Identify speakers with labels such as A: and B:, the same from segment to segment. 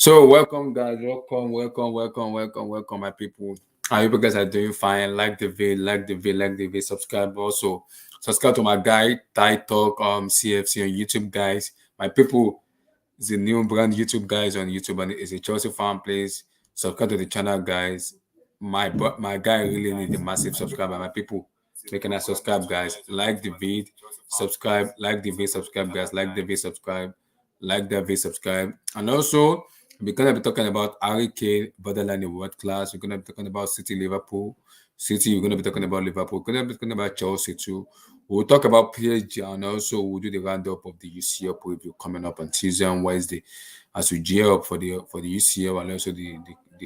A: So welcome guys, welcome my people. I hope you guys are doing fine. Like the video, subscribe also. Subscribe to my guy, Thai Talk CFC on YouTube guys. My people, it's a new brand YouTube guys on YouTube and it's a Chelsea fan place. Subscribe to the channel guys. My guy really need a massive subscriber. My people, making us subscribe guys. Like the vid, subscribe, like the vid, subscribe guys, like the vid, subscribe, like the vid, subscribe. And also we're gonna be talking about Harry Kane, Boderlune in world class. We're gonna be talking about City, Liverpool. City, we're gonna be talking about Liverpool. We're gonna be talking about Chelsea too. We'll talk about PSG and also we'll do the roundup of the UCL preview coming up on Tuesday and Wednesday as we gear up for the UCL and also the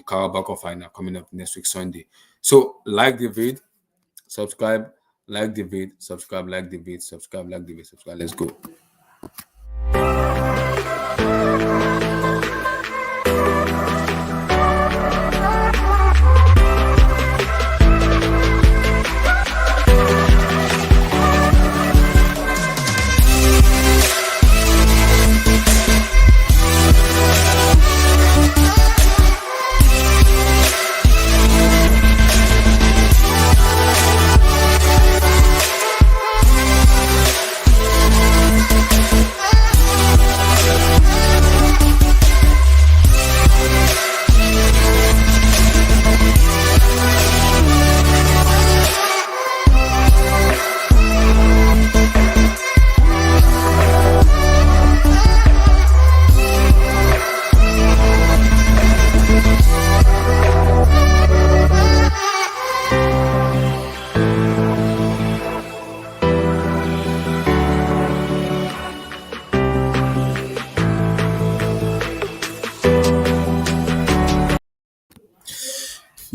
A: Carabao Cup final coming up next week Sunday. So like the vid, subscribe, like the vid, subscribe, like the vid, subscribe, like the vid, subscribe. Let's go.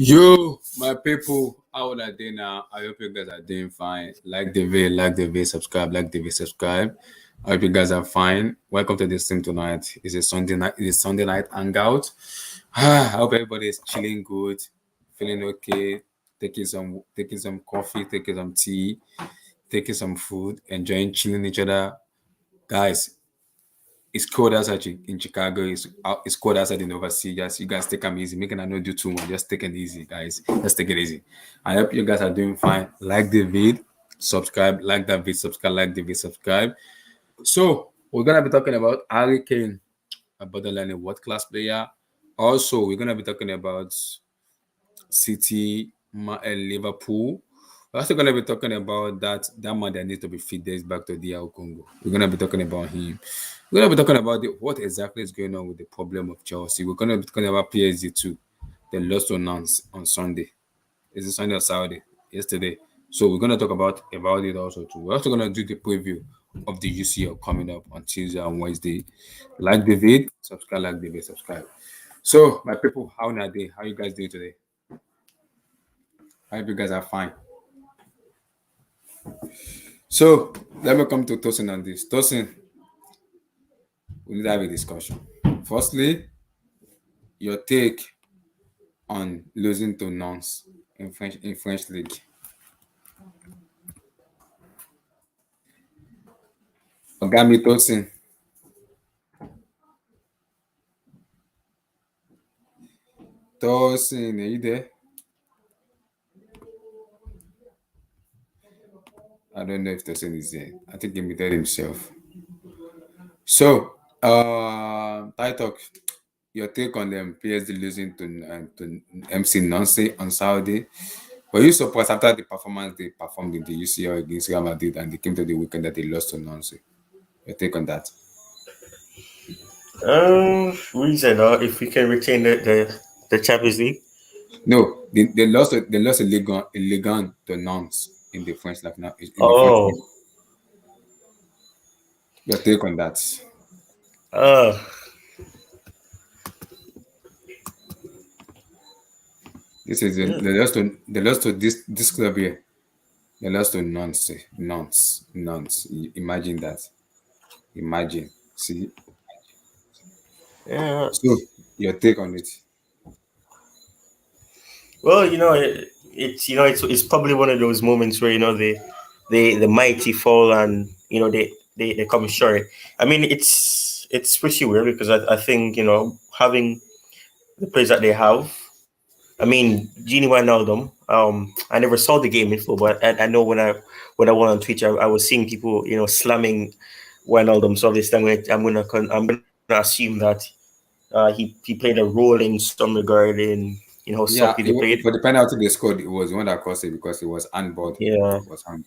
A: Yo, my people, how are they now? I hope you guys are doing fine. Like the video, subscribe, like the video, subscribe. I hope you guys are fine. Welcome to this stream tonight. It's a Sunday night. It's a Sunday night hangout. I hope everybody is chilling good, feeling okay, taking some coffee, taking some tea, taking some food, enjoying chilling each other. Guys, it's cold outside in Chicago. It's cold outside in overseas. Just you guys take them easy. Making I not do too much. Just take it easy, guys. Just take it easy. I hope you guys are doing fine. Like the vid, subscribe, like that vid, subscribe, like the vid, subscribe. So we're gonna be talking about Harry Kane, a Boderlune world class player. Also, we're gonna be talking about City and Liverpool. We're also gonna be talking about that man that needs to be fit days back to DR Congo. We're gonna be talking about him. We're going to be talking about what exactly is going on with the problem of Chelsea. We're going to be talking about PSG too. They lost to Nantes on Sunday. Is it Sunday or Saturday? Yesterday. So we're going to talk about it also too. We're also going to do the preview of the UCL coming up on Tuesday and Wednesday. Like the vid, subscribe, like the vid, subscribe. So my people, how are they? How you guys doing today? I hope you guys are fine. So let me come to Tosin on this. Tosin, we need to have a discussion. Firstly, your take on losing to Nantes in French league. Ogami Tosin. Tosin, are you there? I don't know if Tosin is there. I think he muted himself. So, Thai Talk, your take on them PSG losing to MC Nancy on Saturday. Were you surprised after the performance they performed in the UCL against Real Madrid and they came to the weekend that they lost to Nancy? Your take on that?
B: Reason if we can retain the Champions League.
A: No, they lost a Ligue 1 to Nantes in the French league now. Your take on that? This is they lost to this club here. They lost to Nantes. Imagine that. Imagine. See.
B: Yeah.
A: So your take on it?
B: Well, it's probably one of those moments where the mighty fall and they come short. I mean, it's pretty weird because I think having the players that they have. I mean, Genie Wijnaldum. I never saw the game in full, but I know when I went on Twitch, I was seeing people, slamming Wijnaldum. So obviously, I'm gonna assume that he played a role in some regard in how
A: Yeah,
B: sloppy they played.
A: for the penalty they scored, it was one that cost it because it was handballed.
B: Yeah.
A: It was hand.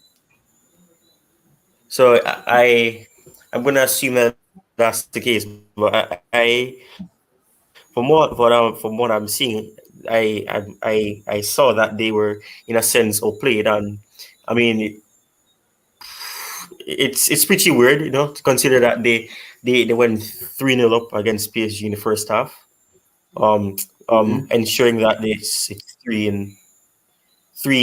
B: So I'm gonna assume that that's the case, but from what I'm seeing, I saw that they were in a sense outplayed, and I mean it's pretty weird, to consider that they went 3-0 up against PSG in the first half,
A: Mm-hmm.
B: ensuring that it's three in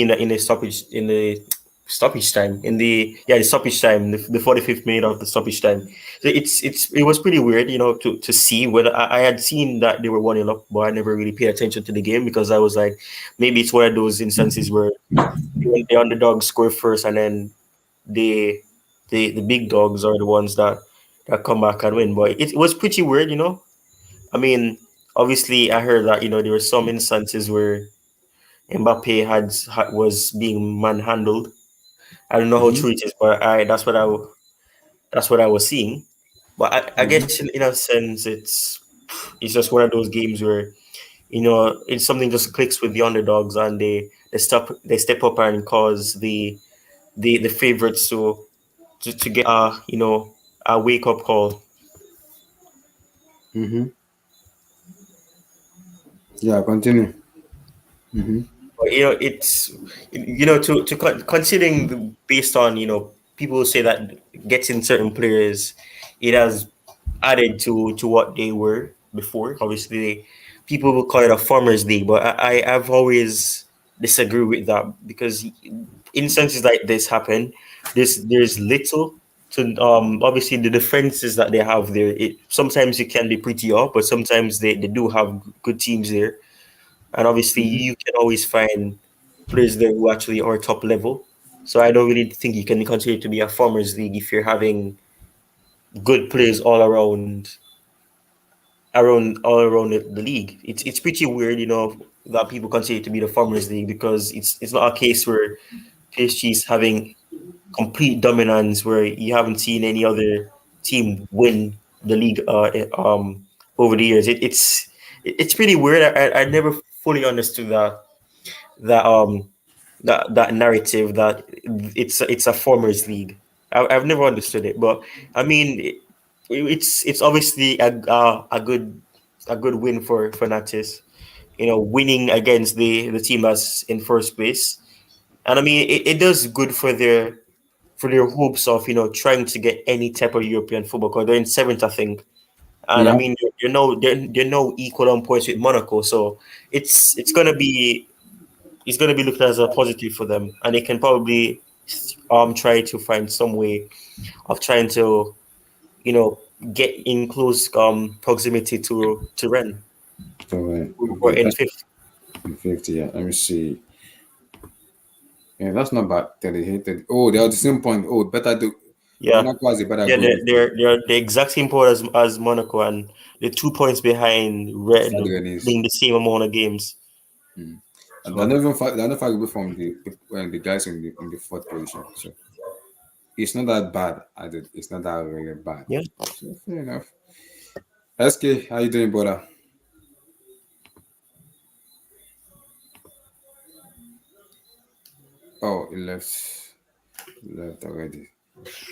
B: the stoppage time the stoppage time, the 45th minute of the stoppage time. So it was pretty weird, to see whether I had seen that they were 1-0 up, but I never really paid attention to the game because I was like, maybe it's one of those instances where the underdogs score first, and then the the big dogs are the ones that come back and win. But it was pretty weird, I mean, obviously I heard that there were some instances where Mbappe was being manhandled. I don't know how
A: Mm-hmm.
B: true it is, but that's what I was seeing. But I guess
A: Mm-hmm.
B: in a sense, it's just one of those games where it's something just clicks with the underdogs, and they step up and cause the favorites to get a wake up call.
A: Mm-hmm. Yeah, continue. Mm-hmm.
B: But it's considering based on people say that getting certain players, it has added to what they were before. Obviously, people will call it a farmers league, but I've always disagree with that because instances like this happen. There's little to obviously the defenses that they have there. It sometimes it can be pretty off, but sometimes they do have good teams there, and obviously
A: Mm-hmm.
B: you can always find players there who actually are top level. So I don't really think you can consider it to be a farmers league if you're having good players all around the league. It's pretty weird, that people consider it to be the farmers league because it's not a case where PSG is having complete dominance where you haven't seen any other team win the league over the years. It's pretty weird. I never fully understood that that narrative that it's a farmers league. I've never understood it, but I mean it's obviously a good win for Natis. Winning against the team that's in first place, and I mean it does good for their hopes of trying to get any type of European football because they're in seventh, I think. And I
A: Yeah.
B: mean, they're no equal on points with Monaco, so it's gonna be looked at as a positive for them, and they can probably try to find some way of trying to you know get in close proximity to Rennes,
A: So
B: who are
A: okay,
B: in
A: that's
B: fifth.
A: 50. Yeah, let me see. Yeah, that's not bad. 38, 30. Oh, they're at the same point. Oh, better do.
B: Yeah,
A: Monaco has a better
B: yeah,
A: goal
B: they're
A: difference.
B: they're the exact same point as Monaco, and they're 2 points behind
A: Stade
B: Rennes,
A: Rennes.
B: playing the same amount of games.
A: And they're
B: So
A: not even they're not far away from the guys in the fourth position. So it's not that bad. It's not that very bad.
B: yeah.
A: So fair enough. SK, how you doing, brother? Oh, he left. He left already.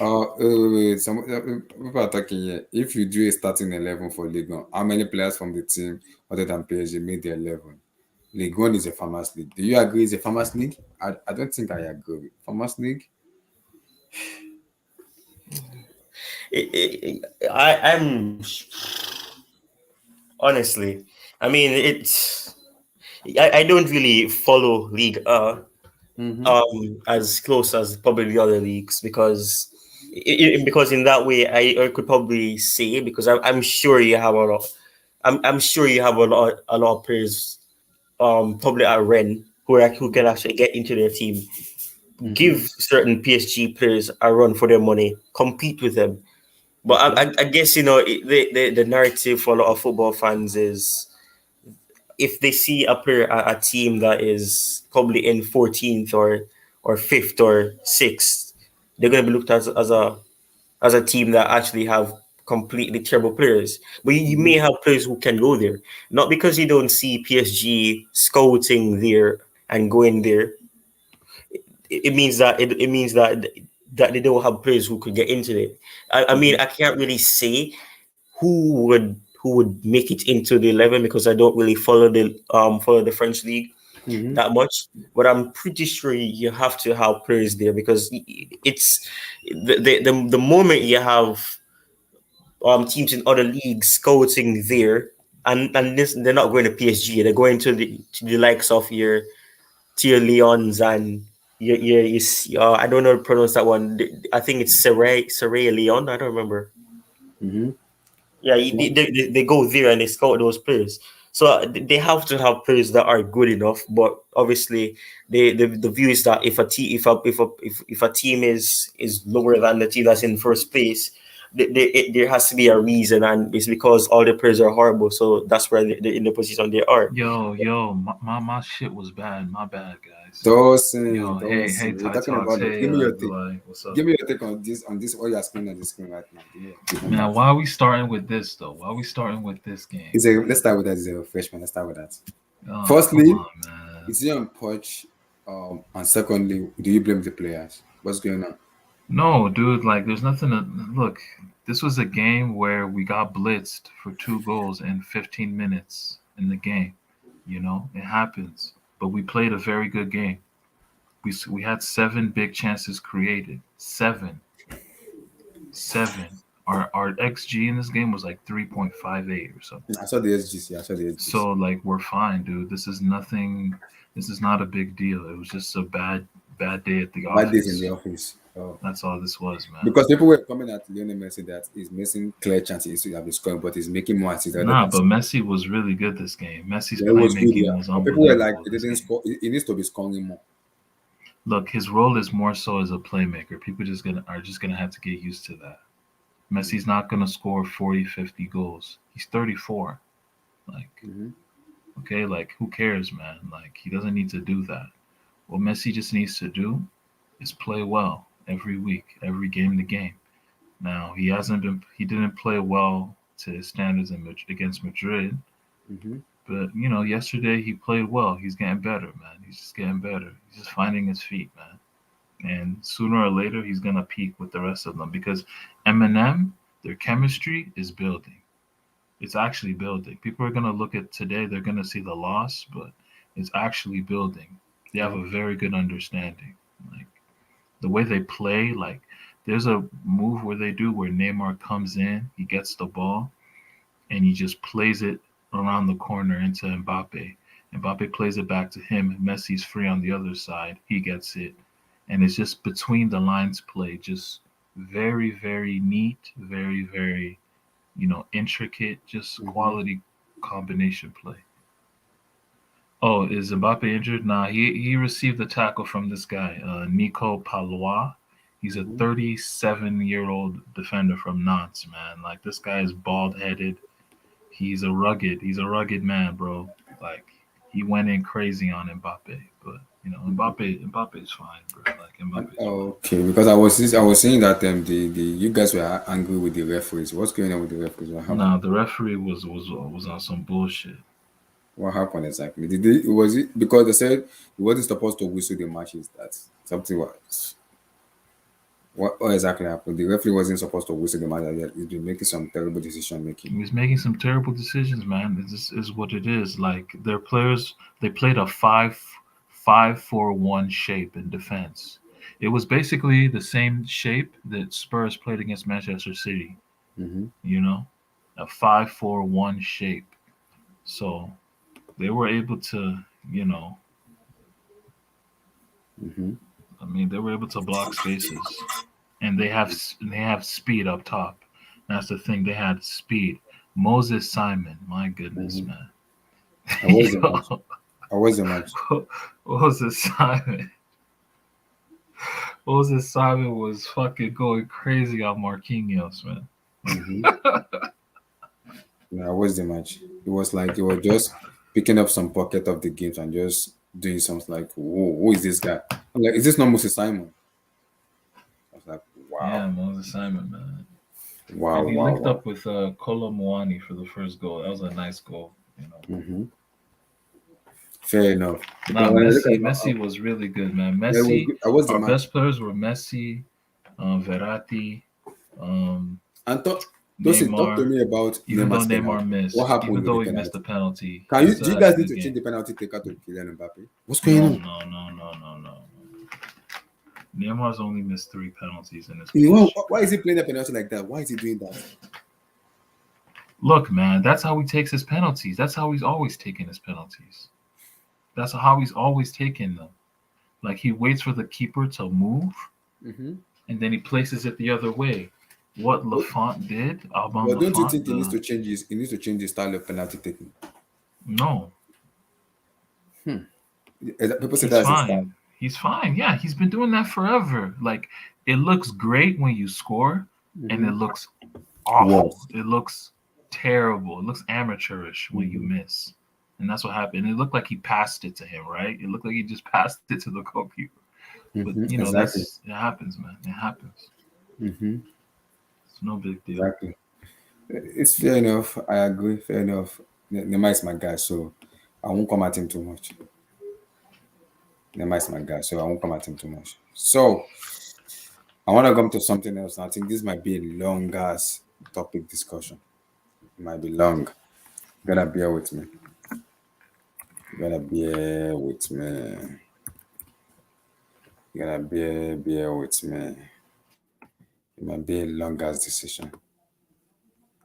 A: Wait. Some people are talking here. If you do a starting 11 for League One, how many players from the team other than PSG made the 11? League One is a farmers league. Do you agree it's a farmers league? I don't think I agree. Farmers league?
B: I'm honestly, I mean, I don't really follow League
A: Mm-hmm.
B: as close as probably the other leagues because in that way I could probably say because I'm sure you have a lot. I'm sure you have a lot of players probably at Rennes who can actually get into their team,
A: Mm-hmm.
B: give certain PSG players a run for their money, compete with them. But
A: Okay.
B: I guess the narrative for a lot of football fans is if they see a team that is probably in 14th or fifth or sixth, they're gonna be looked at as a team that actually have completely terrible players. But you may
A: Mm-hmm.
B: have players who can go there, not because you don't see PSG scouting there and going there. It means that it means that they don't have players who could get into it. I mean,
A: Mm-hmm.
B: I can't really say who would make it into the 11 because I don't really follow the French league
A: Mm-hmm.
B: that much. But I'm pretty sure you have to have players there because it's the moment you have teams in other leagues scouting there, and this they're not going to PSG, they're going to the likes of your Leons and your I don't know how to pronounce that one. I think it's Seray Leon. I don't remember.
A: Mm-hmm.
B: Yeah, they go there and they scout those players. So they have to have players that are good enough. But obviously, the view is that if a team is lower than the team that's in first place, there has to be a reason, and it's because all the players are horrible. So that's where they're in the position they are.
C: Yo, my shit was bad. My bad, guys.
A: Dawson,
C: Yo, hey,
A: Dawson. We're
C: Ty
A: talking
C: Talks.
A: about that.
C: Hey,
A: Give me your take.
C: Vilay, what's up?
A: Give me your take on this. What you are screen on the screen right now. Give me your take on
C: Man,
A: that.
C: why are we starting with this though? Why are we starting with this game?
A: Let's start with that. It's a refreshment. Let's start with that.
C: Oh, come
A: Firstly,
C: on, man.
A: it's on Poch. And secondly, do you blame the players? What's going on?
C: No, dude, like, there's nothing to look. This was a game where we got blitzed for 2 goals in 15 minutes in the game. You know, it happens. But we played a very good game. We had 7 big chances created. Seven. Seven. Our XG in this game was like 3.58 or something.
A: I saw the SGC. I saw the SGC.
C: So like we're fine, dude. This is nothing. This is not a big deal. It was just a bad day at the
A: Bad days in the
C: office.
A: office. Oh.
C: That's all this was, man.
A: Because people were coming at Lionel Messi that he's missing clear chances to have been scoring, but he's making more assists rather
C: Nah,
A: than
C: but
A: scoring.
C: Messi was really good this game. Messi's
A: Yeah, it was good,
C: playmaking
A: yeah.
C: was
A: But people were like,
C: unbelievable
A: he
C: this
A: didn't
C: game.
A: score. He needs to be scoring more.
C: Look, his role is more so as a playmaker. People just gonna have to get used to that. Messi's not gonna score 40, 50 goals. He's 34. Like,
A: Mm-hmm.
C: okay, like who cares, man? Like he doesn't need to do that. What Messi just needs to do is play well every week, every game to game. Now he didn't play well to his standards against Madrid,
A: Mm-hmm.
C: but you know yesterday he played well. He's getting better, man. He's just getting better. He's just finding his feet, man. And sooner or later he's gonna peak with the rest of them because Eminem, their chemistry is building. It's actually building. People are gonna look at today, they're gonna see the loss, but it's actually building. They have
A: Yeah.
C: a very good understanding. Like the way they play, like there's a move where they do where Neymar comes in, he gets the ball, and he just plays it around the corner into Mbappe. Mbappe plays it back to him. Messi's free on the other side. He gets it. And it's just between the lines play, just very, very neat, very, very, intricate, just
A: Mm-hmm.
C: quality combination play. Oh, is Mbappe injured? Nah, he received the tackle from this guy, Nico Palois. He's a
A: Mm-hmm.
C: 37-year-old defender from Nantes, man. Like this guy is bald headed. He's a rugged man, bro. Like he went in crazy on Mbappe, but Mbappe's fine, bro. Like Mbappe's fine.
A: Okay, because I was seeing that the you guys were angry with the referees. What's going on with the referees? What happened?
C: Nah, the referee was on some bullshit.
A: What happened exactly? Did they, was it because they said he wasn't supposed to whistle the matches? That something was. What exactly happened? The referee wasn't supposed to whistle the match. He's been making some terrible decision making.
C: He was making some terrible decisions, man. This is what it is. Like their players, they played a 5-5-4-1 shape in defense. It was basically the same shape that Spurs played against Manchester City.
A: Mm-hmm.
C: You know, a 5-4-1 shape. So they were able to, you know,
A: Mm-hmm.
C: I mean, they were able to block spaces, and they have speed up top. That's the thing. They had speed. Moses Simon, my goodness,
A: Mm-hmm.
C: man.
A: How was the match?
C: Yo,
A: How was the match?
C: Moses Simon. Moses Simon was fucking going crazy on Marquinhos, man.
A: Mm-hmm. Yeah, I watched the match. It was like he was just picking up some pocket of the games and just doing something like, whoa, who is this guy? I'm like, is this not Moses Simon? I was like,
C: Yeah,
A: wow,
C: Moses Simon, man.
A: wow,
C: And he
A: wow,
C: linked
A: wow.
C: up with Kolo Muani for the first goal. That was a nice goal, you know.
A: Mm-hmm. Fair enough. Because
C: Nah,
A: when I look
C: Messi,
A: at
C: Messi was really good, man.
A: yeah, it was
C: Messi,
A: good. I watched the
C: our
A: match.
C: best players were Messi, Verratti, um,
A: And Tosin, talk to
C: Neymar.
A: me about
C: Even though
A: Neymar's penalty.
C: Neymar
A: What
C: missed,
A: happened
C: even
A: with the
C: though he missed the
A: penalty?
C: penalty,
A: Can
C: he
A: you
C: still
A: do you
C: had a
A: guys need
C: good
A: to change
C: game.
A: the penalty taker to Kylian Mbappe? What's going
C: No,
A: on?
C: no, no, no, no, no. Neymar's only missed 3 penalties in his
A: Why,
C: position.
A: why is he playing the penalty like that? Why is he doing that?
C: Look, man, that's how he takes his penalties. That's how he's always taken his penalties. That's how he's always taken them. Like he waits for the keeper to move,
A: Mm-hmm.
C: and then he places it the other way. What Lafont did, Alban
A: But don't you
C: Lafont,
A: think he needs to change his style of penalty taking?
C: no,
A: People say
C: he's
A: that's his style.
C: fine. He's fine. Yeah, he's been doing that forever. Like it looks great when you score, and it
A: Mm-hmm.
C: looks awful.
A: Worse.
C: It looks terrible. It looks amateurish when you
A: Mm-hmm.
C: miss. And that's what happened. It looked like he passed it to him, right? It looked like he just passed it to the goalkeeper. But
A: Mm-hmm.
C: you know,
A: Exactly.
C: it happens, man. It happens.
A: Mm-hmm.
C: It's no big deal.
A: Exactly. It's fair enough. I agree. Fair enough. Neymar is my guy, so I won't come at him too much. Neymar is my guy, so I won't come at him too much. So I want to come to something else. I think this might be a long ass topic discussion. It might be long. You gotta bear with me. You gotta bear with me. You gotta bear with me. It might be a long ass decision.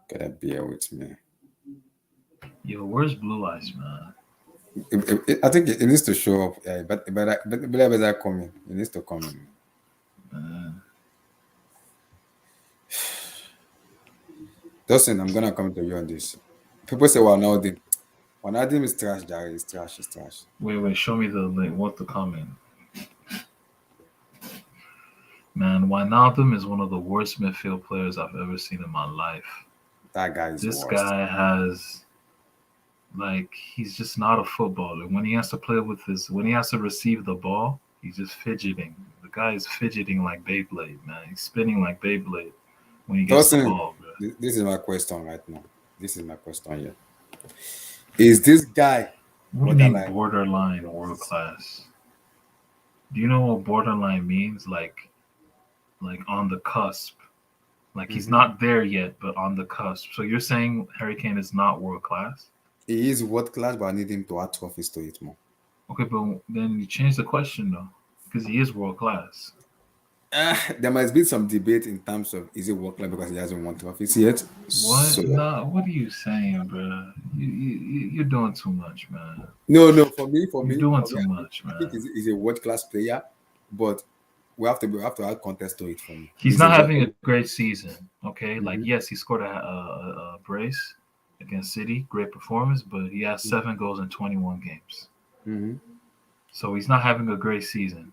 A: Gotta bear with me.
C: Yo, where's Blue Eyes, man?
A: I think it needs to show up. Yeah, but better coming. It needs to come in.
C: Man.
A: Dustin, I'm gonna come to you on this. People say, "Well, now the Wanadim is trash, Jerry. It's trash. It's trash."
C: Wait, show me the link. What the comment? Man, Wijnaldum is one of the worst midfield players I've ever seen in my life.
A: That guy is the
C: This
A: worst.
C: guy has he's just not a footballer. When he has to play with when he has to receive the ball, he's just fidgeting. The guy is fidgeting like Beyblade, man. He's spinning like Beyblade when he gets the
A: Dustin,
C: ball, bro.
A: this is my question right now. This is my question here. Is this guy
C: What do you mean
A: borderline?
C: borderline world class? Do you know what borderline means? Like on the cusp. Like he's
A: Mhm.
C: not there yet, but on the cusp. So you're saying Harry Kane is not world class?
A: He is world class, but I need him to add trophies to it more.
C: Okay, but then you change the question though, because he is world class.
A: There must be some debate in terms of is it world class because he hasn't won trophies yet. So
C: What? Nah, what are you saying, bro? You're doing too much, man.
A: no, for me,
C: You're doing
A: for me,
C: too much,
A: I think
C: man.
A: he's a world class player, but we have to add context to it for me.
C: He's
A: He's a
C: not
A: world.
C: having a great season. Okay, like
A: Mhm.
C: yes, he scored a brace against City, great performance, but he has 7 goals in 21 games.
A: Mhm.
C: So he's not having a great season.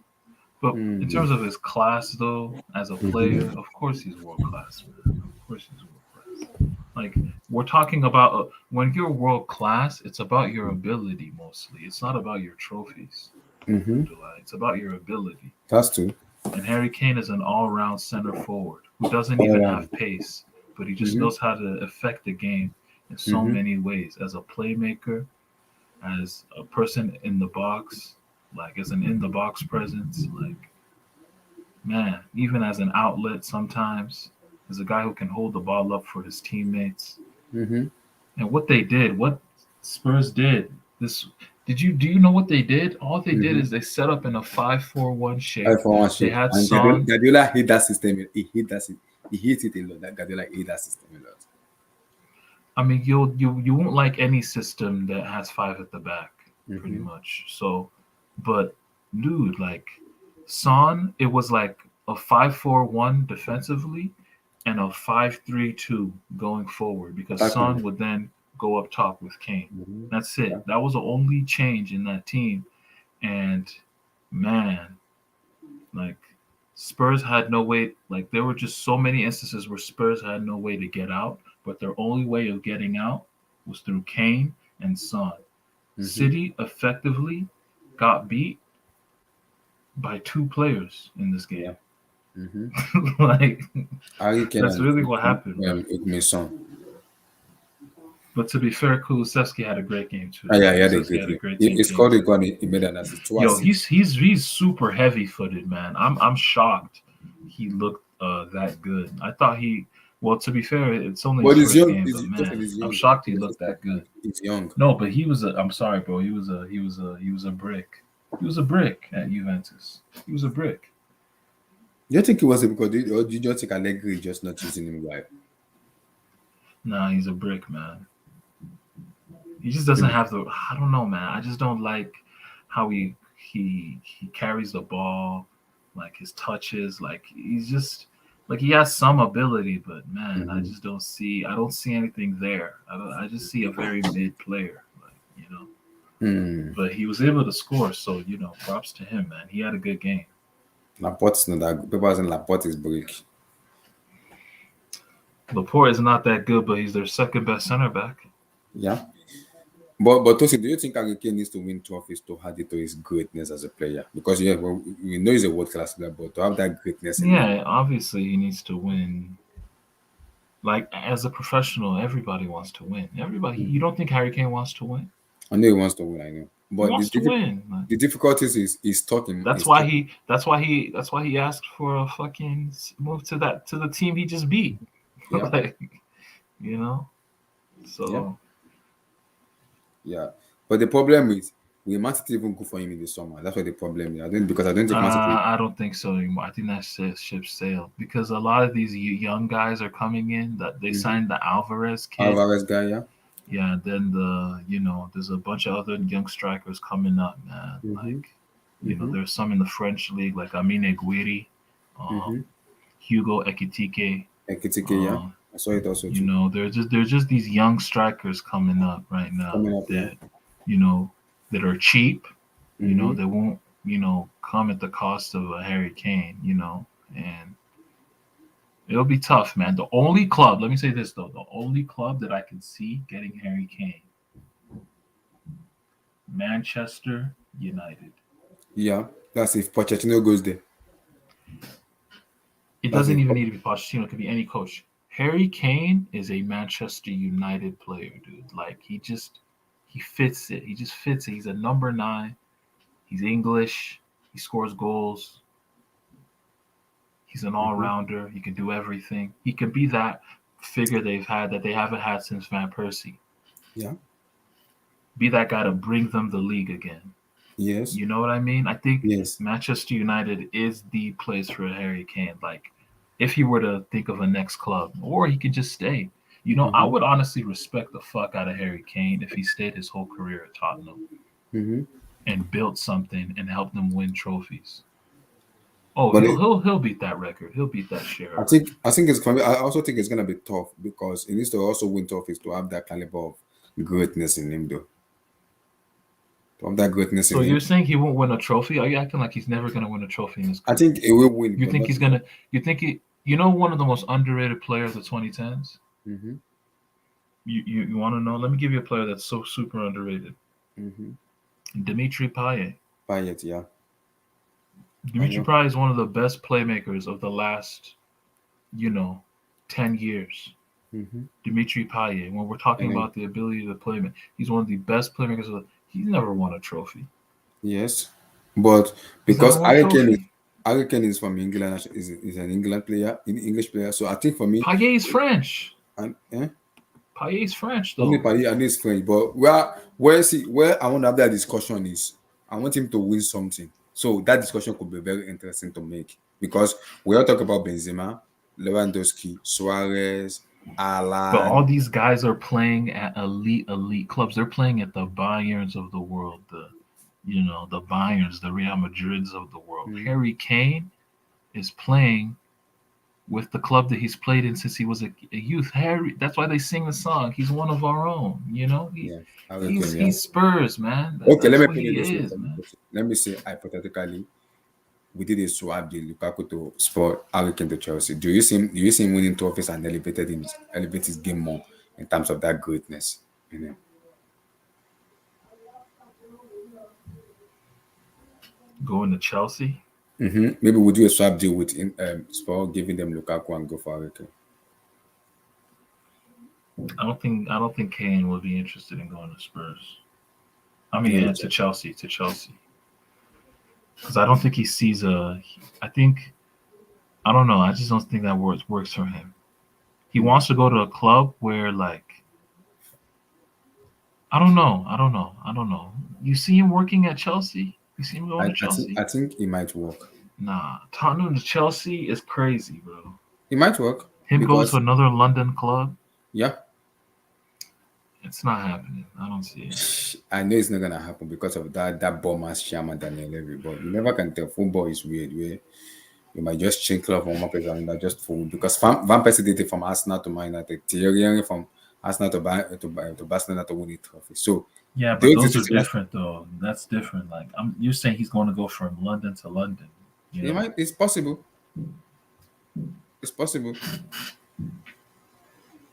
C: But in
A: Mhm.
C: terms of his class, though, as a player,
A: Mhm.
C: of course he's world class, man. Of course he's world class. Like we're talking about when you're world class, it's about your ability mostly. It's not about your trophies.
A: Mhm.
C: It's about your ability.
A: That's true.
C: And Harry Kane is an all-round center forward who doesn't
A: All
C: even
A: around.
C: have pace, but he just
A: Mhm.
C: knows how to affect the game in so
A: Mhm.
C: many ways as a playmaker, as a person in the box, like as an in the box presence, like man, even as an outlet sometimes, as a guy who can hold the ball up for his teammates.
A: Mhm.
C: And what Spurs did, this do you know what they did? All they did
A: Mhm.
C: is they set up in a 5-4-1
A: I
C: shape.
A: for one
C: They
A: shape.
C: had
A: And
C: Son.
A: Guardiola hit that system. He hit that. He hit it a lot. That Guardiola hit that system a lot.
C: I mean, you won't like any system that has five at the back, pretty
A: Mhm.
C: much. So, but dude, like Son, it was like a 5-4-1 defensively and a 5-3-2 going forward because
A: Attacking.
C: Son would then go up top with Kane.
A: Mhm.
C: That's it.
A: Yeah.
C: That was the only change in that team. And man, like Spurs had no way. Like there were just so many instances where Spurs had no way to get out, but their only way of getting out was through Kane and Son. City effectively got beat by two players in this game.
A: Yeah. Mm-hmm.
C: Like
A: Harry Kane
C: that's
A: and
C: really what happened.
A: Mason.
C: But to be fair, Kulusevski had a great game too.
A: Yeah, he had a
C: Kulusevski
A: great
C: had a
A: game.
C: great
A: He,
C: game.
A: he scored a goal. He made an assist. Two
C: Yo,
A: assists.
C: he's super heavy footed, man. I'm shocked he looked that good. I thought he well to be fair, it's only
A: But
C: his
A: he's
C: first
A: young.
C: game,
A: He's,
C: but
A: just
C: man,
A: he's
C: I'm
A: young.
C: shocked he looked that good.
A: He's young.
C: No, but he was a I'm sorry, bro. He was a brick. He was a brick at Juventus. He was a brick.
A: Do you think it was because or do you just think Allegri is just not using him right?
C: Nah, he's a brick, man. He just doesn't have the I don't know, man. I just don't like how he carries the ball, like his touches, like he's just like he has some ability, but man, I just don't see anything there. I just see a very mid player, like, you know. But he was able to score, so you know, props to him, man. He had a good game.
A: Laporte's not that good. People saying Laporte is brick.
C: Laporte is not that good, but he's their second best center back.
A: Yeah. But Tosin, do you think Harry Kane needs to win trophies to add it to his greatness as a player? Because yeah, well, we know he's a world class player, but to have that greatness in him,
C: Obviously he needs to win. Like as a professional, everybody wants to win. Everybody, you don't think Harry Kane wants to win?
A: I know he wants to win, I know. But
C: He wants to win. Like,
A: the difficulties is he's talking.
C: that's why he asked for a fucking move to the team he just beat.
A: Yeah.
C: Like, you know. So
A: yeah. But the problem is we might not even go for him in the summer. That's what the problem is. I don't think Man City.
C: I don't think so anymore. I think that ship sailed because a lot of these young guys are coming in. That they signed the Alvarez kid.
A: Alvarez guy, yeah.
C: Yeah, then there's a bunch of other young strikers coming up, man. Like, you know, there's some in the French league, like Amine Guiri, Hugo Ekitike.
A: Yeah. I saw it also too.
C: You know, there's just these young strikers coming up right now that, you know, that are cheap. You know, they won't, you know, come at the cost of a Harry Kane, you know, and it'll be tough, man. The only club, let me say this though, the only club that I can see getting Harry Kane, Manchester United.
A: Yeah, that's if Pochettino goes there.
C: It doesn't even need to be Pochettino. It could be any coach. Harry Kane is a Manchester United player, dude. Like he fits it. He just fits it. He's a number 9. He's English. He scores goals. He's an all-rounder. He can do everything. He can be that figure they haven't had since Van Persie.
A: Yeah.
C: Be that guy to bring them the league again.
A: Yes.
C: You know what I mean? I think
A: yes.
C: Manchester United is the place for Harry Kane. Like, if he were to think of a next club, or he could just stay. You know, I would honestly respect the fuck out of Harry Kane if he stayed his whole career at Tottenham and built something and helped them win trophies. Oh, but he'll beat that record. He'll beat that share.
A: I think it's for me. I also think it's gonna be tough because he needs to also win trophies to have that caliber of greatness in him, though. To have that greatness
C: so you're saying he won't win a trophy? Are you acting like he's never gonna win a trophy in his career?
A: I think he will win.
C: You think he's gonna? You think he? You know, one of the most underrated players of the 2010s. You want to know? Let me give you a player that's so super underrated. Dimitri Payet.
A: Payet, yeah.
C: Dimitri Payet is one of the best playmakers of the last, 10 years. Dimitri Payet. When we're talking about the ability to play, he's one of the best playmakers. He's never won a trophy.
A: Yes, but because Harry Kane is from England, is an England player, English player. So I think for me,
C: Payet is French.
A: Payet
C: is French though.
A: Only Payet is French, but where I want to have that discussion is I want him to win something. So that discussion could be very interesting to make because we all talk about Benzema, Lewandowski, Suarez, Haaland.
C: But all these guys are playing at elite clubs. They're playing at the Bayerns of the world, the Bayerns, the Real Madrids of the world. Harry Kane is playing with the club that he's played in since he was a youth. Harry, that's why they sing the song. He's one of our own. He's Spurs, man.
A: Okay, let me put it this way. Let me say hypothetically, we did a swap deal, Lukaku to Sport, Harry Kane to Chelsea. Do you see him winning trophies and elevate his game more in terms of that greatness? You know.
C: Going to Chelsea.
A: Maybe we'll do a swap deal with Sport, giving them Lukaku and go for Harry Kane.
C: I don't think Kane would be interested in going to Spurs. I mean,
A: Yeah,
C: yeah, to Chelsea, because I don't think he sees a. I think I don't know. I just don't think that works for him. He wants to go to a club where like I don't know. You see him working at Chelsea. You see him
A: I,
C: going to
A: I think
C: Chelsea.
A: I think it might work.
C: Nah, Tottenham to Chelsea is crazy, bro.
A: It might work
C: Him go to
A: because
C: another London club.
A: yeah,
C: It's not happening. I don't see it.
A: I know it's not gonna happen because of that bomb ass shaman Daniel Levy. But you never can tell. Football is weird. Where you might just change club from one place and another just for because Van Persie did it from Arsenal to Man United, Thierry Henry from Arsenal to Barcelona to win the trophy. So
C: Yeah, but
A: those
C: those are
A: decisions,
C: different though. That's different. Like you're saying he's going to go from London to London. You
A: it
C: know.
A: might it's possible. It's possible.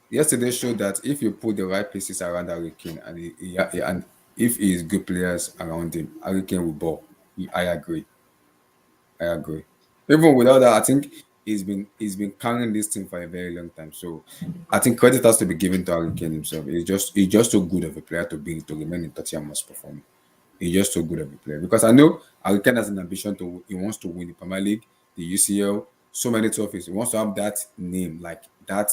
A: Yesterday showed that if you put the right pieces around Harry Kane and if he is good players around him, Harry Kane will ball. I agree. I agree. Even without that, I think he's been carrying this team for a very long time. So I think credit has to be given to Harry Kane himself. He's just so good of a player to remain in Tottenham must perform. He's just so good of a player. Because I know Harry Kane has an ambition he wants to win the Premier League, the UCL, so many trophies. He wants to have that name, like that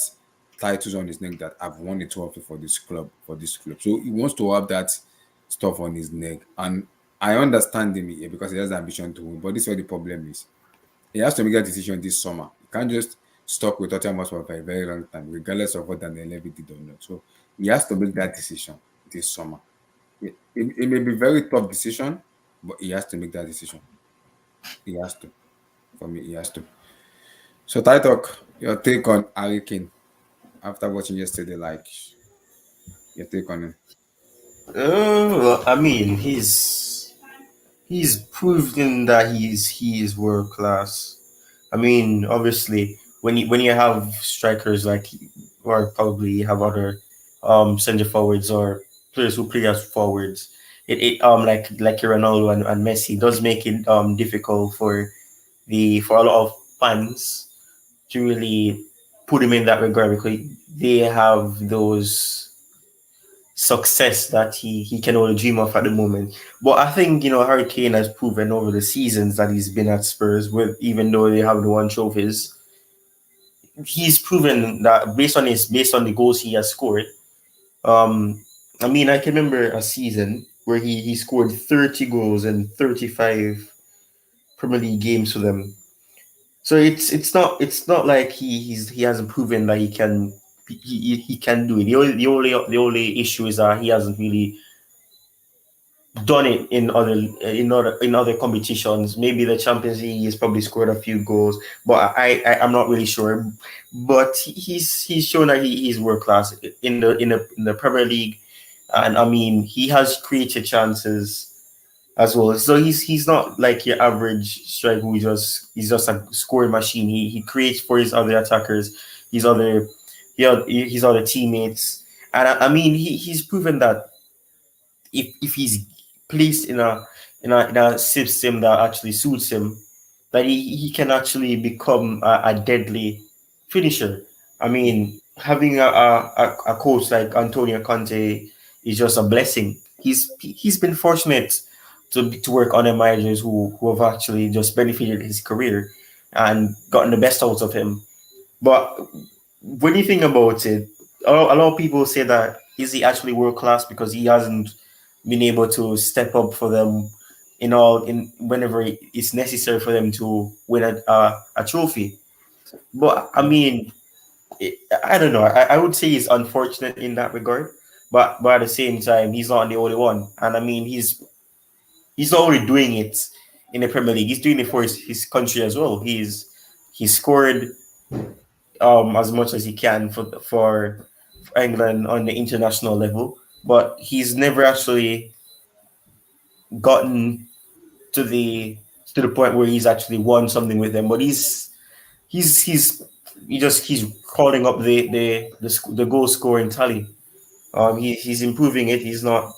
A: titles on his neck that I've won the trophy for this club, So he wants to have that stuff on his neck. And I understand him because he has the ambition to win. But this is what the problem is. He has to make a decision this summer. He can't just stuck with Tottenham Hotspur for a very long time, regardless of what Daniel Levy did or not. So he has to make that decision this summer. It may be very tough decision, but he has to make that decision. He has to. For me, he has to. So Taitok, your take on Harry Kane after watching yesterday, like your take on him.
B: Well, I mean, he's proven that he is world class. I mean, obviously, when you have strikers like, or probably you have other center forwards or players who play as forwards, it like Ronaldo and Messi does make it difficult for a lot of fans to really put him in that regard because they have those success that he can only dream of at the moment. But I think Harry Kane has proven over the seasons that he's been at Spurs, with even though they haven't won trophies, he's proven that based on the goals he has scored. I mean, I can remember a season where he scored 30 goals in 35 Premier League games for them. So it's not like he hasn't proven that he can do it. The only issue is that he hasn't really done it in other competitions. Maybe the Champions League, he's probably scored a few goals, but I'm not really sure. But he's shown that he's world class in the Premier League, and I mean he has created chances as well. So he's not like your average striker who he's just a scoring machine. He creates for his other attackers, his other his other teammates, and I mean he's proven that if he's placed in a system that actually suits him, that he can actually become a deadly finisher. I mean, having a coach like Antonio Conte is just a blessing. He's been fortunate to work under managers who have actually just benefited his career and gotten the best out of him. But when you think about it, a lot of people say that is he actually world class because he hasn't been able to step up for them in whenever it's necessary for them to win a trophy. But I mean, I don't know. I would say he's unfortunate in that regard. But at the same time, he's not the only one. And I mean, he's already doing it in the Premier League. He's doing it for his country as well. He's scored as much as he can for England on the international level, but he's never actually gotten to the to the point where he's actually won something with them. But he's he's calling up the goal scoring tally. He's improving it. He's not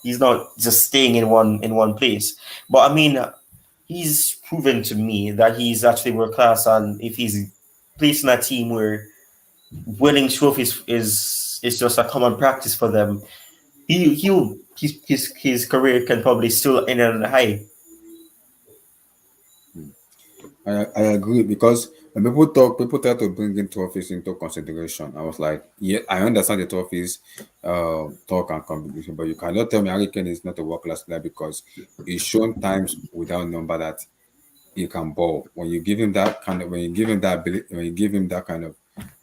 B: just staying in one place. But I mean, he's proven to me that he's actually world class, and if he's placed in a team where winning trophies is just a common practice for them, his career can probably still end on a high.
A: I agree because when people try to bring in trophies into consideration. I was like, yeah, I understand the trophies, talk and competition, but you cannot tell me Harry Kane is not a world class player because he's shown times without number that he can ball. When you give him that kind of, when you give him that ability, when you give him that kind of,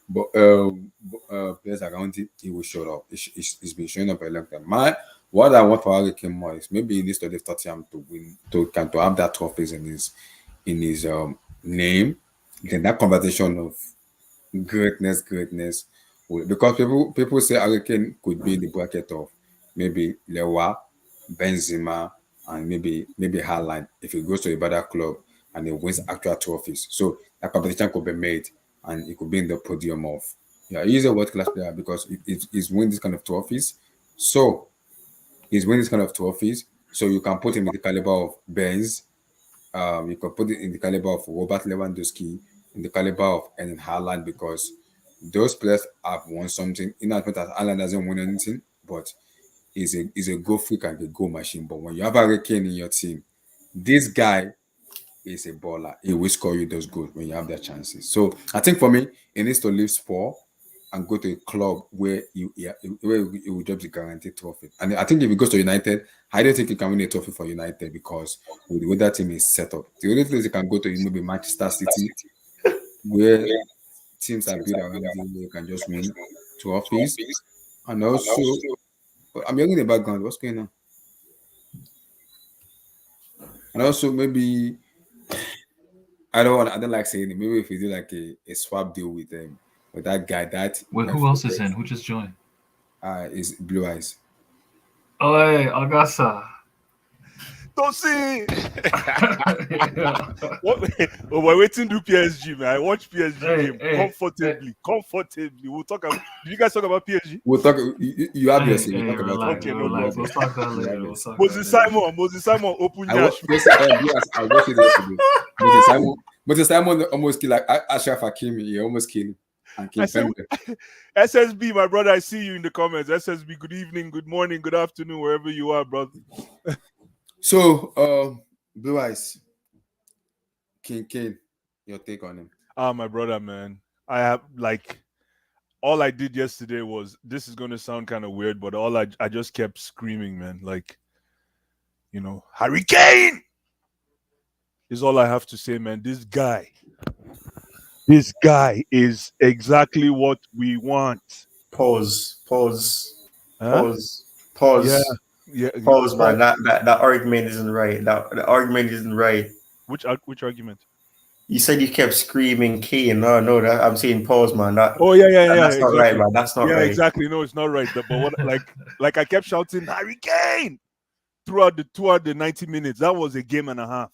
A: but players around it, he will show up. It's been showing up a long time. What I want for Harry Kane more is maybe he needs to leave Tottenham to win to have that trophies in his name. Then that conversation of greatness, because people say Harry Kane could be in the bracket of maybe Lewa, Benzema, and maybe Haaland if he goes to a better club and he wins actual trophies. So that competition could be made and he could be in the podium of he's a world class player because he's winning this kind of trophies. So he's winning this kind of trophies. So you can put him in the caliber of Benz. You can put it in the caliber of Robert Lewandowski, in the caliber of Erling Haaland because those players have won something. In as much as Haaland doesn't win anything, but he's a goal freak and a goal machine. But when you have Harry Kane in your team, this guy is a baller. He will score you those goals when you have their chances. So I think for me, he needs to leave sport and go to a club where where he will drop the guaranteed trophy. And I think if he goes to United, I don't think he can win a trophy for United because with the way that team is set up, the only place he can go to is maybe Manchester City, where teams are built around him, where he can just win trophies. And also, I'm hearing in the background. What's going on? And also maybe I don't like saying it. Maybe if we do like a swap deal with that guy that
C: Wait, who else is in? Who just joined?
A: Is Blue Eyes.
C: Oh, hey, Agasa.
D: Don't see. We're waiting to PSG, man. I watch PSG game comfortably. We'll talk about. Did you guys talk about PSG?
A: We'll talk. You obviously we'll talk about
C: relax,
A: it.
D: Okay,
C: relax.
D: no
C: We'll talk that later. We'll talk
D: Moses
C: that later.
D: Simon, open
A: I
D: your
A: watched it yesterday. Moses Simon almost killed like Ashraf Hakimi. He almost killed him and
D: I
A: killed
D: said,
A: Pembe.
D: SSB, my brother, I see you in the comments. SSB, good evening, good morning, good afternoon, wherever you are, brother.
A: So, Blue Eyes, Kane, your take on him?
D: My brother, man. I have all I did yesterday was this is gonna sound kind of weird, but I just kept screaming, man. Like, Harry Kane is all I have to say, man. This guy is exactly what we want.
B: Pause.
D: Huh? Yeah.
B: Pause, man. That argument isn't right. The argument isn't right.
D: Which argument?
B: You said you kept screaming Kane. No, I'm saying pause, man.
D: Oh yeah,
B: That's not
D: exactly.
B: right, man. That's not
D: Yeah,
B: right.
D: exactly. No, it's not right. But what, like I kept shouting Harry Kane throughout the 90 minutes. That was a game and a half.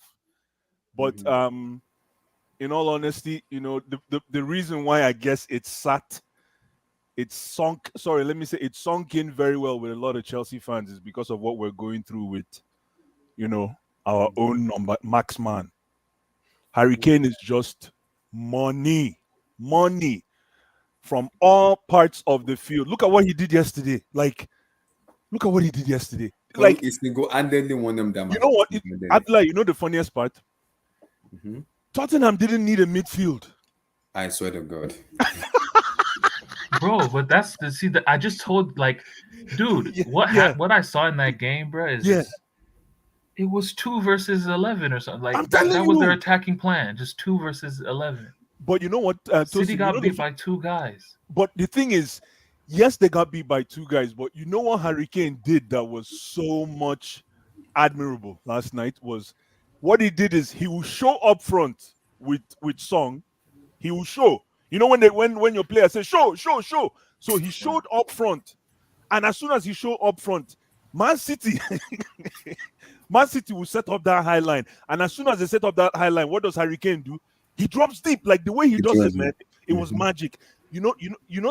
D: But in all honesty, the reason why I guess it sunk in very well with a lot of Chelsea fans is because of what we're going through with, our own number Max man. Harry Kane is just money from all parts of the field. Look at what he did yesterday. Like,
A: It's single-handedly won them that match.
D: You know what? Abdullah, the funniest part?
A: Mhm.
D: Tottenham didn't need a midfield.
A: I swear to God.
C: Bro, but that's I just told dude, what I saw in that game, bro, is it was 2 versus 11 or something.
D: I'm
C: That
D: telling
C: was
D: you.
C: their attacking plan, just 2 versus 11.
D: But you know what?
C: City
D: Tosin,
C: got beat by 2 guys.
D: But the thing is, yes, they got beat by 2 guys, but you know what Harry Kane did that was so much admirable last night was what he did is he will show up front with Song. He will show. You know when your player says show. So he showed up front. And as soon as he showed up front, Man City, Man City will set up that high line, and as soon as they set up that high line, what does Harry Kane do? He drops deep, like the way he does it, man. It was magic. You know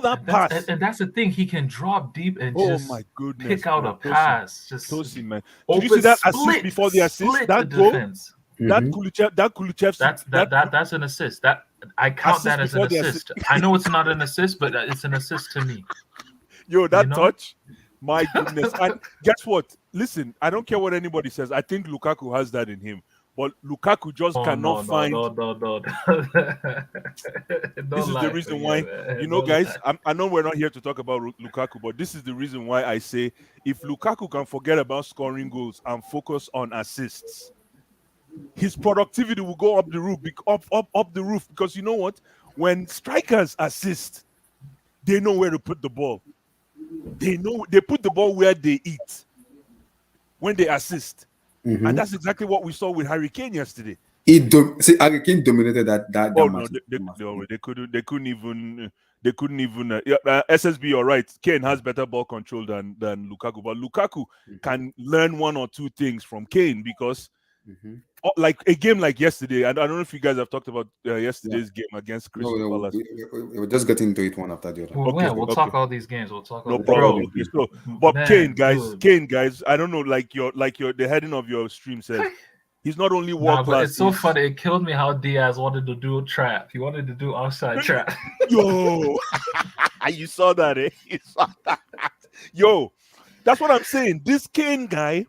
D: that pass.
C: And that's the thing. He can drop deep and
D: Oh
C: just
D: my goodness,
C: pick out
D: bro.
C: a pass. Just
D: Tosin, man. Did
C: open,
D: you see that
C: split,
D: assist before the assist?
C: split
D: That
C: the
D: goal,
C: defense.
D: that Kulusevski,
C: That's an assist. That I count that as an
D: before the
C: assist. I know it's not an assist, but it's an assist to me.
D: Yo, that
C: You know?
D: touch, my goodness. And guess what? Listen, I don't care what anybody says. I think Lukaku has that in him. But Lukaku just cannot find.
C: No.
D: This is the reason why, guys, I know we're not here to talk about Lukaku, but this is the reason why I say if Lukaku can forget about scoring goals and focus on assists, his productivity will go up the roof, up the roof. Because you know what? When strikers assist, they know where to put the ball. They put the ball where they eat when they assist. And that's exactly what we saw with Harry Kane yesterday.
A: Harry Kane dominated that match.
D: No, they couldn't even. SSB, you're right. Kane has better ball control than Lukaku, but Lukaku can learn one or two things from Kane because, like a game like yesterday, and I don't know if you guys have talked about yesterday's game against Crystal Palace.
A: We're just getting into it one after the other.
C: We'll talk all these games. We'll talk.
D: No problem. Okay, so, but man, Kane, guys, I don't know, like the heading of your stream says. He's not only world class.
C: It's so funny. It killed me how Diaz wanted to do a trap. He wanted to do offside trap.
D: Yo, you saw that, eh? You saw that. Yo, that's what I'm saying. This Kane guy,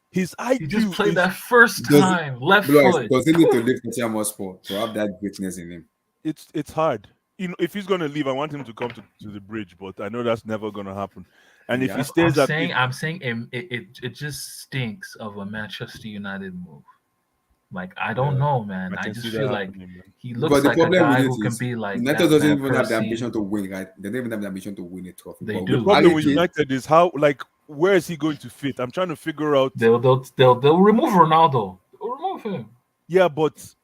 D: his IQ.
C: He just played that first time, left foot.
A: Does he need to leave Tottenham Hotspur to have that greatness in him?
D: It's hard. If he's gonna leave, I want him to come to the bridge, but I know that's never gonna happen. And if he stays
C: I'm saying it just stinks of a Manchester United move. Like I don't know, man. I just feel like he looks like a guy who can be like.
A: United doesn't even have the ambition to win, right? They don't even have the ambition to win a trophy.
C: They do.
D: The problem with United is how, like, where is he going to fit? I'm trying to figure out.
C: They'll remove Ronaldo. They'll remove him.
D: Yeah, but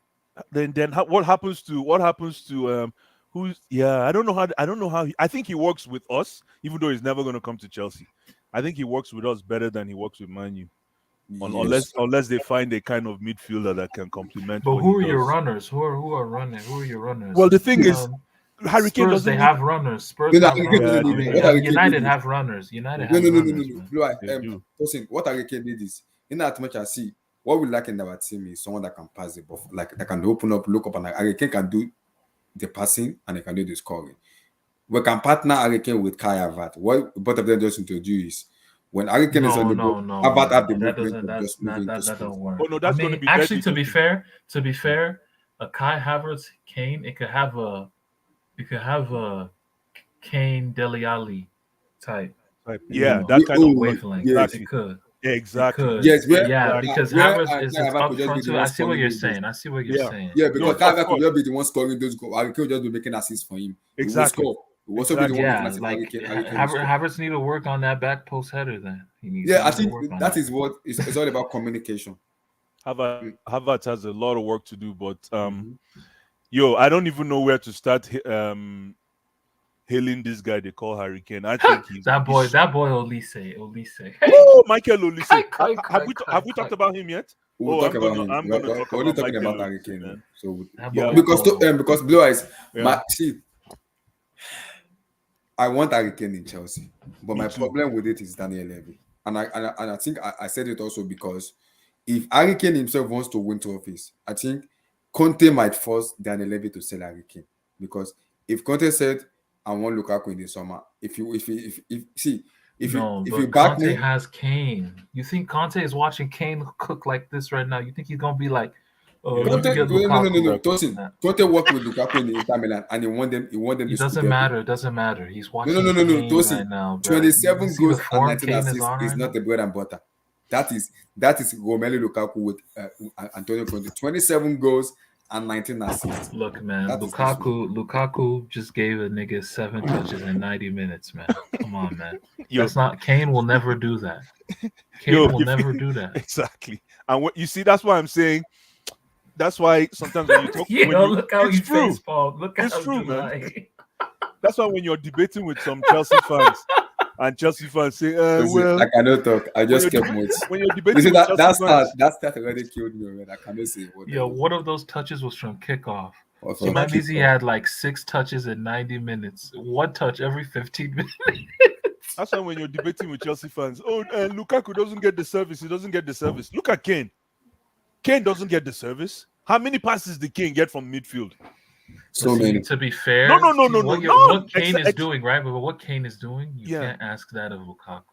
D: then what happens to who's I don't know how I think he works with us, even though he's never going to come to Chelsea. I think he works with us better than he works with Man U. Yes. Unless they find a kind of midfielder that can complement.
C: But who are your runners? Who are running? Who are your runners?
D: Well, the thing is, Harry Kane doesn't.
C: They have runners. Spurs have runners. United have runners. United have runners.
A: No. What Harry Kane did is, in that much I see, what we lack in our team is someone that can pass the ball, like that can open up, look up, and Harry Kane can do the passing and they can do the scoring. We can partner Harry Kane with Kai Havertz. What both of them just need to do is when Harry Kane is on the ball, Havertz have the movement of just moving to space.
C: Don't work.
D: Oh, no, that's going to be
C: actually to be fair, a Kai Havertz Kane, it could have a Kane Dele Alli type.
D: Yeah, that kind of
C: wavelength.
D: Yes.
C: It could.
D: Yeah, exactly.
A: Yes,
C: because Havertz is up front too. I see what you're saying.
A: Yeah, because Havertz could be the one scoring those goals. Harry Kane will just be making assists for him.
D: Exactly.
C: Havertz need to work on that back post header. Then
A: I think that is what it's all about communication.
D: Havertz has a lot of work to do, but I don't even know where to start hailing this guy they call Harry Kane. I think he's
C: that boy Olise.
D: Oh, Michael Olise. Have we talked about him yet?
A: We'll talk about him.
D: We're
A: only talking about Harry Kane. So
C: because
A: Blue Eyes, I want Harry Kane in Chelsea, but my problem with it is Daniel Levy, and I think I said it also because if Harry Kane himself wants to win trophies, I think Conte might force Daniel Levy to sell Harry Kane, because if Conte said I want Lukaku in the summer, if you back
C: Conte has Kane. You think Conte is watching Kane cook like this right now? You think he's gonna be like?
A: No. Conte worked with Lukaku in Inter Milan, and he won them.
C: It doesn't matter. He's watching.
A: No.
C: Tosin, right now,
A: 27 goals and 19 assists is not the bread and butter. That is Romelu Lukaku with Antonio Conte. 27 goals and 19 assists.
C: Look, man, Lukaku just gave a nigga 7 touches in 90 minutes, man. Come on, man. That's not. Kane will never do that. Kane will never do that.
D: Exactly. And what you see, that's why I'm saying. That's why sometimes when you talk,
C: look how you face Paul. Look how
D: it's true, man. That's why when you're debating with some Chelsea fans and Chelsea fans say,
A: Listen,
D: well,
A: I cannot talk. I just
D: you're
A: kept mute.
D: when you're
A: You
D: debating
A: see
D: with Chelsea fans,
A: that start already killed me, man. I cannot say what.
C: Yo, one of those touches was from kickoff.
A: Or
C: So
A: from
C: that means he
A: kickoff.
C: had like 6 touches in 90 minutes. One touch every 15 minutes.
D: that's why when you're debating with Chelsea fans, Lukaku doesn't get the service. He doesn't get the service. Look at Kane. Kane doesn't get the service. How many passes did Kane get from midfield?
A: So
C: See,
A: many.
C: to be fair,
D: No.
C: what Kane is doing, right? But what Kane is doing, you
D: Yeah.
C: can't ask that of Lukaku.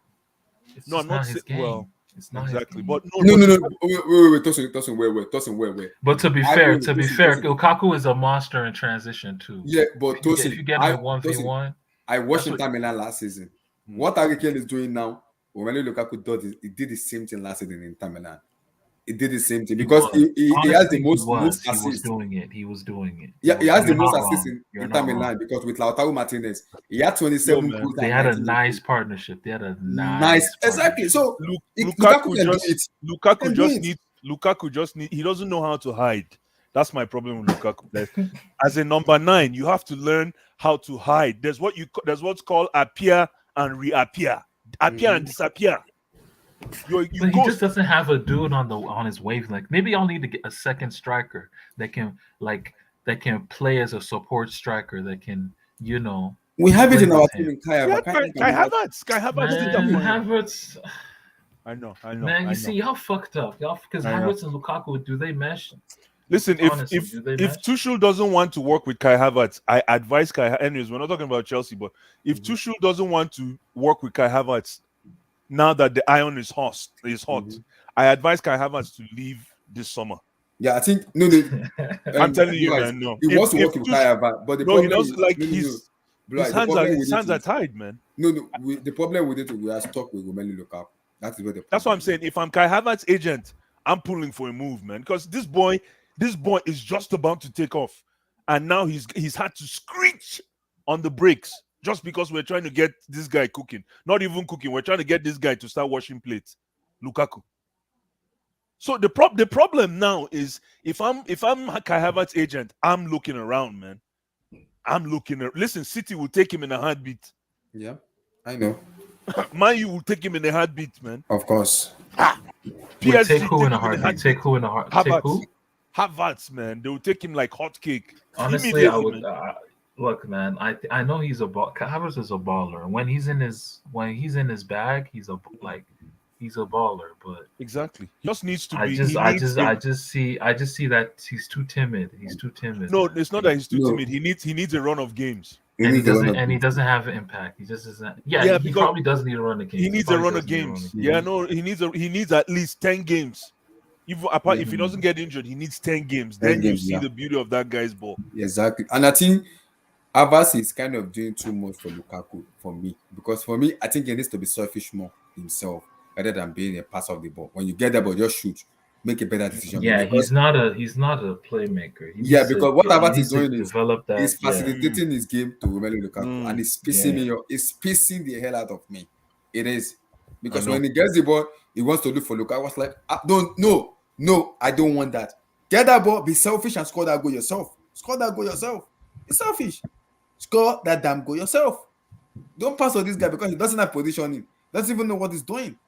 C: It's
D: No,
C: just
D: I'm not
C: not his
D: saying.
C: game.
D: Well,
C: It's not
D: exactly.
C: his game.
D: But
A: No. Wait. Tosin, wait.
C: But to be
A: I
C: fair,
A: agree with Tosin.
C: Lukaku is a monster in transition too.
A: Yeah, but
C: If you get him in 1v1,
A: I watched
C: That's
A: Inter Milan last season.
D: Mm.
A: What Harry Kane is doing now, Romelu Lukaku he did the same thing last season in Inter Milan. He did the same thing because he has the most
C: he was
A: assists.
C: doing it. He was doing it.
A: Yeah, he has the
C: You're
A: most
C: not
A: assists
C: wrong.
A: in
C: You're
A: Inter
C: not wrong.
A: Milan because with Lautaro Martinez, he had 27
D: man.
A: goals.
C: They
A: and
C: had a
A: 19
C: nice
A: goals.
C: partnership. They had a
A: Nice. Exactly. So Lukaku can do it.
D: Lukaku just need. He doesn't know how to hide. That's my problem with Lukaku. As a number 9, you have to learn how to hide. There's what's called appear and reappear. Appear and disappear.
C: But he just doesn't have a dude on his wavelength. Maybe I'll need to get a second striker that can play as a support striker that can,
A: We have it
C: play
A: in our
C: with
A: team
C: him.
A: in Kai Havertz.
D: Kai Havertz. Kai Havertz did that for him.
C: Havertz,
D: I know.
C: man, see, y'all fucked up, y'all, because
D: I know.
C: Havertz and Lukaku, do they mesh?
D: Listen,
C: Honestly,
D: if
C: do they
D: if
C: match?
D: Tuchel doesn't want to work with Kai Havertz, I advise anyways, we're not talking about Chelsea, but if Tuchel doesn't want to work with Kai Havertz, now that the iron is hot, I advise Kai Havertz to leave this summer.
A: Yeah, I think
D: I'm telling you, man. No,
A: he wants to work with Kai Havertz, but the problem
D: he doesn't like his hands are tied, man.
A: The problem with it, we are stuck with Romelu Lukaku. That is what the problem.
D: That's what I'm saying. If I'm Kai Havertz's agent, I'm pulling for a move, man, because this boy is just about to take off, and now he's had to screech on the brakes just because we're trying to get this guy cooking. Not even cooking. We're trying to get this guy to start washing plates. Lukaku. So the problem now is if I'm Kai Havertz's agent, I'm looking around, man. Listen, City will take him in a heartbeat.
A: Yeah, I know.
D: Man, you will take him in a heartbeat, man.
A: Of course.
C: PSG take who in a heartbeat? Take who in a heartbeat? Take who?
D: Havertz, man. They will take him like hotcake.
C: Honestly, I would look, man. I know he's Havertz is a baller, and when he's in his bag, he's a baller. But
D: exactly, he just needs to
C: I
D: be.
C: I just see that he's too timid. He's too timid.
D: No, it's not that he's too timid. He needs a run of games.
C: And he doesn't have impact. He just isn't. Yeah, he probably does need a run of games.
D: He needs a run of games. Yeah, no, he needs at least 10 games. If he doesn't get injured, he needs 10 games. Then you see the beauty of that guy's ball.
A: Exactly. And I think Havertz is kind of doing too much for Lukaku for me. Because for me, I think he needs to be selfish more himself rather than being a pass of the ball. When you get the ball, just shoot. Make a better decision.
C: Yeah, he's not a playmaker.
A: Because what Havertz is doing is
C: he's
A: facilitating his game to Romelu Lukaku, and it's pissing me off. It's pissing the hell out of me. It is because when he gets the ball, he wants to look for Lukaku. I was like, no, I don't want that. Get that ball, be selfish, and score that goal yourself. Be selfish. Score that damn goal yourself. Don't pass on this guy because he doesn't have positioning. Doesn't even know what he's doing.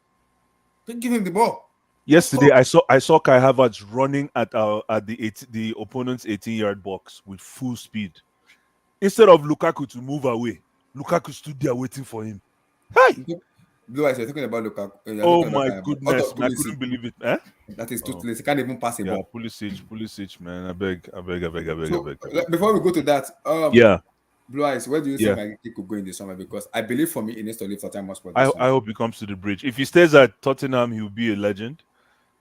A: Don't give him the ball.
D: Yesterday, I saw Kai Havertz running at the opponent's 18-yard box with full speed. Instead of Lukaku to move away, Lukaku stood there waiting for him. Hey!
A: Blue Eyes, you're talking about Lukaku.
D: Oh my goodness, I couldn't believe it. Eh?
A: That is toothless. He can't even pass a ball.
D: Pulisic, man. I beg.
A: Before we go to that, Blue Eyes, where do you think he could go in the summer? Because I believe for me, he needs to leave Tottenham Hotspur.
D: I hope he comes to the bridge. If he stays at Tottenham, he will be a legend.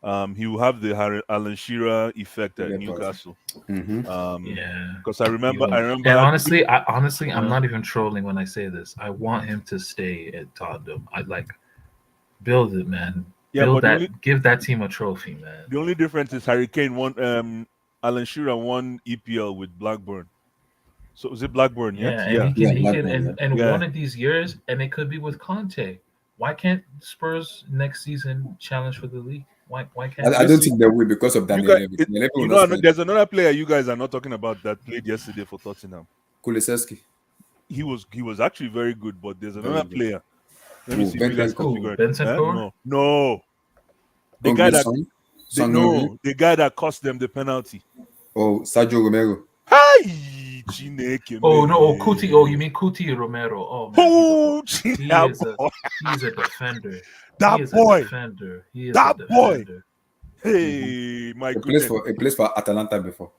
D: He will have the Alan Shearer effect at Newcastle. Because I remember.
C: And honestly, I'm not even trolling when I say this. I want him to stay at Tottenham. I'd like build it, man. Give that team a trophy, man.
D: The only difference is Harry Kane won. Alan Shearer won EPL with Blackburn. So was it Blackburn?
C: And one of these years, and it could be with Conte. Why can't Spurs next season challenge for the league? Why can't
A: I don't think they will because of Daniel.
D: There's another player you guys are not talking about that played yesterday for Tottenham.
A: Kulusevski.
D: He was actually very good, but there's another player Let me see if you guys can
A: Who?
D: figure it.
C: Bentancur?
D: No. The guy that the guy that cost them the penalty.
A: Oh, Sergio Romero.
D: Hi, Chineke,
C: Oh
D: man.
C: no, Kuti. Oh, you mean Kuti Romero? Oh man,
D: Oh,
C: he's a defender.
D: That
C: He is
D: boy.
C: a defender. He is
D: That
C: a
D: boy.
C: defender.
D: Hey, my
A: He plays
D: goodness.
A: for Atalanta before.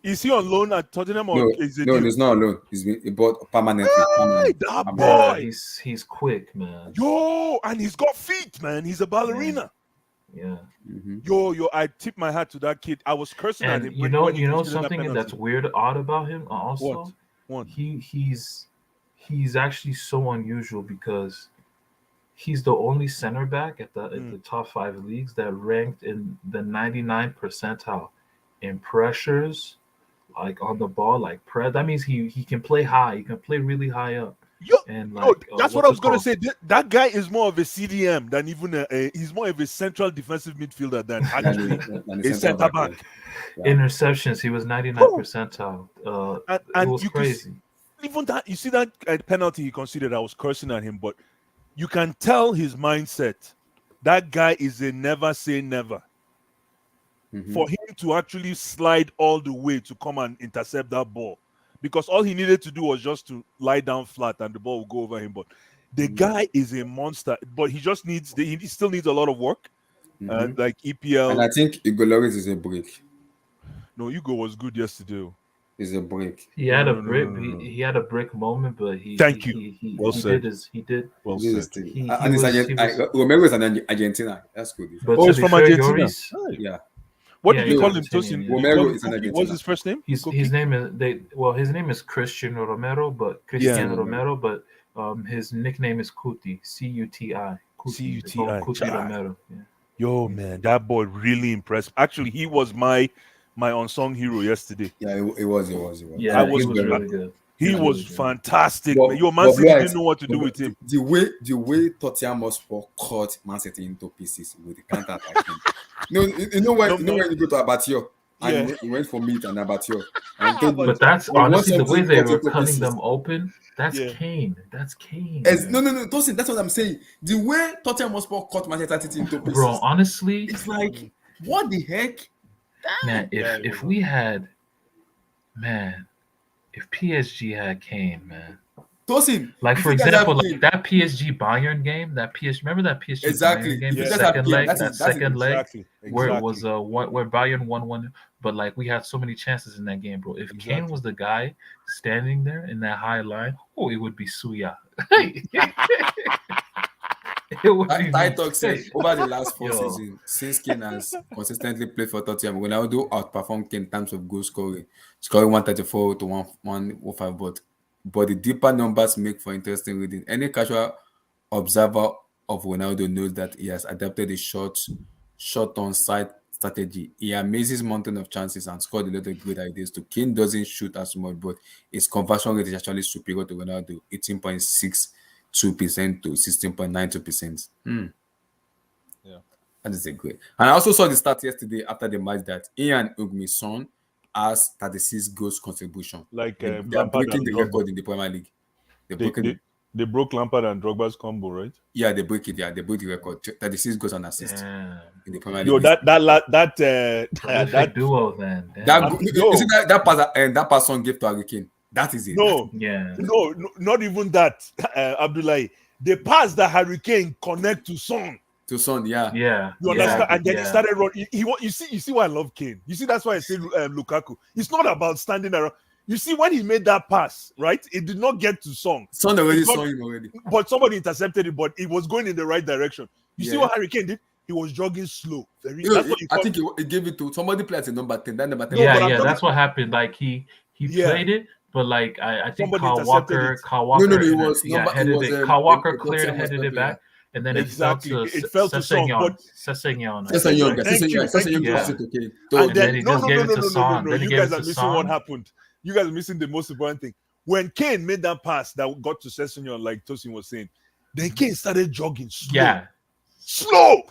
D: Is he on loan at Tottenham or
A: No,
D: is it
A: no,
D: deal?
A: he's not alone. He bought permanently.
D: Hey, that
A: Permanent.
C: Yeah,
D: boy.
C: he's quick, man.
D: Yo, and he's got feet, man. He's a ballerina.
C: Yeah.
D: Yo, I tip my hat to that kid. I was cursing at
C: And
D: him.
C: you
D: when
C: know
D: he conceded that
C: something
D: penalty.
C: that's weird, odd about him. Also,
D: What?
C: he's actually so unusual because he's the only center back at the top 5 leagues that ranked in the 99 percentile in pressures, like on the ball, like press. That means he can play high. He can play really high up.
D: Yo,
C: And
D: yo,
C: like
D: that's what I was gonna say. That guy is more of a CDM than even he's more of a central defensive midfielder than actually a center back.
A: Yeah.
C: Interceptions, he was 99 percentile.
D: And
C: it was
D: you
C: crazy.
D: Even that, you see that penalty he considered. I was cursing at him, but you can tell his mindset. That guy is a never say never. For him to actually slide all the way to come and intercept that ball, because all he needed to do was just to lie down flat and the ball will go over him. But the guy is a monster, but he just needs he still needs a lot of work. Like EPL.
A: And I think Hugo Lloris is a break.
D: No, Hugo was good yesterday.
A: Is a break.
C: He had a brick. He had a brick moment, but he.
D: Thank you.
C: He
D: Well said.
C: He did.
D: Well
A: This
D: said.
A: is
C: He
A: and it's
C: was-
A: Romero is an Argentina. That's good.
C: But
D: Oh,
C: to
D: he's
C: be
D: from
C: fair,
D: Argentina.
C: Yoris,
D: Hi.
A: Yeah.
D: What
C: Yeah,
D: did you
C: he's
D: call him,
C: Argentinian,
D: Tosin?
C: yeah.
A: Romero
D: You call him
A: is an
D: Cookie?
A: Argentina.
D: What's his first name?
C: his name is his name is Cristiano Romero, but Cristiano
A: Yeah.
C: Romero, but his nickname is Cuti, C-U-T-I.
D: C-U-T-I.
C: Cuti
D: Chai.
C: Romero. Yeah.
D: Yo, man, that boy really impressed. Actually, he was my unsung hero yesterday.
A: Yeah, it was.
C: Yeah,
D: was
C: he was
D: good.
C: really good.
D: He was
C: really good.
D: fantastic.
A: But-
D: Man. Yo, Man
A: but
D: City
A: right,
D: didn't know what to do with him.
A: The way Tottenham Hotspur cut Man City into pieces with the counter attack. you know when you go to Abattoir and
D: Yeah.
A: you went for meat and Abattoir. And told you,
C: But that's
A: you want
C: honestly the way
A: something
C: they
A: cut
C: were
A: into
C: cutting
A: pieces.
C: them open. That's
D: Yeah.
C: Kane. That's Kane.
A: No, Tosin, that's what I'm saying. The way Tottenham Hotspur cut Manchester City into pieces,
C: Bro, honestly,
A: it's like, what the heck?
C: man, if we had, man, if PSG had Kane, man.
A: Tosin,
C: Like
A: you
C: for
A: think that
C: example,
A: game-
C: like that PSG Bayern game, remember that PSG
A: Exactly.
C: Bayern game,
A: Yeah.
C: the
A: That's
C: second
A: how-
C: leg,
A: that's
C: that
A: it,
C: second leg,
D: Exactly.
C: where it was where Bayern won 1, but like we had so many chances in that game, bro. If Kane
D: Exactly.
C: was the guy standing there in that high line, it would be Suya. It would be
A: Talk said
C: insane.
A: over the last 4
C: Yo.
A: seasons, since Kane has consistently played for Tottenham, Ronaldo outperformed Kane in terms of goal scoring 134 to 105. But the deeper numbers make for interesting reading. Any casual observer of Ronaldo knows that he has adapted a short on side strategy. He amazes mountain of chances and scored a lot of great ideas too. Kane doesn't shoot as much, but his conversion rate is actually superior to Ronaldo, 18.62% to 16.92%.
D: Yeah.
A: That is a great. And I also saw the stat yesterday after the match that Ian Ugmi-son has 36 goals contribution.
D: Like
A: They are
D: Lampard
A: breaking
D: and
A: the
D: Drogba.
A: record in the Premier League.
D: They broke Lampard and Drogba's combo, right?
A: Yeah, they break it. Yeah, they break the record. 36 goals and assists
C: Damn.
A: in the Premier League.
D: Yo, that
C: Prolific duo then. Damn.
A: you see that pass and that person gave to Harry Kane. That is it.
D: no,
C: Yeah.
D: no, not even that. Abdullahi, the pass that Harry Kane connect to Son.
A: To Son, yeah.
C: Yeah.
D: You understand? And then
C: yeah.
D: he started running. You see why I love Kane. You see, that's why I say Lukaku. It's not about standing around. You see, when he made that pass, right? It did not get to Son.
A: Son already
D: It's not-
A: saw him already.
D: But somebody intercepted it, but it was going in the right direction. You see
A: Yeah.
D: what Harry Kane did? He was jogging slow.
A: You know,
D: That's what you
A: I
D: call
A: think he gave it to somebody played at number 10. That number 10.
D: No, but I'm
C: yeah,
D: talking-
C: that's what happened. Like he
D: Yeah.
C: played it, but like I think
D: Somebody
C: Kyle
D: intercepted
C: Walker,
D: it.
A: it was number- it
C: headed
A: was,
C: it. Kyle Walker
A: it was
C: cleared,
A: Tottenham
C: headed
A: Hotspur
C: it back, and then
D: Exactly.
C: it
D: It fell to Son, but-
C: Sessegnon.
A: Sessegnon,
D: Thank you.
A: gives it to Kane. So,
D: And
C: And
D: then
C: then he
D: no,
C: just
D: no,
C: gave
D: no,
C: it
D: no,
C: to
D: no,
C: Son.
D: no.
C: Then he
D: You
C: gave it
D: guys are
C: to
D: missing
C: Son.
D: what happened. You guys are missing the most important thing. When Kane made that pass that got to Sessegnon, like Tosin was saying, then Kane started jogging slow.
C: Yeah,
D: Slow.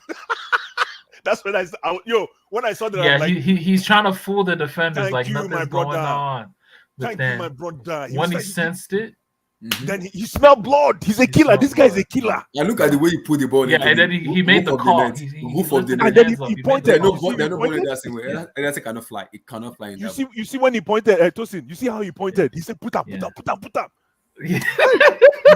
D: That's when when I saw that,
C: yeah.
D: I'm like,
C: He's trying to fool the defenders
D: Thank
C: like
D: you, my
C: nothing's going
D: brother.
C: on. But
D: thank you,
C: then
D: my brother.
C: when he sensed it,
D: Then he smelled blood. He's a killer. This guy's a killer.
A: And look at the way he put the ball.
C: Yeah, and then he made the call. He
A: Roof of the
C: lifted
A: net.
C: his
D: And then
C: hands up.
D: he
C: made
D: pointed.
C: the
A: There no
C: call.
D: You see
A: there no
D: he
A: ball in
D: pointed?
A: that thing. That cannot fly. It cannot fly in
D: You
A: that.
D: see when he pointed at Tosin. You see how he pointed? He said, "Put up, put
C: Yeah.
D: up, put up, put up."
C: Yeah.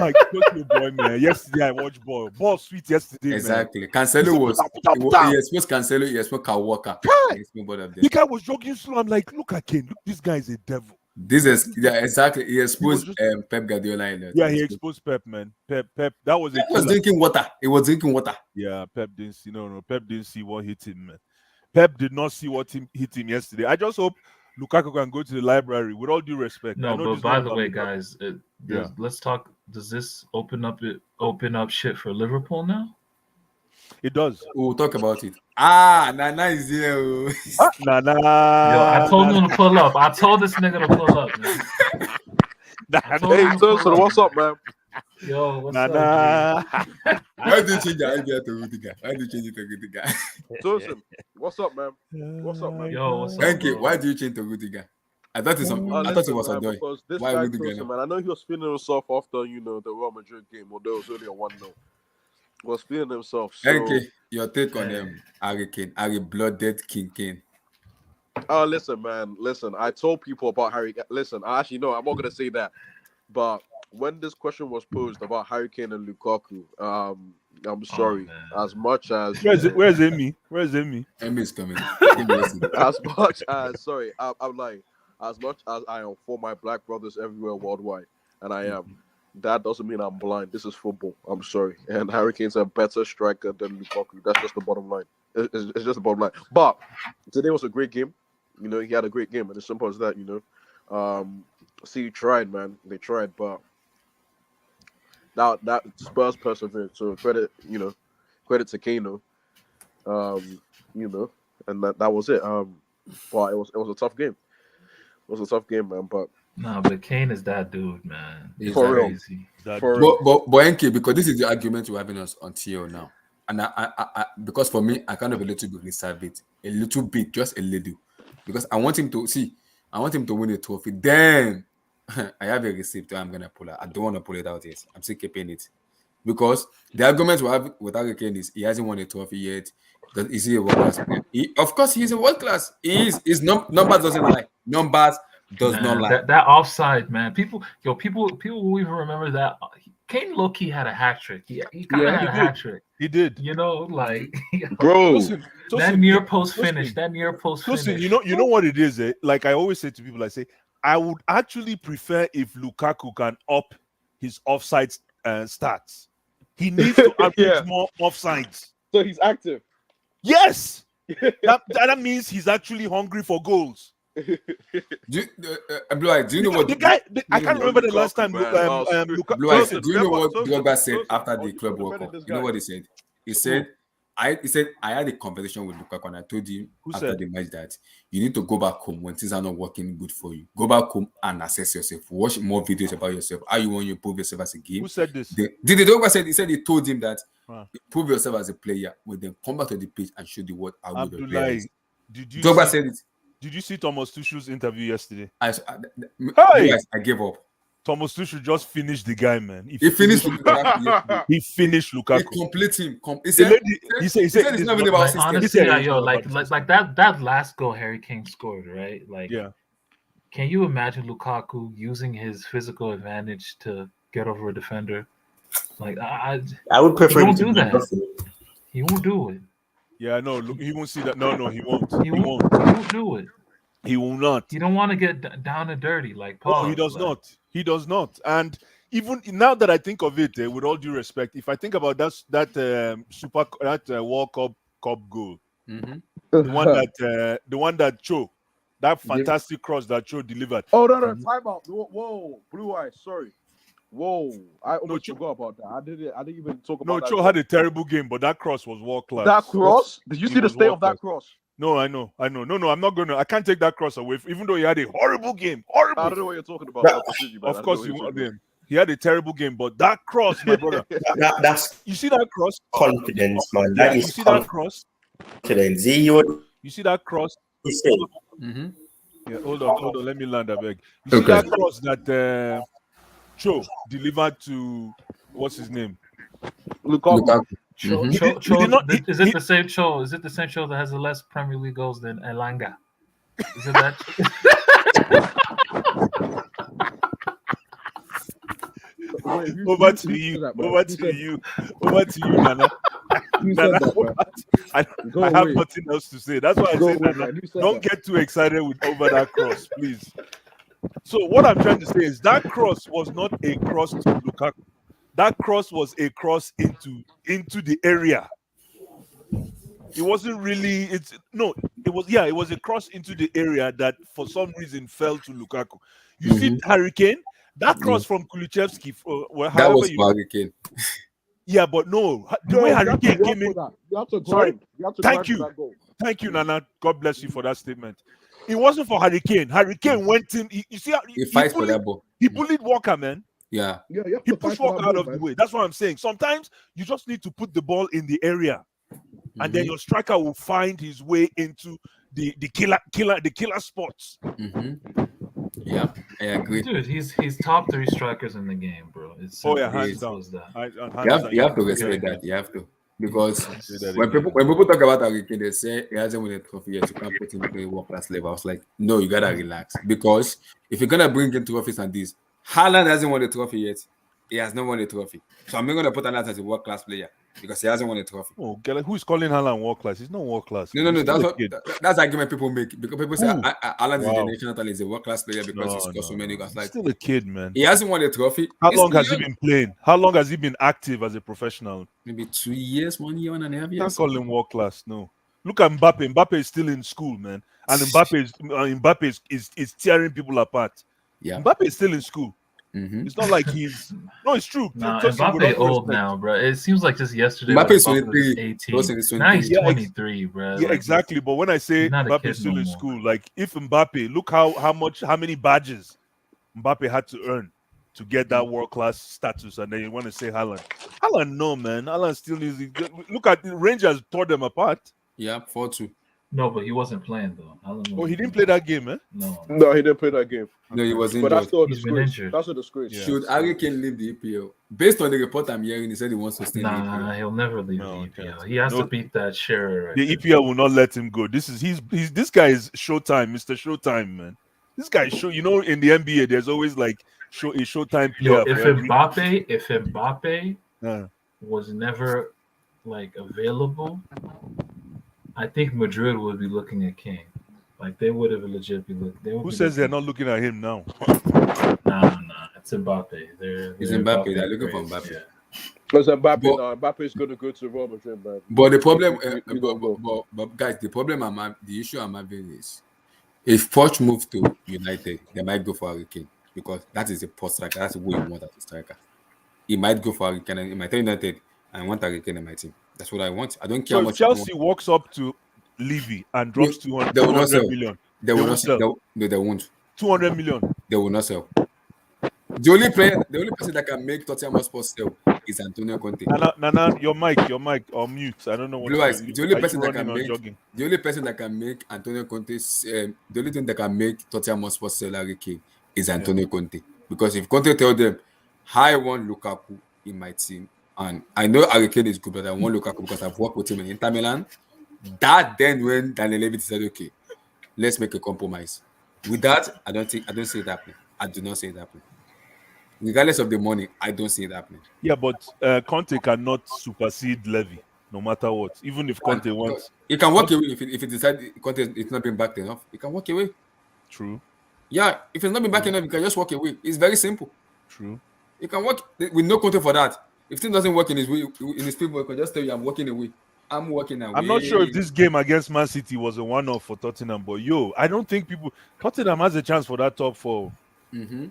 D: Like, your boy, man. Yesterday I watched ball. Ball sweet yesterday, man.
A: Exactly. Cancelo
D: He
A: was
D: said, "Put up, put up."
A: he exposed Cancelo, he exposed Kyle Walker.
D: Kai!
A: He exposed both of them.
D: The guy was jogging slow. I'm like, look at Kane. Look, this guy is a devil.
A: This is exactly. He exposed
D: just-
A: Pep Guardiola in that.
D: Yeah, he exposed Pep, man. Pep. That was a
A: Pep was
D: killer.
A: drinking water. He was drinking water.
D: Yeah, Pep didn't see. No, Pep didn't see what hit him, man. Pep did not see what hit him yesterday. I just hope Lukaku can go to the library. With all due respect. I
C: No,
D: know
C: but
D: this
C: by
D: is
C: the
D: not
C: way,
D: about
C: guys,
D: Yeah.
C: let's talk. Does this open up shit for Liverpool now?
D: It does.
A: We'll talk about it. Nana is here.
D: Nah.
C: Yo, I told him to pull up. I told this nigga to pull up, man. I told him
E: Hey,
C: to pull
E: so
C: up.
E: what's up, man?
C: Yo, what's
D: Nah.
C: up?
A: Why did you change the idea to Rudiger? Why did you change it to Rudiger?
E: Tosin, what's up, man? What's up, man?
C: Yo, what's up?
A: Thank you.
C: bro?
A: Why do you change to Rudiger? I thought it
E: Listen,
A: was a
E: man,
A: joy.
E: because this
A: Why
E: guy
A: Rudiger
E: Tosin,
A: now?
E: man, I know he was feeling himself after the Real Madrid game, although it was only a 1-0. He was feeling himself. So,
A: Thank you. Your take on Harry Kane, Harry blooded King Kane.
E: listen, man, listen. I told people about Harry. Listen, I actually know I'm not gonna say that, but when this question was posed about Harry Kane and Lukaku, I'm sorry.
C: man.
E: As much as
D: Where's Amy? Where's Amy?
A: Emmy is coming. Give me a listen.
E: as much as sorry, I'm lying. As much as I am for my black brothers everywhere worldwide, and I am, that doesn't mean I'm blind. This is football. I'm sorry. And Harry Kane's a better striker than Lukaku. That's just the bottom line. It's just the bottom line. But today was a great game. You know, he had a great game, and as simple as that. You know, see, tried, man. They tried, but that Spurs persevered. So credit to Kane. You know, and that was it. But it was a tough game. It was a tough game, man. But
C: Nah, but Kane is that dude, man. He's
E: For real.
C: crazy.
E: for real.
A: But NK, because this is the argument we're having us on TL now. And I because for me, I kind of a little bit reserve it. A little bit, just a little. Because I want him to win a trophy. Then I have a receipt I'm gonna pull out. I don't want to pull it out yet. I'm still keeping it. Because the argument we have with Harry Kane is he hasn't won a trophy yet. Is he a world class player? Of course, he's a world class. He is. His numbers doesn't lie. Numbers does not
C: Man,
A: lie.
C: that offside, man. People will even remember that Kane low-key had a hat trick. He kind of had a hat trick.
D: He did.
C: You know, like
E: Bro,
C: that near post finish.
D: Listen, you know what it is, eh? Like I always say to people, I say I would actually prefer if Lukaku can up his offside stats. He needs to average
E: Yeah.
D: more offsides.
E: so he's active.
D: Yes, that means he's actually hungry for goals.
A: Do you know what
D: The guy? I can't remember the
E: Lukaku,
D: last time.
E: man.
D: Lukaku.
A: Blue Eyes,
E: Listen,
A: do you know what
E: listen,
A: Drogba said
E: listen,
A: after
E: listen,
A: the Club World
E: defending
A: Cup?
E: this
A: You know
E: guy.
A: what he said? He said, I had a conversation with Lukaku and I told him
D: Who
A: after
D: said?
A: the match that you need to go back home when things are not working good for you. Go back home and assess yourself. Watch more videos about yourself. How you want to improve yourself as a game.
D: Who said this?
A: Did the Drogba said? He said he told him that
D: Huh.
A: improve yourself as a player. When then come back to the pitch and show the world how good the player
D: Abdullahi,
A: is.
D: did you
A: Drogba
D: see,
A: said it.
D: did you see Thomas Tuchel's interview yesterday?
A: Blue Eyes, I gave up.
D: Thomas Tuchel just finished the guy, man.
A: He finished with Lukaku.
D: He finished
A: He
D: Lukaku.
A: complete him. He
D: The
A: said,
D: lady- he said
A: it's not even about
C: like,
A: system.
C: honestly,
D: said
C: yeah,
D: it's
C: yo,
D: not
C: like
D: about
C: like that last goal Harry Kane scored, right? Like,
D: Yeah.
C: can you imagine Lukaku using his physical advantage to get over a defender? Like,
B: I would prefer
C: He
B: him
C: won't
B: to
C: do
B: be
C: that.
B: nothing.
C: he won't do it.
D: Yeah, no, look, he won't see that. No, he won't.
C: He won't do it.
D: He will not.
C: You don't want to get down and dirty, like Paul.
D: No, he does
C: like,
D: not. He does not. And even now that I think of it, with all due respect, if I think about that World Cup goal,
A: Mhm.
D: the one that Cho, that fantastic cross that Cho delivered.
E: Oh no, timeout. Whoa, Blue Eyes, sorry. Whoa, I almost
D: Cho-
E: forgot about that. I didn't even talk
D: No,
E: about
D: Cho
E: that.
D: had a terrible game, but that cross was world class.
E: That cross? Did you
D: It
E: see the
D: was
E: state of
D: world
E: that cross?
D: No, I know. No, I'm not gonna. I can't take that cross away. Even though he had a horrible game,
E: I don't
D: horrible.
E: know what you're talking about. I'll pursue you, man. I
D: Of
E: don't
D: course,
E: know
D: he
E: what you're
D: won
E: talking
D: him. He had a terrible game, but that cross, my brother.
B: That's
D: You see that cross?
B: confidence, man.
D: Yeah,
B: That
D: you
B: is
D: see that cross?
B: confidence. See what
D: You see that cross?
B: he said.
A: Mhm.
D: Yeah, hold on. Let me land that bag. You see
A: Okay.
D: that cross that Cho delivered to what's his name?
E: Lukaku.
C: Cho,
A: Mhm.
C: Cho,
D: He
C: Cho,
D: did not.
C: is it the same Cho? Is it the same Cho that has the less Premier League goals than Elanga? Is it that?
E: Wait,
D: Over to
E: who
D: you.
E: said that, man?
D: Over
E: Who
D: to
E: said,
D: you. Over to you, Nana.
E: who
D: Nana,
E: said that, man?
D: I,
E: Go
D: I have
E: away.
D: nothing else to say. That's why I
E: Go
D: say,
E: away,
D: Nana,
E: man. Who said
D: don't
E: that?
D: get too excited with over that cross, please. So what I'm trying to say is that cross was not a cross to Lukaku. That cross was a cross into the area. It wasn't really. It's no. It was It was a cross into the area that for some reason fell to Lukaku. You see,
A: Mhm.
D: Hurricane. That
A: Yeah.
D: cross from Kulichevsky, well,
A: That
D: however
A: was
D: you.
A: for Hurricane.
D: Yeah, but no, the
E: No,
D: way
E: you have to
D: Hurricane
E: work
D: came in.
E: for that. You have to
D: Sorry?
E: grind. You have to
D: Thank
E: grind
D: you.
E: for that goal.
D: Thank you, Nana. God bless you for that statement. It wasn't for Hurricane. Hurricane went in. You see,
A: He fights for that ball.
D: he bullied Walker, man.
A: Yeah.
E: Yeah, you have
D: He
E: to fight
D: pushed
E: for that
D: Walker out
E: goal,
D: of the
E: man.
D: way. That's what I'm saying. Sometimes you just need to put the ball in the area, and then
A: Mhm.
D: your striker will find his way into the killer spots.
A: Mhm. Yeah, I agree.
C: Dude, he's top 3 strikers in the game, bro. It's
D: Oh
C: simple,
D: yeah,
C: as
D: hands
C: simple
D: down.
C: as that.
D: Hands down.
A: You have to
D: can say
A: respect
D: again.
A: that. You have to, because
D: Can say that
A: when
D: again.
A: people talk about Hurricane, they say he hasn't won a trophy yet. You can't put him to a world class level. I was like, no, you gotta relax, because if you're gonna bring in trophies and this, Haaland hasn't won a trophy yet. He has not won a trophy, so I'm not gonna put Haaland as a world class player because he hasn't won a trophy.
D: Oh, who's calling Haaland world class? He's not world class.
A: No,
D: He's still
A: that's
D: a
A: what
D: kid.
A: that's the argument people make, because people say
D: Who?
A: Haaland is a
D: Wow.
A: generational talent, he's a world class player because he scores so many goals.
D: He's
A: Like,
D: still a kid, man.
A: he hasn't won a trophy.
D: How
A: He's
D: long
A: still
D: has he
A: young.
D: been playing? How long has he been active as a professional?
A: Maybe 2 years, 1 year, 1.5
D: You can't
A: years.
D: call him world class. No. Look at Mbappe. Mbappe is still in school, man. And Mbappe is tearing people apart.
A: Yeah.
D: Mbappe is still in school.
A: Mm-hmm.
D: It's not like he's. No, it's true.
C: Nah,
D: Tosin, with
C: Mbappe
D: all due
C: old
D: respect.
C: now, bro. It seems like just yesterday
A: Mbappe
C: when
A: is
C: Mbappe was
A: 23.
C: 18.
A: Tosin is
C: Now he's
A: 23.
C: 23, bro.
D: Yeah,
C: Like,
D: exactly. But when I say
C: he's not a
D: Mbappe
C: kid
D: is still
C: no
D: in
C: more.
D: school, like if Mbappe, look how many Mbappe had to earn to get that world class status, and then you want to say Haaland. Haaland, no, man. Haaland still needs. Look at the Rangers tore them apart.
A: Yeah, 4-2.
C: No, but he wasn't playing though.
D: Oh, he didn't play that game, eh?
C: No.
E: No, he didn't play that game.
A: No, he was
E: But that's
A: injured.
E: still a
C: He's been
E: disgrace.
C: injured.
E: That's a disgrace.
D: Yeah.
A: Should Harry Kane leave the EPL? Based on the report I'm hearing, he said he wants to stay in the
C: Nah,
A: EPL.
C: he'll never leave
D: No,
C: the
D: he
C: EPL.
D: can't.
C: He has
D: No.
C: to beat that Shearer right
D: The
C: there.
D: EPL will not let him go. This guy is Showtime, Mr. Showtime, man. This guy is in the NBA, there's always like a Showtime player.
C: Yo, if
D: for every,
C: Mbappe
D: uh,
C: was never like available, I think Madrid would be looking at Kane. Like they would have legit be looking.
D: who says they're not looking at him now?
C: Nah, it's Mbappe.
A: It's
C: they're
A: Mbappe. They're looking for
C: craze,
A: Mbappe.
C: yeah.
E: Because Mbappe,
A: But-
E: no, Mbappe is going to go to Real Madrid, man.
A: But the problem,
E: We don't go.
A: but guys, the issue I'm having is, if Poch moves to United, they might go for Harry Kane, because that is a post striker. That's what you want as a striker. He might go for Harry Kane, and he might tell United, I want Harry Kane in my team. That's what I want. I don't care
D: So
A: how
D: if
A: much.
D: Chelsea walks up to Levy and drops
A: They will not
D: 200
A: sell.
D: million,
A: They will
D: won't
A: not sell.
D: sell.
A: They won't.
D: 200 million.
A: They will not sell. The only person that can make Tottenham Hotspur sell is Antonio Conte.
D: Nana, your mic or mute. I don't know what
A: Blue eyes.
D: to do.
A: The only
D: Are
A: person
D: you
A: that
D: running
A: can
D: or
A: make
D: jogging?
A: the only person that can make Antonio Conte, the only thing that can make Tottenham Hotspur sell Harry Kane is Antonio Conte. Because if Conte tell them, I want Lukaku in my team, and I know Harry Kane is good, but I want Lukaku because I've worked with him in Inter Milan. That then when Daniel Levy said, okay, let's make a compromise. With that, I don't see it happening. I do not see it happening. Regardless of the money, I don't see it happening.
D: Yeah, but Conte cannot supersede Levy, no matter what. Even if Conte wants.
A: He can walk away if it decides Conte is not being backed enough. He can walk away.
D: True.
A: Yeah, if it's not been back enough, you can just walk away. It's very simple.
D: True.
A: You can work with no content for that. If thing doesn't work in his people, you can just tell you, I'm walking away. I'm walking away.
D: I'm not sure if this game against Man City was a one-off for Tottenham, but I don't think Tottenham has a chance for that top four.
A: Mm-hmm.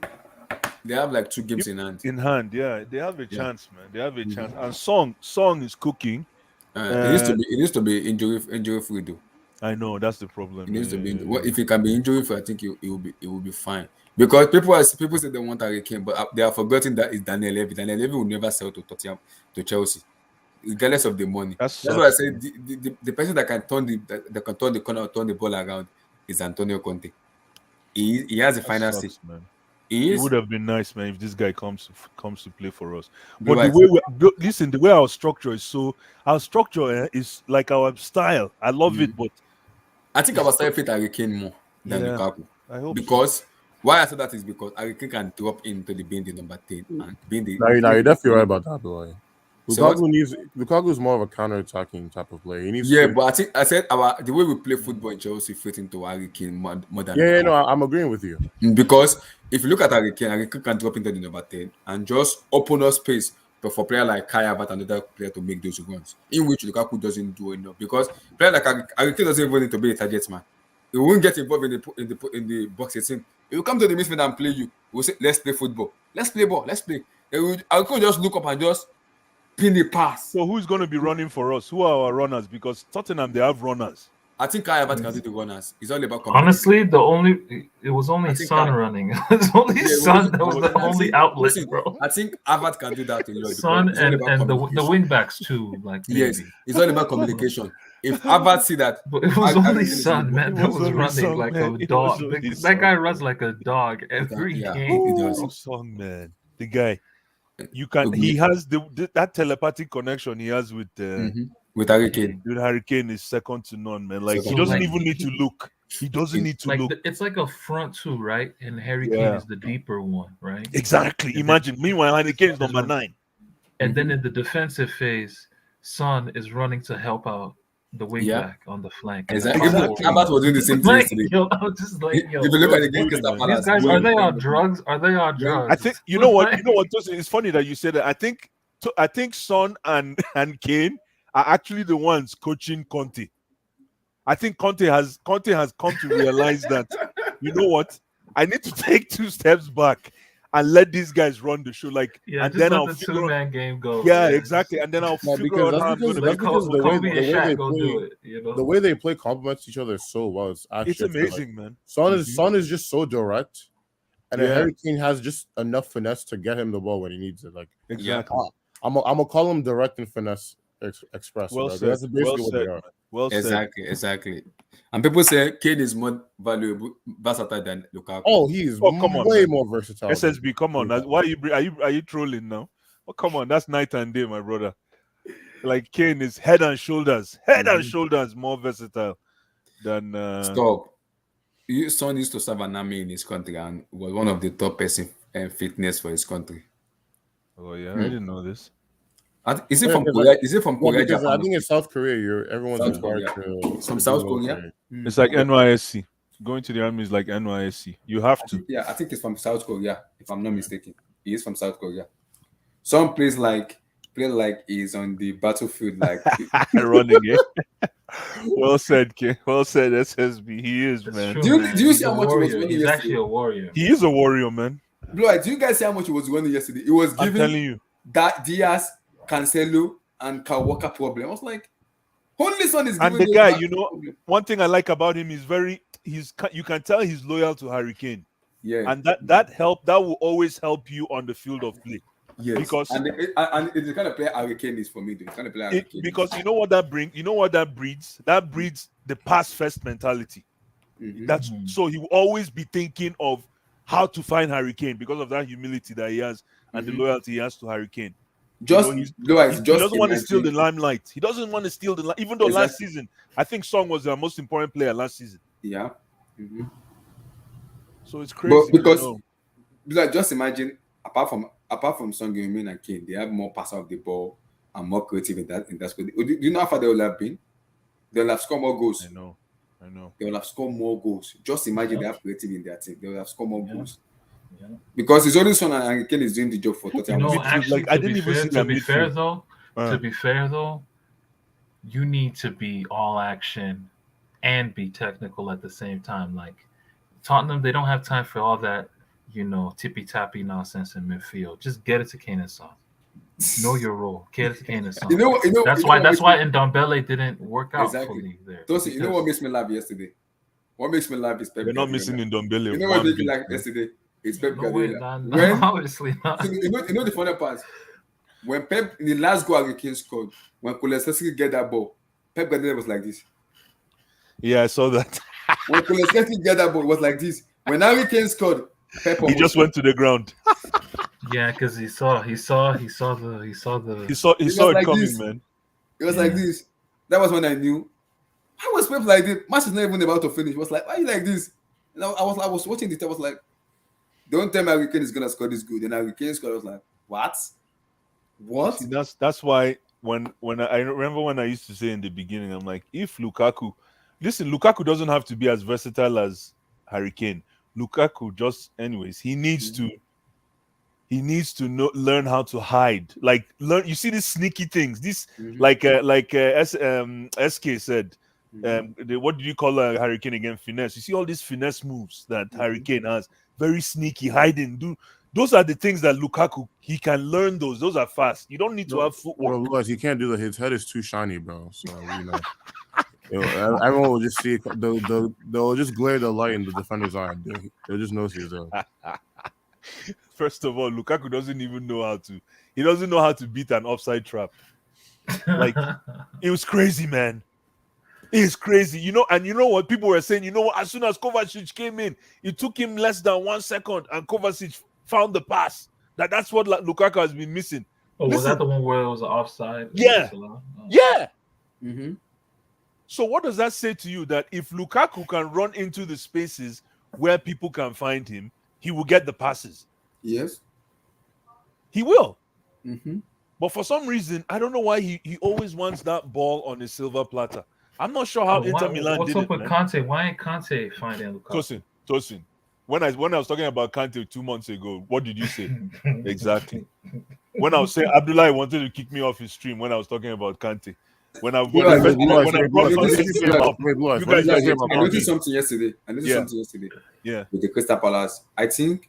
A: They have like 2 games in hand.
D: Yeah, they have a chance, man. They have a chance. And Song is cooking.
A: It needs to be injury free though.
D: I know that's the problem.
A: It needs to be. Well, if it can be injury free, I think it will be fine. Because people say they want Harry Kane, but they are forgetting that it's Daniel Levy. Daniel Levy will never sell to Tottenham, to Chelsea, regardless of the money. That's why I say the person that can turn the corner, turn the ball around is Antonio Conte. He has a final say.
D: Man.
A: He
D: It
A: is.
D: would have been nice, man, if this guy comes to play for us.
A: Bro,
D: But the
A: I
D: way
A: think,
D: listen, the way our structure is our structure is like our style. I love it, but
A: I think I
D: it's
A: was starting to fit Harry Kane more than
D: yeah,
A: Lukaku.
D: I hope so.
A: Because why I said that is because Harry Kane can drop into the being the number 10 and being the
F: Now you're definitely right about that, boy.
A: so what?
F: Lukaku is more of a counter-attacking type of player. He needs
A: Yeah,
F: to.
A: but I think I said the way we play football in Chelsea fit into Harry Kane more than
F: Yeah, no,
A: Lukaku.
F: I'm agreeing with you.
A: Because if you look at Harry Kane can drop into the number 10 and just open up space but for player like Kai Havertz and another player to make those runs, in which Lukaku doesn't do enough. Because player like Harry Kane doesn't even need to be a target man. He won't get involved in the box 18. He will come to the midfield and play you. We'll say, let's play football. Let's play ball. Let's play. Harry Kane just look up and just pin the pass.
D: So who's going to be running for us? Who are our runners? Because Tottenham, they have runners.
A: I think Kai Havertz can do the runners. It's all about
C: Honestly, it was only
A: I think
C: Son
A: that-
C: running. It was only
A: Yeah,
C: Son that was
A: I
C: the
A: think-
C: only outlet,
A: listen,
C: bro.
A: I think Havertz can do that a lot.
C: Son
A: because it's all
C: and
A: about
C: the
A: communication.
C: wing backs too, like maybe.
A: Yes, it's all about communication. If Havertz see that,
C: But it was
A: Harry
C: only
A: Kane is
C: Son,
A: good.
C: man,
D: It
C: that
D: was
C: was
D: only
C: running
D: Son,
C: like
D: man.
C: a
D: It was
C: dog.
D: only
C: That
D: Son,
C: guy
D: man.
C: runs like a dog every
A: Yeah,
C: game.
A: he does.
D: Oh, Son, man, the guy. You can. He has that telepathic connection he has with
A: With Harry Kane.
D: with Harry Kane is second to none, man. Like he
A: Second
D: doesn't
C: to
D: even
C: none.
D: need to look. He doesn't need to
C: Like
D: look.
C: it's like a front two, right? And Harry
D: Yeah.
C: Kane is the deeper one, right?
D: Exactly. Imagine. Meanwhile, Harry Kane is number 9.
C: And then in the defensive phase, Son is running to help out the wing
A: Yeah.
C: back on the flank.
A: Exactly.
D: Exactly.
A: Havertz was doing the same thing
C: Like,
A: yesterday.
C: yo, I'm just like, yo,
A: If you look at the game,
D: Bully,
A: Crystal
D: man.
A: Palace,
C: these guys, are they on drugs? Are they on drugs?
D: I think you know what. You know what? Tosin, it's funny that you said that. I think Son and Kane are actually the ones coaching Conte. I think Conte has come to realize that, you know what, I need to take 2 steps back and let these guys run the show. Like,
C: Yeah,
D: and
C: just
D: then
C: let
D: I'll
C: the
D: figure out.
C: two-man game go.
D: Yeah, exactly. And then I'll
F: No,
D: figure
F: because
D: out
F: that's
D: how I'm
F: because-
D: going to
F: that's
D: make
F: because
D: it.
F: the way-
C: Kobe and
F: the way they
C: Shaq go
F: play-
C: do it. You know,
F: The way they play complements each other so well. It's actually
D: It's amazing, man.
F: Son is just so direct, and then
D: Yeah.
F: Harry Kane has just enough finesse to get him the ball when he needs it. Like
D: Exactly.
F: I'm gonna call him direct and finesse express.
D: Well
F: Right?
D: said.
F: That's basically
D: Well
F: what
D: said.
F: they are.
D: Well said.
A: Exactly. And people say Kane is more versatile than Lukaku.
F: Oh, he's
D: Oh, come on,
F: way
D: man.
F: more versatile. than-
D: SSB, come on. Why are you trolling now? Oh, come on. That's night and day, my brother. Like Kane is head and shoulders more versatile than
A: Stop. Son used to serve an army in his country and was one of the top person fitness for his country.
D: Oh yeah, I didn't know this.
A: Is it from
F: because
A: Korea? Is it from
F: Well,
A: Korea?
F: because I
A: Japan?
F: think in South Korea, everyone's
A: South
F: required
A: Korea.
F: to.
A: It's from
F: to
A: South
F: do
A: Korea.
F: military.
D: It's like NYSC. Going to the army is like NYSC. You have to.
A: Yeah, I think it's from South Korea, if I'm not mistaken. He is from South Korea. Some plays like he's on the battlefield, like
D: Running it. Well said, King. Well said, SSB. He is,
C: That's
D: man.
C: true,
A: Do you-
C: man.
A: do you
C: He's
A: see
C: a
A: how much he was
C: warrior.
A: winning
C: He's
A: yesterday?
C: actually a warrior.
D: He is a warrior, man.
A: Blood, do you guys see how much he was running yesterday? It was
D: I'm
A: giving
D: telling you.
A: that Diaz, Cancelo, and Kyle Walker problem. I was like, only Son is
D: And
A: giving
D: the
A: those
D: guy,
A: back
D: you know,
A: problem.
D: one thing I like about him is you can tell he's loyal to Harry Kane.
A: Yeah,
D: And that will always help you on the field of play.
A: yes.
D: because-
A: and it's the kind of player Harry Kane is for me. The kind of player Harry Kane is.
D: Because you know what that brings? You know what that breeds? That breeds the pass first mentality.
A: Mhm.
D: That's so he will always be thinking of how to find Harry Kane because of that humility that he has and the loyalty he has to Harry Kane.
A: just
D: you know, he's-
A: Lois,
D: He
A: just
D: doesn't want to steal the
A: imagine-
D: limelight. He doesn't want to steal the even though last
A: Exactly.
D: season I think Song was the most important player last season.
A: Yeah. Mhm.
D: So it's crazy.
A: But because
D: you know.
A: like, just imagine apart from Son Heung-min and Kane, they have more pass off the ball and more creative in that squad. Do you know how far they will have been? They will have scored more goals.
D: I know.
A: They will have scored more goals. Just imagine they have creative in their team. They will have scored more
C: Yeah.
A: goals.
C: Yeah.
A: Because it's only Son and Kane is doing the job for
C: You
A: Tottenham.
C: know,
D: midfield,
C: actually,
D: like, I didn't even see
C: to
D: that
C: be fair
D: midfield.
C: though,
D: Uh.
C: to be fair though, you need to be all action and be technical at the same time. Like Tottenham, they don't have time for all that, tippy tappy nonsense in midfield. Just get it to Kane and Son. Know your role. Get it to Kane and Son.
A: You know
C: That's
A: you
C: why.
A: know
C: That's
A: what
C: why Ndombele didn't work out
A: Exactly.
C: fully there.
A: Tosin, you know
C: because-
A: what makes me laugh yesterday? What makes me laugh is Pep
D: We're not
A: Guardiola.
D: missing in Ndombele.
A: You know what made me laugh yesterday? It's Pep
C: No way,
A: Guardiola.
C: man.
A: When
C: Obviously not.
A: So you know the funny part? When Pep in the last goal Harry Kane scored, when Kulusevski get that ball, Pep Guardiola was like this.
D: Yeah, I saw that.
A: When Kulusevski get that ball, it was like this. When Harry Kane scored,
E: Pep
D: He just
E: almost-
D: went to the ground.
C: Yeah, because he saw the
D: He saw
E: was
D: it
E: like
D: coming,
E: this.
D: man.
E: It was like
C: Yeah.
E: this. That was when I knew. How was Pep like this? Match is not even about to finish. It was like, why are you like this? And I was watching this. I was like, don't tell me Harry Kane is gonna score this good. And Harry Kane scored. I was like, what? What?
D: See, that's why when I remember when I used to say in the beginning, I'm like, if Lukaku, listen, Lukaku doesn't have to be as versatile as Harry Kane. Lukaku just, anyways, he needs to learn how to hide. Like learn. You see these sneaky things. This SK said. What did you call Harry Kane again? Finesse. You see all these finesse moves that Harry Kane has. Very sneaky, hiding. Those are the things that Lukaku, he can learn those. Those are fast. You don't need to have footwork.
F: Well, Lewis, he can't do that. His head is too shiny, bro. So everyone will just see it. They'll just glare the light in the defender's eye. They'll just notice he's there.
D: First of all, Lukaku doesn't even know how to. He doesn't know how to beat an offside trap. Like it was crazy, man. It's crazy, and you know what people were saying. You know what? As soon as Kovacic came in, it took him less than 1 second, and Kovacic found the pass. That's what Lukaku has been missing.
C: Oh, was
D: Listen.
C: that the one where it was offside?
D: Yeah.
C: Oh.
D: Yeah.
E: Mm-hmm.
D: So what does that say to you? That if Lukaku can run into the spaces where people can find him, he will get the passes.
E: Yes.
D: He will.
E: Mm-hmm.
D: But for some reason, I don't know why he always wants that ball on a silver platter. I'm not sure how Inter Milan
C: what's
D: did
C: up
D: it.
C: with
D: Man.
C: Conte? Why ain't Conte finding Lukaku?
D: Tosin. When I was talking about Kante 2 months ago, what did you say? Exactly. When I was saying Abdullah wanted to kick me off his stream when I was talking about Kante. When I brought
F: Wait, Lewis,
D: Conte up,
F: Lewis,
D: you
F: what
D: guys
F: did you
D: are
F: say about
E: I
F: Conte?
E: noticed something yesterday.
D: yeah.
E: With the Crystal Palace. I think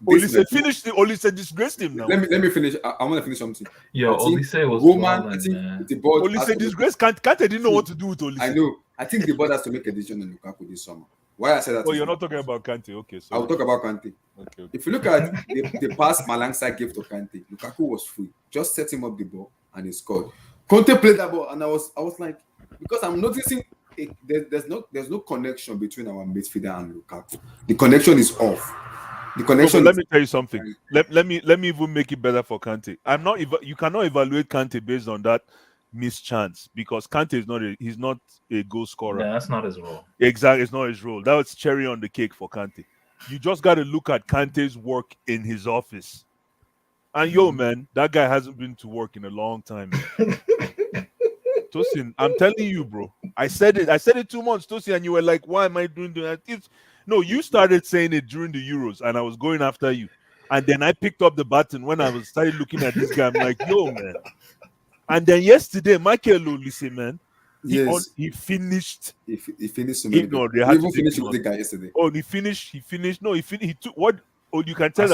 E: this
D: Olise disgraced him now.
E: let me finish. I want to finish something.
C: Yo,
E: I think
C: Olise was
E: Roman,
C: balling,
E: I think
C: man.
E: the board has
D: Olise
E: to
D: disgraced Kante didn't know what to do with Olise.
E: I know. I think the board has to make a decision on Lukaku this summer. Why I said that?
D: Oh, you're not talking about Kante. Okay, so
E: I will talk about Kante.
D: okay.
E: If you look at the pass Malangsa gave to Kante, Lukaku was free. Just set him up the ball and he scored. Conte played that ball and I was like, because I'm noticing there's no connection between our midfielder and Lukaku. The connection is off. The connection.
D: Let me tell you something. Let me even make it better for Kante. You cannot evaluate Kante based on that mischance because Kante is not a goal scorer.
C: Yeah, that's not his role.
D: Exactly, it's not his role. That was cherry on the cake for Kante. You just got to look at Kante's work in his office. And man, that guy hasn't been to work in a long time. Tosin, I'm telling you, bro. I said it 2 months, Tosin, and you were like, why am I doing that? No, you started saying it during the Euros, and I was going after you. And then I picked up the baton when I started looking at this guy. I'm like, yo, man. And then yesterday, Michael Olise, man, he finished.
E: He finished. He even finished with the guy yesterday.
D: Oh, he finished. No, he took what? Oh, you can tell.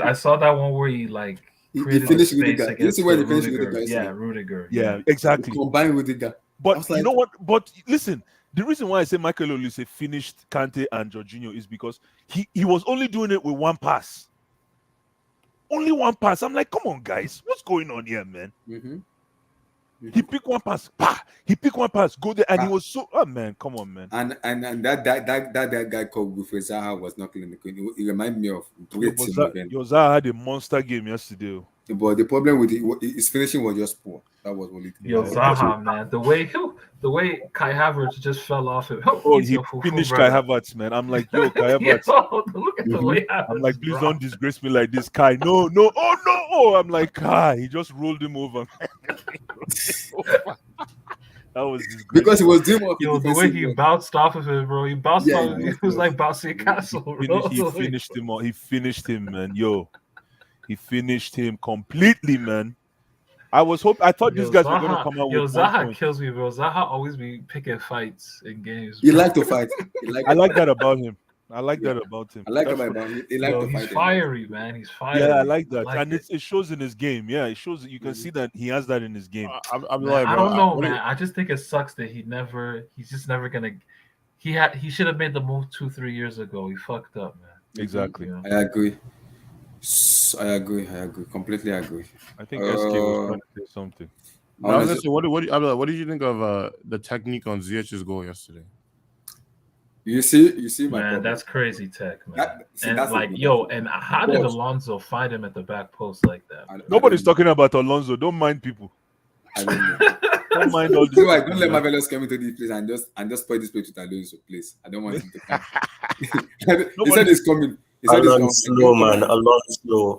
C: I saw that one where he
E: finished with the guy. You see when he finished with the guy?
C: Yeah, Rudiger.
D: Yeah, exactly.
E: He combined with the guy.
D: But you know what? But listen, the reason why I say Michael Olise finished Kante and Jorginho is because he was only doing it with one pass. Only one pass. I'm like, come on, guys, what's going on here, man?
E: Mm-hmm.
D: He picked one pass. He picked one pass. Go there, and he was so. Oh man, come on, man.
E: And that guy called Wilfred Zaha was not clean. It reminded me of
D: Zaha had a monster game yesterday.
E: But the problem with his finishing was just poor. That was only.
C: Zaha, man, the way Kai Havertz just fell off him.
D: He finished Kai Havertz, man. I'm like, yo, Kai Havertz.
C: Look at the way Havertz.
D: I'm like, please don't disgrace me like this, Kai. No, oh no. I'm like, Kai. He just rolled him over. That was
E: because he was doing
C: the way he bounced off of it, bro. He bounced off of it. It was like bouncing a castle.
D: He finished him. He finished him, man. Yo, he finished him completely, man. I thought these guys were gonna come out with
C: Zaha kills me, bro. Zaha always be picking fights in games.
E: He like to fight.
D: I like that about him. I like that about him.
E: I like him about him. He like to fight.
C: He's fiery, man. He's fiery.
D: Yeah, I like that, and it shows in his game. Yeah, it shows that you can see that he has that in his game.
C: I don't know, man. I just think it sucks that he's just never gonna. He should have made the move 2-3 years ago. He fucked up, man.
D: Exactly.
E: I agree. Completely agree.
D: I think SK was trying to say something.
F: What did you think of the technique on Ziyech's goal yesterday?
A: You see my
C: Man,
A: problem.
C: that's crazy tech, man.
A: That's the
C: Like,
A: thing,
C: yo,
A: that's
C: and
A: the
C: how did
A: Watch.
C: Alonso fight him at the back post like that?
A: I
D: Nobody's
A: don't know.
D: talking about Alonso. Don't mind people.
A: I don't know.
D: Don't mind all these
A: So I
D: people.
A: don't let
D: man.
A: Marvelous come into this place and just spoil this place with Alonso, please. I don't want him to come. He said he's coming. He said he's coming.
B: Alonso, man. Alonso.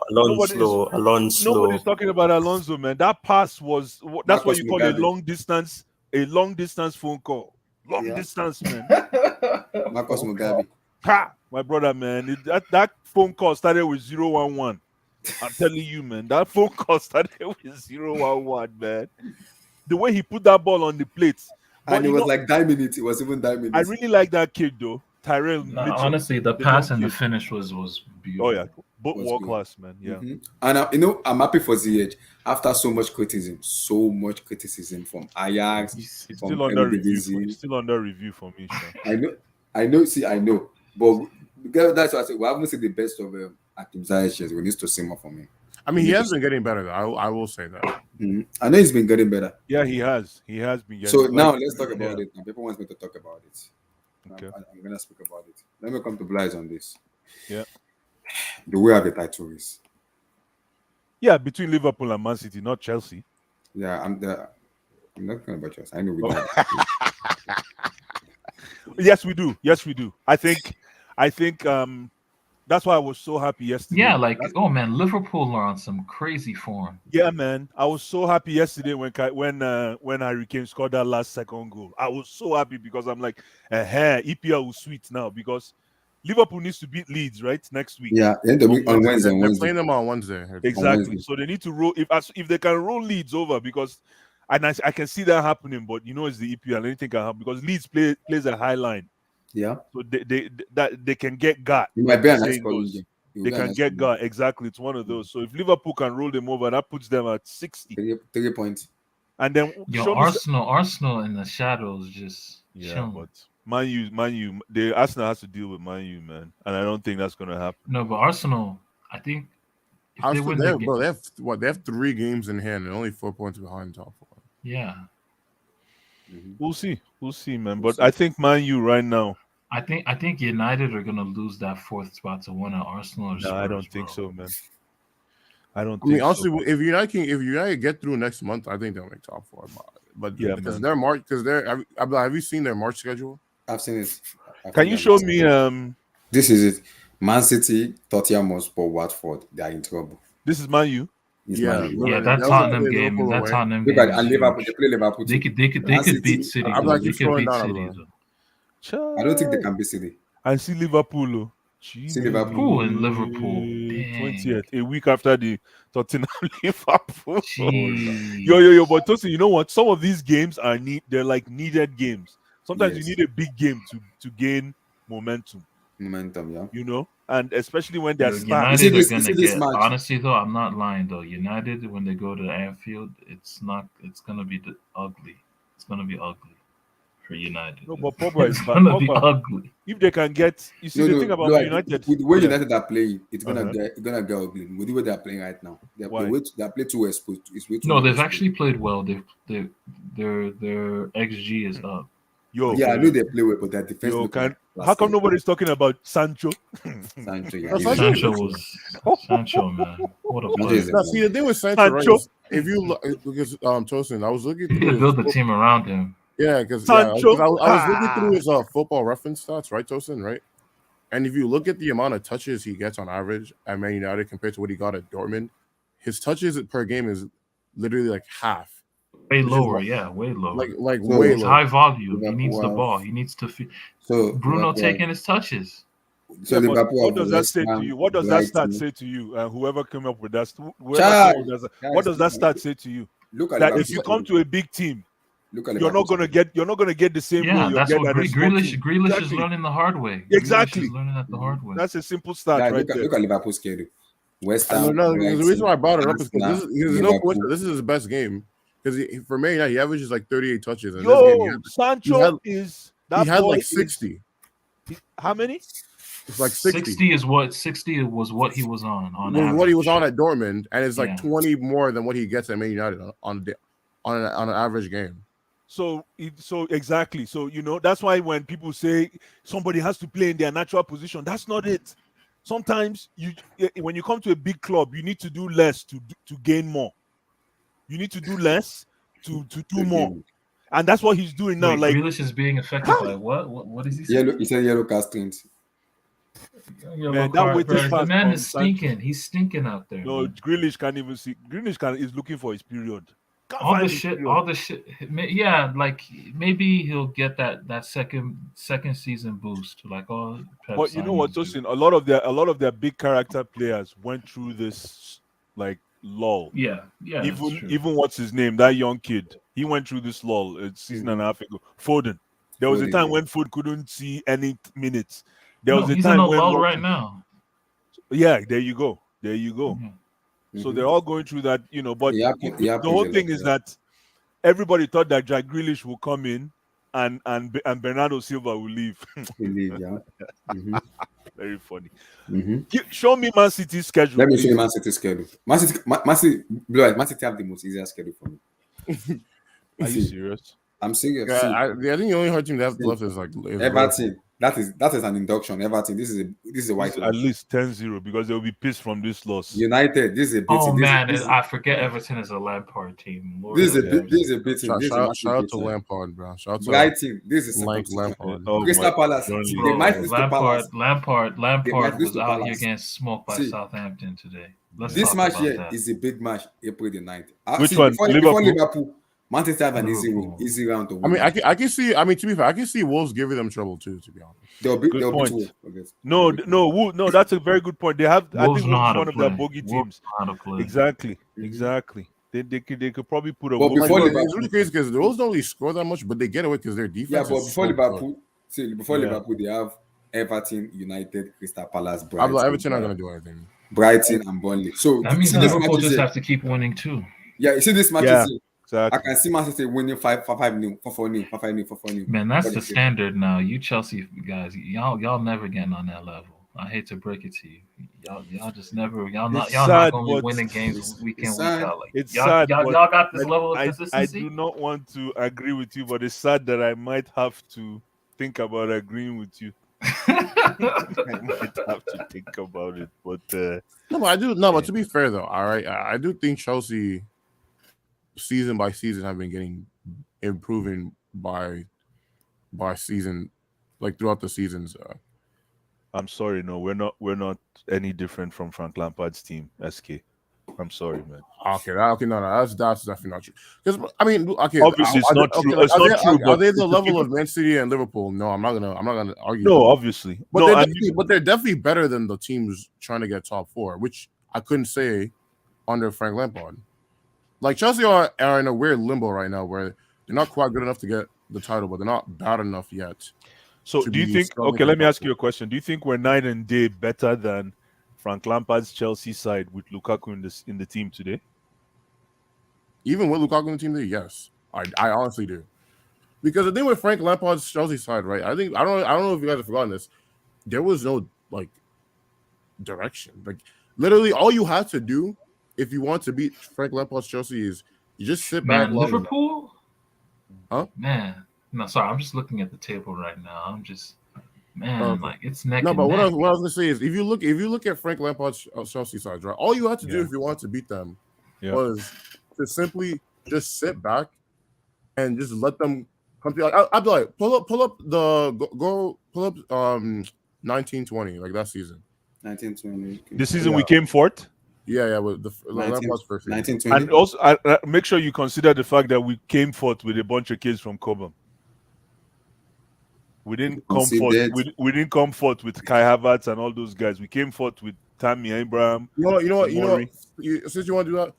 D: Nobody's talking about Alonso, man. That pass was that's what
A: Marcus
D: you call
A: Mugabe.
D: a long distance phone call. Long
A: Yeah.
D: distance, man.
A: Marcus Mugabe.
D: Ha! My brother, man. That phone call started with 011. I'm telling you, man. That phone call started with 011, man. The way he put that ball on the plate. But
A: And it was like 9 minutes. It was even 9 minutes.
D: I really like that kid, though. Tyrell
C: Nah,
D: Mitchell.
C: honestly, the
D: the
C: pass
D: young
C: and the
D: kid.
C: finish was beautiful.
D: Oh, yeah. Both
A: Was
D: world
A: good.
D: class, man. Yeah.
A: Mhm. And I'm happy for ZH after so much criticism from Ajax,
D: It's
A: from
D: still under review.
A: Eredivisie.
D: It's still under review for me, Sean.
A: I know. But that's why I said we haven't seen the best of Hakim Ziyech. We need to see more from him.
F: I mean, he has been getting better. Though. I will say that.
A: I know he's been getting better.
D: Yeah, he has. He has been getting.
A: So now let's talk about
D: yeah.
A: it. Now people want me to talk about it.
D: Okay.
A: I'm gonna speak about it. Let me come to Blaise on this.
D: Yeah.
A: Do we have a title race?
D: Yeah, between Liverpool and Man City, not Chelsea.
A: Yeah, I'm not talking about Chelsea. I know we don't.
D: Yes, we do. Yes, we do. I think that's why I was so happy yesterday.
C: Yeah, like, oh man, Liverpool are on some crazy form.
D: Yeah, man. I was so happy yesterday when Harry Kane scored that last second goal. I was so happy because I'm like, EPL was sweet now because Liverpool needs to beat Leeds, right? Next week.
A: Yeah, on Wednesday.
F: They're playing them on Wednesday.
D: Exactly. So they need to roll if they can roll Leeds over because and I can see that happening, but it's the EPL, anything can happen because Leeds plays a high line.
A: Yeah.
D: So they can get got.
A: It might be a nice calling game.
D: They can get got. Exactly. It's one of those. So if Liverpool can roll them over, that puts them at 60.
A: 3 points.
D: And then
C: Arsenal in the shadows just chilling.
D: But Man U, the Arsenal has to deal with Man U, man. And I don't think that's gonna happen.
C: No, but Arsenal, I think if they win
F: they have 3 games in hand and only 4 points behind top 4.
C: Yeah.
D: We'll see, man. But I think Man U right now.
C: I think United are gonna lose that 4th spot to one at Arsenal or Spurs.
D: No, I don't think so, man. I
F: honestly, if United get through next month, I think they'll make top 4. But yeah, because their March, have you seen their March schedule?
A: I've seen it.
D: Can you show me?
A: This is it. Man City, Tottenham Hotspur, Watford. They are in trouble.
D: This is Man U.
C: That Tottenham game. That Tottenham game.
A: And Liverpool. They play Liverpool.
C: They could beat City.
F: I'm like,
C: they could beat City.
A: I don't think they can beat City.
D: And see Liverpool.
A: See Liverpool
C: and Liverpool.
D: 20th, a week after the Tottenham Liverpool.
C: Jeez.
D: Yo, but Tosin, you know what? Some of these games they're like needed games. Sometimes you need a big game to gain momentum. Yeah. And especially when they're
C: United are gonna get. Honestly, though, I'm not lying. Though United, when they go to Anfield, it's gonna be ugly. It's gonna be ugly for United.
D: No, but Pogba is
C: gonna be ugly.
D: If they can get, the thing about United,
A: with the way United are playing, it's gonna get ugly. With the way they're playing right now, they play too exposed.
C: No, they've actually played well. Their XG is up.
A: I know they play well, but their defense.
D: How come nobody's talking about Sancho?
C: Sancho, man, what a player.
F: See, the thing with Sancho, right? If you look, because Tosin, I was looking through.
C: You build the team around him.
F: Yeah, because I was looking through his football reference stats, right, Tosin, right? And if you look at the amount of touches he gets on average at Man United compared to what he got at Dortmund, his touches per game is literally like half.
C: Way lower, way lower.
F: Like way lower.
C: High volume. He needs the ball. He needs to.
A: So
C: Bruno taking his touches.
A: So
D: what does that say to you? What does that stat say to you? Whoever came up with that, what does that stat say to you?
A: Look at
D: that if you come to a big team, you're not gonna get the same.
C: Yeah, that's what Grealish
D: exactly.
C: is learning the hard way.
D: Exactly,
C: is learning that the hard way.
D: That's a simple stat, right there.
A: Look at Liverpool's schedule. West Ham.
F: No, the reason why I brought it up is because this is his best game. Because for Me United, he averages like 38 touches. And
D: Sancho is that
F: he had like 60.
D: How many?
F: It's like 60.
C: 60 was what he was on average.
F: What he was on at Dortmund, and it's like 20 more than what he gets at Man United on an average game.
D: So exactly. So that's why when people say somebody has to play in their natural position, that's not it. Sometimes when you come to a big club, you need to do less to gain more. You need to do less to do more, and that's what he's doing now.
C: Wait,
D: Like,
C: Grealish is being affected by what? What is he saying?
A: Yellow. He said yellow card strength.
C: Yellow
D: man, that
C: card,
D: waiting
C: bro. The
D: pass
C: man
D: from
C: is
D: Sancho.
C: stinking. He's stinking out there.
D: No,
C: Man.
D: Grealish can't even see. Is looking for his period. Can't
C: All
D: find
C: the
D: his
C: shit,
D: period.
C: all the shit. Yeah, like maybe he'll get that second season boost, like all. Pep
D: But you know what,
C: signings do.
D: Tosin? A lot of their big character players went through this like lull.
C: Yeah, that's true.
D: Even what's his name? That young kid. He went through this lull a season and a half ago. Foden. There was a
A: Foden,
D: time
A: yeah.
D: when Foden couldn't see any minutes. There
C: No,
D: was a
C: he's in
D: time
C: a
D: when
C: lull right now.
D: Yeah, there you go. There you go.
C: Mhm.
D: So they're all going through that, but
A: It happens
D: the whole
A: a
D: thing
A: lot,
D: is
A: yeah.
D: that everybody thought that Jack Grealish will come in and Bernardo Silva will leave.
A: Believe, yeah.
D: Very funny.
A: Mm-hmm.
D: Show me Man City's schedule,
A: Let me show
D: please.
A: you Man City schedule. Man City, Man City have the most easier schedule for me.
D: Are you
A: See,
D: serious?
A: I'm serious.
F: Yeah,
A: See,
F: I think the only hard team that's left is
A: Everton. That is an induction. Everton. This is a white
D: This is
A: loss.
D: at least 10-0 because they'll be pissed from this loss.
A: United. This is a beating.
C: Oh man,
A: this is,
C: I forget Everton is a Lampard team. Lord
A: this is a
C: have
A: bit.
C: mercy.
A: This is a beating. This is a
F: Shout
A: massive
F: out to
A: beating.
F: Lampard, bro. Shout out to
A: Brighton. This is
F: Like
A: circumcision.
F: Lampard.
A: Crystal Palace.
D: Burnley.
A: See,
C: Bro,
A: they might Crystal Palace.
C: Lampard
A: They might
C: was
A: Crystal
C: out here
A: Palace.
C: getting smoked by
A: See,
C: Southampton today. Let's
A: This
C: talk
A: match
C: about
A: here
C: that.
A: is a big match. April the 9th.
D: Which
A: See,
D: one?
A: Before
D: Liverpool?
A: Liverpool, Manchester have an
C: Liverpool.
A: easy round to
F: I
A: win.
F: mean, I can see. I mean, to be fair, I can see Wolves giving them trouble too. To be honest,
A: They'll
D: Good
A: beat
D: point.
A: Wolves, I guess.
D: No, that's a very good point. They have, I
C: Wolves
D: think,
C: know
D: Wolves
C: how
D: is
C: to
D: one of their
C: play.
D: bogey
C: Wolves
D: teams.
C: know how to play.
D: Exactly. They could probably put a
A: But
D: Wolves.
A: before
F: like,
A: Liverpool-
F: it's really crazy because the Wolves don't really score that much, but they get away because their defense.
A: Yeah, but
F: is
A: before
F: so
A: Liverpool,
F: good.
A: Liverpool, they have Everton, United, Crystal Palace,
F: I'm
A: Brighton.
F: like, Everton not gonna do anything.
A: Brighton and Burnley. So
C: That means
A: see this
C: Liverpool
A: match
C: just
A: here.
C: have to keep winning too.
A: Yeah, you see this match
D: Yeah,
A: here. I
D: exactly.
A: can see Man City winning 5-0, 4-0, 5-0.
C: Man, that's the standard now. You Chelsea guys, y'all never getting on that level. I hate to break it to you. Y'all just never. Y'all not
D: sad,
C: gonna be
D: but
C: winning games week in,
A: it's
C: week
A: sad.
C: out. Like,
D: It's
C: y'all,
D: sad.
C: y'all
D: but
C: got this level of
D: I
C: consistency.
D: do not want to agree with you, but it's sad that I might have to think about agreeing with you. I might have to think about it, but
F: No, but I do. No, but to be fair though, all right, I do think Chelsea, season by season, have been improving by season, like throughout the seasons.
D: I'm sorry. No, we're not any different from Frank Lampard's team. SK. I'm sorry, man.
F: Okay, no, that's definitely not true. Because I mean, okay,
D: Obviously, it's not true. It's not true.
F: Are
D: But
F: they the
D: it's
F: level
D: people-
F: of Man City and Liverpool? No, I'm not gonna argue.
D: No,
F: that.
D: obviously.
F: But
D: No,
F: they're definitely better than the teams trying to get top four, which I couldn't say under Frank Lampard. Like Chelsea are in a weird limbo right now where they're not quite good enough to get the title, but they're not bad enough yet.
D: So
F: to
D: do you
F: be
D: think?
F: struggling
D: Okay,
F: for
D: let me
F: top
D: ask you a question. Do you think we're night and day better than Frank Lampard's Chelsea side with Lukaku in the team today?
F: Even with Lukaku in the team, there, yes, I honestly do. Because the thing with Frank Lampard's Chelsea side, right? I don't know if you guys have forgotten this. There was no like direction. Like literally, all you had to do if you want to beat Frank Lampard's Chelsea is you just sit back.
C: Man, Liverpool.
F: Huh?
C: Man, no, sorry. I'm just looking at the table right now. I'm just, man, like it's neck.
F: No,
C: and
F: but what I
C: neck.
F: was gonna say is if you look at Frank Lampard's Chelsea side, right? All you had to do
D: Yeah.
F: if you want to beat them
D: Yeah.
F: was to simply just sit back and just let them come to. Like, I'd be like, pull up pull up 1920 like that season.
A: 1920.
D: This season
F: Yeah.
D: we came fourth,
F: Yeah, with the Lampard's first season.
A: 1920.
D: and also make sure you consider the fact that we came fourth with a bunch of kids from Cobham. We didn't come forth.
A: Conceded.
D: We didn't come forth with Kai Havertz and all those guys. We came forth with Tammy Abraham.
F: You know what?
D: Mori.
F: Since you want to do that,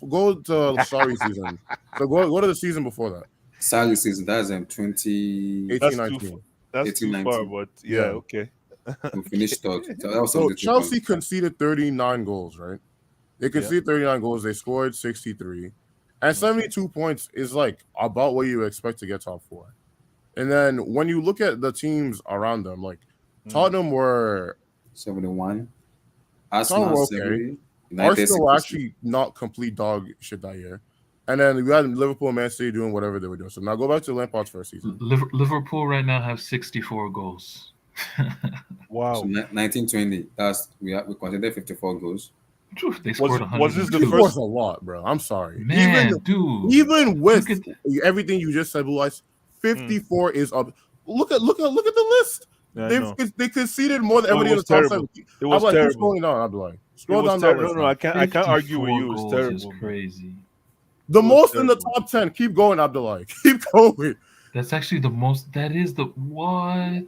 F: go to sorry season. So go to the season before that.
A: Sarri season. That's 20.
F: 18,
D: That's
F: 19.
D: That's too
A: 18,
D: far,
A: 19.
D: but yeah,
F: Yeah.
D: okay.
A: We finished third. That was
F: So
A: 72
F: Chelsea
A: points.
F: conceded 39 goals, right? They conceded 39 goals. They scored 63. And 72 points is like about what you expect to get top four. And then when you look at the teams around them, like Tottenham were
A: 71.
F: Tottenham
A: Arsenal
F: were
A: 70.
F: okay.
A: United
F: Arsenal were
A: 60.
F: actually not complete dog shit that year. And then we had Liverpool and Man City doing whatever they were doing. So now go back to Lampard's first season.
C: Liverpool right now have 64 goals.
D: Wow.
A: So 1920. We consider 54 goals.
C: They scored
D: was this the
C: 102.
D: first-
F: That's a lot, bro. I'm sorry.
C: Man, dude.
F: Even with
C: Look at
F: everything you just said, Blue Eyes, 54 is up. Look at the list.
D: Yeah, I know.
F: They conceded more than
D: No, it
F: everybody in the
D: was
F: top
D: terrible.
F: 7.
D: It was
F: I'm like, keep
D: terrible.
F: scrolling down. I'll be like,
D: It
F: scroll
D: was
F: down that
D: terrible.
F: list.
D: No, I can't argue with
C: 54
D: you. It's
C: goals
D: terrible.
C: is crazy.
F: The
D: It was
F: most in the
D: terrible.
F: top 10. Keep going, Abdullah. Keep going.
C: That's actually the most. That is the what?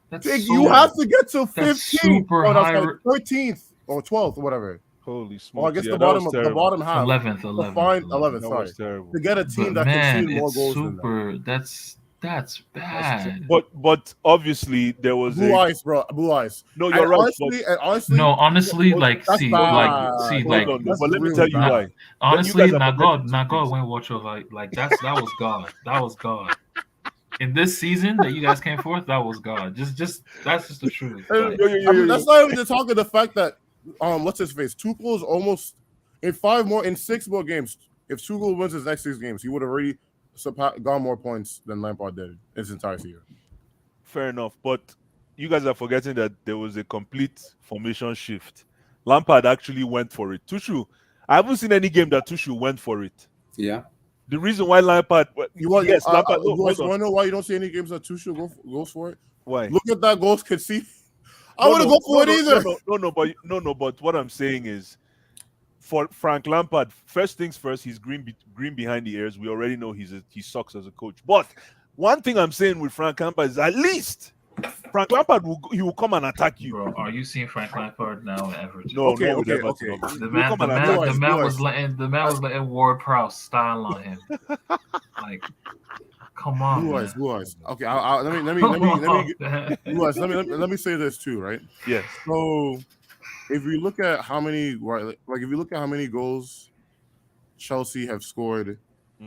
C: That's
F: Jake,
C: so,
F: you have to get to 15th.
C: that's super
F: Oh, that's
C: high.
F: like 13th or 12th or whatever.
D: Holy
F: Oh, I
D: smokes.
F: guess
D: Yeah,
F: the
D: that was
F: bottom
D: terrible.
F: the bottom half.
C: 11th,
F: To
C: 11th,
F: find
C: 11th.
F: 11th,
D: That
F: sorry.
D: was terrible.
F: To get a team
C: But
F: that
C: man,
F: conceded more
C: it's
F: goals than that.
C: super. That's bad.
D: But obviously there was
F: Blue
D: a
F: Eyes, bro. Blue Eyes.
D: no.
F: And
D: You're right.
F: honestly,
C: No, honestly,
D: hold-
C: like
F: that's
C: see,
F: bad.
C: like
D: Hold on,
F: That's
D: but let me
F: really
D: tell you
F: bad.
D: why. Then you
C: honestly,
D: guys are forgetting two things.
C: went watch over like that was God. That was God. In this season that you guys came forth, that was God. Just that's just the truth. Like,
F: I mean, that's not even to talk of the fact that what's his face? Tuchel is almost in 6 more games. If Tuchel wins his next 6 games, he would have already gone more points than Lampard did his entire season.
D: Fair enough, but you guys are forgetting that there was a complete formation shift. Lampard actually went for it. Tuchel, I haven't seen any game that Tuchel went for it.
A: Yeah.
D: The reason why Lampard, Lampard.
F: You
D: No,
F: want
D: hold on.
F: to know why you don't see any games that Tuchel goes for it?
D: Why?
F: Look at that goals conceded. I wouldn't go for it either.
D: No, but what I'm saying is, for Frank Lampard, first things first, he's green behind the ears. We already know he sucks as a coach. But one thing I'm saying with Frank Lampard is at least Frank Lampard will come and attack you.
C: bro, are you seeing Frank Lampard now in Everton?
D: No,
F: Okay,
D: no, with
F: okay,
D: Everton,
F: okay.
D: obviously.
C: The
D: He'll
C: man,
D: come
C: the
D: and
C: man,
D: attack
C: the
D: you.
C: man was letting Ward Prowse style on him. Like, come on, man.
F: Blue Eyes. Okay, let me say this too, right?
D: Yes.
F: So if you look at how many goals Chelsea have scored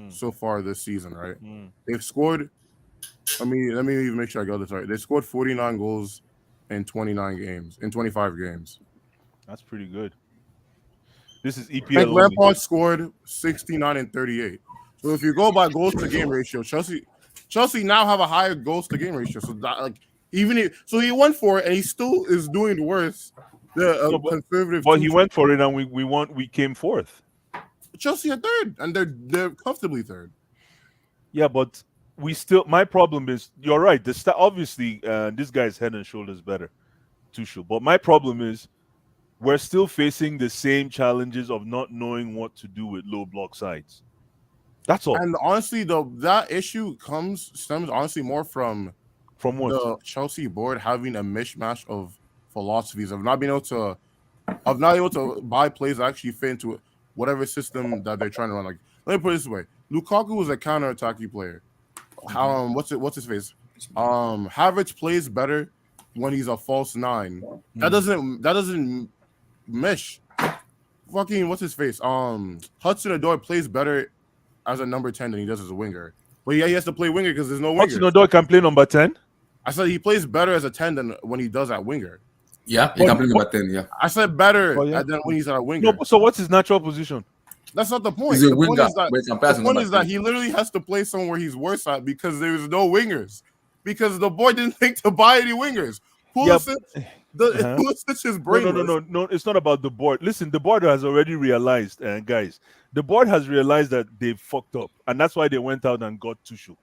F: so far this season, right? They've scored. Let me even make sure I got this right. They scored 49 goals in 25 games.
D: That's pretty good. This is
F: Frank
D: EPL only.
F: Lampard scored 69 and 38. So if you go by goals to game ratio, Chelsea now have a higher goals to game ratio. So that, so he went for it, and he still is doing worse. The conservative,
D: but he went for it, and we came fourth.
F: Chelsea are third, and they're comfortably third.
D: Yeah, but we still. My problem is, you're right. Obviously, this guy's head and shoulders better, Tuchel. But my problem is, we're still facing the same challenges of not knowing what to do with low block sides. That's all.
F: And honestly, that issue stems honestly more from
D: what?
F: The Chelsea board having a mishmash of philosophies of not able to buy plays that actually fit into whatever system that they're trying to run. Like, let me put it this way: Lukaku was a counter-attacking player. What's his face? Havertz plays better when he's a false 9. That doesn't mesh. Fucking what's his face? Hudson-Odoi plays better as a number 10 than he does as a winger. But yeah, he has to play winger because there's no winger.
D: Hudson-Odoi can play number 10.
F: I said he plays better as a 10 than when he does at winger.
A: Yeah, he can play number 10. Yeah.
F: I said better
D: than
F: when he's at a winger.
D: No, so what's his natural position?
F: That's not the point.
A: He's a
F: The point
A: winger,
F: is that,
A: but he can pass
F: the
A: in
F: point
A: number
F: is that
A: 10.
F: he literally has to play somewhere he's worse at because there is no wingers. Because the boy didn't think to buy any wingers. Pulisic is brainless.
D: No. It's not about the board. Listen, the board has already realized, guys. The board has realized that they fucked up, and that's why they went out and got Tuchel.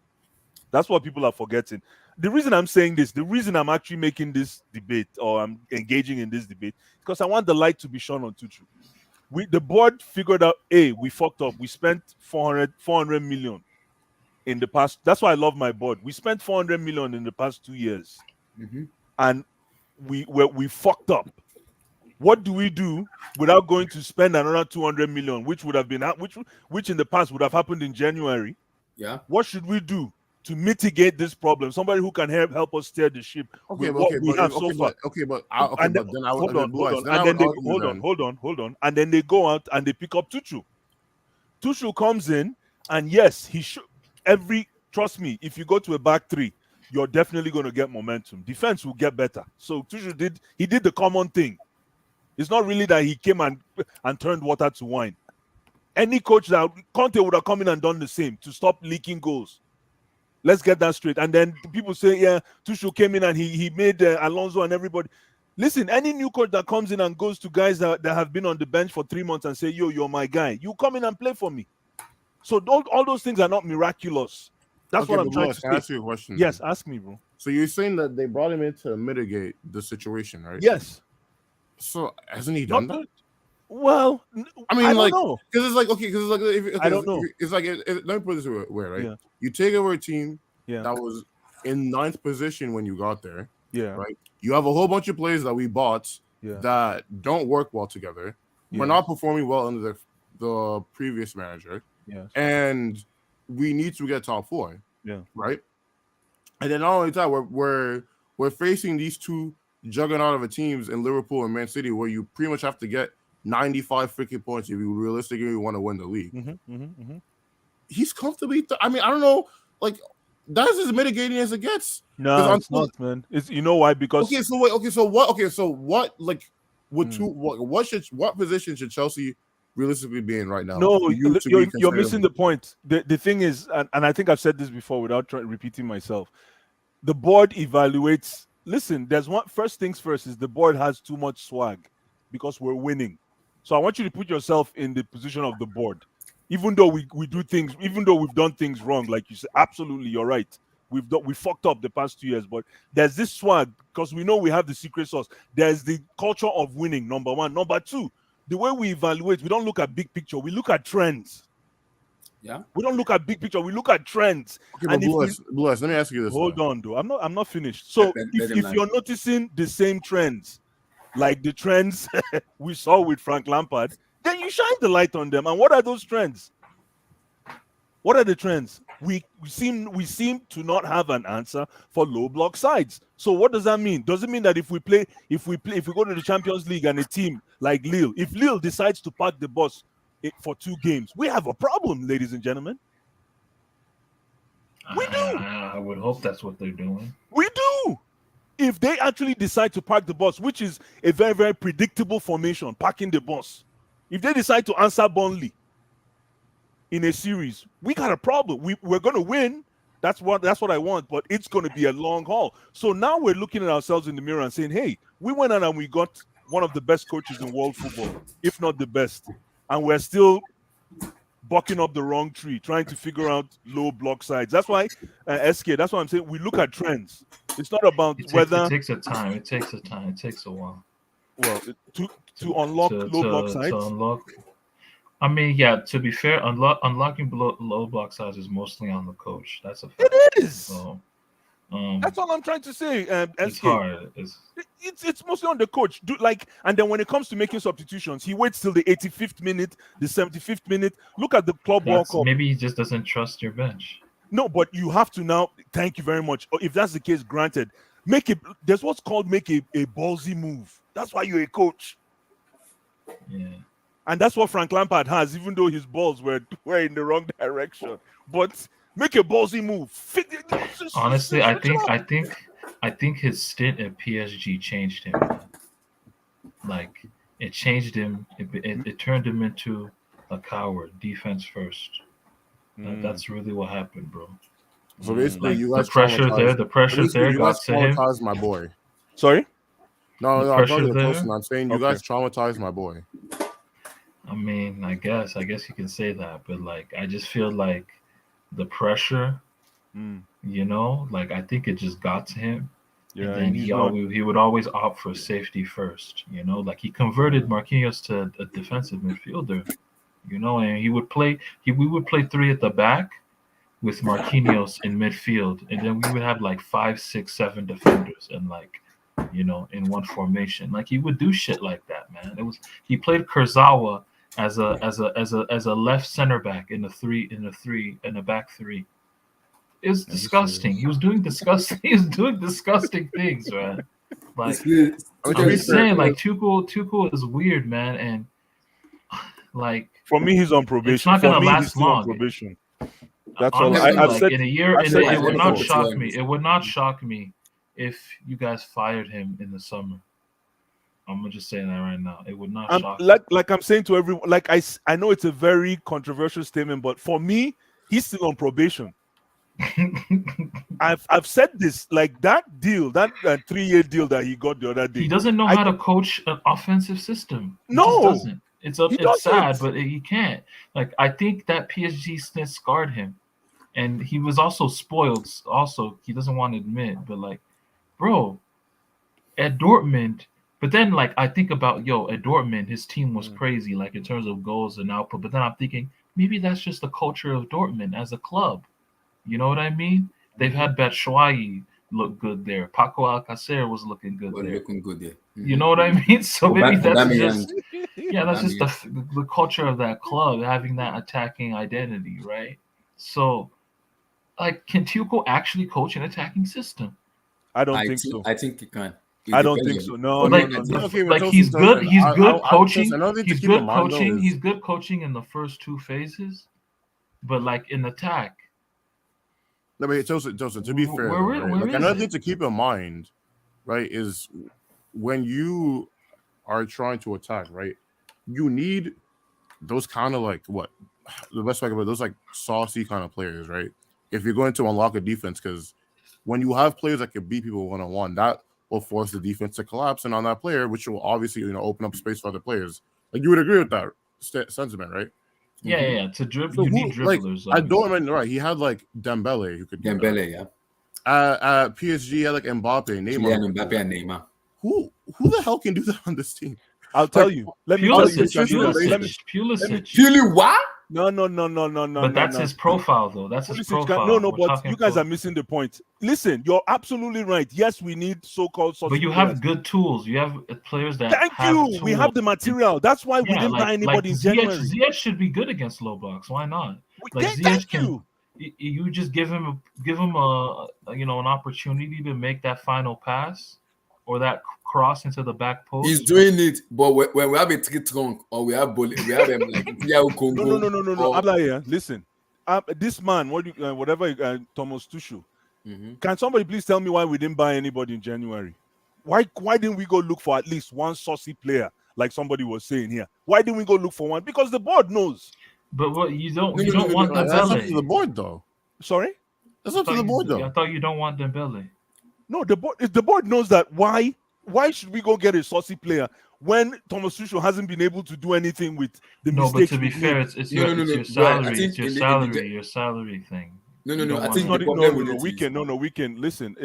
D: That's what people are forgetting. The reason I'm saying this, the reason I'm actually making this debate or I'm engaging in this debate, because I want the light to be shone on Tuchel. The board figured out, we fucked up. We spent 400 million in the past. That's why I love my board. We spent 400 million in the past 2 years, and we fucked up. What do we do without going to spend another 200 million, which would have been which in the past would have happened in January?
A: Yeah.
D: What should we do to mitigate this problem? Somebody who can help us steer the ship.
F: Hold on.
D: And then they go out and they pick up Tuchel. Tuchel comes in, and yes, he should. Trust me, if you go to a back 3, you're definitely going to get momentum. Defense will get better. So Tuchel did the common thing. It's not really that he came and turned water to wine. Any coach that Conte would have come in and done the same to stop leaking goals. Let's get that straight. And then people say, yeah, Tuchel came in and he made Alonso and everybody. Listen, any new coach that comes in and goes to guys that have been on the bench for 3 months and say, yo, you're my guy, you come in and play for me. So all those things are not miraculous. That's what I'm trying to say.
F: Can I ask you a question?
D: Yes, ask me, bro.
F: So you're saying that they brought him in to mitigate the situation, right?
D: Yes.
F: So hasn't he done that?
D: Well,
F: I mean,
D: don't know.
F: because it's like, okay, because it's like,
D: I don't know.
F: It's like, let me put this way, right?
D: Yeah.
F: You take over a team
D: Yeah.
F: that was in 9th position when you got there,
D: Yeah.
F: right? You have a whole bunch of players that we bought that don't work well together.
D: Yeah.
F: We're not performing well under the previous manager.
D: Yes.
F: And we need to get top 4.
D: Yeah.
F: Right. And then not only that, we're facing these two juggernaut of a teams in Liverpool and Man City, where you pretty much have to get 95 freaking points if you realistically want to win the league. He's comfortably. I mean, I don't know. Like, that's as mitigating as it gets.
D: No, it's not, man. It's, you know why? Because
F: so what? Like, what position should Chelsea realistically be in right now?
D: No, you're missing the point. The thing is, and I think I've said this before without repeating myself. The board evaluates. Listen, there's one. First things first is the board has too much swag because we're winning. So I want you to put yourself in the position of the board. Even though we do things, even though we've done things wrong, like you said, absolutely, you're right. We fucked up the past 2 years, but there's this swag because we know we have the secret sauce. There's the culture of winning. Number one, number two. The way we evaluate, we don't look at big picture. We look at trends.
A: Yeah.
D: We don't look at big picture. We look at trends.
F: Okay, but Blue, let me ask you this.
D: Hold on, though. I'm not finished. So if you're noticing the same trends, like the trends we saw with Frank Lampard, then you shine the light on them. And what are those trends? What are the trends? We seem to not have an answer for low block sides. So what does that mean? Does it mean that if we go to the Champions League and a team like Lille, if Lille decides to park the bus for 2 games, we have a problem, ladies and gentlemen. We do.
C: I would hope that's what they're doing.
D: We do. If they actually decide to park the bus, which is a very, very predictable formation, parking the bus. If they decide to answer Burnley in a series, we got a problem. We're going to win. That's what I want, but it's going to be a long haul. So now we're looking at ourselves in the mirror and saying, hey, we went out and we got one of the best coaches in world football, if not the best. And we're still bucking up the wrong tree, trying to figure out low block sides. That's why, SK, that's why I'm saying we look at trends. It's not about whether...
C: It takes a time. It takes a while.
D: Well, to unlock low block sides?
C: To unlock... I mean, yeah, to be fair, unlocking low block size is mostly on the coach. That's a fact.
D: It is.
C: So,
D: that's all I'm trying to say.
C: It's hard.
D: It's mostly on the coach. And then when it comes to making substitutions, he waits till the 85th minute, the 75th minute. Look at the Club World Cup.
C: Maybe he just doesn't trust your bench.
D: No, but you have to now. Thank you very much. If that's the case, granted, there's what's called make a ballsy move. That's why you're a coach.
C: Yeah.
D: And that's what Frank Lampard has, even though his balls were in the wrong direction. But make a ballsy move.
C: Honestly, I think his stint at PSG changed him. Like, it changed him. It turned him into a coward, defense first. That's really what happened, bro.
F: So basically,
C: like,
F: you guys
C: the pressure there got to him.
F: Traumatized my boy.
D: Sorry?
F: No, I'm talking to the person. I'm saying you guys traumatized my boy.
C: I mean, I guess you can say that, but like, I just feel like the pressure, you know, like I think it just got to him. Yeah, and then he would always opt for safety first, you know, like he converted Marquinhos to a defensive midfielder, you know, and we would play 3 at the back with Marquinhos in midfield, and then we would have like 5, 6, 7 defenders and like, you know, in one formation. Like he would do shit like that, man. He played Kurzawa as a left center back in a back 3. It's disgusting. He was doing disgusting things, man. Like I'm saying, like Tuchel is weird, man, and like
D: for me, he's on probation.
C: It's not gonna last long.
D: Probation. That's
C: honestly,
D: all. I've
C: like,
D: said
C: in a year. It would not shock me.
A: times.
C: It would not shock me if you guys fired him in the summer. I'm gonna just say that right now. It would not
D: I'm
C: shock
D: like I'm saying to everyone, like I know it's a very controversial statement, but for me, he's still on probation. I've said this, like that deal, that 3-year deal that he got the other day.
C: He doesn't know
D: I
C: how to coach an offensive system. He just
D: No,
C: doesn't. It's
D: he
C: it's sad,
D: doesn't.
C: but he can't. Like I think that PSG stint scarred him, and he was also spoiled. Also, he doesn't want to admit, but like, bro, at Dortmund. But then, like, I think about at Dortmund, his team was crazy, like in terms of goals and output. But then I'm thinking maybe that's just the culture of Dortmund as a club. You know what I mean? They've had Batshuayi look good there. Paco Alcacer was looking good there.
A: Looking good there.
C: You know what I mean? So maybe that's just that's just
A: Aubameyang.
C: the culture of that club having that attacking identity, right? So, like, can Tuchel actually coach an attacking system?
D: I don't think so.
A: I think he can.
D: I don't think so. No,
C: Like,
F: Okay, but
C: like
F: Tosin,
C: he's good.
F: Tosin,
C: He's good
F: I
C: coaching.
F: another thing to
C: He's
F: keep in
C: good
F: mind, though,
C: coaching.
F: is-
C: He's good coaching in the first 2 phases, but like in attack,
F: No, but Joseph, to be fair,
C: Where
F: though,
C: is-
F: right?
C: where
F: Like
C: is
F: another
C: it?
F: thing to keep in mind, right, is when you are trying to attack, right, you need those kind of like what the best way I can put it, those like saucy kind of players, right? If you're going to unlock a defense, because when you have players that can beat people 1-on-1, that will force the defense to collapse, and on that player, which will obviously open up space for other players. Like you would agree with that sentiment, right?
C: yeah. To dribble,
F: So
C: you need
F: like
C: dribblers.
F: at
C: obviously.
F: Dortmund, right? He had like Dembele who could do that.
A: Dembele, yeah.
F: At PSG, he had like Mbappe,
A: Kylian
F: Neymar.
A: Mbappe and Neymar.
F: Who the hell can do that on this team?
D: I'll tell you. Let me tell you.
C: Pulisic.
A: Really what?
D: No.
C: But that's his profile, though. That's his profile.
D: No,
C: We're
D: but
C: talking
D: you guys
C: pro-
D: are missing the point. Listen, you're absolutely right. Yes, we need so-called.
C: But you have good tools. You have players that.
D: Thank
C: have
D: you.
C: Tools.
D: We have the material. That's why we didn't buy anybody in January.
C: Ziyech should be good against low blocks. Why not? Like Ziyech
D: Thank
C: can.
D: you.
C: You just give him a an opportunity to make that final pass or that cross into the back post.
A: He's doing it, but when we have a trick trunk or we have like Congo.
D: No. Abla, listen, this man, whatever, Thomas Tuchel. Can somebody please tell me why we didn't buy anybody in January? Why didn't we go look for at least one saucy player, like somebody was saying here? Why didn't we go look for one? Because the board knows.
C: But what you don't
F: That's
C: want Dembele.
F: up to the board, though.
D: Sorry,
F: that's up to the board, though.
C: I thought you don't want Dembele.
D: No, the board knows that. Why should we go get a saucy player when Thomas Tuchel hasn't been able to do anything with the mistakes?
C: But to be fair, it's your salary. It's your salary. Your salary thing.
A: No. I think
D: we can listen.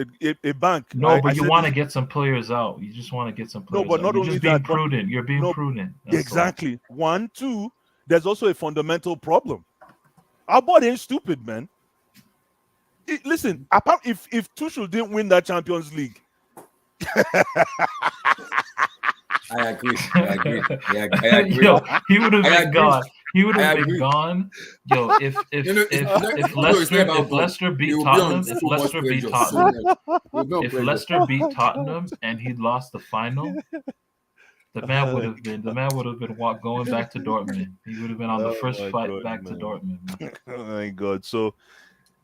D: A bank.
C: No, but you want to get some players out. You just want to get some players.
D: No, but not
C: You're
D: only
C: just being
D: that.
C: Prudent. You're being prudent.
D: Exactly. All. 1, 2. There's also a fundamental problem. Our board ain't stupid, man. Listen, apart if Tuchel didn't win that Champions League.
A: I agree.
C: Yo, he would have been gone. He would have been gone. Yo, if Leicester beat Tottenham, if Leicester beat Tottenham and he lost the final, the man would have been going back to Dortmund. He would have been on the first flight back to Dortmund.
D: Oh my God! So,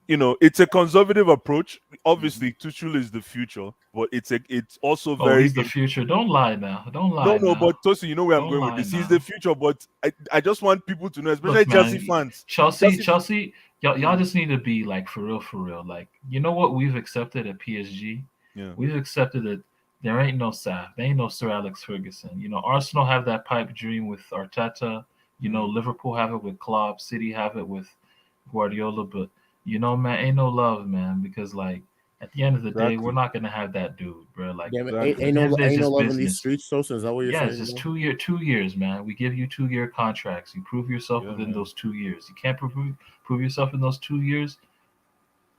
D: it's a conservative approach. Obviously, Tuchel is the future, but it's also very.
C: He's the future. Don't lie now. Don't lie.
D: No, but Tosi, you know where I'm going with this. He's the future, but I just want people to know, especially Chelsea fans.
C: Chelsea, y'all just need to be like for real. Like, you know what we've accepted at PSG?
D: Yeah.
C: We've accepted that there ain't no Saf. There ain't no Sir Alex Ferguson. Arsenal have that pipe dream with Arteta. Liverpool have it with Klopp. City have it with Guardiola. But, man, ain't no love, man. Because, like, at the end of the day, we're not going to have that dude, bro. Like,
F: ain't no love in these streets, so is that what you're saying?
C: Yeah, it's just 2 years, man. We give you 2-year contracts. You prove yourself within those 2 years. You can't prove yourself in those 2 years.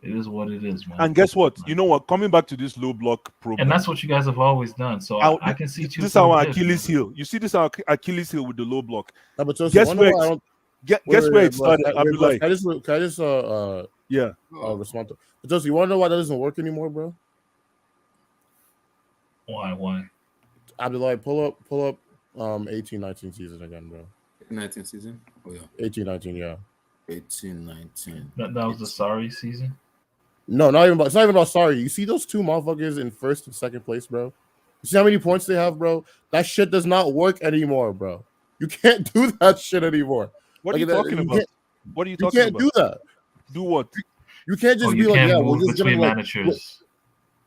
C: It is what it is, man.
D: And guess what? You know what? Coming back to this low block program,
C: and that's what you guys have always done. So I can see
D: this is our Achilles heel. You see this our Achilles heel with the low block.
F: No, but so
D: guess where it started?
F: Can I just respond to? But Joseph, you want to know why that doesn't work anymore, bro?
C: Why?
F: Abdullahi, pull up 18-19 season again, bro.
A: 19 season? Oh yeah.
F: 18-19, yeah.
A: 18-19.
C: That was the sorry season.
F: No, it's not even about sorry. You see those two motherfuckers in first and second place, bro? You see how many points they have, bro? That shit does not work anymore, bro. You can't do that shit anymore.
D: What are you
F: Like that-
D: talking
F: you
D: about?
F: can't-
D: What are you
F: You
D: talking
F: can't
D: about?
F: do that.
D: Do what?
F: You can't just
C: Oh,
F: be
C: you
F: like,
C: can't
F: yeah,
C: move
F: we're just gonna
C: between
F: like.
C: managers.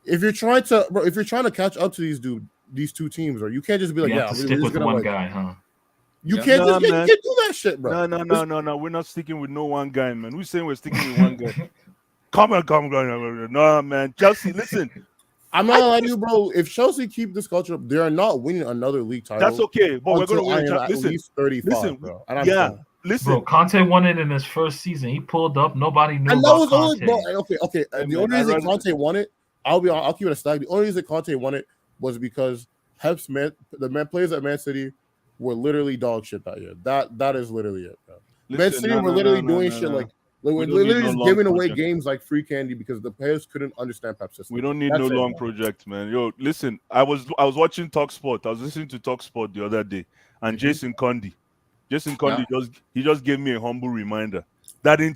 F: If you're trying to catch up to these two teams, or you can't just be like,
C: You
F: yeah,
C: have to
F: we're
C: stick
F: just
C: with
F: gonna
C: one
F: like.
C: guy, huh?
F: You
A: Yeah.
F: can't
D: Nah,
F: just you
D: man.
F: can't do that shit, bro.
D: No. We're not sticking with no one guy, man. Who's saying we're sticking with one guy? Come on. No, man. Chelsea, listen.
F: I'm not lying to you, bro. If Chelsea keep this culture up, they are not winning another league title.
D: That's okay, but we're
F: until
D: gonna win.
F: I am at
D: Listen,
F: least 35,
D: listen,
F: bro. And I'm
D: yeah,
F: saying.
D: listen.
C: Bro, Conte won it in his first season. He pulled up. Nobody knew
F: And that
C: about
F: was only,
C: Conte.
F: bro. Okay.
D: Hey,
F: The
D: man,
F: only
D: I'd
F: reason
D: rather-
F: Conte won it, I'll keep it a stack. The only reason Conte won it was because the players at Man City were literally dog shit that year. That is literally it, bro. Man City were literally doing shit like we're
D: We don't
F: literally
D: need no
F: just
D: long
F: giving away
D: project.
F: games like free candy because the players couldn't understand Pep's system.
D: We don't need
F: That's
D: no
F: it,
D: long
F: man.
D: project, man. Yo, listen, I was watching Talksport. I was listening to Talksport the other day, and Jason Conde just gave me a humble reminder that in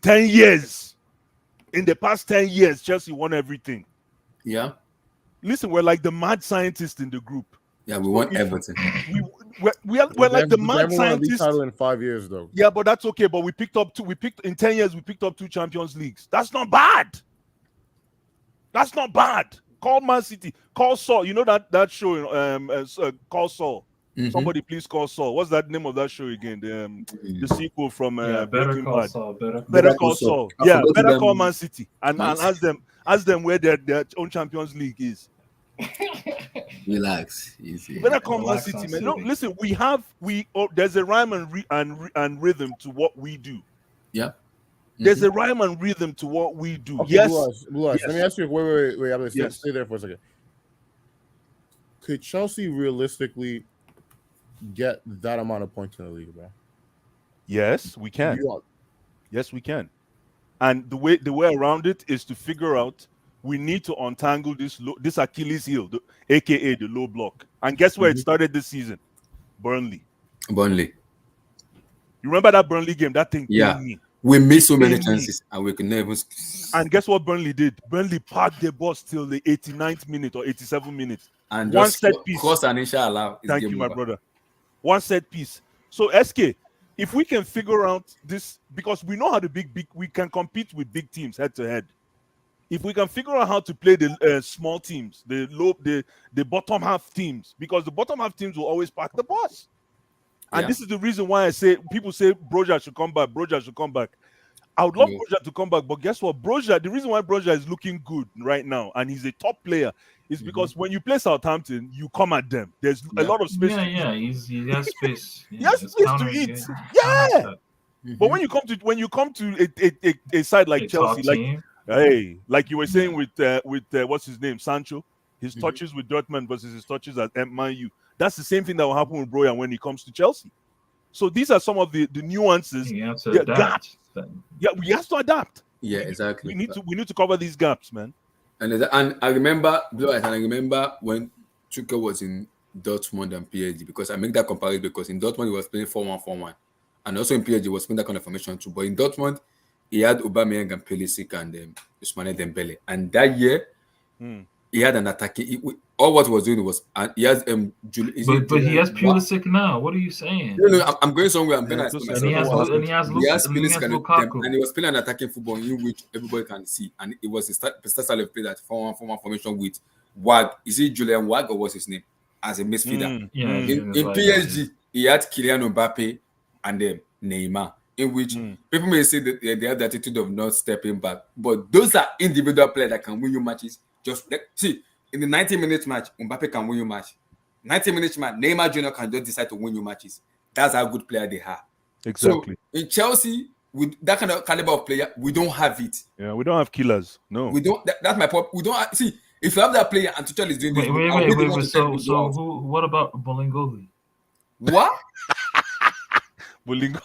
D: the past 10 years, Chelsea won everything.
A: Yeah.
D: Listen, we're like the mad scientists in the group.
A: Yeah, we want everything.
D: We're like the mad
F: Never won a league
D: scientists.
F: title in 5 years, though.
D: Yeah, but that's okay. But we picked in 10 years, we picked up 2 Champions Leagues. That's not bad. That's not bad. Call Man City. Call Saul. You know that show, Call Saul.
A: Mhm.
D: Somebody please call Saul. What's that name of that show again? The sequel from
C: Better
D: Breaking
C: Call
D: Bad.
C: Saul.
D: Better Call Saul.
A: I
D: Yeah,
A: forgot
D: better
A: that
D: call
A: movie.
D: Man City and
A: Nice.
D: ask them where their own Champions League is.
A: Relax. Easy.
D: Better call Man
C: Relax
D: City,
C: on
D: man. No,
C: City.
D: listen, there's a rhyme and rhythm to what we do.
A: Yeah.
D: There's a rhyme and rhythm to what we do.
F: Okay,
D: Yes.
F: Blue Eyes.
D: Yes.
F: Let me ask you. Wait. I'm gonna
D: Yes.
F: stay there for a second. Could Chelsea realistically get that amount of points in the league, bro?
D: Yes, we can.
F: You are-
D: Yes, we can. And the way around it is to figure out we need to untangle this Achilles heel, aka the low block. And guess where it started this season? Burnley.
A: Burnley.
D: You remember that Burnley game? That thing
A: Yeah.
D: pained me.
A: We missed so many
D: Pain me.
A: chances and we could never.
D: And guess what Burnley did? Burnley parked the bus till the 89th minute or 87 minutes.
A: And
D: One
A: just
D: set piece.
A: cross and inshallah.
D: Thank you, my brother. One set piece. So SK, if we can figure out this, because we know how we can compete with big teams head to head. If we can figure out how to play the small teams, the bottom half teams, because the bottom half teams will always park the bus. And
A: Yeah.
D: this is the reason why people say Broja should come back. Broja should come back. I would love Broja to come back, but guess what? The reason why Broja is looking good right now and he's a top player is because when you play Southampton, you come at them. There's a lot of space.
C: He has space.
D: He has space to eat. Yeah. But when you come to a side like Chelsea, like you were saying with what's his name, Sancho, his touches with Dortmund versus his touches at Man U, that's the same thing that will happen with Broja when he comes to Chelsea. So these are some of the nuances.
C: You have to adapt.
D: Gaps. Yeah, we have to adapt.
A: Yeah, exactly.
D: We need to cover these gaps, man.
A: And I remember when Tuchel was in Dortmund and PSG, because I make that comparison because in Dortmund he was playing 4-1-4-1, and also in PSG he was playing that kind of formation too. But in Dortmund he had Aubameyang and Pulisic and Ousmane Dembele, and that year he had an attacking. All what he was doing was he has
C: But he has Pulisic now. What are you saying?
A: No, I'm going somewhere. I'm going to
C: And he has
A: Pulisic
C: Lukaku.
A: and he was playing an attacking football in which everybody can see, and it was the style of play that 4-1-4-1 formation with Wag. Is it Julian Wag or what's his name as a midfielder? In PSG, he had Kylian Mbappe and Neymar, in which people may say that they have the attitude of not stepping back, but those are individual players that can win you matches. Just see. In the 90-minute match, Mbappe can win you match. 90-minute match, Neymar Jr. can just decide to win you matches. That's how good player they are.
D: Exactly.
A: So in Chelsea, with that kind of caliber of player, we don't have it.
D: Yeah, we don't have killers. No,
A: we don't. That's my point. We don't see if you have that player and Tuchel is doing this.
C: Wait. So what about Bolingoli?
A: What?
D: Bolingoli.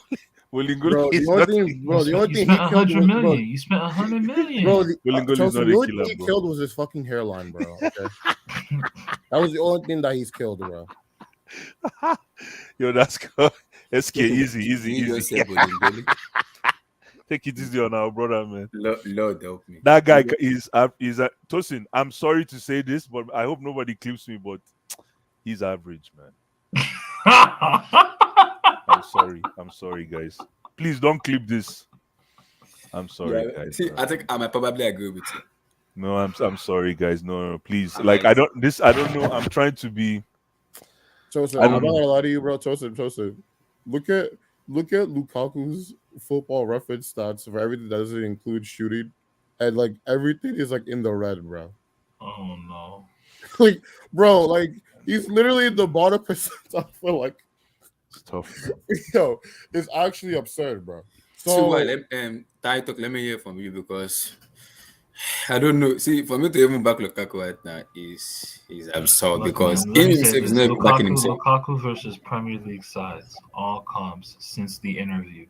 F: Bro, the only thing he
C: spent
F: killed was, bro,
C: You spent 100 million.
F: Bro,
D: Bolingoli's not a
F: the only
D: killer,
F: thing he
D: bro.
F: killed was his fucking hairline, bro. Okay? That was the only thing that he's killed, bro.
D: Yo, that's good. SK, easy. Take it easy on our brother, man.
A: Lord help me.
D: That guy is Tosin. I'm sorry to say this, but I hope nobody clips me. But He's average, man.
C: Oh,
D: I'm sorry, guys. Please don't clip this. I'm sorry,
A: Yeah,
D: guys.
A: see, I think I might probably agree with you.
D: No, I'm sorry, guys. No, please.
A: I
D: Like
A: might.
D: I don't know. I'm trying to be.
F: Tosin,
D: I
F: I'm
D: don't
F: not
D: know.
F: gonna lie to you, bro. Tosin. Look at Lukaku's football reference stats for everything that doesn't include shooting, and like everything is like in the red, bro.
C: oh no.
F: Like, bro, like he's literally in the bottom percentile for like,
D: It's tough, man.
F: yo, it's actually absurd, bro.
A: See
F: So
A: why? Talk. Let me hear from you because I don't know. See, for me to even back Lukaku right now is absurd
C: Look,
A: because
C: man, let
A: him
C: me say
A: himself is
C: this.
A: not even backing himself.
C: Lukaku versus Premier League sides, all comps since the interview.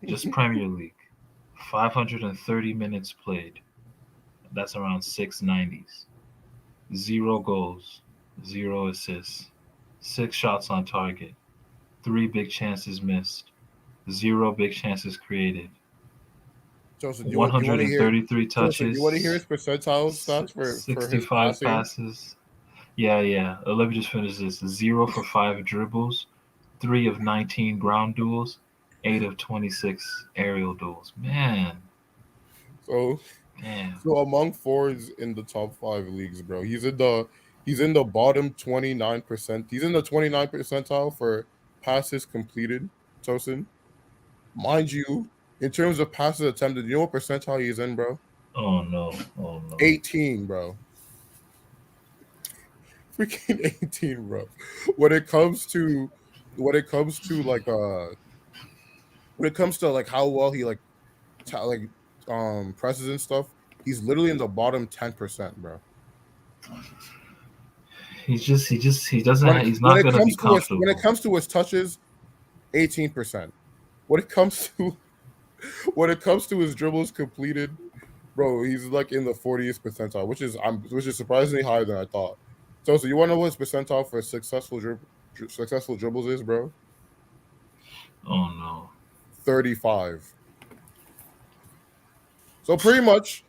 C: Just Premier League. 530 minutes played. That's around 690s. 0 goals, 0 assists, 6 shots on target, 3 big chances missed, 0 big chances created,
F: Joseph, you want to hear
C: 133
F: Joseph, you want to hear
C: touches,
F: his percentile stats for his
C: 65
F: passing?
C: passes. Yeah. Let me just finish this. 0 for 5 dribbles, 3 of 19 ground duels, 8 of 26 aerial duels. Man.
F: So
C: Damn.
F: So among forwards in the top 5 leagues, bro, he's in the bottom 29%. He's in the 29 percentile for passes completed, Tosin. Mind you, in terms of passes attempted, you know what percentile he's in, bro?
C: Oh no. Oh no.
F: 18, bro. Freaking 18, bro. When it comes to when it comes to like when it comes to like how well he like presses and stuff, he's literally in the bottom 10%, bro.
C: He doesn't he's not gonna be comfortable.
F: When it comes to his touches, 18%. When it comes to when it comes to his dribbles completed, bro, he's like in the 40th percentile, which is surprisingly higher than I thought. So you want to know what his percentile for successful dribbles is, bro?
C: Oh no.
F: 35. So pretty much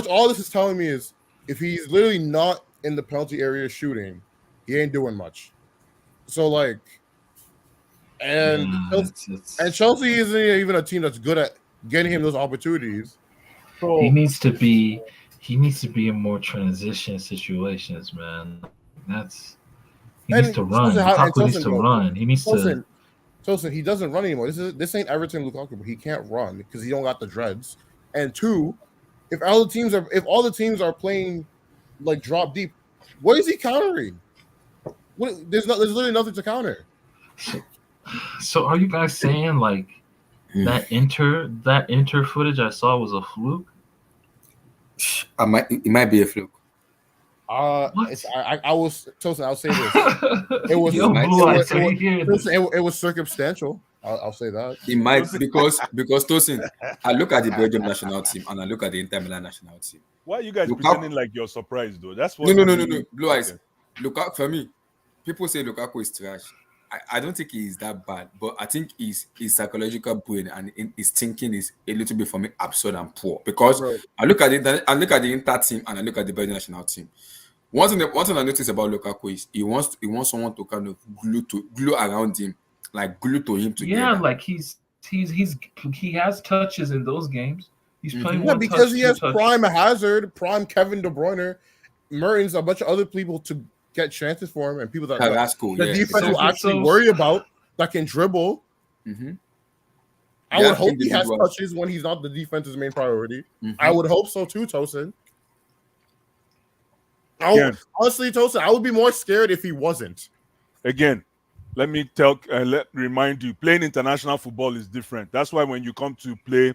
F: all this is telling me is if he's literally not in the penalty area shooting, he ain't doing much. So like and
C: Yeah,
F: Chelsea isn't even a team that's good at getting him those opportunities. So
C: he needs to be in more transition situations, man. He needs to run. Lukaku needs to run. He needs to.
F: Tosin, he doesn't run anymore. This ain't Everton Lukaku, but he can't run because he don't got the dreads. And two, if all the teams are playing like drop deep, what is he countering? There's literally nothing to counter.
C: So are you guys saying like that Inter footage I saw was a fluke?
A: It might be a fluke.
F: I was Tosin. I'll say this. It was circumstantial. I'll say that.
A: It might because Tosin, I look at the Belgium national team and I look at the Inter Milan national team.
D: Why are you guys pretending like you're surprised though? That's what.
A: No. Blue eyes. Lukaku for me. People say Lukaku is trash. I don't think he is that bad, but I think his psychological brain and his thinking is a little bit for me absurd and poor. Because I look at the Inter team and I look at the Belgian national team. One thing I notice about Lukaku is he wants someone to kind of glue around him, like glue to him together.
C: Yeah, like he has touches in those games. He's playing one
F: because
C: touch,
F: he has
C: touch.
F: prime Hazard, prime Kevin De Bruyne, Mertens, a bunch of other people to get chances for him, and people that the defense will actually worry about that can dribble.
A: Mm-hmm.
F: I would hope he has touches when he's not the defense's main priority. Mm-hmm. I would hope so too, Tosin. Honestly, Tosin, I would be more scared if he wasn't.
D: Again, let me remind you, playing international football is different. That's why when you come to play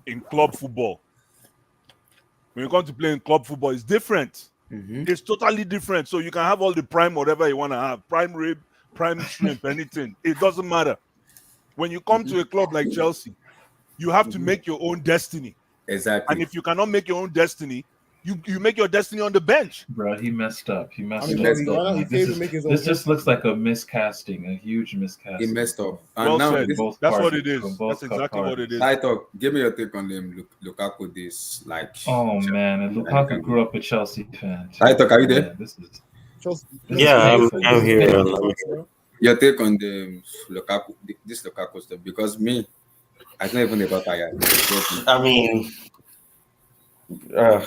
D: in club football, it's different. Mm-hmm. It's totally different. So you can have all the prime, whatever you want to have, prime rib, prime shrimp, anything. It doesn't matter. When you come to a club like Chelsea, you have to make your own destiny.
A: Exactly.
D: And if you cannot make your own destiny, you make your destiny on the bench.
C: Bro, he messed up. This just looks like a miscasting, a huge miscasting.
A: He messed up.
D: And now that's what it is. That's exactly what it is.
A: I thought, give me your take on them. Lukaku, this like.
C: Oh man, and Lukaku grew up a Chelsea fan.
A: I thought, are you there?
F: Chelsea,
B: Yeah, I'm here.
A: Your take on the Lukaku, this Lukaku stuff, because me, it's not even about tired. It's just me.
B: I mean, uh,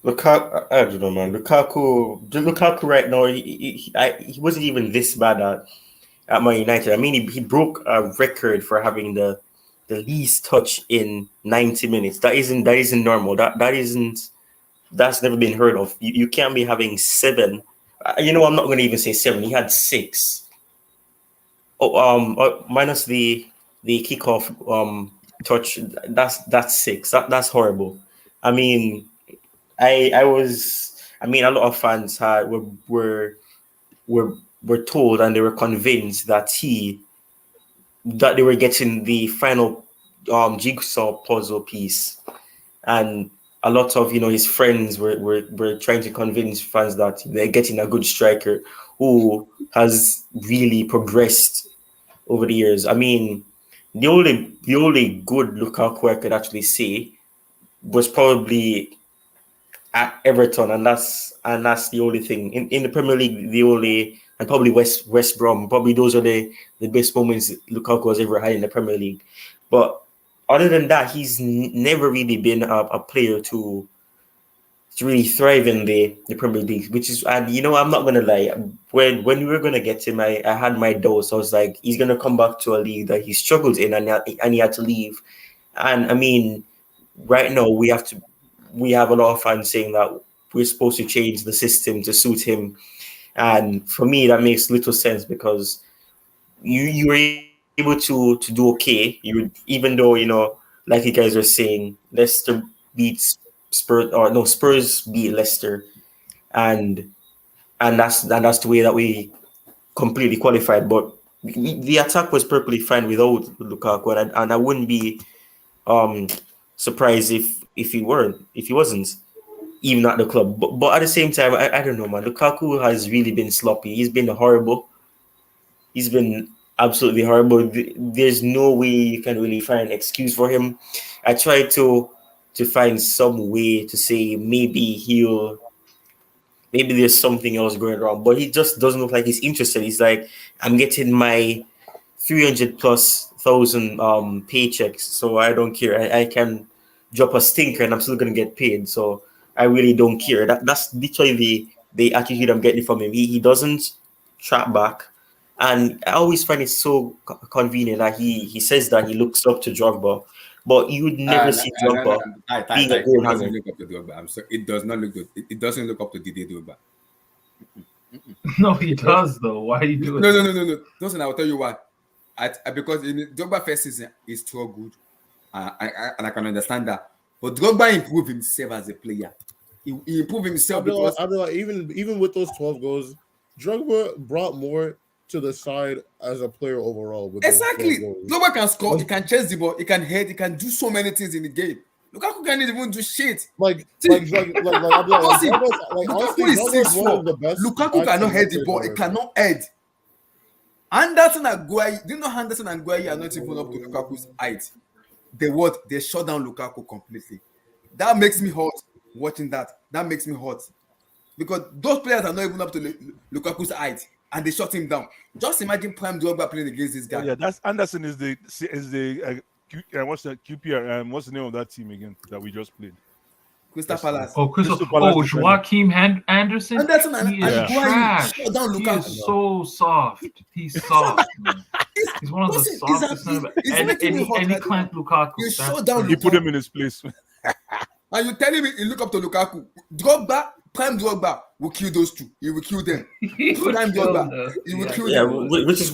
B: Lukaku. I don't know, man. Lukaku right now, he wasn't even this bad at Man United. I mean, he broke a record for having the least touch in 90 minutes. That isn't normal. That's never been heard of. You can't be having seven. I'm not going to even say seven. He had six. Oh, minus the kickoff touch. That's six. That's horrible. I mean, I was. I mean, a lot of fans were were told and they were convinced that they were getting the final jigsaw puzzle piece, and a lot of his friends were trying to convince fans that they're getting a good striker who has really progressed over the years. I mean, the only good Lukaku I could actually say was probably at Everton, and that's the only thing in the Premier League. The only, and probably West Brom. Probably those are the best moments Lukaku has ever had in the Premier League. But other than that, he's never really been a player to really thrive in the Premier League, which is, and I'm not gonna lie, when we were gonna get him, I had my doubts. I was like, he's gonna come back to a league that he struggled in, and he had to leave. And I mean, right now we have a lot of fans saying that we're supposed to change the system to suit him, and for me that makes little sense, because you were able to do okay. Even though like you guys are saying, Leicester beats Spurs, or no, Spurs beat Leicester, and that's the way that we completely qualified. But the attack was perfectly fine without Lukaku, and I wouldn't be um surprised if he wasn't even at the club. But at the same time, I don't know, man. Lukaku has really been sloppy. He's been horrible. He's been absolutely horrible. There's no way you can really find an excuse for him. I tried to find some way to say maybe there's something else going wrong, but he just doesn't look like he's interested. He's like, I'm getting my 300 plus thousand paychecks, so I don't care. I can drop a stinker and I'm still gonna get paid. So I really don't care. That's literally the attitude I'm getting from him. He doesn't track back, and I always find it so convenient that he says that he looks up to Drogba, but you would never see Drogba being a goal
A: It doesn't
B: hanger.
A: look up to Drogba. I'm sorry. It does not look good. It doesn't look up to Didier Drogba.
C: No, he does though. Why are you doing
A: No. Listen, I'll tell you why. Because in Drogba first season is too good, and I can understand that. But Drogba improved himself as a player. He improved himself because
F: even with those 12 goals, Drogba brought more to the side as a player overall. With
A: exactly,
F: those 12 goals.
A: Drogba can score, he can chase the ball, he can head, he can do so many things in the game. Lukaku can't even do shit.
F: Honestly,
A: Lukaku is
F: one
A: 6'4".
F: of the best.
A: Lukaku cannot head the ball. He cannot head. Anderson and Gueye, do you know Anderson and Gueye are not even up to Lukaku's height? They shut down Lukaku completely. That makes me hot watching that. That makes me hot. Because those players are not even up to Lukaku's height, and they shut him down. Just imagine Prime Drogba playing against this guy.
D: Yeah, that's Anderson is the what's the QPR? What's the name of that team again that we just played?
A: Crystal Palace.
C: Oh, Crystal.
D: Crystal Palace
C: Oh,
D: defender.
C: Joaquim Anderson.
A: Anderson and
C: He is
A: Gueye
C: trash.
A: shut down
C: He
A: Lukaku.
C: is so soft. He's soft, man. He's one of the softest. Any client Lukaku.
A: You
C: that's
A: shut down
D: He
C: crazy.
D: put him in his place.
A: And you telling me you look up to Lukaku. Drogba, Prime Drogba will kill those two. He will kill them.
C: He would
A: Prime
C: kill
A: Drogba.
C: them.
A: He will
C: Yeah.
A: kill
B: Yeah,
A: them.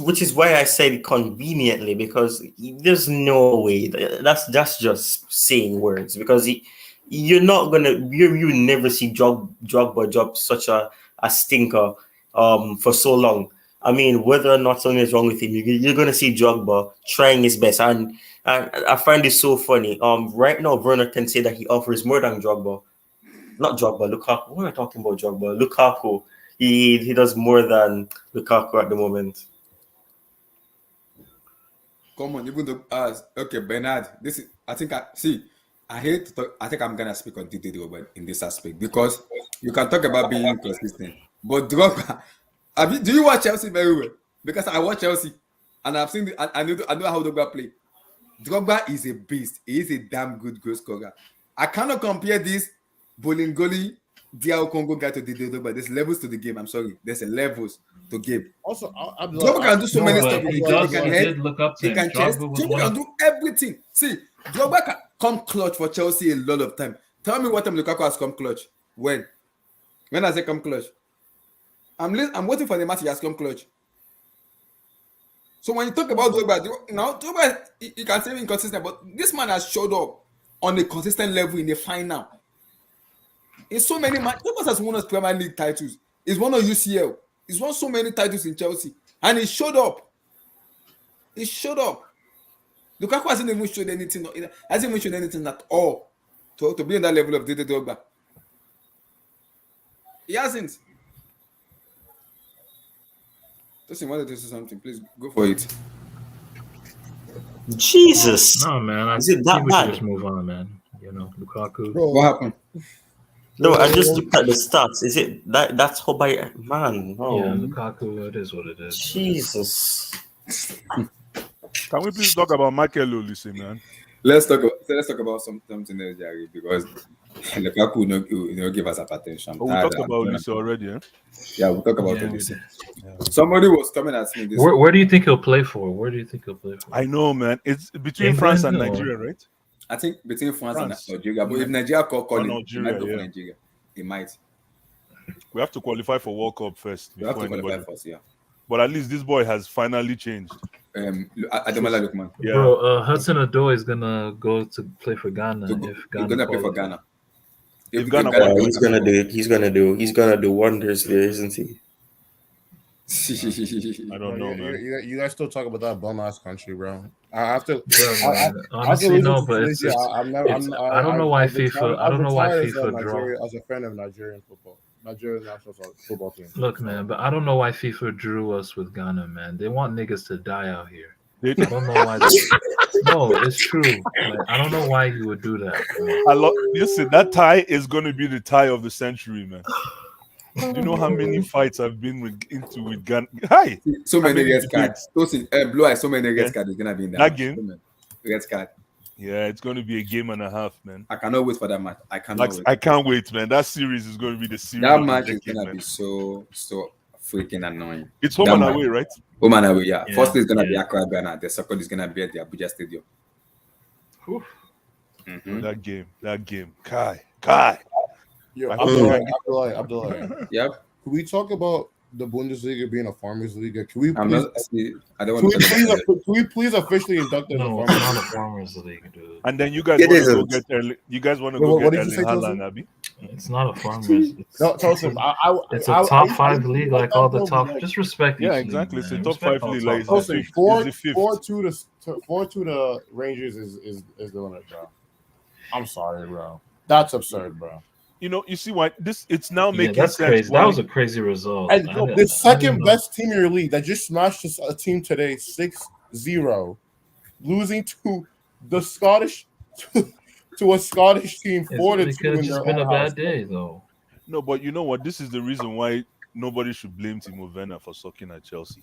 B: which is why I said conveniently, because there's no way that's just saying words, because you're not gonna you never see Drogba drop such a stinker for so long. I mean, whether or not something is wrong with him, you're gonna see Drogba trying his best, and I find it so funny. Right now Werner can say that he offers more than Drogba. Not Drogba, Lukaku. What are we talking about? Drogba, Lukaku. He does more than Lukaku at the moment.
A: Come on, even though okay, Bernard. This is I hate to talk. I think I'm gonna speak on Didier Drogba in this aspect, because you can talk about being inconsistent. But Drogba, do you watch Chelsea very well? Because I watch Chelsea, and I've seen. I know how Drogba play. Drogba is a beast. He is a damn good goal scorer. I cannot compare this Bolingoli DL Congo guy to Didier Drogba. There's levels to the game. I'm sorry. There's a levels to game.
F: Also,
A: Drogba can do so
C: No,
A: many
C: but
A: stuff in the
C: he
A: game. He
C: does.
A: can
C: He
A: head.
C: did look up to
A: He
C: him.
A: can chase.
C: Drogba was
A: Drogba
C: one
A: can
C: of
A: do everything. See, Drogba can come clutch for Chelsea a lot of time. Tell me what time Lukaku has come clutch. When has he come clutch? I'm waiting for the match he has come clutch. So when you talk about Drogba, Drogba, you can say inconsistent, but this man has showed up on a consistent level in the final. In so many matches, Drogba has won us Premier League titles. He's won us UCL. He's won so many titles in Chelsea, and he showed up. He showed up. Lukaku hasn't even showed anything. Hasn't even shown anything at all to be on that level of Didier Drogba. He hasn't. Tosin wanted to say something. Please go for it.
B: Jesus.
C: No, man. I
B: Is it
C: think
B: that
C: we should
B: bad?
C: just move on, man. You know, Lukaku.
F: Bro,
A: What happened?
B: No, I just looked at the stats. Is it that's how by man? Oh,
C: Yeah, Lukaku. It is what it is.
B: Jesus.
D: Can we please talk about Michael Olise, man?
A: Let's talk about something else, Jerry, because Lukaku will not give us up attention.
D: Oh, we talked about Olise already, eh?
A: Yeah, we'll talk about
C: Yeah, we
A: Olise.
C: did.
A: Somebody was coming at me this.
C: Where do you think he'll play for? Where do you think he'll play for?
D: I know, man. It's between
C: England
D: France and
C: or-
D: Nigeria, right?
A: I think between France and
D: France.
A: Nigeria, but if Nigeria call
D: Or
A: him, he
D: Nigeria,
A: might go for
D: yeah.
A: Nigeria. He might.
D: We have to qualify for World Cup first
A: We have
D: before
A: to qualify
D: anybody.
A: first, yeah.
D: But at least this boy has finally changed.
A: Ademola Lookman.
D: Yeah.
C: Bro, Hudson Odoi is gonna go to play for Ghana
A: He's
C: if Ghana
A: gonna play for
C: qualify.
A: Ghana.
D: If Ghana
B: Yeah, he's gonna do it. He's gonna do wonders there, isn't he?
D: I don't know, man.
F: You guys still talk about that bum ass country, bro. After
C: Yeah, man. Honestly, no, but it's
F: I
C: don't know why
F: I've
C: FIFA.
F: retired-
C: I don't know why
F: I've retired as a
C: FIFA draw.
F: Nigeria- as a fan of Nigerian football, Nigerian national football team.
C: Look, man, but I don't know why FIFA drew us with Ghana, man. They want niggas to die out here.
D: They-
C: I don't know why. No, it's true. Like, I don't know why you would do that. Bro.
D: Listen, that tie is going to be the tie of the century, man. Do you know how many fights I've been into with Ghana? Hi!
A: So
D: How
A: many
D: many
A: red cards. Blue Eye, so many red
D: Yeah.
A: cards is gonna be in
D: That
A: match.
D: game?
A: So many red card.
D: Yeah, it's going to be a game and a half, man.
A: I cannot wait for that match. I cannot wait.
D: I can't wait, man. That series is going to be the series.
A: That
D: of the
A: match is
D: decade,
A: gonna
D: man.
A: be so freaking annoying.
D: It's home
A: that
D: and
A: match.
D: away, right?
A: Oh man, away, yeah.
C: Yeah,
A: First is gonna be
C: yeah.
A: Accra, Ghana. The second is gonna be at the Abuja Stadium.
C: Whew.
A: Mhm.
D: That game. Kai.
F: Yo,
D: I hope
F: Abdullah.
A: Yep.
F: Can we talk about the Bundesliga being a farmers league? Can we
A: I'm
F: please,
A: not. See, I don't
F: can
A: want
F: we
A: to talk about it.
F: please, can we please officially induct them
C: No,
F: as
C: it's
F: a farmers
C: not a
F: league?
C: farmers league, dude.
D: And then you guys
B: It
D: want to go
B: isn't.
D: get Erling. You guys want to
F: What-
D: go
F: what
D: get
F: did you say,
D: Erling
F: Chelsea?
D: Haaland, Abby?
C: It's not a farmers.
F: No, Chelsea,
C: It's a top five league, like all the top. Just respect.
D: Yeah,
C: each
D: exactly.
C: League,
D: It's a
C: man.
D: top
C: Respect
D: five
C: all
D: league,
C: top
D: like, it's
C: five
D: the
C: leagues.
F: Chelsea,
D: It's the fifth.
F: 4-2 to Rangers is the winner, bro. I'm sorry, bro. That's absurd, bro.
D: You know, you see why it's now
C: Yeah,
D: making
C: that's
D: sense.
C: crazy.
D: why-
C: That was a crazy result.
F: And
C: I
F: bro,
C: didn't-
F: the
C: I
F: second
C: didn't know.
F: best team in your league that just smashed a team today 6-0, losing to the Scottish to a Scottish team
C: It
F: 4-2
C: could have
F: in
C: just
F: their
C: been a
F: own
C: bad
F: house.
C: day, though.
D: No, but you know what? This is the reason why nobody should blame Timo Werner for sucking at Chelsea.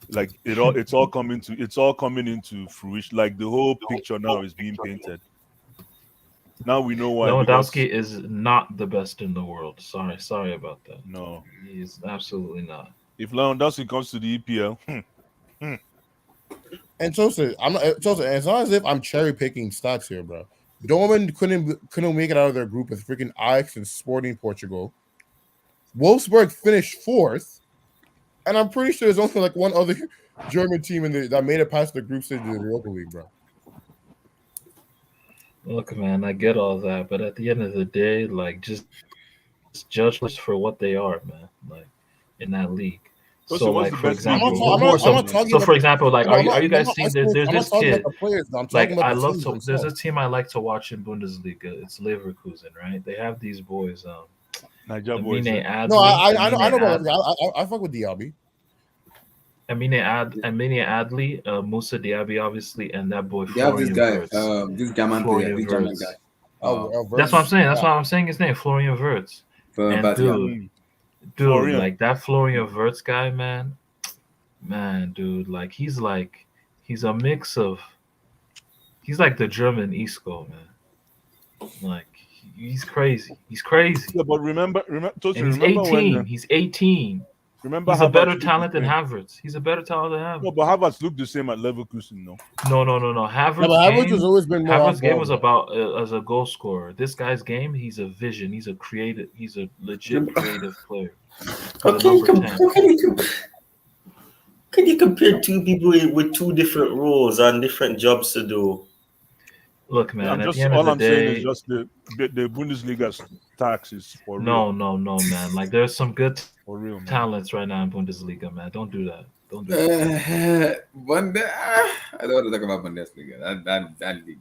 D: Like it's all coming into fruition. Like the whole picture now is being painted. Now we know why.
C: Lewandowski
D: because-
C: is not the best in the world. Sorry about that.
D: No,
C: He's absolutely not.
D: if Lewandowski comes to the EPL,
F: And Chelsea, it's not as if I'm cherry picking stats here, bro. Dortmund couldn't make it out of their group with freaking Ajax and Sporting Portugal. Wolfsburg finished 4th, and I'm pretty sure there's only like one other German team that made it past the group stage of the Europa League, bro.
C: Look, man, I get all that, but at the end of the day, like, just judge us for what they are, man. Like, in that league.
D: So what's
C: like,
D: the
C: for
D: best
C: example,
D: league?
F: I'm not talking
C: so
F: about-
C: for example, like,
F: I'm
C: are you guys
F: not
C: seeing
F: asking-
C: there's
F: I'm not
C: this
F: talking
C: kid?
F: about the players, I'm talking
C: Like,
F: about
C: I
F: the
C: love
F: teams
C: to. There's
F: themselves.
C: a team I like to watch in Bundesliga. It's Leverkusen, right? They have these boys.
D: Niger boys.
C: Amine Adli.
F: No, I know
C: Amine
F: about
C: Ad-
F: that. I fuck with Diaby.
C: Amine Adli, Musa Diaby, obviously, and that boy
A: They have this
C: Florian
A: guy,
C: Wirtz.
A: this German
C: Florian
A: player, this German
C: Wirtz.
A: guy.
C: That's what I'm saying. That's why I'm saying his name, Florian Wirtz. And
A: But
C: dude, dude,
D: Florian.
C: like that Florian Wirtz guy, man, dude, like he's a mix of, he's like the German Isco, man. Like he's crazy. He's crazy.
D: Yeah, but remember, Tosi,
C: And he's
D: remember
C: 18.
D: when
C: He's 18.
D: remember
C: He's a
D: Havertz
C: better
D: looked
C: talent
D: the
C: than
D: same?
C: Havertz. He's a better talent than
D: No,
C: Havertz.
D: but Havertz looked the same at Leverkusen, no?
C: No.
F: Yeah,
C: Havertz
F: but Havertz
C: game,
F: has always been more
C: Havertz
F: off
C: game
F: ball.
C: was about as a goal scorer. This guy's game, he's a vision. He's a creative. He's a legit creative player.
B: How
C: The
B: can you
C: number 10.
B: can you compare two people with two different roles and different jobs to do?
C: Look, man.
D: I'm
C: At
D: just
C: the end
D: all
C: of the
D: I'm saying
C: day,
D: is just the Bundesliga's taxes for
C: no,
D: real.
C: man. Like there's some good
D: For real, man.
C: talents right now in Bundesliga, man. Don't do that. Don't do that.
A: I don't want to talk about Bundesliga. That league.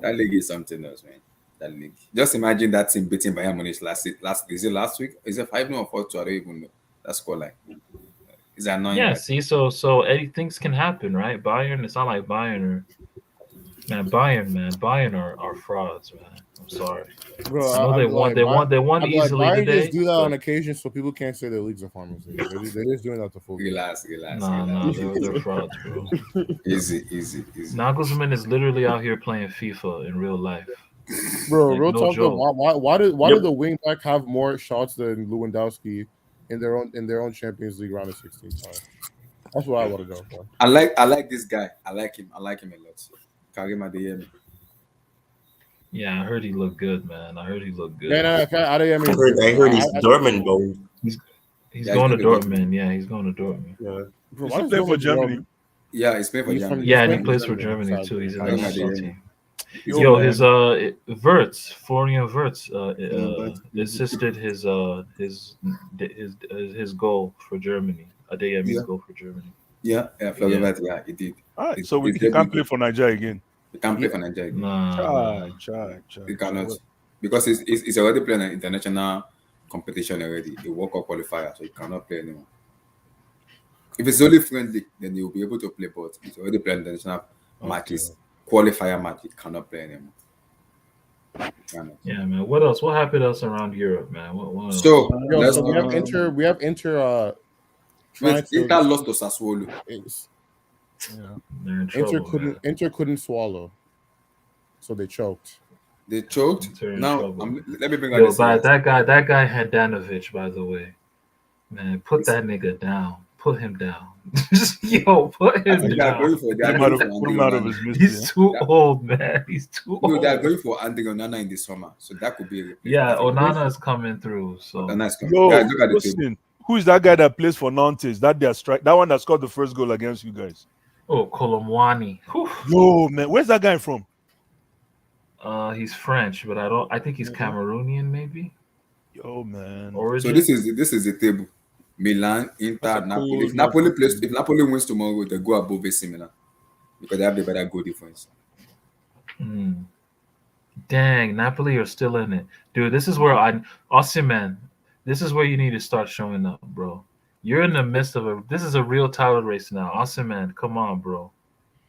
A: That league is something else, man. That league. Just imagine that team beating Bayern Munich last is it last week? Is it 5-0 or 4-2? I don't even know. That scoreline. It's annoying.
C: Yeah,
A: like-
C: see, so Eddie, things can happen, right? Bayern, it's not like Bayern Bayern are frauds, man. I'm sorry.
F: Bro,
C: I know
F: I'd
C: they
F: be
C: won.
F: like,
C: They won. They won
F: I'd be like,
C: easily
F: Bayern
C: today.
F: just do that
C: but-
F: on occasion so people can't say their league's a farmers league. They're just doing that to football.
A: Relax.
C: Nah, they're frauds, bro.
A: Easy.
C: Nagelsmann is literally out here playing FIFA in real life.
F: Bro,
C: Like,
F: real
C: no
F: talk though,
C: joke.
F: why do the wing back have more shots than Lewandowski in their own Champions League round of 16 time? That's what I want to know, bro.
A: I like this guy. I like him a lot. Karim Adeyemi.
C: Yeah, I heard he looked good, man. I heard he looked good.
F: I
B: heard he's Dortmund bound.
C: He's
A: Yeah,
C: going to
A: he's gonna go
C: Dortmund. Yeah, he's going to Dortmand.
B: Yeah.
F: Bro,
D: He's
F: why does
D: playing for
F: Dortmund
D: Germany.
A: Yeah, he's playing for
F: He's
A: Germany.
F: from-
C: Yeah, and he
F: playing
C: plays
F: for
C: for Germany
F: Germany,
C: too. He's in
A: I
C: the
A: don't
C: national
A: know.
C: team.
D: Yo,
C: Yo,
D: man.
C: his Florian Wirtz assisted his goal for Germany. Adeyemi's
A: Yeah.
C: goal for Germany.
A: Yeah, he did.
D: All right,
A: It's-
D: so
A: it's
D: he can't
A: definitely-
D: play for Nigeria again.
A: He can't play for Nigeria.
C: Nah.
D: Chai.
A: He cannot because he's already playing an international competition already, the World Cup qualifier, so he cannot play anymore. If it's only friendly, then he will be able to play, but he's already playing international matches, qualifier match. He cannot play anymore. He cannot.
C: Yeah, man. What else? What happened else around Europe, man? What else?
A: So
F: Yo,
A: let's
F: so we have Inter trying to
A: Inter lost to Sassuolo.
C: They're in trouble, man.
F: Inter couldn't swallow. So they choked.
A: They choked.
C: Inter in
A: Now
C: trouble.
A: let me bring out
C: Yo,
A: this.
C: but that guy had Danovich, by the way. Man, put that nigga down. Put him down. Yo, put him
A: They are
C: down.
A: going for
D: Put him out of his misery.
C: He's too old, man. He's too
A: No, they are
C: old.
A: going for Andre Onana in the summer, so that could be a replacement.
C: Yeah,
A: I think
C: Onana is coming through. So
A: Onana is coming.
D: Yo,
A: Guys, look at the table.
D: listen, who is that guy that plays for Nantes? That one that scored the first goal against you guys.
C: Kolomwani.
D: Yo, man, where's that guy from?
C: He's French, but I think he's Cameroonian, maybe.
D: Yo, man.
C: Origin.
A: So this is the table. Milan, Inter,
D: That's a
A: Napoli.
D: cool
A: If Napoli
D: matchup.
A: plays, if Napoli wins tomorrow, they go above AC Milan because they have the better goal difference.
C: Dang, Napoli are still in it, dude. This is where Osimhen. This is where you need to start showing up, bro. You're in the midst of this is a real title race now. Osimhen, come on, bro.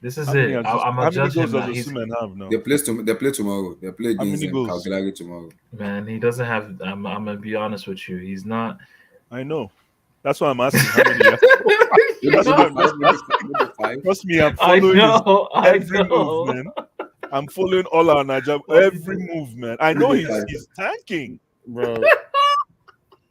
C: This is
D: How
C: it.
D: many
C: I'm
D: how
C: gonna
D: many
C: judge him
D: goals
C: now.
D: does Osimhen have now?
A: They play tomorrow. They play
D: How
A: against
D: many goals?
A: Cagliari tomorrow.
C: Man, he doesn't have. I'm gonna be honest with you. He's not.
D: I know. That's why I'm asking how many.
A: Maybe five.
D: Trust me, I'm
C: I
D: following
C: know. I
D: every
C: know.
D: move, man. I'm following all our Niger every move, man. I know he's tanking.
F: Bro,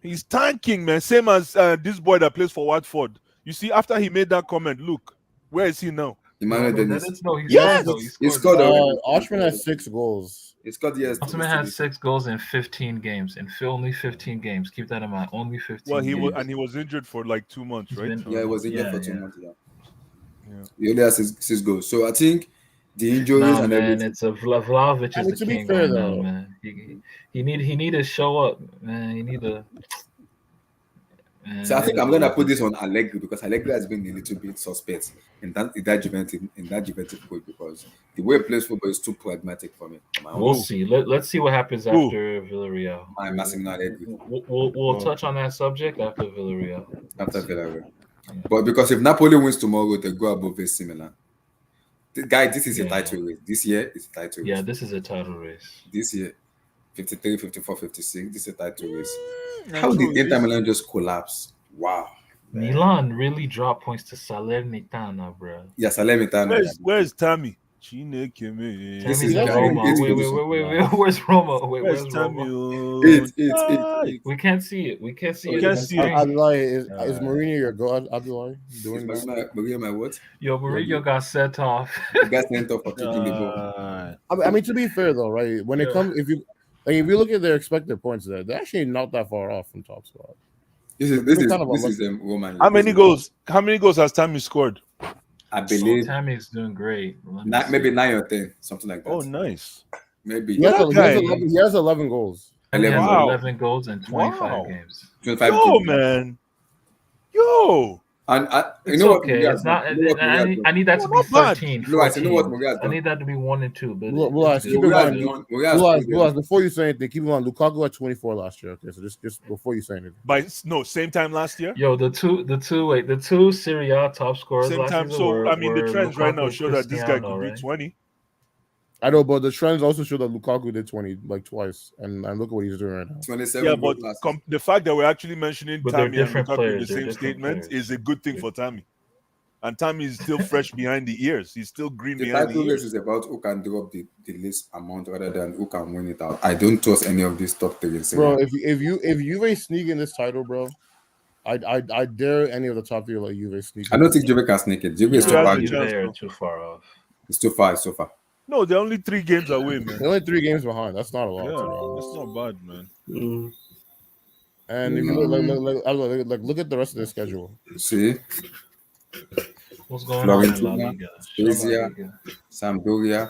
D: He's tanking, man. Same as this boy that plays for Watford. You see, after he made that comment, look, where is he now?
A: Emmanuel Dennis.
C: No, he's
D: Yes!
C: scored, though.
A: He scored already.
F: Oshman has 6 goals.
A: He scored yes.
C: Osimhen has 6 goals in 15 games. Only 15 games. Keep that in mind. Only 15.
D: Well, he
C: games.
D: was injured for like 2 months,
C: He's
D: right?
C: been-
A: Yeah, he was injured for 2
C: Yeah.
A: months. Yeah.
D: Yeah.
A: He only has six goals. So I think the injuries
C: Nah,
A: and
C: man,
A: everything.
C: it's a Vlahovic
F: I
C: is
F: mean,
C: the
F: to be
C: king
F: fair,
C: right now,
F: though.
C: man. He need to show up, man. He need to. Man,
A: So I think I'm gonna put this on Allegri because Allegri has been a little bit suspect in that Juventus coach because the way he plays football is too pragmatic for me.
C: We'll see. Let's see what happens
D: Who?
C: after Villarreal.
A: My Massimiliano Allegri
C: We'll touch on that subject after Villarreal.
A: after Villarreal. But because if Napoli wins tomorrow, they go above AC Milan. Guy, this is a
C: Yeah.
A: title race. This year is a title race.
C: Yeah, this is a title race.
A: This year. 53, 54, 56. This is a title race.
D: Yeah,
A: How
D: true.
A: did Inter Milan just collapse? Wow.
C: Milan really dropped points to Salernitana, bro.
A: Yes, Salernitana.
D: Where's Tammy? Chineke me.
A: This
C: Tammy's
A: is
C: in
F: actually
C: Roma.
A: eighth
C: Wait,
A: position.
C: where's Roma? Wait,
D: Where's
C: where's
D: Tammy?
C: Roma?
D: Oh,
A: Eight.
C: We can't see it. We can't see
D: You
C: it.
D: can't
C: in the
D: see it.
C: screen.
F: Abdullah, is
D: Uh,
F: Mourinho your god? Abdullah doing
A: Is
F: that?
A: my what?
C: Yo, Mourinho got sent off.
A: He got sent off for kicking the ball.
F: I mean, to be fair though, right? When it
C: Yeah.
F: comes, if you look at their expected points, they're actually not that far off from top spot.
A: This
F: They're
A: is
F: kind of unlucky.
A: Roman.
D: How many goals? How many goals has Tammy scored?
A: I
C: So
A: believe
C: Tammy's doing great. Let me
A: maybe
C: see.
A: 9 or 10, something like that.
D: Oh, nice.
A: Maybe
F: He has,
D: That
F: he has
D: guy-
F: 11, he has 11 goals.
C: He has
A: 11.
D: Wow.
C: 11 goals in 25
D: Wow.
C: games.
A: 25
D: Yo,
A: games.
D: man. Yo.
A: And you
C: It's
A: know what?
C: okay.
A: Mourinho
C: It's not.
A: has done? You know what Mourinho has
C: I
A: done?
C: need that to
D: No,
C: be
D: not bad.
C: 13,
A: No, I said, you know what
C: 14.
A: Mourinho has
C: I
A: done?
C: need that to be 1 and 2. But
F: Well,
C: it's
F: keep
C: good.
F: in
A: Mourinho has
F: mind,
A: done- Mourinho has done
F: Bulas, before you say anything, keep in mind Lukaku had 24 last year. Okay, so just before you say anything.
D: Same time last year.
C: Yo, the two Serie A top scorers
D: Same
C: last
D: time.
C: season
D: So
C: were,
D: I mean, the
C: were
D: trends right now
C: Lukaku,
D: show that this guy
C: Cristiano,
D: could do
C: right?
D: 20.
F: I know, but the trends also show that Lukaku did 20 like twice, and look at what he's doing right now.
A: 27
D: Yeah,
A: goals
D: but
A: last season.
D: the fact that we're actually mentioning
C: But they're
D: Tammy and
C: different
D: Lukaku in
C: players.
D: the
C: They're
D: same
C: different
D: statement
C: players.
D: is a good thing for Tammy. And Tammy is still fresh behind the ears. He's still green
A: The
D: behind the
A: title race
D: ears.
A: is about who can drop the least amount rather than who can win it out. I don't trust any of these top 3 in Serie
F: Bro,
A: A.
F: if Juve sneak in this title, bro, I dare any of the top 3 like Juve sneak.
A: I don't think Juve can sneak it. Juve is
D: Juve
A: too
D: has
A: far.
D: a
C: You
D: chance,
C: are
D: bro.
C: too far off.
A: It's too far. It's so far.
D: No, they're only 3 games away, man.
F: They're only 3 games behind. That's not a lot.
D: Yeah,
F: To be honest.
D: that's not bad, man.
B: Mm.
F: And if you look at the rest of their schedule.
A: See,
C: What's going on in La
A: Fiorentina,
C: Liga? Show La
A: Spezia,
C: Liga.
A: Sampdoria.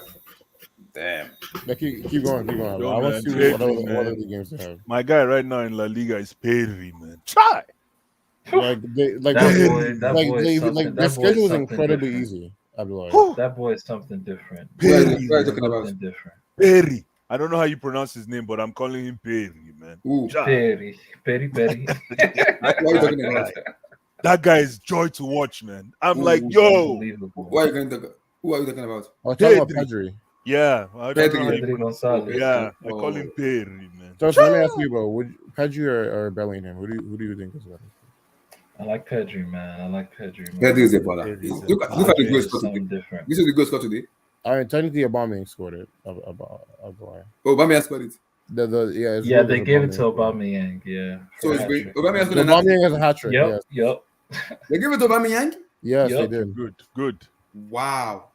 A: Damn.
F: Like, keep going.
D: Yo,
F: I want
D: man,
F: to see
D: Pedri,
F: what
D: man.
F: other games they have.
D: My guy right now in La Liga is Pedri, man. Try.
F: Like they like
C: That
F: they-
C: boy, that
F: like
C: boy is
F: they
C: something.
F: like their
C: That boy is
F: schedule is
C: something
F: incredibly
C: different.
F: easy. I'd be like,
D: Whew.
C: That boy is something different.
A: What are
D: Pedri,
A: you
D: man.
A: talking about?
C: Something different.
D: Pedri. I don't know how you pronounce his name, but I'm calling him Pedri, man.
A: Ooh,
D: Try.
C: Peri.
A: what are you talking about?
D: That guy is joy to watch, man. I'm
A: Ooh,
D: like, yo,
C: Unbelievable.
A: What are you going to talk? Who are you talking about?
F: I'm talking about
D: Pedri.
F: Pedri.
D: yeah. I don't know how you
C: Pedri Gonzalez.
D: Yeah, I call him Pedri, man.
F: So let me ask you, bro. Would Pedri or Bellingham? Who do you think is better?
C: I like Pedri, man. I like Pedri. Man.
A: Pedri is a baller.
D: Pedri is a
A: Look at the
C: Pedri
A: goal
C: is
A: scored
C: something
A: today.
C: different.
A: This is the goal scored today.
F: I mean, technically, Aubameyang scored it. About
A: Oh, Aubameyang scored it.
F: it's
C: Yeah,
F: ruled
C: they
F: as
C: gave it to
F: Aubameyang.
C: Aubameyang. Yeah.
A: So
C: for
A: it's
C: hat-trick.
A: been Aubameyang scored an hat.
F: Aubameyang has a hat trick.
C: Yep. Yep.
A: They give it to Aubameyang.
F: Yes,
C: Yep.
F: they did.
D: Good.
A: Wow.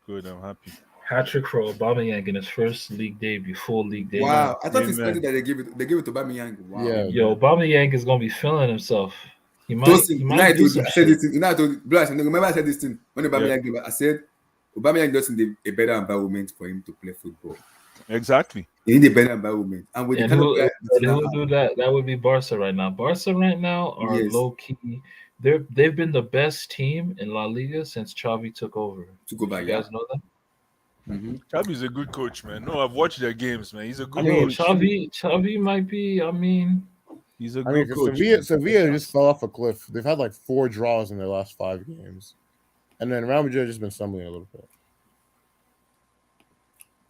D: Good. I'm happy.
C: Hat-trick for Aubameyang in his first league debut, full league debut.
A: Wow. I thought it's
D: Amen.
A: funny that they give it to Aubameyang. Wow.
F: Yeah.
C: Yo, Aubameyang is gonna be feeling himself. He might.
A: Tosin,
C: He
A: you know, I
C: might do
A: told you,
C: some
A: I said
C: shit.
A: this thing. You know, I told you, Blas, I remember I said this thing when Aubameyang came. I said Aubameyang doesn't need a better environment for him to play football.
D: Exactly.
A: He need a better environment, and with the
C: And
A: kind of
C: who
A: player
C: will do that? That would be Barca right now. Barca right now are
A: Yes.
C: low key. They've been the best team in La Liga since Xavi took over.
A: to go by,
C: You
A: yeah.
C: guys know that?
D: Xavi's a good coach, man. No, I've watched their games, man. He's a
C: I
D: good
C: mean,
D: coach.
C: Xavi might be. I mean,
D: He's a
F: I
D: good
F: mean, 'cause
D: coach.
F: Sevilla just fell off a cliff. They've had like 4 draws in their last 5 games, and then Real Madrid has just been stumbling a little bit.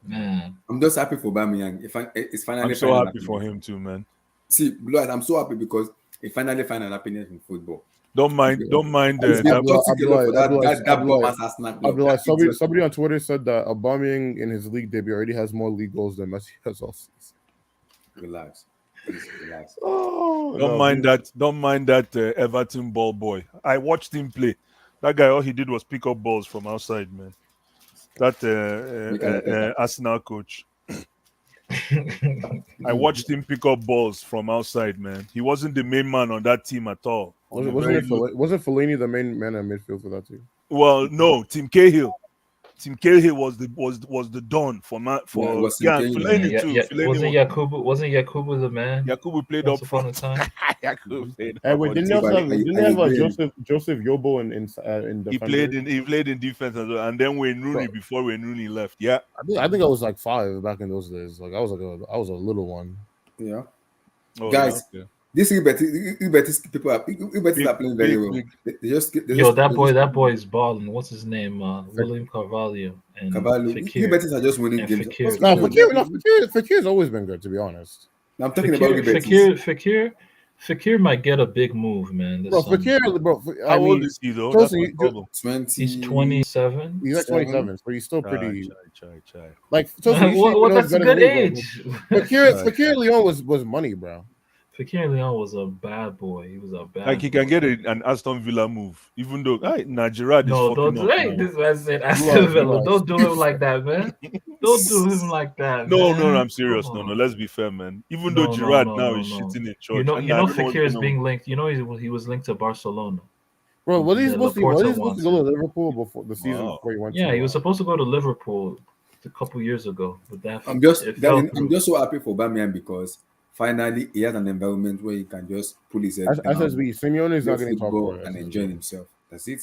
C: man,
A: I'm just happy for Aubameyang. It's finally.
D: I'm so
A: final
D: happy for
A: happiness.
D: him too, man.
A: See, Blood, I'm so happy because he finally found happiness in football.
D: Don't mind
A: It's been
F: Abdullah-
A: toxic a lot for
F: Abdullah-
A: that
F: Abdullah-
A: bomb ass snap. block.
F: Abdullah,
A: That idiot.
F: somebody on Twitter said that Aubameyang in his league debut already has more league goals than Messi has all season.
A: Relax. Please relax.
F: Oh,
D: Don't mind that Everton ball boy. I watched him play. That guy, all he did was pick up balls from outside, man. That Arsenal coach. I watched him pick up balls from outside, man. He wasn't the main man on that team at all.
F: Wasn't Fellaini the main man in midfield for that team?
D: Well, no, Tim Cahill. Tim Cahill was the don for
A: it was Tim
D: yeah,
A: Cahill.
D: Fellaini too. Fellaini
C: wasn't Yakubu the man?
D: Yakubu played
C: Once
D: up
C: upon a
D: front.
C: time.
D: Yakubu played
F: Hey,
D: up
F: wait,
D: front.
F: didn't they have
A: I
F: Joseph Yobo in
D: He
F: defender?
D: played in defense as well. And then Wayne Rooney before Wayne Rooney left. Yeah.
F: I think I was like 5 back in those days. Like I was a little one.
A: Yeah.
D: Oh,
A: Guys,
D: okay.
A: These Betis people are Betis are playing very well. They just
C: Yo, that boy is balling. What's his name? William Carvalho and
A: Caballo.
C: Fekir.
A: Betis are just winning
C: And
A: games.
C: Fekir.
F: No,
A: What's going on?
F: Fakir's always been good, to be honest.
A: I'm talking about
C: Fekir might get a big move, man.
F: Bro, Fakir,
D: How old is he though? That's
F: Chelsea,
D: my problem.
A: 20.
C: He's 27.
F: he's like 27, so he's still pretty.
D: Chai.
F: Like, Chelsea,
C: That's a good age.
F: Fakir Leon was money, bro.
C: Fekir Leon was a bad boy. He was a bad.
D: Like he can get an Aston Villa move, even though Nigeria is
C: No,
D: fucking
C: don't.
D: up
C: Hey,
D: now.
C: this man said Aston Villa. Don't do him like that, man. Don't do him like that.
D: No,
C: man.
D: I'm serious.
C: Come
D: No,
C: on.
D: let's be fair, man. Even
C: No,
D: though Giroud
C: no,
D: now
C: no,
D: is
C: no.
D: shitting in church,
C: You know,
D: and everyone's
C: Fekir is
D: gonna-
C: being linked. You know, he was linked to Barcelona.
F: Bro, what is
C: Yeah,
F: supposed to be?
C: Laporta
F: What is supposed to go
C: wants
F: to Liverpool before the season
D: Wow.
F: before he went?
C: Yeah,
F: to,
C: he was supposed to go to Liverpool a couple years ago, but that
A: I'm just
C: it fell
A: I'm
C: through.
A: just so happy for Bamian because finally he has an environment where he can just pull his head down,
F: SSB. Simeone is
A: play
F: not getting talked
A: football,
F: about.
A: and enjoying himself. That's it.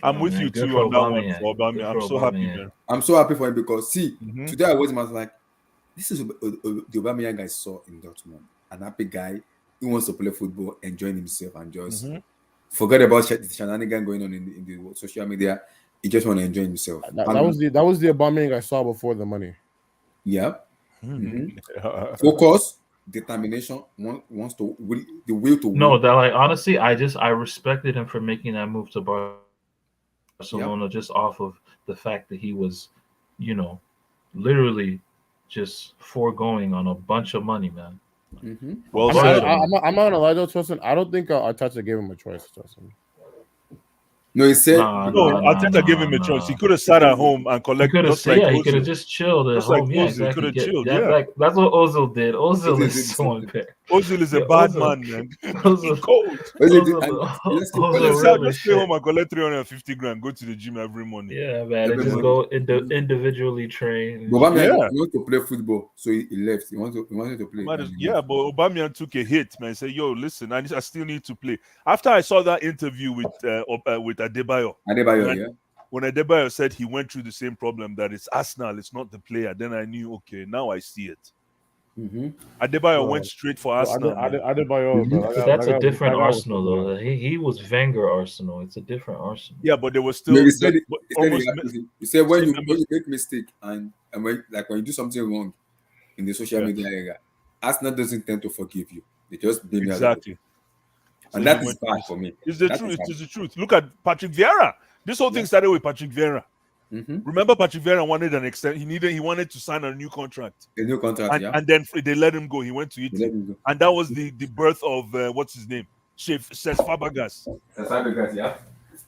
D: I'm
C: Oh,
D: with
C: man,
D: you
C: good
D: too
C: for
D: on that one
C: Aubameyang.
D: for Aubameyang.
C: Good
D: I'm
C: for
D: so happy,
C: Aubameyang.
D: man.
A: I'm so happy for him because
D: Mhm.
A: today I was like, this is the Aubameyang I saw in Dortmund. An happy guy who wants to play football, enjoying himself, and just forget about the shenanigan going on in the social media. He just want to enjoy himself.
F: That was the Aubameyang I saw before the money.
A: Yeah. Focus, determination, wants to the will to win.
C: No, that like honestly, I respected him for making that move to Barcelona just off of the fact that he was, literally just foregoing on a bunch of money, man.
D: Well
F: I'm
D: said.
F: not gonna lie though, Justin. I don't think Arteta gave him a choice, Justin.
A: No, he said
C: Nah,
D: No, Arteta gave him a choice. He could have sat at home and
C: He
D: collect
C: could have,
D: just like
C: he could have
D: Ozil.
C: just chilled at
D: Just like
C: home. Yeah,
D: Ozil,
C: exactly.
D: coulda chilled,
C: That,
D: yeah.
C: like that's what Ozil did. Ozil
A: Ozil did
C: is
A: the
C: so
A: same
C: unfair.
D: Ozil is a
C: Yeah,
D: bad
C: Ozil-
D: man, man.
C: Ozil-
D: Cold.
A: let's keep
C: Ozil
D: Just
C: really
D: stay home
C: shit.
D: and collect 350 grand. Go to the gym every morning.
C: Yeah, man. And just
A: Everybody-
C: go individually train.
A: Aubameyang
D: Yeah.
A: wants to play football, so he left. He wanted to play.
D: Yeah, but Aubameyang took a hit, man. Say, yo, listen, I still need to play. After I saw that interview with Adebayo,
A: Adebayo,
D: When-
A: yeah.
D: when Adebayo said he went through the same problem, that it's Arsenal, it's not the player, then I knew, okay, now I see it. Adebayo went straight for Arsenal. man.
F: Adebayo, bro.
C: But that's a different
F: that guy was
C: Arsenal,
F: so
C: though. He was Wenger Arsenal. It's a different Arsenal.
D: Yeah, but there was still
A: No, he said
D: almost.
A: he said when
D: same
A: you
D: members-
A: make mistake and when you do something wrong in the social
D: Yeah.
A: media area, Arsenal doesn't tend to forgive you. They just blame you.
D: Exactly.
A: And
D: So
A: that
D: he
A: is
D: went
A: bad
D: to-
A: for me.
D: It's the
A: That
D: truth.
A: is
D: It is the truth. Look at Patrick Vieira. This whole thing started with Patrick Vieira. Remember, Patrick Vieira wanted an extent. He wanted to sign a new contract,
A: The new contract,
D: and,
A: yeah.
D: and then they let him go. He went to
A: They
D: Italy,
A: let him go.
D: and that was the birth of what's his name, Chef Cesc Fabregas.
A: That's Fabregas, yeah.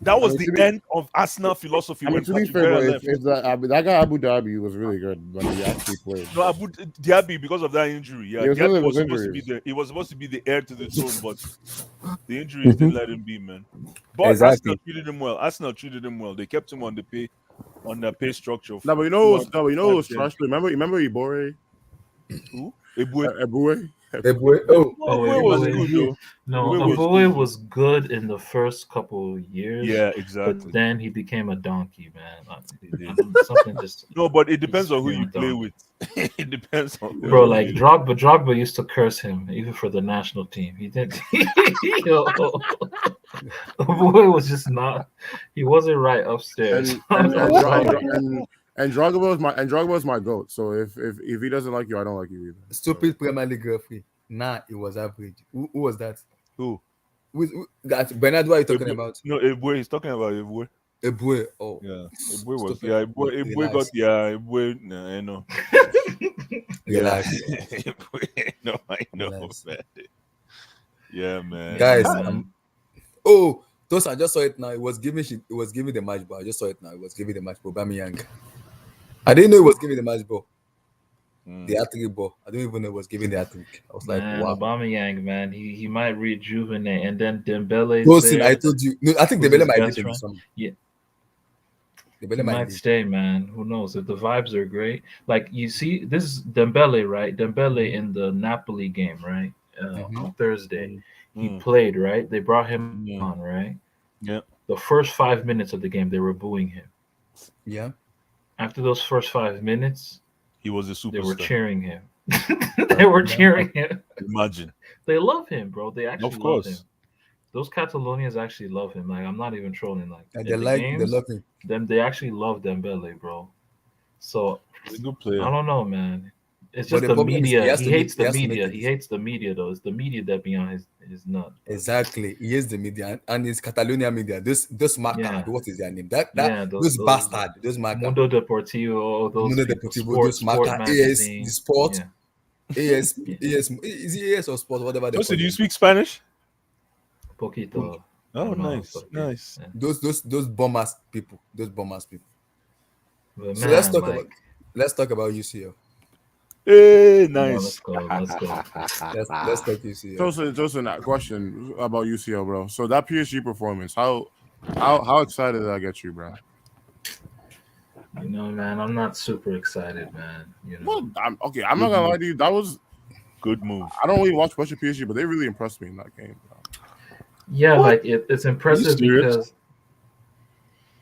D: That was
F: I mean,
D: the
F: to be-
D: end of Arsenal philosophy
F: I mean,
D: when
F: to be
D: Patrick
F: fair,
D: Vieira
F: bro,
D: left.
F: if that guy Abu Dhabi was really good when he actually played.
D: No, Abu Dhabi, because of that injury. Yeah,
F: It was
D: Diaby
F: because of
D: was
F: his
D: supposed to be
F: injuries.
D: he was supposed to be the heir to the throne, but the injuries didn't let him be, man. But
A: Exactly.
D: Arsenal treated him well. They kept him on the pay structure.
F: No, but you know who was
D: Yeah.
F: trash? Remember Ibore?
D: Who? Ebue.
F: Ebue?
A: Oh,
D: Ebue was
C: Ebue.
D: good though.
C: No,
D: Ebue was
C: Aboy
D: good.
C: was good in the first couple of years.
D: Yeah,
C: But
D: exactly.
C: then he became a donkey, man. Something just.
D: No, but it depends on who
C: He's
D: you play
C: donkey.
D: with. It depends on
C: Bro,
D: who
C: like
D: you-
C: Drogba used to curse him even for the national team. He didn't. Yo, boy was just not. He wasn't right upstairs.
F: And Drogba was my goat. So if he doesn't like you, I don't like you either.
A: Stupid Premier League referee. Nah, it was average. Who was that?
D: Who?
A: That Bernard, what are you talking
D: Ebue-
A: about?
D: No, Ebue. He's talking about Ebue.
A: Ebue. Oh,
D: Yeah, Ebue was.
A: Stupid.
D: Yeah, Ebue got.
A: Relax.
D: Yeah, Ebue. Nah, I know.
A: relax.
D: No, I know,
A: Relax.
D: man. Yeah, man.
A: Guys,
C: man.
A: those I just saw it now. It was giving the match ball. I just saw it now. It was giving the match ball. Aubameyang. I didn't know it was giving the match ball. The hat-trick ball. I don't even know it was giving the hat-trick. I was like,
C: Man,
A: wow.
C: Aubameyang, man, he might rejuvenate, and then Dembele.
A: Tosin, I told you. No, I think
C: Who's
A: Dembele
C: his
A: might
C: best
A: leave in the
C: friend?
A: summer.
C: Yeah.
A: Dembele
C: He
A: might
C: might
A: leave.
C: stay, man. Who knows? If the vibes are great, like you see, this is Dembele, right? Dembele in the Napoli game, right? On Thursday, he played, right? They brought him on, right?
D: Yeah.
C: The first 5 minutes of the game, they were booing him.
A: Yeah.
C: After those first 5 minutes,
D: He was a
C: they were
D: superstar.
C: cheering him. They were cheering him.
D: Imagine.
C: They love him, bro. They actually
D: Of
C: love him.
D: course.
C: Those Catalonians actually love him. Like I'm not even trolling. Like
G: And
C: in the
G: they
C: games,
G: love him.
C: they actually love Dembele, bro. So
D: He's a good
C: I
D: player.
C: don't know, man. It's
G: But
C: just
G: the
C: the
G: problem is he
C: media.
G: has
C: He
G: to make-
C: hates
G: he
C: the
G: has to make
C: media.
G: it
C: He
G: easy.
C: hates the media, though. It's the media that be on his nut.
G: Exactly. He is the media and it's Catalonia media. Those marker,
C: Yeah.
G: what is their name? That
C: Yeah,
G: those bastard, those marker.
C: Mundo Deportivo, those
G: Mundo
C: people,
G: Deportivo, those
C: sport
G: marker, AS,
C: magazine.
G: the sport,
C: Yeah,
G: AS, is it AS or sport, whatever they
D: Also,
G: call
D: do you
G: it.
D: speak Spanish?
C: poquito.
D: Oh,
C: hermano,
D: nice,
C: poquito.
D: nice.
C: Yeah.
G: Those bombers people. Those bombers people.
C: But
G: So
C: man,
G: let's talk about UCL.
D: Hey,
C: come on,
D: nice.
C: let's go. Let's go.
G: Let's talk UCL.
F: Tosin, that question about UCL, bro. So that PSG performance, how excited did that get you, bro?
C: You know, man, I'm not super excited, man. You know,
F: Well, I'm not gonna lie to you. That was
D: Good move.
F: I don't really watch much of PSG, but they really impressed me in that game, bro.
C: yeah,
D: What?
C: like it's impressive
D: serious?
C: because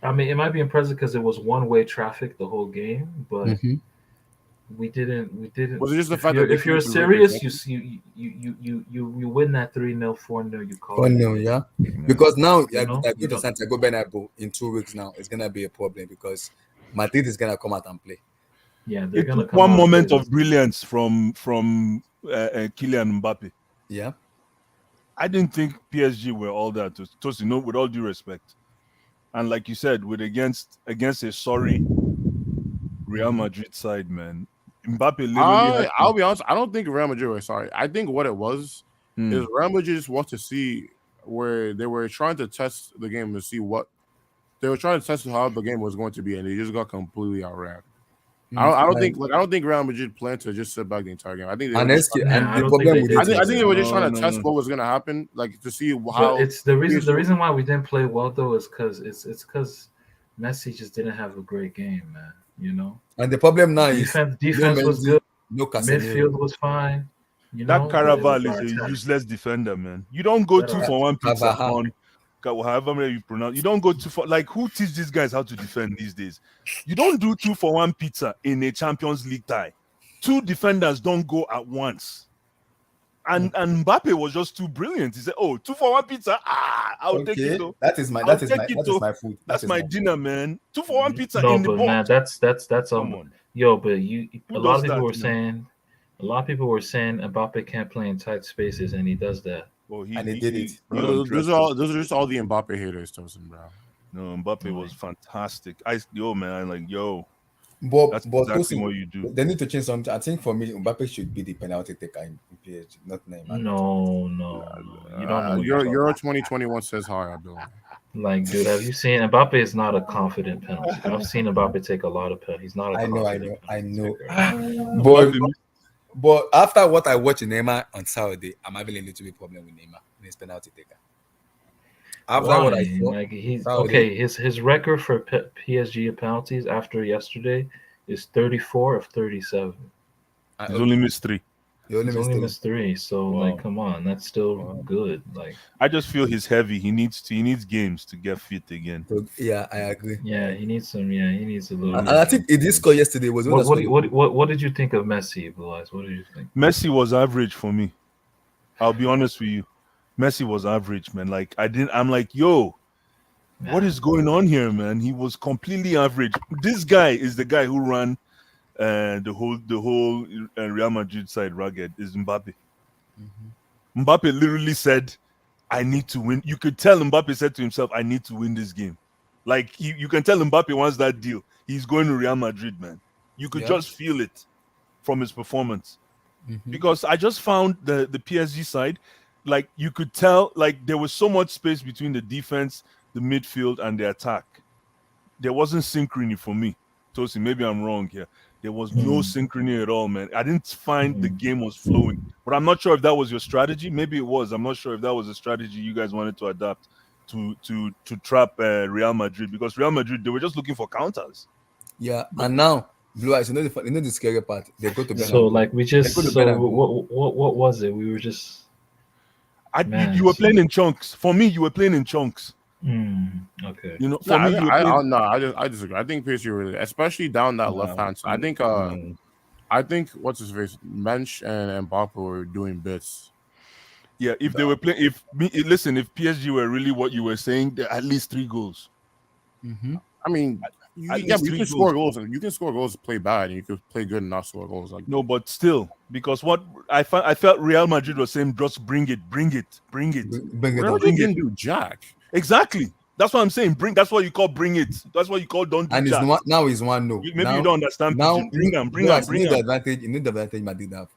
C: I mean, it might be impressive because it was one-way traffic the whole game, but
G: Mhm.
C: we didn't.
F: Was it just the
C: If
F: fact
C: you're,
F: that they
C: if you're
F: came through
C: serious,
F: really
C: you see, you win that 3-0, 4-0, you call
G: Oh
C: it.
G: no, yeah. Because now
C: You know?
G: I
C: You
G: go to
C: don't-
G: Santiago Bernabeu in 2 weeks now. It's gonna be a problem because Madrid is gonna come out and play.
C: Yeah, they're
D: It
C: gonna
D: took
C: come
D: one
C: out
D: moment
C: with-
D: of brilliance from Kylian Mbappe.
G: Yeah.
D: I didn't think PSG were all that. To know, with all due respect, and like you said, with against a sorry Real Madrid side, man, Mbappe literally. had to-
F: I'll be honest. I don't think Real Madrid were sorry. I think what it was
D: Hmm.
F: is Real Madrid just want to see where they were trying to test the game to see what they were trying to test how the game was going to be, and they just got completely outran. I don't think Real Madrid planned to just sit back the entire game. I think they
G: And
F: were just,
G: the
C: I don't
G: problem
C: think they
G: with
C: did.
G: it
F: I
G: is
F: think they were just trying to
D: No,
F: test
D: no.
F: what was going to happen, like to see
C: But
F: how.
C: it's the reason. The
F: PSG
C: reason why we didn't play well though is because it's because Messi just didn't have a great game, man. You know,
G: and the problem now is
C: defense was
G: Mendy,
C: good.
G: no Casemiro.
C: Midfield was fine. You know,
D: That
C: but it was
D: Caraval
C: our
D: is a
C: attack.
D: useless defender, man. You don't go
C: Better
D: two
C: off.
D: for one pizza
G: Carvajal.
D: on however many you pronounce. You don't go two for like who teach these guys how to defend these days? You don't do 2 for 1 pizza in a Champions League tie. 2 defenders don't go at once. And Mbappe was just too brilliant. He said, "Oh, 2 for 1 pizza. I'll take it though.
G: That is my
D: I'll take it, though.
G: my food.
D: That's my dinner, man. 2 for 1 pizza
C: No,
D: in the
C: but man,
D: box.
C: that's
D: Come on.
C: yo. But you,
D: Who
C: a lot
D: does
C: of people
D: that,
C: were
D: man?
C: saying, a lot of people were saying Mbappe can't play in tight spaces, and he does that.
D: Well,
G: And he did it.
F: those
D: undressed
F: are just all the Mbappe haters, Tosin, bro.
D: No, Mbappe was fantastic. Man, like
G: But
D: that's
G: but
D: exactly
G: Tosin,
D: what you do.
G: they need to change something. I think for me, Mbappe should be the penalty taker in PSG, not Neymar.
C: No. You don't know. What you're talking
F: Euro 2021 says hi, Abdul.
C: Like, dude, have you seen Mbappe is not a confident penalty. I've seen Mbappe take a lot of penalties. He's not a
G: I know.
C: confident penalty taker.
G: But
D: Mbappe-
G: but after what I watched in Neymar on Saturday, I'm having a little bit problem with Neymar in his penalty taker. After what I
C: Why?
G: saw,
C: Like he's
G: Saturday,
C: okay. His record for PSG penalties after yesterday is 34 of 37.
D: He's only missed 3.
G: he only
C: He's only
G: missed
C: missed 3. So
D: Wow.
C: like, come on, that's still good. Like,
D: I just feel he's heavy. He needs games to get fit again.
G: three. So, yeah, I agree.
C: yeah, he needs some. Yeah, he needs a little.
G: And I think in this score yesterday was
C: What did you think of Messi, Blue Eyes? What did you think?
D: Messi was average for me. I'll be honest with you. Messi was average, man. Like I'm like, yo, what is going on here, man? He was completely average. This guy is the guy who ran the whole Real Madrid side ragged is Mbappe. Mbappe literally said, I need to win. You could tell Mbappe said to himself, I need to win this game. Like you can tell Mbappe wants that deal. He's going to Real Madrid, man. You could just feel it from his performance. Because I just found the PSG side, like you could tell, like there was so much space between the defense, the midfield, and the attack. There wasn't synchrony for me. Tosi, maybe I'm wrong here. There was no synchrony at all, man. I didn't find the game was flowing. But I'm not sure if that was your strategy. Maybe it was. I'm not sure if that was a strategy you guys wanted to adapt to trap Real Madrid, because Real Madrid, they were just looking for counters.
G: Yeah, and now Blue Eyes, you know the scary part. They go to Bernabeu.
C: So like we just
G: They go to
C: so
G: Bernabeu.
C: what was it? We were just
D: You were playing in chunks. For me, you were playing in chunks.
C: okay.
D: You know, for me, you were playing.
F: I disagree. I think PSG really, especially down that left hand side. I think I think what's his face, Mensch and Mbappe were doing bits.
D: Yeah, if they were playing, if PSG were really what you were saying, they're at least 3 goals.
F: I mean,
D: At
F: yeah,
D: least
F: but you
D: 3
F: can score
D: goals.
F: goals. You can score goals, play bad, and you can play good and not score goals. Like
D: No, but still, because what I felt Real Madrid was saying, just bring it.
G: Bring it
F: Real
G: on.
F: Madrid didn't do jack.
D: Exactly. That's what I'm saying. That's what you call bring it. That's what you call don't do
G: And it's
D: jack.
G: one, now is one no.
D: Maybe you don't understand.
G: Now
D: Pigeon. Bring them.
G: you need the advantage. You need the advantage Madrid have.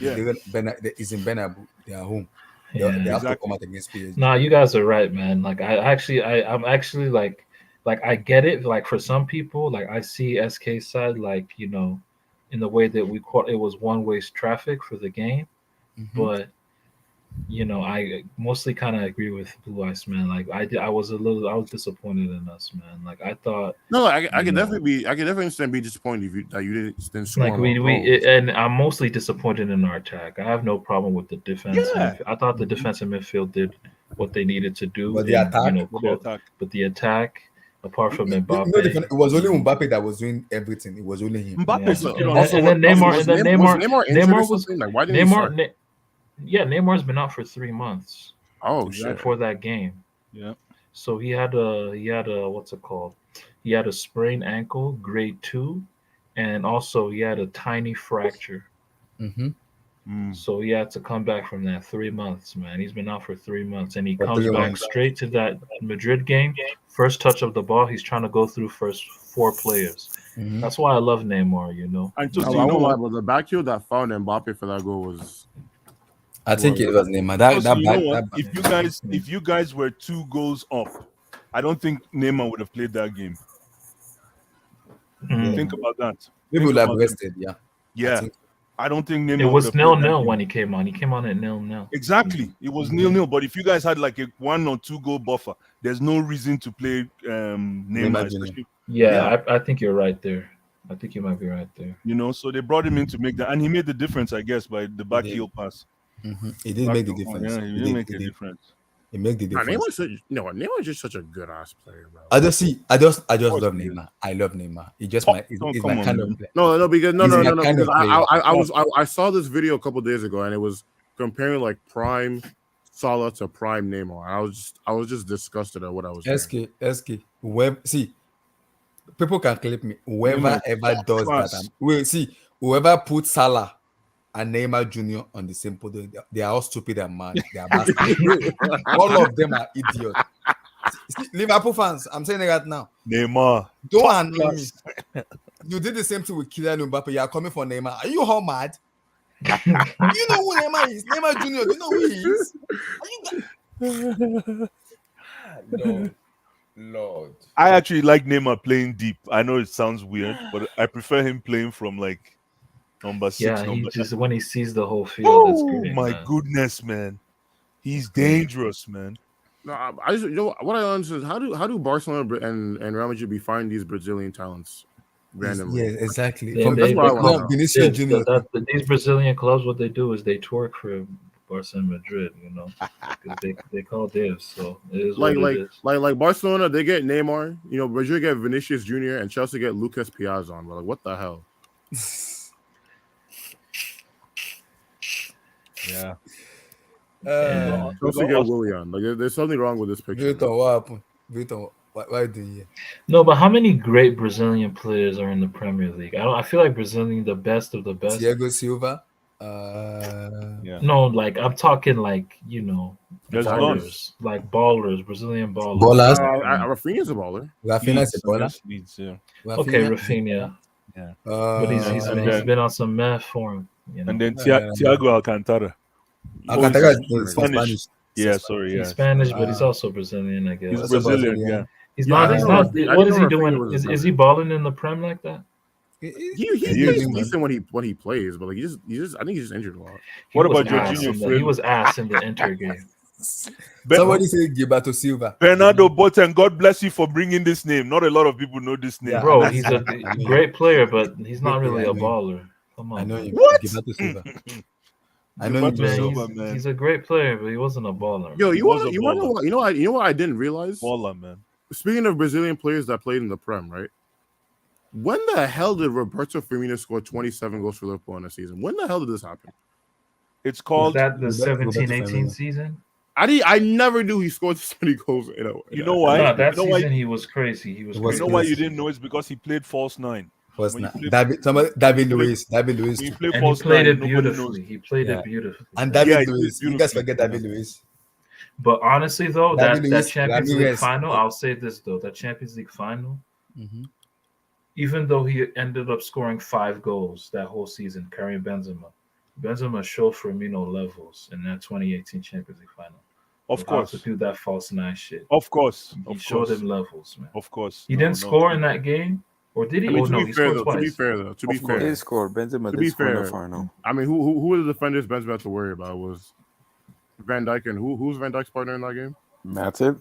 D: Yeah.
G: It's in Bernabeu. They are home. They
C: Yeah.
G: have to
D: Exactly.
G: come out against PSG.
C: Nah, you guys are right, man. Like I'm actually like I get it. Like for some people, like I see SK's side, like in the way that we caught it was one-way traffic for the game, but I mostly kind of agree with Blue Ice, man. Like I was disappointed in us, man. Like I thought.
F: No, I can definitely understand being disappointed that you didn't score.
C: Like and I'm mostly disappointed in our attack. I have no problem with the defense.
D: Yeah.
C: I thought the defensive midfield did what they needed to do.
G: But the attack,
C: but the attack, apart from
G: it
C: Mbappe,
G: was only Mbappe that was doing everything. It was only him.
D: Mbappe.
C: And then Neymar was
F: like, why didn't he start?
C: Neymar's been out for 3 months.
F: Oh shit!
C: Before that game.
D: Yeah.
C: So he had a what's it called? He had a sprained ankle, grade 2, and also he had a tiny fracture. So he had to come back from that 3 months, man. He's been out for 3 months, and he comes back straight to that Madrid game. First touch of the ball, he's trying to go through first 4 players. That's why I love Neymar.
D: And just,
F: I won't lie, but the backfield that found Mbappe for that goal was.
G: I think it was Neymar.
D: If you guys were 2 goals up, I don't think Neymar would have played that game. Think about that.
G: Maybe would have rested.
D: Yeah. I don't think Neymar.
C: It was 0-0 when he came on. He came on at 0-0.
D: Exactly. It was 0-0. But if you guys had like a 1 or 2 goal buffer, there's no reason to play Neymar.
C: Yeah, I think you're right there. I think you might be right there.
D: So they brought him in to make that, and he made the difference, I guess, by the back heel pass.
G: It didn't make the difference.
D: Yeah, he didn't make a difference.
G: It made the difference.
F: Neymar's just such a good ass player, bro.
G: I just love Neymar. I love Neymar. He's just my kind of player.
F: No, because I saw this video a couple days ago, and it was comparing like prime Salah to prime Neymar. I was just disgusted at what I was hearing.
G: SK. See, people can clip me. Whoever ever does that, whoever puts Salah and Neymar Jr. on the same podium, they are all stupid and mad. They are bastards. All of them are idiots. Liverpool fans, I'm saying it right now.
D: Neymar.
G: Don't annoy me. You did the same thing with Kylian Mbappe. You are coming for Neymar. Are you all mad? You know who Neymar is? Neymar Jr. Do you know who he is? No. Lord.
D: I actually like Neymar playing deep. I know it sounds weird, but I prefer him playing from like number 6.
C: Yeah, he just when he sees the whole field, that's great.
D: My goodness, man. He's dangerous, man.
F: No, I just what I don't understand is how do Barcelona and Real Madrid be finding these Brazilian talents randomly?
G: Yeah, exactly.
F: That's what I want to know.
C: These Brazilian clubs, what they do is they twerk for Barcelona Madrid, they call dibs. So it is
F: like Barcelona, they get Neymar. Madrid get Vinicius Jr. and Chelsea get Lucas Piazon. Like, what the hell?
D: Yeah.
F: Chelsea get Willian. Like, there's something wrong with this picture.
G: Victor, what happened? Victor, why do you?
C: No, but how many great Brazilian players are in the Premier League? I feel like Brazilian, the best of the best.
G: Thiago Silva.
C: No, like I'm talking like
D: ballers,
C: like ballers, Brazilian ballers.
F: Rafinha's a baller.
G: Rafinha's a baller.
C: Okay, Rafinha.
D: Yeah,
C: but he's been on some meth form.
D: And then Thiago Alcantara.
G: Alcantara is Spanish.
D: Yeah, sorry, yeah.
C: He's Spanish, but he's also Brazilian, I guess.
D: He's Brazilian, yeah.
C: He's not. What is he doing? Is he balling in the Prem like that?
F: He's decent when he plays, but like I think he's just injured a lot.
D: What about Jorginho?
C: He was ass in the Inter game.
G: Somebody say Gilberto Silva.
D: Bernardo Boten, God bless you for bringing this name. Not a lot of people know this name.
C: Yeah, bro, he's a great player, but he's not really a baller. Come on.
G: I know him.
D: What?
G: Gilberto Silva. I
D: know
C: him. He's a great player, but he wasn't a baller.
F: Yo, you want to know what I didn't realize?
D: Baller, man.
F: Speaking of Brazilian players that played in the Prem, right? When the hell did Roberto Firmino score 27 goals for Liverpool in a season? When the hell did this happen?
D: It's
C: Was
D: called.
C: that the
G: Roberto
C: 17-18
G: Firmino.
C: season?
F: I never knew he scored so many goals.
D: You know why?
C: No, that
D: You know why?
C: season he was crazy. He was
G: It was
D: You
C: crazy.
D: know why you
G: crazy.
D: didn't know? It's because he played false nine.
G: First
D: When you
G: night.
D: play-
G: David
D: when you
G: Luiz. David Luiz.
D: When you
G: too.
D: play
C: And he
D: false
C: played
D: nine,
C: it
D: nobody knows.
C: beautifully. He played
G: Yeah.
C: it beautifully.
G: And
D: Yeah,
G: David
D: he played
G: Luiz. You guys
D: beautifully.
G: forget David Luiz.
C: But honestly, though,
G: David
C: that
G: Luiz,
C: Champions League
G: Ramirez.
C: final, I'll say this though, that Champions League final,
G: Mm-hmm.
C: even though he ended up scoring 5 goals that whole season, carrying Benzema showed Firmino levels in that 2018 Champions League final.
D: Of
C: How
D: course,
C: to do that false nine shit.
D: of course,
C: He
D: of
C: showed
D: course,
C: him levels, man.
D: of course.
C: He
D: No,
C: didn't
D: no.
C: score in that game, or did he?
F: I mean,
C: Oh
F: to
C: no,
F: be
C: he
F: fair
C: scored
F: though,
C: twice.
F: to be
D: Of course.
F: fair,
H: He did score. Benzema
F: to
H: did
F: be
H: score in the
F: fair,
H: final.
F: I mean, who were the defenders Benzema had to worry about? Was Van Dijk and who's Van Dijk's partner in that game?
H: Matip?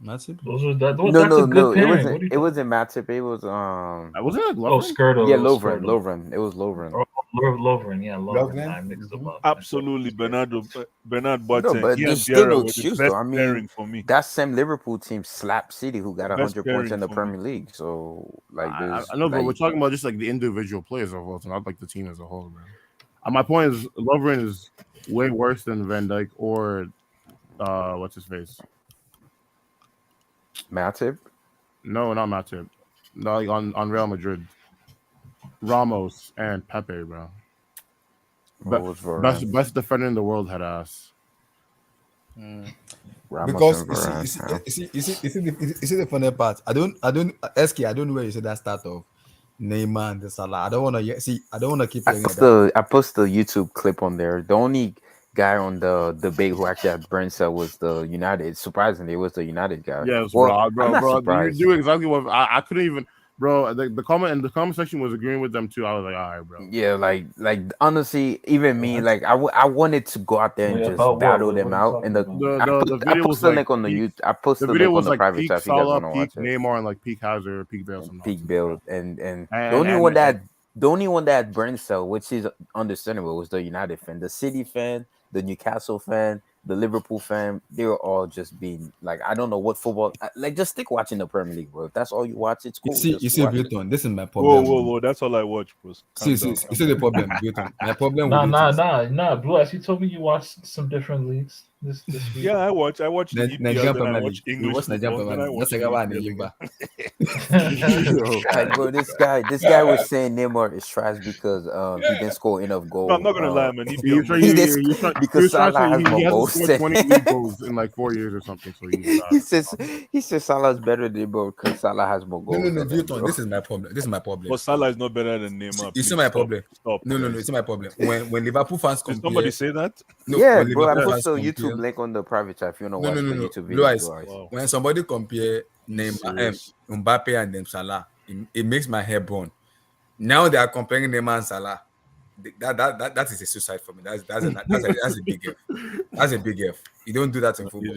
G: That's it.
C: Those are that.
H: No,
C: That's
H: no,
C: a good
H: no. It
C: pairing.
H: wasn't.
C: What are you
H: It wasn't Matip. It was
F: Wasn't it
C: Oh,
F: Lovren?
C: Skirtle.
H: Yeah,
C: it was
H: Lovren.
C: Skirtle.
H: Lovren. It was Lovren.
C: Oh, Lovren. Yeah, Lovren.
G: Lovren?
C: I mixed them up.
D: Absolutely, Bernard
H: No,
D: Boateng.
H: but
D: He and
H: there's still
D: Vieira
H: no
D: were the
H: excuse
D: best
H: though. I mean,
D: pairing for me.
H: that same Liverpool team slapped City, who got
D: Best
H: 100 points in
D: pairing
H: the
D: for me.
H: Premier League. So, like, there's
F: I know, but
H: like,
F: we're talking about just like the individual players of all, not like the team as a whole, man. My point is, Lovren is way worse than Van Dijk or what's his face?
H: Matip.
F: No, not Matip. No, like on Real Madrid, Ramos and Pepe, bro.
H: What was Varane?
F: Best defender in the world had ass.
H: Ramos
G: Because
H: and
G: you see,
H: Varane,
G: you see,
H: huh?
G: you see the funny part. I don't, Eski, I don't know where you said that start of Neymar and the Salah. I don't want to see. I don't want to keep
H: I
G: hearing
H: post
G: that.
H: I post the YouTube clip on there. The only guy on the debate who actually had brain cell was the United. Surprisingly, it was the United guy.
F: Yes,
H: Well, I'm
F: bro.
H: not
F: You
H: surprised.
F: do exactly what I couldn't even, bro. The comment section was agreeing with them too. I was like, all right, bro.
H: Yeah, like honestly, even me, like I wanted to go out there and
C: Wait,
H: just
C: about what?
H: battle
C: What
H: them
C: are you
H: out.
C: talking
H: And
C: about?
F: The
H: I
F: video
H: posted
F: was
H: the
F: like
H: link on the
F: peak,
H: YouTube. I posted
F: the
H: the
F: video
H: link on
F: was
H: the
F: like
H: private
F: peak
H: chat if you guys
F: Salah,
H: want to
F: peak
H: watch it.
F: Neymar, and like peak Hazard, peak Bale. some
H: Peak
F: nonsense,
H: build,
F: bro.
H: and the
F: And-
H: only
F: and-
H: one that the only one that had brain cell, which is understandable, was the United fan. The City fan, the Newcastle fan, the Liverpool fan, they were all just being like, I don't know what football. Like, just stick watching the Premier League, bro. If that's all you watch, it's cool.
G: You see,
H: watch it.
G: Vuitton. This is my
D: Whoa,
G: problem.
D: That's all I watch, bro.
G: See, you see the problem, Vuitton. My problem with it is
C: Nah. Blue Eyes, you told me you watched some different leagues this week.
D: Yeah, I watch the
G: Nigerian
D: EPL, then I
G: Premier
D: watch
G: League. You
D: English
G: watch Nigerian
D: football, then
G: Premier
D: I
G: League.
D: watch
G: That's
D: the
G: like one
D: EPL
G: in
D: again.
H: Yo, like, bro, this guy was saying Neymar is trash because he didn't score enough goals.
D: No, I'm not gonna lie, man.
F: He
D: EPL,
F: was trying-
H: He
F: he-
H: didn't
F: he was trying- he
H: because
F: was trying to
H: Salah
F: say
H: has
F: he
H: more
F: hasn't
H: goals
F: scored
H: than
F: 20 league goals in like 4 years or something. So
H: he says Salah's better than Neymar because Salah has more goals.
G: No,
H: than him,
G: Vuitton.
H: bro.
G: This is my problem. This is my problem.
D: but Salah is not better than Neymar.
G: You see
D: please.
G: my
D: Stop.
G: problem?
D: Stop.
G: No,
D: guys.
G: it's my problem. When Liverpool fans
D: Did
G: compare,
D: somebody say that?
G: no,
H: Yeah,
G: when
H: bro. I
G: Liverpool
H: post
G: fans
H: the
G: compare,
H: YouTube link on the private chat if you want to watch the YouTube
G: Blue
H: video.
G: Eyes.
H: Blue Eyes.
D: Wow.
G: When somebody compare Neymar,
D: Serious.
G: Mbappe and them Salah, it makes my hair burn. Now they are comparing Neymar and Salah. That is a suicide for me. That's a big F. That's a big F. You don't do that in football.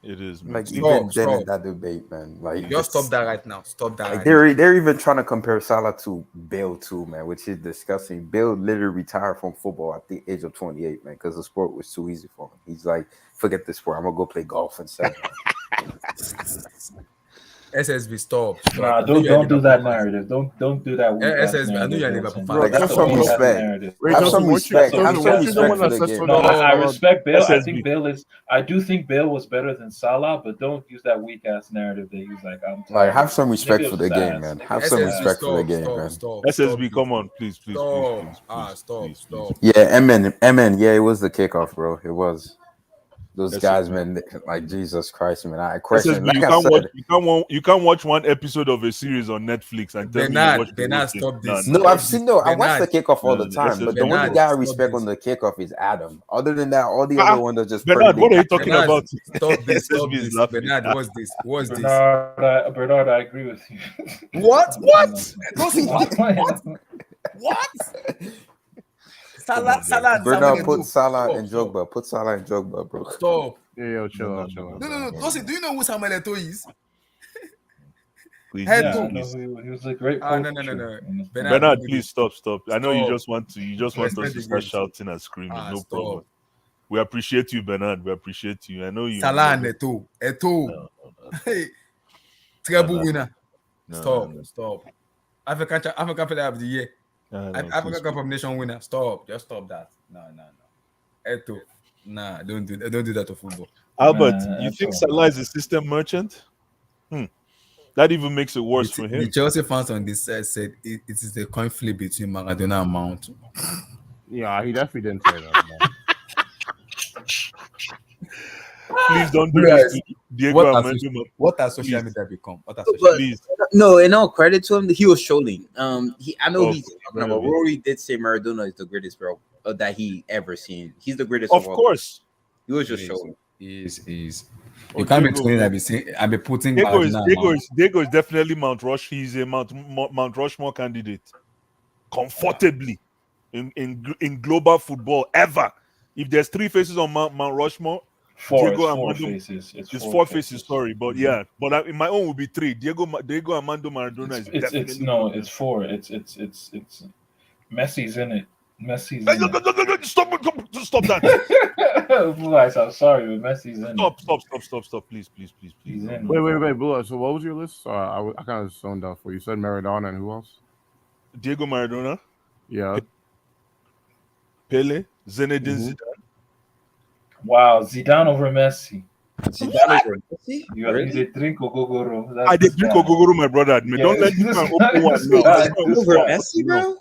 D: It is, man.
H: Like
G: Stop,
H: even then
G: stop.
H: in that debate, man. Like
G: Just stop that right now. Stop that.
H: Like
G: Right now.
H: they're even trying to compare Salah to Bale too, man, which is disgusting. Bale literally retired from football at the age of 28, man, because the sport was too easy for him. He's like, forget this sport. I'm gonna go play golf instead.
G: SSB, stop.
C: Nah, don't do that narrative. Don't do that.
G: SSB, I know you're a Liverpool fan.
H: Like, have
C: That's
H: some
C: a weak-ass
H: respect.
C: narrative.
H: Have some respect. Have some
F: Tosin,
H: respect for the
F: Tosin,
H: game.
C: No, I
F: Tosin,
C: respect Bale. I
D: SSB.
C: think Bale is. I do think Bale was better than Salah, but don't use that weak ass narrative that he's like. I'm tired.
H: Like, have some respect
C: Nigga
H: for the
C: was
H: game,
C: ass.
H: man.
C: Nigga
H: Have
C: was
H: some
G: SSB,
C: ass.
H: respect for the game, man.
D: SSB, come on, please.
G: Stop.
H: Yeah, MN. Yeah, it was the kickoff, bro. It was. Those
D: That's
H: guys,
D: it.
H: man, like Jesus Christ, man. I question.
D: SSB,
H: Like
D: you
H: I
D: can't
H: said,
D: watch. You can't watch one episode of a series on Netflix and tell me you watched the whole
G: Bernard,
D: thing.
G: stop this.
H: no, I've seen I watch the
G: Bernard,
H: kickoff all the
D: Bernard,
H: time, but the only
G: Bernard,
H: guy I
G: stop
H: respect
G: this.
H: on the kickoff is Adam. Other than that, all the
D: Ah,
H: other ones are just
D: Bernard, what are you talking
G: Bernard,
D: about?
G: Stop this.
D: SSB is laughing.
G: Bernard, what's this?
C: Bernard, I agree with you.
G: What? Salah.
H: Bernard, put Salah and Drogba. Put Salah and Drogba, bro.
G: Stop.
F: Yeah, chill out.
G: No. Tosin, do you know who Samuel Eto'o is?
D: Please,
G: Head
C: Yeah,
G: to-
C: I know he was a great
G: Ah,
C: coach.
G: no.
D: Bernard, please stop. I know you
G: Stop.
D: just want us
G: Respect
D: to
G: the
D: start
G: game.
D: shouting and screaming. No
G: Stop.
D: problem. We appreciate you, Bernard. We appreciate you. I know you.
G: Salah and Eto'o.
D: No.
G: Hey, treble
D: No.
G: winner.
D: No,
G: Stop.
D: no.
G: Stop. African Player of the Year,
D: No,
G: African Cup of Nation winner. Stop, just stop that. No. Eto, nah, don't do that to football.
D: Albert,
C: Nah,
D: you
C: that's
D: think
C: all
D: Salah is a system merchant? That even makes it worse for
G: The
D: him.
G: Chelsea fans on this side said it is a coin flip between Maradona and Mount.
F: Yeah, he definitely didn't say that. Man.
D: Please don't do
G: Guys,
D: this to Diego Armando.
G: What has social
D: Please.
G: media become? What has
H: But-
G: social
D: Please.
H: No, in all credit to him, he was trolling. I know
D: Oh,
H: he's talking
D: very
H: about
D: good.
H: Rory did say Maradona is the greatest bro that he ever seen. He's the greatest
D: Of
H: all.
D: course.
H: He was just
G: He is.
H: trolling.
G: Is
D: Oh,
G: you can't be
D: Diego,
G: saying
D: man.
G: I've been putting
D: Diego
G: Maradona.
D: is definitely Mount Rush. He's a Mount Rushmore candidate, comfortably in global football ever. If there's 3 faces on Mount Rushmore,
C: Four.
D: Diego
C: It's four
D: Armando-
C: faces.
D: it's 4 faces. Sorry, but yeah, but in my own would be 3. Diego Armando Maradona is definitely
C: It's four. It's Messi's in it. Messi's
D: Hey,
C: in
D: no,
C: it.
D: stop that!
C: Blue Eyes, I'm sorry, but Messi's in
D: Stop, please.
C: He's in.
F: Wait, Blue. So what was your list? I kind of zoned out for you. Said Maradona and who else?
D: Diego Maradona,
F: Yeah.
D: Pele, Zinedine
F: Mhm.
D: Zidane.
C: Wow, Zidane over Messi.
H: Zidane over Messi?
C: You
H: Really?
C: did drink Ogogoro.
D: I did drink Ogogoro, my brother. Man. Don't let this man open one. No,
C: This
H: Over
C: guy.
H: Messi, bro?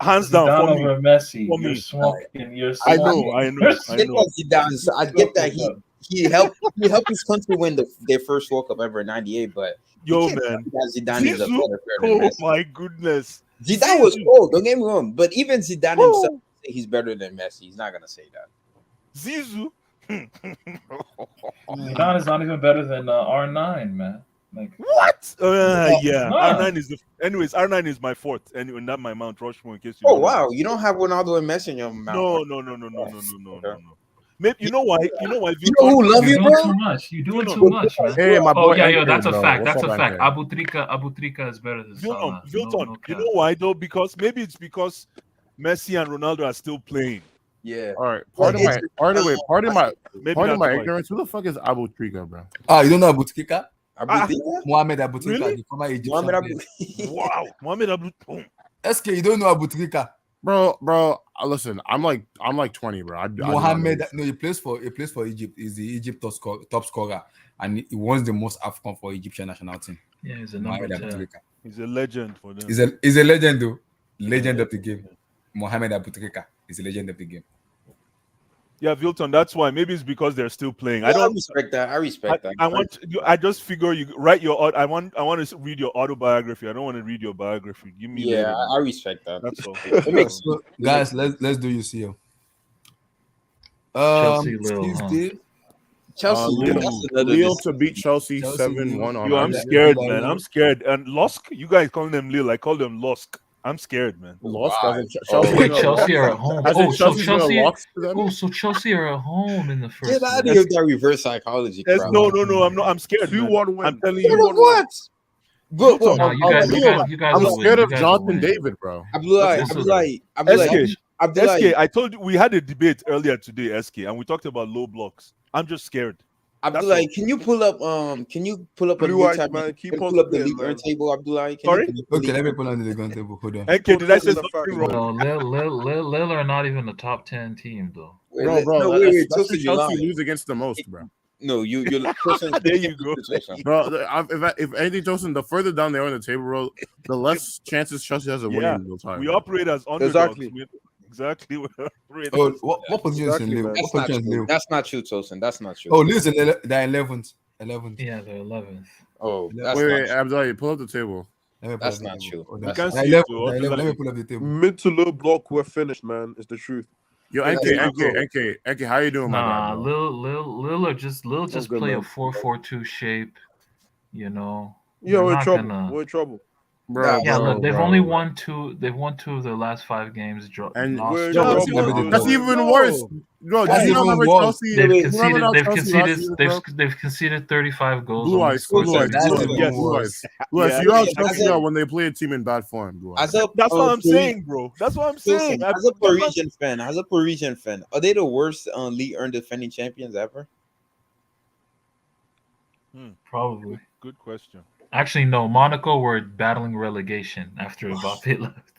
D: hands down
C: Zidane
D: for me.
C: over Messi.
D: For
C: You're
D: me.
C: smoking. You're
D: I
C: smoking.
D: know.
H: I get that Zidane. So I get that he helped his country win their first World Cup ever in '98. But
D: Yo,
H: you can't
D: man.
H: tell me that Zidane is a
D: Zizou?
H: better player than
D: Oh
H: Messi.
D: my goodness.
H: Zidane was
D: Zizou.
H: cold. Don't get me wrong, but even Zidane
D: Woo.
H: himself say he's better than Messi. He's not gonna say that.
D: Zizou.
C: Zidane is not even better than R9, man. Like
D: What? Yeah.
C: No.
D: R9 is anyways, R9 is my 4th. Anyway, not my Mount Rushmore in case you
H: Oh
D: don't know.
H: wow, you don't have Ronaldo and Messi in your mouth.
D: No. Maybe you know why? You know why?
H: You know who love
C: you're
H: you,
C: doing
H: bro?
C: too much. You're doing
D: No.
C: too much, man.
F: Hey, my boy.
C: Oh yeah,
F: NK,
C: that's a
F: bro.
C: fact.
F: What's
C: That's
F: up,
C: a fact.
F: NK?
C: Abu Trika is better than Salah.
D: Vilton,
C: No
D: you
C: cap.
D: know why though? Because maybe it's because Messi and Ronaldo are still playing.
H: Yeah.
F: All right.
H: Well,
F: Pardon my
D: Maybe
F: pardon
D: that's
F: my
D: why.
F: ignorance. Who the fuck is Abu Trika, bro?
G: You don't know Abutrika? Mohamed Abutrika,
D: Really?
G: the former Egyptian
H: Mohamed
G: player.
H: Abu.
D: Wow, Mohamed Abdul. Boom.
G: SK, you don't know Abutrika?
F: Bro. Listen, I'm like 20, bro. I do not know
G: Mohamed,
F: this.
G: no, he plays for Egypt. He's the Egypt top scorer, and he won the most AFCON for Egyptian national team.
C: Yeah, he's a number
G: Mohamed
C: 10.
G: Abutrika.
D: He's a legend for them.
G: He's a legend though. Legend of the game. Mohamed Abutrika is a legend of the game.
D: Yeah, Vilton. That's why. Maybe it's because they're still playing.
H: I respect that.
D: I just figure you write your. I want to read your autobiography. I don't want to read your biography. Give me.
H: Yeah,
D: later.
H: I respect that.
D: That's all.
H: It makes
G: So, guys, let's do UCL.
C: Chelsea, Lille,
G: Tuesday.
H: Chelsea.
F: Lille to beat Chelsea
G: Chelsea,
F: 7-1 on
D: Yo, I'm
F: Ireland.
D: scared, man. I'm scared. And Losk, you guys calling them Lille. I call them Losk. I'm scared, man.
F: Lost.
H: Wow.
F: As in
C: Oh, wait,
F: gonna
C: Chelsea
F: lost?
C: are at home.
F: As in
C: Oh, so
F: Chelsea's gonna
C: Chelsea.
F: lost to them?
C: Oh, so Chelsea are at home in the first.
H: Get out of
C: leg.
H: here with that reverse psychology
D: Yes,
H: crap.
D: no. I'm not. I'm scared. man.
E: 2-1 win.
D: I'm telling
H: What?
D: you.
H: What? But
D: Vilton,
C: No, you guys
F: I'm
C: will
F: scared
C: win.
F: of
C: You guys will
F: Jonathan
C: win.
F: David, bro.
D: SK, I told you we had a debate earlier today, SK, and we talked about low blocks. I'm just scared.
H: Abdullah, can you pull up a
E: Blue Eyes, man, keep
H: pull up the
E: positive,
H: league
E: man.
H: table, Abdullah?
D: Sorry?
G: Okay, let me pull on the gun table. Hold on.
D: NK, did I say
E: Focus on the
D: something
E: facts,
D: wrong?
C: No, Lille are not even a top 10 team though.
F: Bro,
H: Wait,
F: that's
H: Tosin,
F: who
H: you're
F: Chelsea
H: lying.
F: lose against the most, bro.
H: No, you're
D: There you go.
F: Bro, if anything, Tosin, the further down they are on the table, bro, the less chances Chelsea has of winning
D: Yeah,
F: the time.
D: We operate as underdogs.
E: Exactly.
D: Exactly. We operate
G: Oh,
D: as-
G: what position is
E: Exactly,
G: Lille?
E: man.
G: What
H: That's not
G: position is
H: true.
G: Lille?
H: That's not true, Tosin. That's not true.
G: Oh, Lille's they're 11th. 11th.
C: Yeah, they're 11th.
H: Oh,
G: Wait,
H: that's
F: Wait,
H: not true.
F: Abdullah, pull up the table.
G: Let me pull
H: That's
G: up the
H: not
G: table.
H: true.
G: Hold
H: That's
G: on.
D: not
G: They're
D: true.
G: 11th.
D: So,
G: They're 11th. Let me
D: like-
G: pull up the table.
E: Mid to low block, we're finished, man. It's the truth.
F: Yo,
H: Yeah,
F: NK, how you doing, my
C: Nah,
F: guy? Bro?
C: Lille just
E: good,
C: play a
E: man.
C: 4-4-2 shape. You know.
E: Yeah,
C: They're
E: we're in
C: not
E: trouble.
C: gonna-
E: We're in trouble.
F: Bro,
C: Yeah,
F: bro,
C: look, they've
F: bro.
C: only won two. They've won 2 of their last 5 games.
F: And
C: Lost
E: we're in
C: two.
E: trouble,
G: dude.
F: That's even worse. Bro,
G: That's
F: do you
G: even
F: remember
G: worse.
F: Chelsea?
C: They've
F: do you
C: conceded.
F: remember
C: They've
F: Chelsea
C: conceded.
F: last season, bro?
C: They've conceded 35 goals.
F: Blue
C: only
F: eyes,
C: scored
F: blue eyes,
C: 17.
G: That's
F: blue
G: even
F: eyes, blue
G: worse.
F: eyes. Blue eyes.
D: Yeah.
F: You out
H: As
F: Chelsea
H: a-
F: out when they play a team in bad form, blue eyes.
D: That's what I'm saying, bro. That's what I'm saying.
H: As a Parisian fan, are they the worst League Earned defending champions ever?
C: Probably.
D: Good question.
C: Actually, no. Monaco were battling relegation after Mbappe left,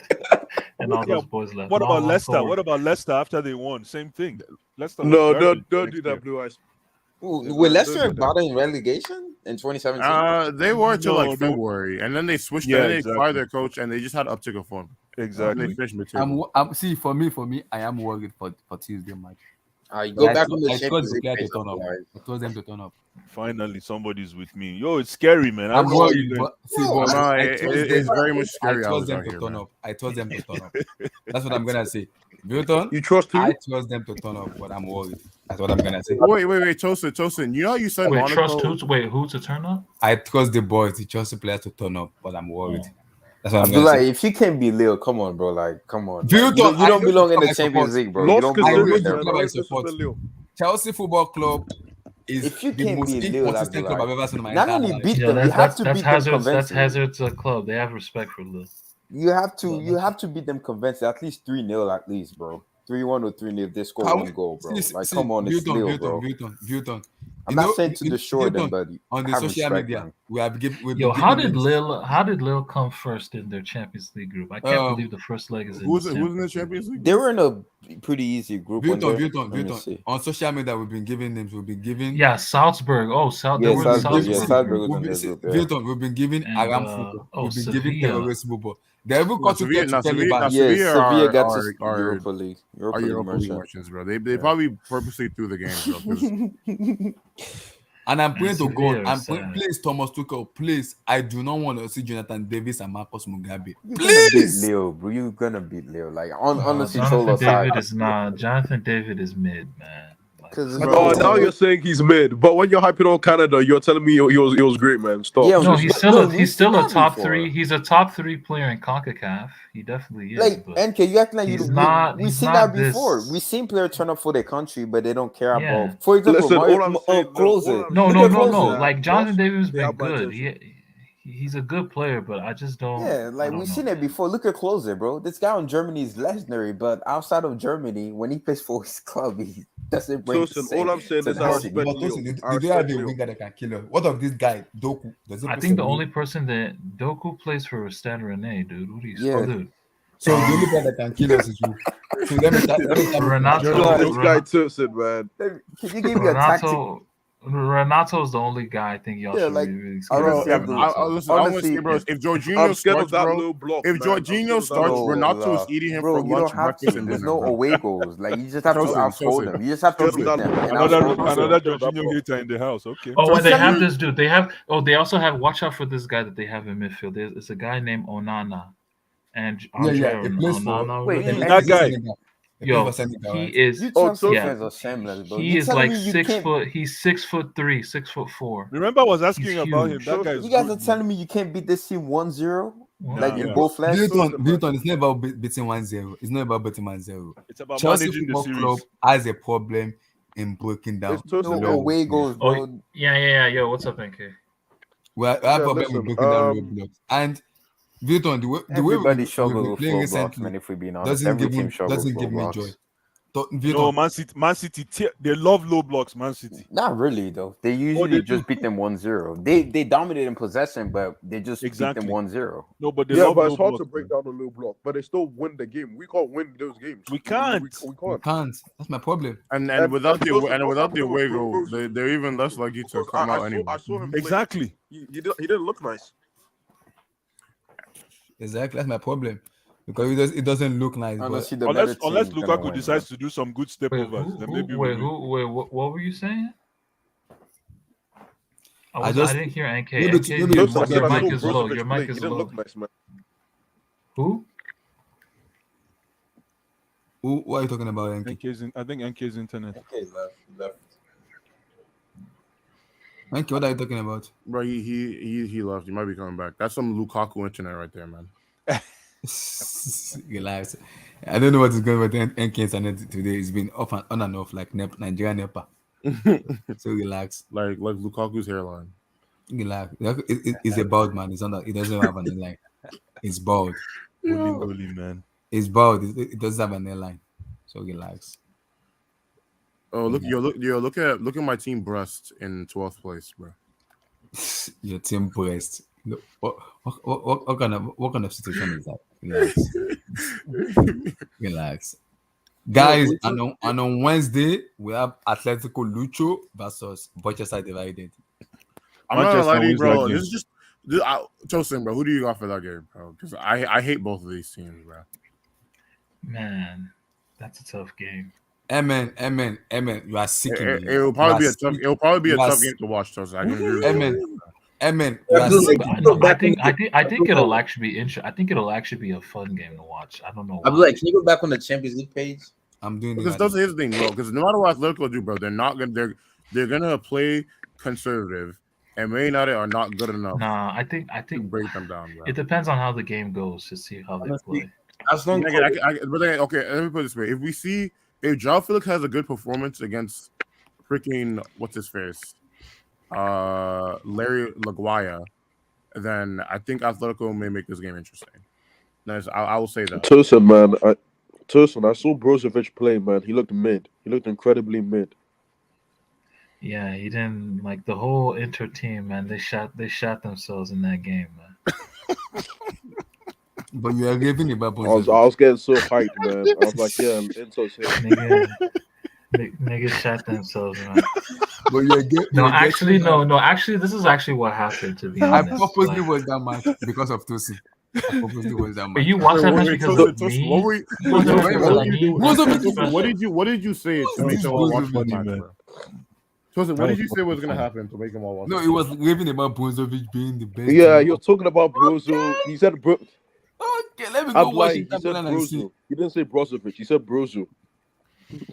C: and all
D: Yeah,
C: those boys left.
D: what about
C: Monaco
D: Leicester?
C: were-
D: What about Leicester after they won? Same thing. Leicester was
E: No,
D: garbage
E: don't
D: next
E: do that,
D: year.
E: Blue Eyes.
I: Ooh,
E: Yeah,
I: were
E: don't
I: Leicester
E: do that.
I: battling relegation in 2017?
F: They were till like
D: No, they-
F: February, and then they switched.
D: Yeah,
F: and then they
D: exactly.
F: fired their coach, and they just had uptick of form. And
D: Exactly.
F: they finished mid-table.
G: I'm see for me, I am worried for Tuesday match.
I: You go
G: I
I: back
G: tr-
I: on the
G: I trust
I: Champions
G: the
I: League
G: player to
I: race,
G: turn up.
I: otherwise.
G: I trust them to turn up.
D: Finally, somebody's with me. Yo, it's scary, man. I
G: I'm
D: don't know what
G: worried,
D: you
G: but see,
I: No,
G: but
F: No,
G: I
F: it
G: trust
F: is
G: them.
F: very much
G: I
F: scary
G: trust
F: hours
G: them
F: out
G: to
F: here,
G: turn
F: man.
G: up. I trust them to turn up. That's what I'm gonna say. Milton,
E: You trust who?
G: I trust them to turn up, but I'm worried. That's what I'm gonna say.
F: Wait, Tosin. You know how you said
C: Wait,
F: Monaco?
C: trust who? Wait, who to turn up?
G: I trust the boys, the Chelsea players to turn up, but I'm worried. That's what I'm
H: Abdullah,
G: gonna say.
H: if you can't beat Leo, come on, bro. Like, come on.
G: Vilton,
H: Like, you
G: I
H: don't
G: know
H: belong
G: the
H: in the
G: club I
H: Champions
G: support.
H: League, bro. You
E: Lost
H: don't
G: I
H: belong
G: know
E: consideration,
H: in
G: the
H: there,
E: man.
G: club
H: bro.
G: I
E: Don't
G: support.
E: disrespect Leo.
G: Chelsea Football Club is
H: If you
G: the
H: can't
G: most
H: beat Leo,
G: inconsistent club I've
H: Abdullah,
G: ever seen in my
H: not
G: entire
H: only
G: life.
H: beat
C: Yeah,
H: them, you
C: that's
H: have
C: that's
H: to
C: that's
H: beat them
C: Hazard's. That's
H: convincingly.
C: Hazard's club. They have respect for Lil.
H: You have to
G: But
H: you have to beat them convincingly, at least 3-0 at least, bro. 3-1 or 3-0 if they score
G: can
H: one
G: we
H: goal, bro.
G: see,
H: Like,
G: see
H: come on, it's Leo, bro.
G: Vilton.
H: I'm not saying to destroy them, but
G: On the
H: have
G: social
H: respect,
G: media,
H: man.
G: we've
C: Yo,
G: been
C: how
G: giving
C: did
G: them
C: Lil come first in their Champions League group? I can't believe the first leg is in
F: Who's in
C: December.
F: the Champions League?
H: They were in a pretty easy group. Let me
G: Vilton.
H: see.
G: On social media, we've been giving names. We've been giving
C: Yeah, Salzburg. Oh, they
H: Yeah,
C: were in
H: Salzburg. Yeah,
C: Salzburg
H: Salzburg
C: group.
H: was in their group. Yeah.
G: Vilton, we've been giving
C: And,
G: Aram football. We've been giving
C: Sevilla.
G: terrorist football. They even
F: No,
G: got to
F: Sevilla,
G: get
F: no,
G: to
F: Sevilla,
G: Taliban.
F: no,
H: Yeah, Sevilla got
F: are
H: to Europa League. Europa
F: are
H: League
F: Europa League
H: merchant.
F: merchants, bro. They probably purposely threw the games, bro. 'Cause
G: And I'm praying to
C: Sevilla
G: God.
C: is
G: I'm
C: sad.
G: praying, please, Thomas Tuchel, please. I do not want to see Jonathan Davis and Marcus Mugabe.
H: You're gonna beat
G: Please.
H: Leo, bro. You're gonna beat Leo. Like,
C: No,
H: honestly, troll
C: Jonathan
H: aside.
C: David is not. Jonathan David is mid, man. Like,
H: Because
E: Oh, now you're saying he's mid, but when you're hyping on Canada, you're telling me he was great, man. Stop.
H: Yeah,
C: no,
H: but-
C: he's
H: but
C: still
H: no,
C: a
H: we've
C: he's still
H: seen
C: a
H: that
C: top
H: before.
C: three. He's a top three player in CONCACAF. He definitely is.
H: Like,
C: but
H: NK, you act like you
C: he's
H: don't.
C: not-
H: We've
C: he's
H: seen
C: not
H: that before.
C: this-
H: We've seen players turn up for their country, but they don't care
C: Yeah.
H: about. For example,
E: Listen,
H: Mario,
E: all I'm saying,
H: Close
E: all
H: it.
E: I'm
C: no,
H: Look
C: no,
H: at
C: no,
H: Close
C: no.
H: it.
C: Like Jonathan David has
E: they
C: been
E: have my
C: good.
E: attention.
C: He's a good player, but I just don't.
H: Yeah,
C: I
H: like
C: don't
H: we've
C: know,
H: seen it
C: man.
H: before. Look at Close it, bro. This guy in Germany is legendary, but outside of Germany, when he plays for his club, he doesn't bring the
E: Listen,
H: same
E: all I'm saying
H: to
E: is
H: the
E: I
H: city.
E: respect
G: But
E: Leo.
G: Tosin,
E: I
G: do they have
E: respect
G: a
E: Leo.
G: winger that can kill us? What of this guy, Doku? Does he
C: I
G: play
C: think
G: for
C: the
G: me?
C: only person that Doku plays for is Stan Rene, dude. What do you
H: Yeah.
C: dude?
G: So the only player that can kill us is who? So let me start
C: Renato-
G: Germany.
E: This guy tips it, man.
H: Can you give me a tactic?
C: Renato's the only guy I think y'all
H: Yeah,
C: should
H: like,
C: really
H: Bro,
F: Bro,
H: honestly,
F: if,
H: Abdul-
F: listen, I want to
H: honestly,
F: say, bro, if Jorginho
E: I'm scared of
F: starts,
E: that
F: bro,
E: little block.
F: if
E: man. I'm
F: Jorginho
E: scared of that
F: starts,
E: little block.
F: Renato is eating him
H: bro,
F: for
H: you
F: lunch,
H: don't have
F: breakfast,
H: to.
F: and
H: There's
F: dinner,
H: no
F: bro.
H: away goals. Like, you just have to
F: Tosin,
H: outscore
F: Tosin.
H: them. You just have to
E: Scared of
H: beat
E: that
H: them
E: little
H: and
E: block.
H: outscore
E: Another-
H: them.
D: Another
E: Scared of that
D: Jorginho
E: block.
D: hater in the house. Okay.
C: Oh, and they
H: Tell
C: have
H: me-
C: this dude. They also have. Watch out for this guy that they have in midfield. It's a guy named Onana, and Andre
G: Yeah, he plays for.
C: Onana.
H: Wait,
C: whatever.
H: and
D: that guy.
G: He plays
C: Yo,
G: for Senegal,
C: he
G: right?
C: is.
H: You
E: Oh,
H: Chelsea
E: so-
H: fans are shameless, bro.
C: He
H: You
C: is
H: telling
C: like
H: me you
C: 6
H: can't-
C: foot. He's 6'3", 6'4".
D: Remember, I was asking
C: He's
D: about him.
C: huge.
D: That guy is
H: You guys
D: good,
H: are telling me you can't beat this team 1-0? Like
D: yeah.
H: in both legs?
G: Vilton, it's not about beating 1-0. It's not about beating 1-0.
D: It's about
G: Chelsea
D: managing the
G: Football
D: series.
G: Club has a problem in breaking down.
E: It's Tosin,
H: No
E: yo.
H: away goals,
C: Oh,
H: bro.
C: yeah. Yo, what's up, NK?
G: We have a
E: Yeah,
G: problem
E: listen,
G: with breaking down low blocks. And Vilton, the way
H: Everybody
G: we've
H: struggles
G: been
H: with
G: playing
H: flow blocks,
G: recently
H: man. If we're being honest,
G: doesn't
H: every
G: give
H: team
G: me
H: struggles with flow
G: joy.
H: blocks.
G: Vilton,
D: No, Man City, they love low blocks. Man City.
H: Not really, though. They usually
D: they
H: just beat them 1-0. They dominate in possession, but they just
D: Exactly.
H: beat them 1-0.
D: No, but they
E: Yeah,
D: love
E: but
D: low
E: it's hard
D: blocks.
E: to break down a little block, but they still win the game. We can't win those games.
D: We can't.
E: We
G: we
E: can't.
G: can't. That's my problem.
F: And
E: And-
F: without
E: and
F: the
E: Tosin,
F: without the
E: bro,
F: away
E: bro,
F: goal,
E: bro,
F: they're even less likely to come out anyway.
E: I saw him play.
D: Exactly.
E: He didn't look nice.
G: Exactly. That's my problem. Because it doesn't look nice. But
H: Honestly, the better
D: Unless
H: team is gonna
D: Lukaku
H: win,
D: decides to do some good step overs, then maybe we'll win.
C: What were you saying? I
G: just-
C: didn't hear NK.
G: maybe-
C: NK,
G: maybe
C: your
G: it's
E: I said I
C: mic
E: saw
C: is low.
E: Brozovic
C: Your
E: play.
C: mic
E: He
C: is
E: didn't
C: low.
E: look nice, man.
C: Who?
G: who are you talking about, Yankee?
D: I think NK's internet.
I: Okay, left.
G: Yankee, what are you talking about?
F: Bro, he left. He might be coming back. That's some Lukaku internet right there, man.
G: Relax. I don't know what is going on with NK internet today. It's been off and on and off like Nigeria NEPA. So relax.
F: Like Lukaku's hairline.
G: Relax. It's a bald man. It's not. It doesn't have an airline. It's bald.
D: Holy man.
G: It's bald. It doesn't have an airline. So relax.
F: Oh, look at my team breast in 12th place, bro.
G: Your team breast. No, what kind of situation is that? Relax, relax. Guys, and on Wednesday we have Atletico Lucho versus Manchester United.
F: I'm not gonna
D: Manchester
F: lie to you,
D: wins that
F: bro.
D: game.
F: This is just Tosin, bro. Who do you got for that game, bro? Because I hate both of these teams, bro.
C: Man, that's a tough game.
G: Amen. You are sicking me.
F: It will
G: You
F: probably
G: are
F: be a tough.
G: sick.
F: It will probably be a
G: You are
F: tough
G: sick.
F: game to watch, Tosin. I can agree with you.
G: Amen. You
I: Yeah,
G: are
I: Blue,
G: sick.
I: like,
C: But
I: go
C: no,
I: back
C: I think it'll actually be interesting. I think it'll actually be a fun game to watch. I don't know
I: I'll be
C: why.
I: like, can you go back on the Champions League page?
G: I'm doing it
F: Because
G: right
F: those
G: now.
F: is the thing, bro. Because no matter what Atletico do, bro, they're not gonna. They're gonna play conservative, and Man United are not good enough
C: Nah, I
F: to
C: think
F: break them down, bro.
C: it depends on how the game goes to see how they
I: Honestly,
C: play.
I: as long
F: But then, okay, let me put it this way: if João Felix has a good performance against freaking what's his face, Larry Laguaya, then I think Atletico may make this game interesting. Nice, I will say that.
E: Tosin, man, I saw Brozovic play, man. He looked mid. He looked incredibly mid.
C: Yeah, he didn't like the whole Inter team, man. They shot themselves in that game, man.
G: But you are giving about
E: I was getting so hyped, man. I was like, yeah, Into's here.
C: Niggas shot themselves, man.
G: But you're getting.
C: No, actually, no. Actually, this is actually what happened. To be
G: I
C: honest,
G: purposely
C: like,
G: was that match because of Tosin. I purposely was that
C: but
G: match.
C: you watched that match because of
F: Tosin,
C: me.
F: what were you?
C: You watched that match
G: Tosin,
C: because
G: what
C: of
G: were you
C: me.
F: doing?
G: Tosin,
F: What did you say to make
G: This
F: them all
G: was
F: watch this
D: funny,
F: match,
D: man.
F: bro? Tosin, what did you say was gonna happen to make them all watch?
G: No, it was raving about Brozovic being the best.
E: Yeah,
G: team.
E: he was talking about Brozo. He said,
G: Okay, let me go
E: I'm
G: watch
E: lying. He
G: Inter
E: said
G: Milan and see.
E: Brozo. He didn't say Brozovic. He said Brozo.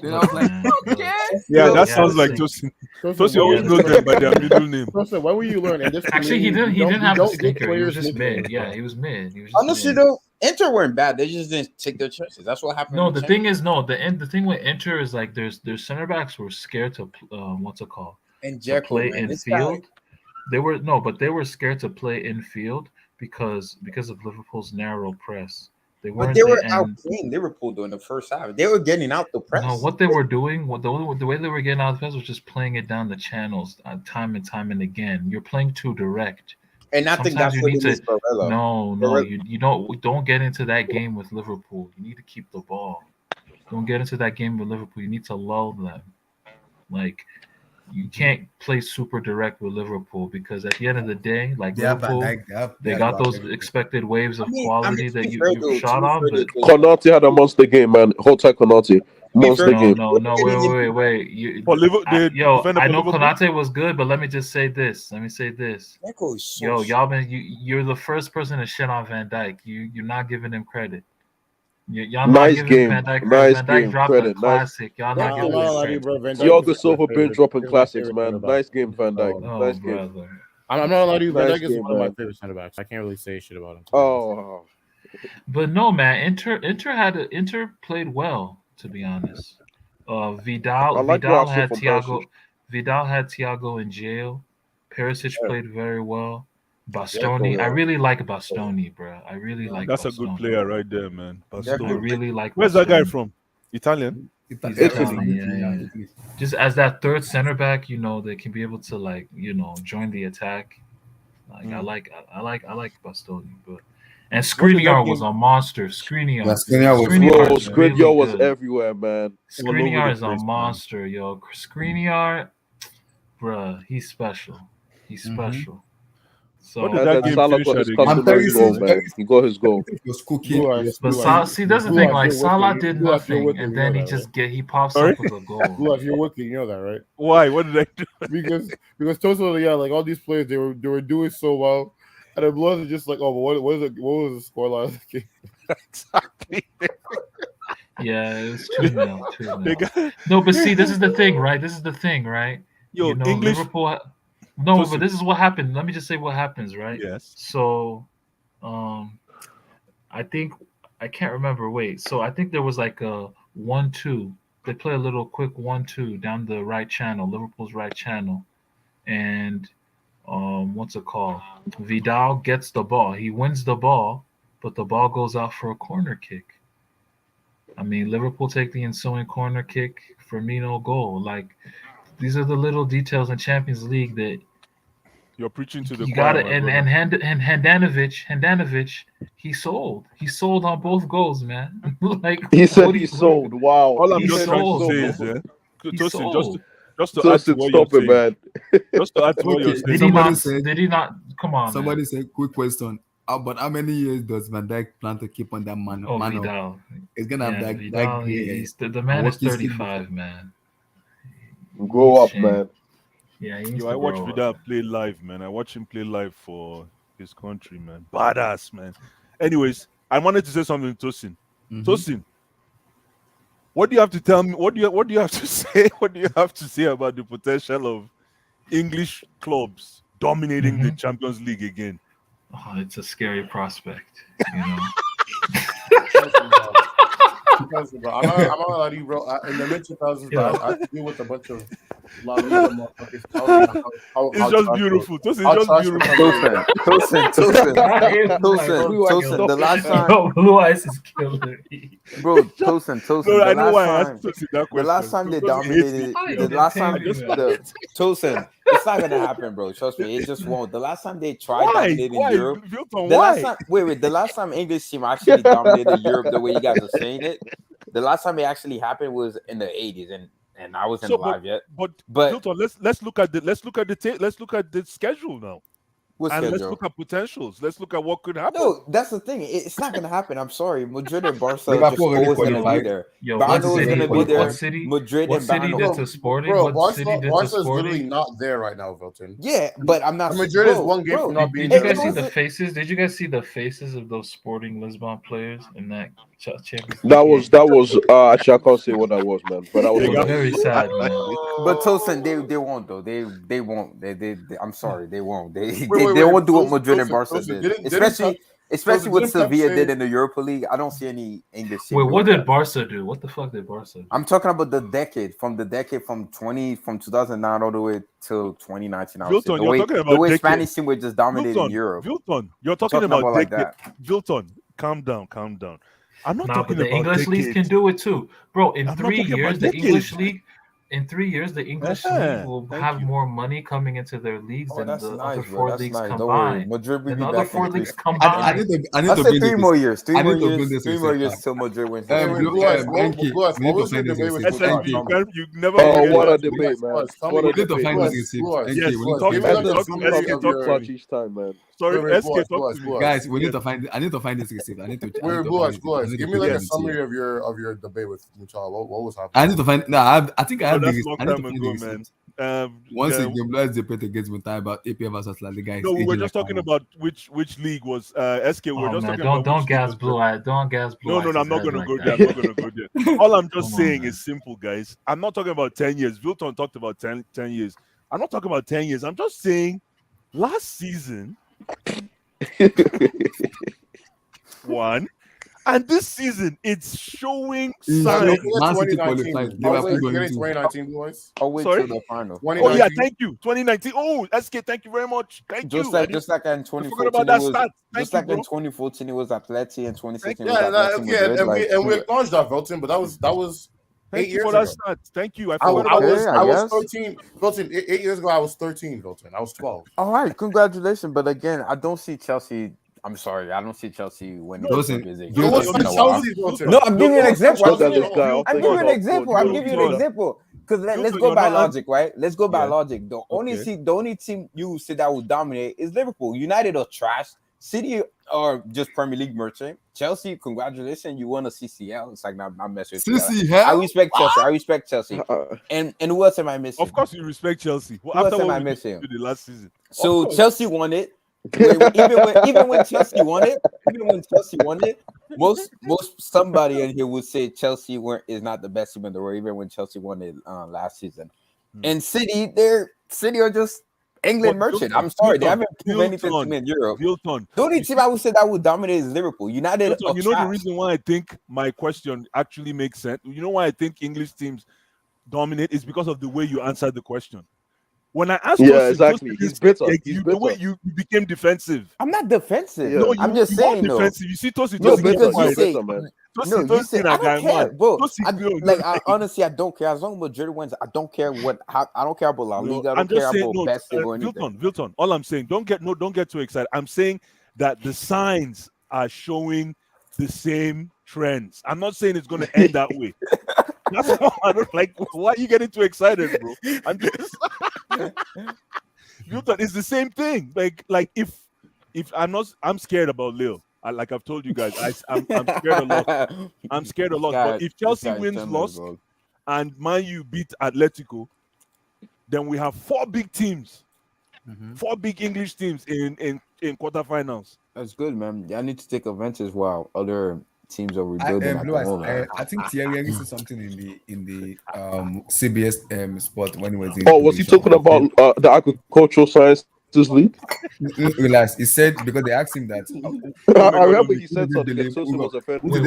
G: Then I was like,
C: Man,
G: okay.
D: Yeah,
C: Yeah,
D: that sounds like
C: same.
D: Tosin.
F: Tosin,
D: Tosin
F: when
D: always
F: were
D: knows
F: you
D: them by their middle name.
F: Tosin, when were you learning? This
C: Actually, he
F: we
C: didn't have a
F: don't get
C: stinker. He
F: players
C: was just
F: nicknames,
C: mid. Yeah,
F: bro.
C: he was mid. He was just
I: honestly
C: mid.
I: though, Inter weren't bad. They just didn't take their chances. That's what happened.
C: No,
I: in
C: the
I: Champions
C: thing is, no. The thing with Inter is like there's center backs were scared to what's it called,
I: League. And
C: to
I: Jekyll,
C: play
I: man,
C: in
I: this guy.
C: field. They were no, but they were scared to play in field because of Liverpool's narrow press. They
I: But
C: weren't
I: they
C: there,
I: were
C: and
I: outplaying Liverpool during the first half. They were getting out the press.
C: no, what they were doing, the way they were getting out of the press was just playing it down the channels time and again. You're playing too direct.
I: And I think
C: Sometimes
I: that's
C: you
I: what
C: need
I: they missed
C: to.
I: Barella.
C: No,
I: Barella-
C: you don't get into that game with Liverpool. You need to keep the ball. Don't get into that game with Liverpool. You need to lull them. Like you can't play super direct with Liverpool because at the end of the day, like
G: They have
C: Liverpool,
G: like
C: they got those expected waves of
I: I mean,
C: quality
I: to
C: that
I: be fair
C: you
I: though,
C: shot on, but
E: Konate had a monster game, man. Hold tight, Konate. Monster
C: no,
E: game.
C: no, wait.
D: For Liverpool, the
C: Yo,
D: defender
C: I
D: for
C: know
D: Liverpool.
C: Konate was good, but let me just say this.
I: Jekyll is so
C: Yo, y'all you're the first person to shit on Van Dyke. You're not giving him credit. Y'all not
E: Nice
C: giving
E: game.
C: Van Dyke credit.
E: Nice
C: Van Dyke
E: game.
C: dropped a
E: Credit. Nice.
C: classic. Y'all
I: That
C: not
F: I'm
C: giving
F: not
C: him
F: gonna lie to you,
C: credit.
F: bro. Van Dijk
E: Thiago
F: is one
E: Silva
F: of my
E: been
F: favorite-
E: dropping
F: is my
E: classics,
F: favorite
E: man.
F: center back.
E: Nice game, Van Dyke.
C: Oh,
E: Nice game.
C: brother.
F: I'm not gonna lie to you. Van
E: Nice
F: Dijk is
E: game,
F: one of my
E: man.
F: favorite center backs. I can't really say shit about him. to be honest.
E: Oh,
C: But no, man. Inter played well, to be honest.
E: I like what I saw from Perisic.
C: Vidal had Thiago in jail. Perisic played very well. Bastoni,
I: Jekyll,
C: I really like Bastoni, bro. I really like
D: That's a good
C: Bastoni.
D: player right there, man.
C: I
D: Bastoni.
C: really like.
D: Where's that guy
C: Bastoni.
D: from? Italian?
C: He's
E: Italy.
C: Italian, yeah. Just as that third center back, they can be able to join the attack. Like I like Bastoni, but and Skriniar was a monster. Skriniar,
G: Yeah, Skriniar was-
C: Skriniar
E: Bro,
C: is really
E: Skriniar was
C: good.
E: everywhere, man.
C: Skriniar
D: All over
C: is
D: the
C: a
D: place, man.
C: monster, yo. Skriniar, bruh, he's special. He's special. So,
D: What did
E: And
D: that
E: then
D: game
E: Salah
D: finish
E: got
D: at
E: his
D: again?
G: I'm telling
E: customary
G: you,
E: goal,
G: since
E: man. He got his goal.
G: it was cooking.
F: Blue eyes,
C: but
F: blue eyes.
C: that's the
F: Blue
C: thing.
F: eyes,
C: Like
F: you're
C: Salah
F: wicked.
C: did
F: Blue eyes, you're
C: nothing,
F: wicked,
C: and
F: you
C: then
F: know
C: he
F: that,
C: just
F: right?
C: he pops
D: Sorry?
C: up with a goal.
F: Blue eyes, you're wicked. You know that, right?
D: Why? What did I do?
F: Because Toso, yeah, like all these players, they were doing so well, and the Blues are just like, oh, but what was the scoreline of the game?
D: Exactly.
C: Yeah, it was 2-0.
D: They
C: 2-0.
D: got,
C: No, but see, this is the thing, right? This is the thing, right?
D: yo, English.
C: Liverpool. No,
D: Tosin.
C: but this is what happened. Let me just say what happens, right?
D: Yes.
C: So, I think I can't remember. Wait, so I think there was like a 1-2. They play a little quick 1-2 down the right channel, Liverpool's right channel, and what's it called? Vidal gets the ball. He wins the ball, but the ball goes out for a corner kick. I mean, Liverpool take the ensuing corner kick, Firmino goal. Like these are the little details in Champions League that
D: You're preaching to the
C: You
D: choir,
C: got it,
D: my
C: and
D: brother.
C: Handanovic, he sold on both goals, man. Like
E: He said
C: what
E: he sold. Wow.
D: All I'm
C: He
E: He
D: just
E: said
D: trying
E: he
D: to
C: sold,
D: say
E: sold.
D: is,
C: man. He
D: Tosin,
C: sold.
D: just to add to
E: Justin,
D: what you're
E: stop it,
D: saying,
E: man.
D: just to add to what you're
G: Okay,
D: saying.
C: Did he
G: somebody
C: not?
G: said.
C: Did he not? Come on,
G: Somebody
C: man.
G: said, quick question. But how many years does Van Dijk plan to keep on that man?
C: Oh,
G: Man,
C: Vidal.
G: it's gonna have
C: Yeah,
G: that
C: Vidal.
G: gray hair.
C: He's the
G: And
C: man is
G: what is it before?
C: 35, man.
E: Grow
C: He's
E: up,
C: changed.
E: man.
C: Yeah, he needs
D: Yo, I
C: to
D: watch
C: grow
D: Vidal
C: up.
D: play live, man. I watch him play live for his country, man. Badass, man. Anyways, I wanted to say something to Tosin.
G: Mhm.
D: Tosin, what do you have to tell me? What do you have to say? What do you have to say about the potential of English clubs dominating the Champions League again?
C: Oh, it's a scary prospect, you know.
F: Because, bro, I'm not gonna lie to you, bro. In the mid 2000s,
C: Yeah.
F: I had to deal with a bunch of La Liga motherfuckers telling me
D: It's just beautiful. Tosin,
F: how
D: it's just
F: trash
D: beautiful.
H: Tosin. The last time,
C: Yo, Blue Ice is killing me.
H: bro, Tosin.
D: No, I
H: The
D: know
H: last
D: why I
H: time,
D: asked Tosin that
H: the
D: question.
H: last time they
D: Tosin hates
H: dominated,
D: it.
H: the last time,
C: entertaining, man.
H: the Tosin, it's not gonna happen, bro. Trust me, it just won't. The last time they tried
D: Why?
H: dominating
D: Why?
H: Europe,
D: Vilton,
H: the
D: why?
H: last time, wait, the last time English team actually dominated Europe the way you guys are saying it, the last time it actually happened was in the 80s, and I wasn't alive yet.
D: But
H: But
D: Vilton, let's look at the schedule now.
H: what
D: And let's
H: schedule?
D: look at potentials. Let's look at what could happen.
H: No, that's the thing. It's not gonna happen. I'm sorry. Madrid and Barca just
G: Liverpool already
H: always gonna be
G: qualified.
H: there.
C: Yo,
H: Barca
C: what
H: is
C: city?
H: gonna be there.
C: What city?
H: Madrid
C: What
H: and
C: city
H: Barca.
C: did to Sporting?
F: Bro,
C: What city did to
F: Barca's literally
C: Sporting?
F: not there right now, Vilton.
H: Yeah, but I'm not.
F: And Madrid is
H: bro,
F: one game
H: bro,
F: from not being
C: Did you
F: there.
C: guys see the
H: wasn't-
C: faces? Did you guys see the faces of those Sporting Lisbon players in that Champions League?
E: That was actually I can't say what that was, man. But that was
C: It was
E: hilarious.
C: very sad, man.
H: But Tosin, they won't though. They won't. They I'm sorry, they won't. They
F: wait,
H: won't do what
F: Tosin,
H: Madrid and
F: Tosin,
H: Barca
F: Tosin,
H: did.
F: didn't
H: Especially
F: Tosin,
H: what
F: didn't Pep
H: Sevilla
F: say-
H: did in the Europa League. I don't see any English team.
C: Wait, what
H: doing
C: did
H: that.
C: Barca do? What the fuck did Barca do?
H: I'm talking about the decade from 2009 all the way till 2019. I would say.
D: Vilton, you're talking about
H: the way
D: decade.
H: Spanish team were just dominating Europe.
D: Vilton, you're
H: I'm
D: talking about
H: like
D: decade.
H: that.
D: Vilton, calm down. I'm not
C: Nah,
D: talking
C: but the
D: about
C: English
D: decades.
C: leagues can do it too, bro. In
D: I'm not
C: 3
D: talking about
C: years, the
D: decades.
C: English league. In 3 years, the English league will
D: Thank
C: have
D: you.
C: more money coming into their leagues
H: Oh,
C: than
H: that's
C: the
H: nice,
C: other
H: bro.
C: 4
H: That's
C: leagues
H: nice. Don't worry.
C: combined.
H: Madrid will
C: And
H: be
C: the other
H: back
C: 4
H: in
C: leagues
H: three.
G: I
C: combined.
G: need
H: I
G: to
H: said
G: bring
H: 3
G: this.
H: more years.
G: I need to bring this.
H: Three more years till Madrid wins.
F: Wait,
G: Blue
F: Blue Eyes,
G: Enki,
F: Blue Eyes,
G: we
F: what
G: need
F: was
G: to
F: your
G: find this
F: debate with
G: receipt.
F: Sultan?
G: Enki,
D: You never
E: Oh,
D: forget
E: what a
D: that.
E: debate, man!
F: Tell
E: What
F: me-
E: a
G: we need to
E: debate.
G: find
F: Blue
G: this
F: Eyes,
G: receipt.
F: Blue Eyes.
G: Enki,
D: Yes,
G: we need to
D: talk-
F: Give
G: find
F: me
G: this
F: like a
G: receipt.
F: summary
D: SK,
F: of
D: talk
F: your-
D: to me.
E: Clutch each time, man.
D: Sorry,
F: Wait,
D: SK, talk
F: Blue Eyes,
D: to me.
F: Blue Eyes.
G: Guys, we need to find. I need to find this receipt. I need to.
F: Wait,
G: I need to
F: Blue
G: find
F: Eyes,
G: it.
F: Blue
G: I
F: Eyes.
G: need
F: Give
G: to
F: me like
G: put
F: a
G: it to you.
F: summary of your debate with Muchala. What was happening?
G: I need to find. No, I think I
D: Oh,
G: have the.
D: that's long
G: I need to
D: time
G: find
D: ago,
G: the
D: man.
G: receipt. Once
D: Yeah,
G: again, Blue Eyes debate against me time about APL versus La Liga.
D: no, we were just talking about which league was SK. We were
C: Oh
D: just
C: man,
D: talking about
C: don't
D: which league
C: gas
D: was
C: Blue Eye. Don't gas Blue
D: No,
C: Eyes'
D: I'm not
C: head
D: going to
C: like
D: go
C: that.
D: there. I'm not going to go there. All I'm just
C: Come on,
D: saying
C: man.
D: is simple, guys. I'm not talking about 10 years. Vilton talked about 10 years. I'm not talking about 10 years. I'm just saying last season, one, and this season, it's showing
F: No,
D: signs.
G: Man City
F: 2019.
G: qualified.
F: Oh,
G: Liverpool
F: wait,
G: going
F: forget it,
G: to.
F: 2019, Blue Eyes.
H: I'll wait
D: Sorry?
H: till the final.
F: 2019.
D: Oh, yeah, thank you. 2019. Oh, SK, thank you very much. Thank
H: Just
D: you.
H: like in
D: I forgot
H: 2014,
D: about
H: it
D: that
H: was
D: stat. Thank
H: just
D: you,
H: like
D: bro.
H: in 2014 it was Atleti, and 2016 it was
F: Yeah,
H: Atleti Madrid. Like,
F: and we acknowledge that, Velton, but that was
D: Thank
F: 8
D: you
F: years
D: for that
F: ago.
D: stat. Thank you. I
F: I
D: forgot about
F: was
D: that.
H: I
F: I was
H: guess.
F: 13. Velton, 8 years ago I was 13. Velton, I was 12.
H: all right, congratulations. But again, I don't see Chelsea. I'm sorry, I don't see Chelsea winning the
G: Listen,
H: Champions League.
G: Vilton,
H: It's been a while.
F: Chelsea, Velton.
H: No, I'm giving you an example.
E: Look at this guy.
H: I'm giving you an example. I'm giving you an example. Because let's
D: Vilton,
H: go
D: you're
H: by
D: not
H: logic, right? Let's go by
D: Yeah.
H: logic. The only team you said that would dominate is Liverpool. United are trash. City are just Premier League merchant. Chelsea, congratulations, you won a CCL. It's like not messing with you.
G: Sissy,
H: I
G: hell?
H: respect Chelsea. I respect Chelsea. And who else am I missing?
D: Of course, you respect Chelsea. Well,
H: Who
D: after
H: else am
D: what
H: I
D: we
H: missing?
D: did the last season.
H: So
D: Of course.
H: Chelsea won it. Even when Chelsea won it, most somebody in here would say Chelsea is not the best team in the world, even when Chelsea won it last season. And City are just England
D: But
H: merchant.
D: Vilton,
H: I'm sorry, they
D: Vilton,
H: haven't proved anything to
D: Vilton,
H: me in Europe.
D: Vilton,
H: The only team I would say that would dominate is Liverpool. United.
D: Vilton, you know the reason why I think my question actually makes sense? You know why I think English teams dominate is because of the way you answered the question. When I asked
E: Yeah,
D: Tosin,
E: exactly.
D: Tosin
E: He's
D: said,
E: bitter.
D: like,
E: He's
D: the
E: bitter.
D: way you became defensive.
H: I'm not defensive.
E: Yeah.
D: No,
H: I'm just
D: you are
H: saying though.
D: defensive. You see, Tosin
H: No,
D: just keep
H: because you
D: quiet.
H: say
E: man.
H: No, you said I don't care, bro. Honestly, I don't care. As long as Madrid wins, I don't care I don't care about La Liga. I don't care about best or anything.
D: Vilton, all I'm saying, don't get too excited. I'm saying that the signs are showing the same trends. I'm not saying it's going to end that way. That's all I don't like. Why are you getting too excited, bro? I'm just Vilton, it's the same thing. Like if I'm scared about Lille. Like I've told you guys, I'm scared a lot. I'm scared a lot. But if Chelsea wins, lost, and Man U beat Atletico, then we have 4 big teams, 4 big English teams in quarterfinals.
H: That's good, man. I need to take advantage while other teams are rebuilding at the moment.
G: I think Thierry Henry said something in the CBS spot when he was in.
E: Oh, was he talking about the agricultural sciences league?
G: Relax. He said because they asked him that.
E: I remember he said something.
C: Wait,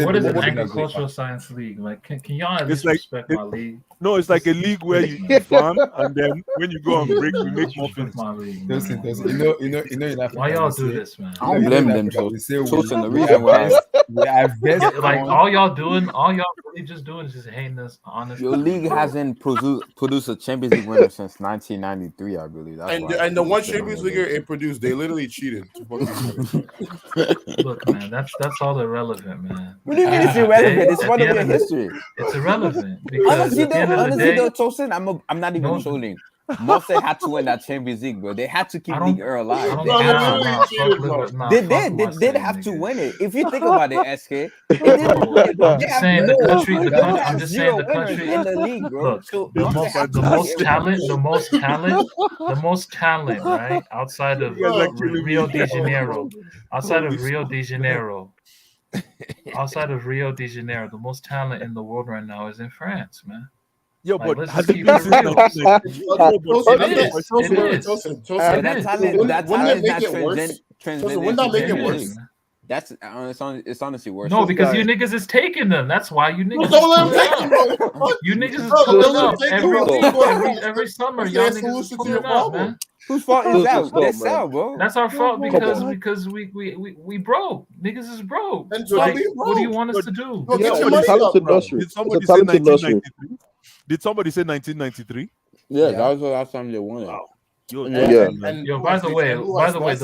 C: what is an agricultural science league? Like, can y'all at least respect my league?
D: No, it's like a league where you farm, and then when you go on break, you make muffins.
G: Listen. You know.
C: Why y'all do this, man?
H: I don't blame them. The reason why
G: we are
C: like all y'all really just doing is just hating us. Honestly,
H: your league hasn't produced a Champions League winner since 1993, I believe.
F: And the one Champions League it produced, they literally cheated.
C: Look, man, that's all irrelevant, man.
H: What do you mean it's irrelevant? It's part of your history.
C: It's irrelevant because
H: honestly, though, Tosin, I'm not even trolling. Marseille had to win that Champions League, bro. They had to keep Ligue 1 alive. They did have to win it. If you think about it, SK,
C: I'm just saying the country
H: in the league, bro.
C: Look, the most talent, right? Outside of Rio de Janeiro, the most talent in the world right now is in France, man.
D: Yo,
C: like,
D: but
C: has
D: it been that
H: talent not make it worse? That's it's honestly worse.
C: No, because you niggas is taking them. That's why you niggas. You niggas is pulling up every summer. Y'all niggas is pulling up, man.
H: Whose fault is that? That's Sal, bro.
C: That's our fault because we broke. Niggas is broke. Like, what do you want us to do?
D: Did somebody say 1993?
I: Yeah, that was the last time they won it.
D: Wow.
C: Yo, by the way, the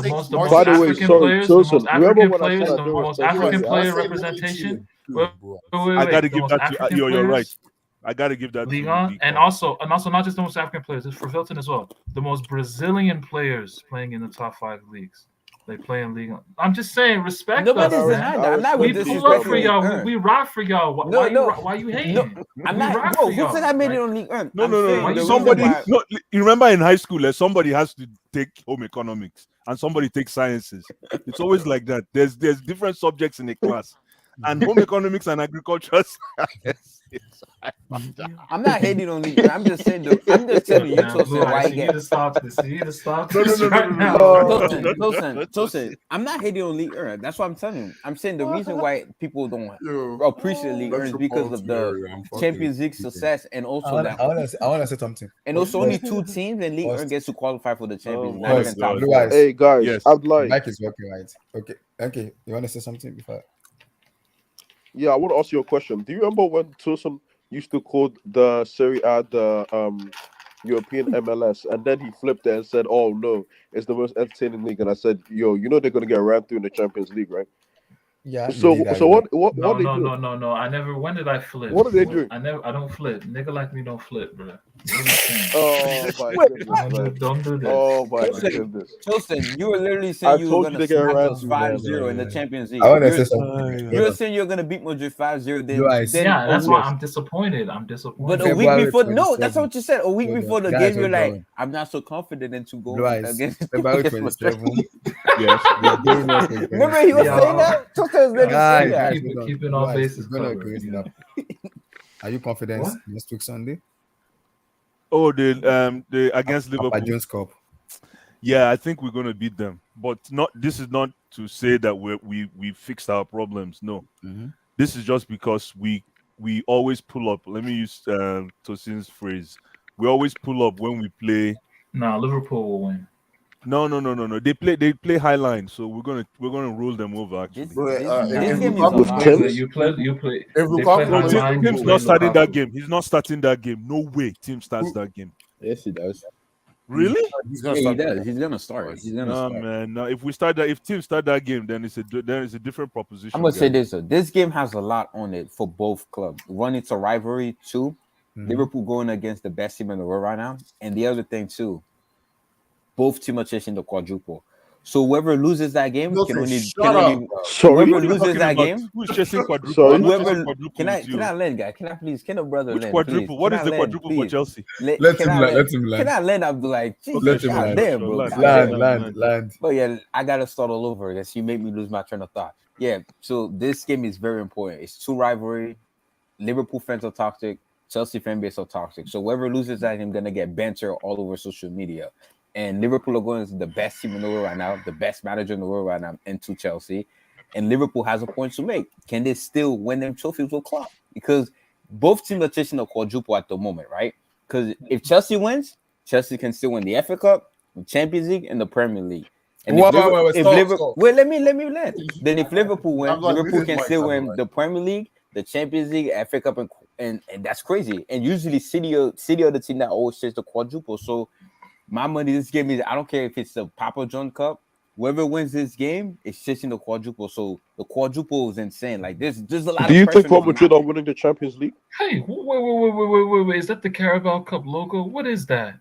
C: most African players, the most African player representation.
D: I gotta give that to you. You're right. I gotta give that
C: Ligue 1, and also not just the most African players. It's for Hilton as well. The most Brazilian players playing in the top 5 leagues. They play in Ligue 1. I'm just saying, respect
H: Nobody's
C: us,
H: denying that. I'm not
C: we pull up for y'all. We rock for y'all. Why you hating?
H: No, I'm not. Bro, who said I made it on Ligue 1?
D: No. Somebody. No, you remember in high school, somebody has to take home economics and somebody takes sciences. It's always like that. There's different subjects in a class, and home economics and agriculture science.
H: I'm not hating on Ligue 1. I'm just saying. I'm just telling you, Tosin, why you get.
C: You need to stop
H: No.
C: this right now.
H: Tosin, I'm not hating on Ligue 1. That's what I'm telling you. I'm saying the reason why people don't appreciate Ligue 1 is because of the Champions League success, and also that.
G: I want to say something.
H: And also, only 2 teams in Ligue 1 gets to qualify for the Champions League.
E: Hey guys, I'd like.
G: Mike is working right. Okay. You want to say something before?
E: Yeah, I want to ask you a question. Do you remember when Tosin used to call the Serie A the European MLS, and then he flipped it and said, "Oh no, it's the most entertaining league." And I said, "Yo, you know they're gonna get ran through in the Champions League, right?"
G: Yeah.
E: So what?
C: No. I never. When did I flip?
E: What did they do?
C: I don't flip. Nigga like me don't flip, bro.
E: Oh my goodness!
C: Don't do this.
E: Oh my goodness!
H: Tosin, you were literally saying you were going to smack us 5-0 in the Champions League.
G: I want to say something.
H: You were saying you're going to beat Madrid 5-0.
C: Yeah, that's why I'm disappointed.
H: But a week before, no, that's not what you said. A week before the game, you're like, I'm not so confident in 2 goals against Madrid.
G: Yes.
H: Remember he was saying that? Tosin was literally saying that.
C: Keeping all bases covered.
G: Are you confident next week Sunday?
D: Oh, the against Liverpool.
G: Papa Jones Cup.
D: Yeah, I think we're gonna beat them. But this is not to say that we fixed our problems. No.
G: Mm-hmm.
D: This is just because we always pull up. Let me use Tosin's phrase. We always pull up when we play.
C: Nah, Liverpool will win.
D: No. They play high line, so we're gonna roll them over. Actually,
H: This game is
C: You
H: a lot.
C: play. You play. They play high line. You
D: Tim's
C: play
D: not starting that
C: Lukaku.
D: game. He's not starting that game. No way. Tim starts that game.
I: Yes, he does.
D: Really?
F: He's
I: Yeah,
F: gonna
I: he
F: start.
I: does. He's gonna start. He's gonna
D: Nah,
I: start.
D: man. No, if Tim start that game, then it's a different proposition.
H: I'm gonna say
D: guys.
H: this though. This game has a lot on it for both clubs. One, it's a rivalry. Two, Liverpool going against the best team in the world right now. And the other thing too, both teams are chasing the quadruple. So whoever loses that game can only
E: Sorry.
H: whoever loses that game.
D: Who's chasing quadruple?
E: Sorry?
D: I'm not chasing
H: Whoever
D: quadruple
H: can I
D: with you.
H: lend, guy? Can I please? Can a brother
D: Which
H: lend?
D: quadruple?
H: Please?
D: What
H: Can
D: is
H: I
D: the
H: lend,
D: quadruple for
H: please?
D: Chelsea?
G: Let him land.
H: Can I lend? I'm like, Jesus,
G: Let him
H: God
G: land.
H: damn, bro.
D: Sure,
H: God
D: land.
H: damn.
G: Land.
H: But yeah, I gotta start all over because you made me lose my train of thought. Yeah, so this game is very important. It's two rivalry. Liverpool fans are toxic. Chelsea fan base are toxic. So whoever loses that, I'm gonna get banter all over social media. And Liverpool are going to the best team in the world right now, the best manager in the world right now, into Chelsea. And Liverpool has a point to make. Can they still win them trophies with Klopp? Because both teams are chasing a quadruple at the moment, right? Because if Chelsea wins, Chelsea can still win the FA Cup, the Champions League, and the Premier League. And
G: Wait, stop.
H: let me land. Then if Liverpool wins,
F: I'm like,
H: Liverpool
F: this
H: can
F: is
H: still
F: my
H: win
F: timeline.
H: the Premier League, the Champions League, FA Cup, and that's crazy. And usually City are the team that always chase the quadruple. So my money, this game is, I don't care if it's the Papa John Cup. Whoever wins this game is chasing the quadruple. So the quadruple is insane. Like there's a lot.
E: Do
H: of
E: you
H: pressure
E: think Real
H: on
E: Madrid are winning the Champions League?
C: Hey, wait! Is that the Carabao Cup logo? What is that?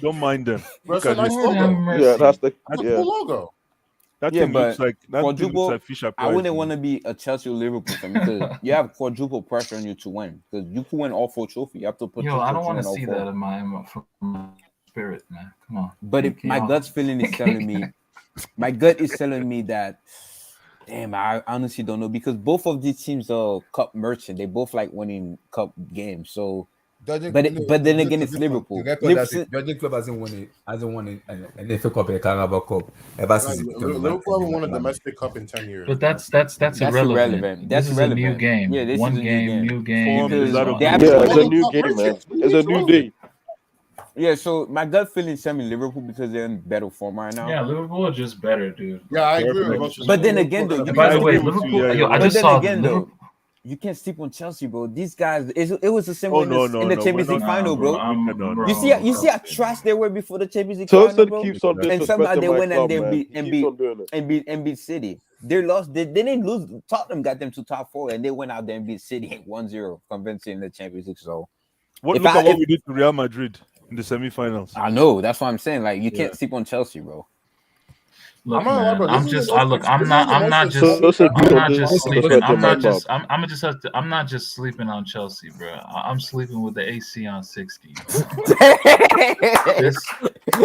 D: Don't mind them.
F: That's
D: Look
F: a
D: at
F: nice
D: this.
C: Lord have
F: logo.
C: mercy.
E: Yeah, that's the
F: That's a
E: yeah.
F: cool logo.
D: That
H: Yeah,
D: thing looks
H: but
D: like
H: quadruple.
D: Fisher
H: I
D: Price,
H: wouldn't
D: man.
H: want to be a Chelsea or Liverpool fan because you have quadruple pressure on you to win. Because you can win all 4 trophies. You have to put.
C: Yo, I don't want to
H: win all
C: see
H: 4.
C: that in my spirit, man. Come on.
H: But if my gut's feeling is telling me, my gut is telling me that. Damn, I honestly don't know because both of these teams are cup merchant. They both like winning cup games. So, but then again, it's Liverpool.
G: Judging club hasn't won an FA Cup and a Carabao Cup ever since.
F: Liverpool haven't won a domestic cup in 10 years.
C: But that's irrelevant.
H: That's
C: this is
H: irrelevant.
C: a new game.
H: Yeah, this
C: One
H: is a
C: new game.
D: Form is out of
H: They
D: the
H: have-
E: Yeah, it's a new game, man. It's a new day.
H: Yeah, so my gut feeling is semi Liverpool because they're in better form right now.
C: Yeah, Liverpool are just better, dude.
F: Yeah, I agree with you.
H: But then again, though,
C: And by the way,
D: agree with
C: Liverpool.
D: you, yeah,
C: Yo, I
H: but
C: just
H: then
C: saw
H: again, though,
C: Liverpool.
H: you can't sleep on Chelsea, bro. These guys, it was the same
D: Oh,
H: way in the Champions
D: we're
H: League
D: not-
H: final, bro.
D: No.
H: You see how trash they were before the Champions League
E: Tosin
H: final, bro.
E: keeps on
H: And somehow
E: disrespecting
H: they
E: my
H: went
E: club,
H: and
E: man.
H: they
E: He keeps on doing it.
H: and beat City. They lost. They didn't lose. Tottenham got them to top 4, and they went out there and beat City 1-0, convincing in the Champions League. So
D: Look at what we did to Real Madrid in the semifinals.
H: I know that's what I'm saying. Like you can't sleep on Chelsea, bro.
C: Look,
F: I'm not
C: man,
F: allowed,
C: I'm
F: this
C: just.
F: is
C: I look. I'm
F: this
C: not.
F: is
C: I'm not
F: the
C: just.
E: most-
C: I'm not just
E: This is
C: sleeping.
E: disrespecting
C: I'm
E: my
C: not just.
E: club.
C: I'm not just sleeping on Chelsea, bro. I'm sleeping with the AC on 60.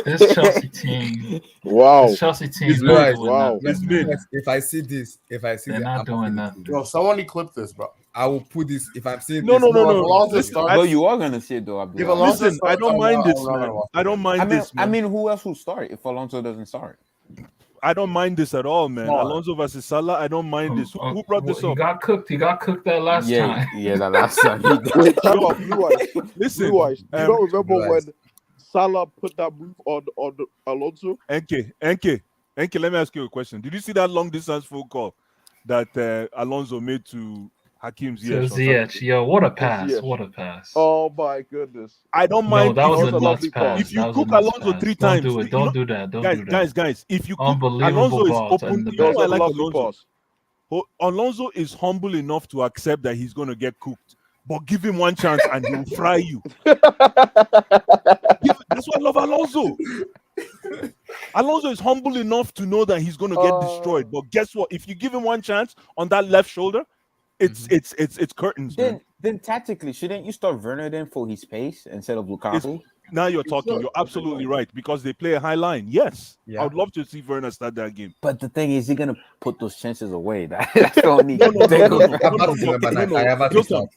C: This Chelsea team.
E: Wow.
C: This Chelsea team.
G: It's
C: not
G: right.
C: doing
E: Wow.
C: nothing,
D: It's
C: man.
D: mid.
G: If I see this,
C: They're not doing nothing.
F: Yo, someone clip this, bro.
G: I will put this. If I'm seeing
D: No.
G: this,
F: If Alonso starts,
H: But you are gonna see it though.
F: if
H: Abdullah.
F: Alonso
D: Listen, I
F: starts,
D: don't
F: I'm
D: mind
F: not-
D: this,
F: I'm not
D: man.
F: gonna watch
D: I don't mind this,
H: I
D: man.
H: mean, who else will start if Alonso doesn't start?
D: I don't mind this at all, man.
F: No.
D: Alonso versus Salah, I don't mind this. Who brought this
C: He
D: up?
C: got cooked. He got cooked that last time.
H: Yeah, that last time.
E: Wait, time out, Blue Eyes.
D: Listen,
E: Blue Eyes. You don't remember
G: Blue
E: when
G: Eyes.
E: Salah put that move on Alonso?
D: NK, let me ask you a question. Did you see that long distance phone call that Alonso made to Hakim's
C: So
D: Ziyech?
C: Ziyech, yo, what a pass!
E: Ziyech.
C: What a pass!
E: Oh my goodness.
D: I don't
C: No,
D: mind.
C: that was
E: That
C: a
E: was a
C: nuts
E: lovely
C: pass.
E: pass.
D: If you
C: That was a
D: cook
C: nuts
D: Alonso
C: pass.
D: 3
C: Don't
D: times,
C: do it. Don't do that. Don't do that.
D: guys. If you cook
C: Unbelievable
D: Alonso is
C: ball to
D: open.
C: end the
D: You
E: That
D: know
E: was
D: I
E: a
D: like
E: lovely
D: Alonso.
E: pass.
D: Alonso is humble enough to accept that he's gonna get cooked, but give him one chance and he'll fry you. That's why I love Alonso. Alonso is humble enough to know that he's gonna get destroyed. But guess what? If you give him one chance on that left shoulder, it's curtains, man.
H: Then tactically, shouldn't you start Werner then for his pace instead of Lukaku?
D: Now you're talking. You're absolutely right because they play a high line. Yes,
G: Yeah.
D: I would love to see Werner start that game.
H: But the thing is, he's gonna put those chances away. That's the only
D: No.
H: thing.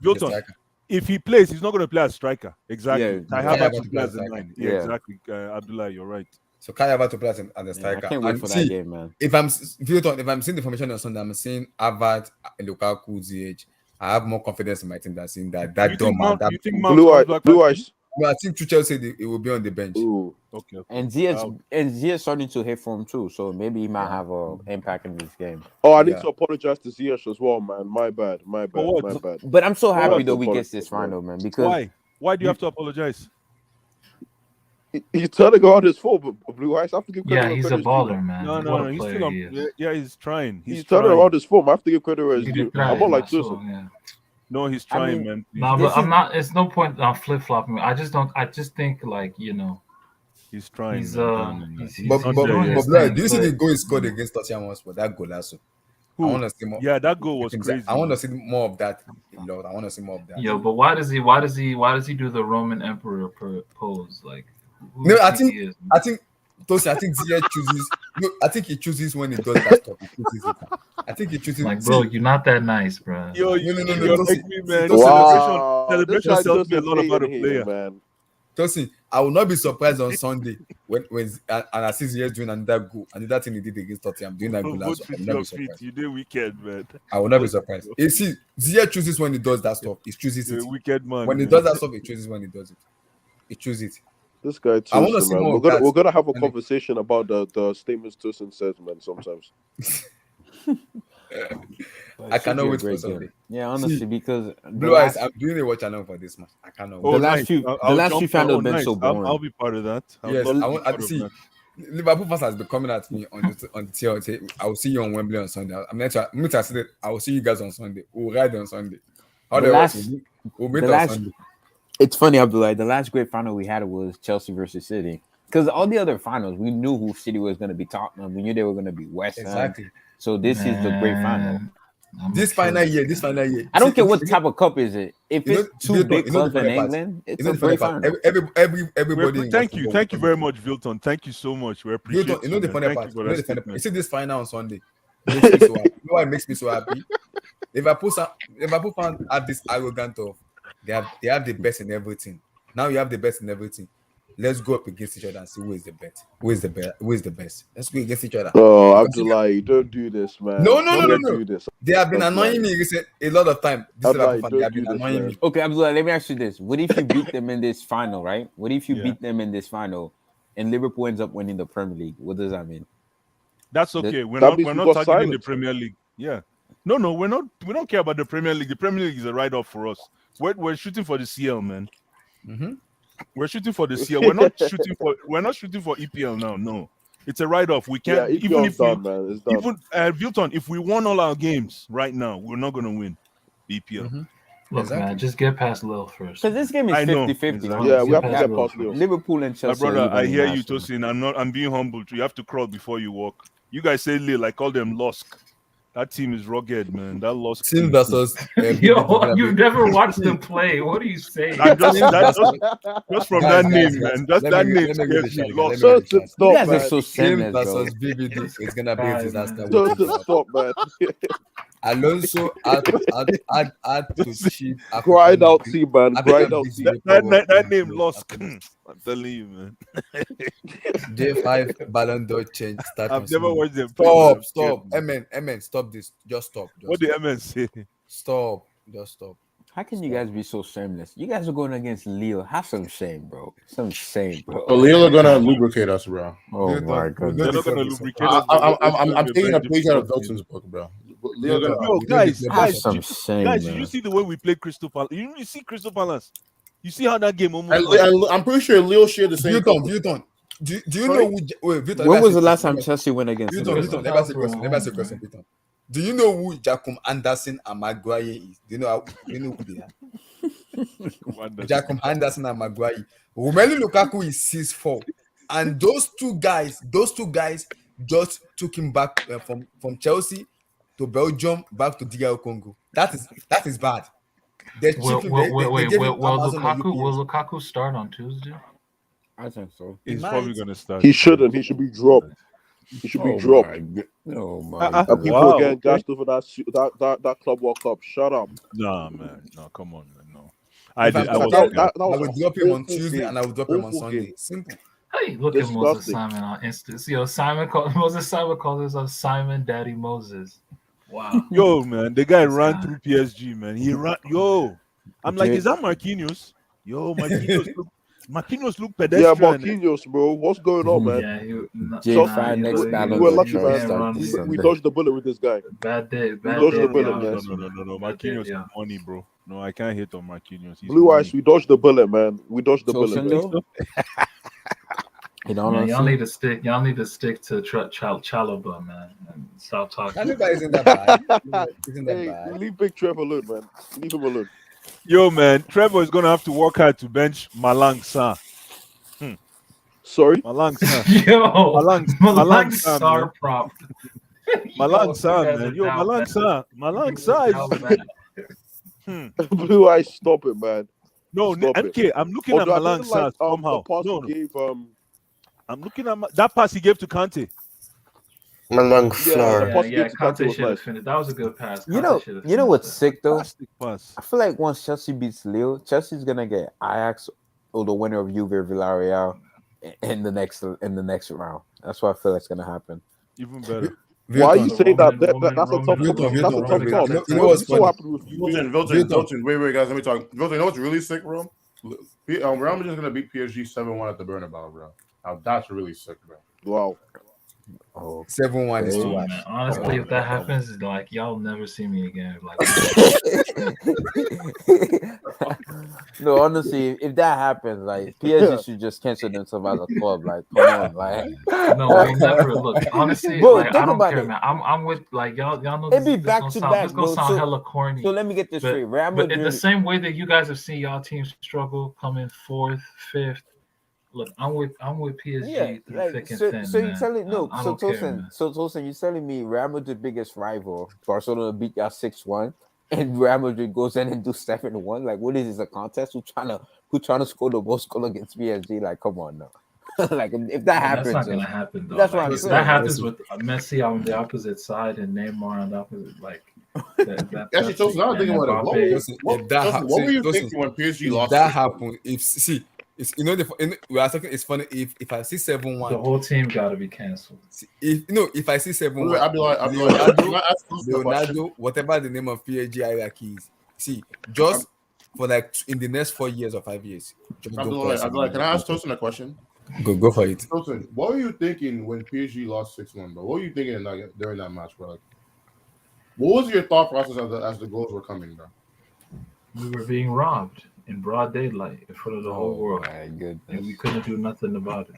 D: Wilton. If he plays, he's not going to play as striker. Exactly.
H: Yeah,
D: I
G: yeah,
D: have
G: yeah,
D: to play as a 9. Yeah,
H: yeah.
D: exactly. Abdullah, you're right.
G: So Kai Havertz to play as a
H: I
G: striker.
H: can't wait
G: And
H: for
G: see,
H: that game, man.
G: If I'm seeing the formation on Sunday, I'm seeing Havertz, Lukaku, Ziyech. I have more confidence in my team than seeing that
D: You think Mount
E: Blue
D: comes back
E: Eyes.
D: for-
G: No, I think Tuchel said it will be on the bench.
E: Ooh.
D: Okay.
H: And Ziyech starting to hit form too, so maybe he might have an impact in this game.
E: Oh, I need
G: Yeah.
E: to apologize to Ziyech as well, man. My bad.
D: what?
E: My bad.
H: But I'm so happy
E: That's
H: that
E: the
H: we get this
E: politics, man.
H: final, man. Because
D: Why? Why do you have to apologize?
E: He's turning around his foot, but Blue Eyes. I have to give credit.
C: Yeah,
E: where
C: he's a
E: credit is due,
C: baller,
E: man.
C: man.
D: No,
C: What
D: no,
C: a
D: he's
C: player
D: still
C: he
D: on.
C: is.
D: Yeah, he's trying.
E: He's turning around his form. I have to give credit where it's
C: He
E: due.
C: did try
E: I'm not like
C: it, I
E: this.
C: saw, yeah.
D: No, he's
H: I
D: trying,
H: mean,
D: man.
C: No,
H: This
C: but I'm
H: is-
C: not. It's no point on flip flopping. I just think like
D: He's trying.
C: he's
D: man.
C: he's
G: But
D: not
G: but,
D: there
C: doing
D: yet.
G: but
C: his
G: blood,
C: thing.
G: do you see the
C: But
G: goal he scored against Tottenham once for that golazo? I
D: Who?
G: want to see more.
D: Yeah, that goal was crazy.
G: I want to see more of that. Lord, I want to see more of that.
C: yo, but why does he do the Roman Emperor pose? Like, who
G: No,
C: does
G: I
C: he
G: think
C: is?
G: Tosi, I think Ziyech chooses. No, I think he chooses when he does that stuff. He chooses it. I think he chooses.
C: Like, bro, you're not that nice, bro.
D: Yo,
G: No,
D: you're
G: Tosi,
D: making me, man.
G: Tosi,
D: Celebration
E: this guy
D: tells me a
E: doesn't
D: lot about a
E: hate
D: player.
E: man.
G: Tosi, I will not be surprised on Sunday when and I see Ziyech doing another goal, another thing he did against Tottenham, doing that goal.
D: Vote
G: I
D: with
G: will not
D: your
G: be
D: feet.
G: surprised.
D: You did wicked, man.
G: I will not be surprised. You see, Ziyech chooses when he does that stuff. He chooses
D: You're
G: it.
D: a wicked man.
G: When he
D: man.
G: does that stuff, he chooses when he does it. He chooses it.
E: This guy
G: I want to
E: Tosin,
G: see
E: man.
G: more
E: We're
G: of
E: gonna
G: that.
E: we're gonna have a
G: And-
E: conversation about the statements Tosin says, man. Sometimes.
G: I cannot
H: Should be a
G: wait for
H: great
G: Sunday.
H: game. Yeah, honestly,
G: See,
H: because
G: Blue Eyes, I'm doing a watch channel for this match. I cannot
D: Oh,
G: wait.
H: last
D: nice.
H: few- the
D: I'll
H: last
D: jump
H: few
D: on.
H: finals
D: Oh,
H: have been
D: nice.
H: so boring.
D: I'll be part of that.
G: Yes,
D: love
G: I
D: to be
G: want
D: part
G: to
D: of
G: see.
D: that.
G: Liverpool fans has been coming at me on the TL. I will see you on Wembley on Sunday. I'm meant to say that I will see you guys on Sunday. We'll ride on Sunday. How
H: The
G: the
H: last-
G: rest we'll meet
H: the
G: on
H: last-
G: Sunday.
H: It's funny, Abdullah. The last great final we had was Chelsea versus City. Because all the other finals, we knew who City was going to be Tottenham. We knew they were going to be West Ham.
G: Exactly.
H: So this is the great final.
C: Man, I'm
G: This
C: okay
G: final
C: with
G: year,
C: that.
G: this final year.
H: I don't
G: See,
H: care what
G: you know-
H: type of cup is it. If
G: you know-
H: it's two
G: you know
H: big
G: the
H: clubs in
G: funny part.
H: England, it's
G: You know
H: a
G: the funny
H: great
G: part.
H: final.
G: Everybody. in
D: Thank
G: West
D: you.
G: Ham
D: Thank you
G: will
D: very
G: continue.
D: much, Vilton. Thank you so much. We appreciate
G: You know the
D: man.
G: funny
D: Thank
G: part.
D: you for
G: You know
D: that
G: the funny part.
D: statement.
G: You see this final on Sunday makes me so happy. You know why it makes me so happy? Liverpool fans have this arrogant of they have the best in everything. Now you have the best in everything. Let's go up against each other and see who is the best. Who is the best? Who is the best? Let's go against each other.
E: Oh,
G: Because
E: Abdullah, don't do this, man.
G: No.
E: Don't do this.
G: They have been
E: Abdullah.
G: annoying me a lot of time. This
E: Abdullah,
G: Liverpool fan, they have
E: don't
G: been
E: do this,
G: annoying
E: man.
G: me.
H: Okay, Abdullah, let me ask you this. What if you beat them in this final, right? What if you
D: Yeah.
H: beat them in this final and Liverpool ends up winning the Premier League? What does that mean?
D: That's okay. We're
E: That
D: not
E: means
D: we're
E: we
D: not
E: got
D: targeting the
E: silence.
D: Premier League. Yeah. No, we're not. We don't care about the Premier League. The Premier League is a write-off for us. We're shooting for the CL, man.
G: Mm-hmm.
D: We're shooting for the CL. We're not shooting for EPL now. No, it's a write-off. We
E: Yeah,
D: can't even
E: EPL's
D: if
E: done, man. It's done.
D: even Vilton, if we won all our games right now, we're not gonna win the EPL.
G: Mm-hmm.
C: Look,
G: Exactly.
C: man, just get past Lil first.
H: Because this game is
D: I know,
H: 50-50.
D: exactly.
E: Yeah, we have to
C: Get
E: get
C: past
E: past Leo.
H: Liverpool and
D: My
H: Chelsea.
D: brother,
H: are
D: I
H: even
D: hear you,
H: national.
D: Tosin. I'm being humble too. You have to crawl before you walk. You guys say Lille, I call them Losk. That team is rugged, man. That Losk
G: Team
D: team.
G: versus
C: Yo, you've never watched them play. What are you saying?
D: I just from
G: Guys,
D: that name,
G: guys,
D: man. Just
G: let
D: that
G: me
D: name
G: give it a
D: scares
G: shot
D: me.
G: again.
D: Lost.
G: Let me give it a
E: Tosin,
G: chance.
E: stop,
H: You guys are
E: man.
H: so
G: Team
H: shameless, bro.
G: versus BBD. It's gonna be a
C: Guys,
G: disaster.
C: man.
E: Tosin, stop, man.
G: Alonso had to cheat.
E: Grind out, team, man. Grind out, team.
D: That name Losk. I'm telling you, man.
G: J5 Ballon d'Or change. Start
D: I've
G: on
D: never
G: Sunday.
D: watched them play, but I'm
G: Stop.
D: scared, man.
G: MN, stop this. Just stop.
D: What did MN say?
G: Stop. Just stop.
H: How can you guys be so shameless? You guys are going against Lille. Have some shame, bro. Some shame, bro.
F: So Lille are gonna lubricate us, bro.
H: Oh
G: They're
H: my
G: done.
D: They're
H: goodness.
D: not gonna lubricate
F: I,
D: us.
F: I'm taking a page out of Dalton's book, bro. Lille
G: They're
F: gonna,
G: done.
D: Yo, guys,
G: They're
H: Have
D: guys,
H: some shame,
D: Guys,
H: man.
D: did you see the way we played Crystal Palace? You see Crystal Palace? You see how that game almost?
F: I'm pretty sure Lille share the same.
G: Vuitton. Do you know who? Wait, Vuitton.
H: When was the last time Chelsea went against
G: Vuitton,
H: Liverpool?
G: Vuitton. Let me ask you a question, Vuitton. Do you know who Jacome Anderson and Maguire is? Do you know who they are? Jacome Anderson and Maguire. Romelu Lukaku is 6'4", and those two guys just took him back from Chelsea to Belgium back to DR Congo. That is bad. They're cheating.
C: Wait.
G: They gave him
C: Will
G: Amazon on
C: Lukaku start on Tuesday?
H: I think so.
D: He's
G: He
D: probably
G: might.
D: gonna start.
E: He shouldn't. He should be dropped. He should be dropped.
H: Oh my
D: And
E: And people
D: Wow,
E: are getting
D: okay.
E: gassed over that Club World Cup. Shut up.
D: Nah, man. No, come on, man. No.
G: If I'm
D: I was
G: starting,
E: that
G: I
E: was
G: will
E: a
G: drop him on
E: awful
G: Tuesday
E: game.
G: and I will drop him on
E: Awful
G: Sunday.
E: game.
G: Simple.
C: Hey, look at Moses
E: Disgusting.
C: Simon on Insta. Yo, Moses Simon calls himself Simon Daddy Moses. Wow.
D: Yo, man, the guy
C: This
D: ran
C: guy.
D: through PSG, man. He ran. Yo, I'm like,
H: Okay.
D: is that Marquinhos? Yo, Marquinhos. Marquinhos look
E: Yeah,
D: pedestrian.
E: Marquinhos, bro. What's going on, man?
H: Yeah, J5 next
E: we
H: battle
E: were
H: of the
E: lucky,
H: Trump
E: man.
H: start this
E: We
H: Sunday.
E: dodged the bullet with this guy.
C: Bad day.
E: We
C: Bad
E: dodged
C: day.
E: the bullet,
C: of
E: man.
C: Giannis,
D: No.
C: Bad day,
D: Marquinhos
C: yeah.
D: is money, bro. No, I can't hit on Marquinhos. He's
E: Blue
D: money.
E: Ice, we dodged the bullet, man. We dodged the bullet, man.
H: Tosin, though? You know what
C: Man,
H: I'm
C: y'all
H: saying?
C: need to stick. Y'all need to stick to Chalaba, man, and stop talking.
G: Caliber isn't that bad. Isn't that
E: Hey,
G: bad?
E: leave Big Trev alone, man. Leave him alone.
D: Yo, man, Trevor is gonna have to work hard to bench Malang Sa.
E: Sorry?
D: Malang Sa.
C: Yo,
D: Malang
C: Malang
D: Sa,
C: Sar
D: man.
C: prop.
D: Malang
C: Yo,
D: Sa,
C: you guys
D: man.
C: are
D: Yo,
C: down
D: Malang
C: bad.
D: Sa. Malang
C: You
D: Sa
C: guys are
D: is.
C: down bad.
E: Blue Ice, stop it, man.
D: No,
E: Stop it.
D: MK, I'm looking at
E: Although I
D: Malang
E: didn't
D: Sa
E: like
D: somehow.
E: the pass
D: No,
E: he gave.
D: I'm looking at that pass he gave to Kante.
B: Malang
E: Yeah,
B: Floor.
E: the pass he
C: Yeah,
E: gave to Kante
C: Conte
E: was
C: should have
E: nice.
C: finished. That was a good pass.
H: You
C: Conte should have
H: know
C: finished
H: what's
C: that.
H: sick though?
D: Fantastic pass.
H: I feel like once Chelsea beats Lille, Chelsea's gonna get Ajax or the winner of Juve or Villarreal in the next round. That's what I feel like gonna happen.
D: Even better.
E: Why are you
G: Vilton,
E: saying that?
C: Roman-
E: That's a tough.
G: Vilton,
E: That's a
G: Vilton,
E: tough
G: Vilton.
E: call.
G: You know what's
E: so
G: funny?
E: happy with you?
F: Vilton. Wait, guys, let me talk. Vilton, you know what's really sick, bro? Real Madrid is gonna beat PSG 7-1 at the Bernabeu, bro. Now that's really sick, bro.
E: Wow.
H: Oh,
G: 7-1 is too
C: Oh,
G: much.
C: man. Honestly, if that happens, it's like y'all never see me again. Like,
H: no, honestly, if that happens, like PSG should just cancel themselves as a club. Like, come on, like
C: no, we'll never look. Honestly,
H: Bro,
C: like,
H: think
C: I don't
H: about
C: care,
H: it.
C: man. I'm with like y'all know
H: It'd
C: this,
H: be back to back,
C: this gonna
H: bro.
C: sound
H: So-
C: hella corny.
H: So let me get this
C: but,
H: straight. Real
C: but in the
H: Madrid,
C: same way that you guys have seen y'all teams struggle, come in fourth, fifth. Look, I'm with PSG
H: yeah,
C: through
H: like
C: thick and
H: so.
C: thin.
H: So
C: man.
H: you telling no?
C: I
H: So
C: don't care,
H: Tosin,
C: man.
H: so Tosin, you telling me Real Madrid biggest rival, Barcelona beat y'all 6-1, and Real Madrid goes in and do 7-1? Like, what is this, a contest? Who trying to score the most goal against PSG? Like, come on now. Like, if that happens,
C: That's not gonna happen though.
H: that's
C: Like,
H: what I'm
C: if
H: saying.
C: that happens with Messi on the opposite side and Neymar on the opposite, like
F: Actually, Tosin, I was thinking about it. What were you thinking when PSG lost?
G: That happened, it's we are talking. It's funny if I see 7-1,
C: the whole team got to be canceled.
G: if I see 7-1,
F: I'd be like,
G: Leonardo, whatever the name of PSG hierarchy is. See, just for like in the next 4 years or 5 years.
F: I'd be like, can I ask Tosin a question?
G: Go for it.
F: Tosin, what were you thinking when PSG lost 6-1, bro? What were you thinking during that match, bro? Like, what was your thought process as the goals were coming, bro?
C: We were being robbed in broad daylight in front of the whole world,
H: my goodness.
C: and we couldn't do nothing about it.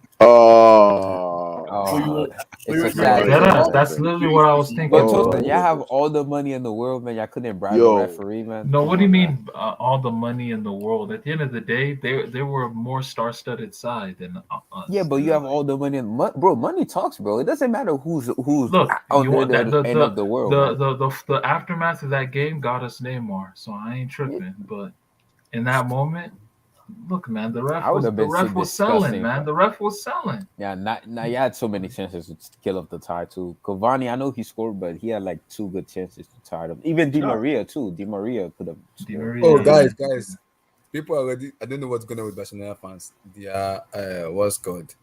H: It's a sad
C: That's literally what I was thinking.
H: But Tosin, y'all have all the money in the world, man. Y'all couldn't bribe a referee, man.
C: No, what do you mean all the money in the world? At the end of the day, they were a more star-studded side than us.
H: Yeah, but you have all the money, bro. Money talks, bro. It doesn't matter who's
C: Look,
H: on the end of the world.
C: The aftermath of that game got us Neymar, so I ain't tripping. But in that moment, look, man, the ref was selling, man. The ref was selling.
H: Yeah, now you had so many chances to kill up the tie too. Cavani, I know he scored, but he had like 2 good chances to tie them. Even Di Maria too. Di Maria could have.
G: Oh, guys, people already. I don't know what's going on with Barcelona fans. What's called?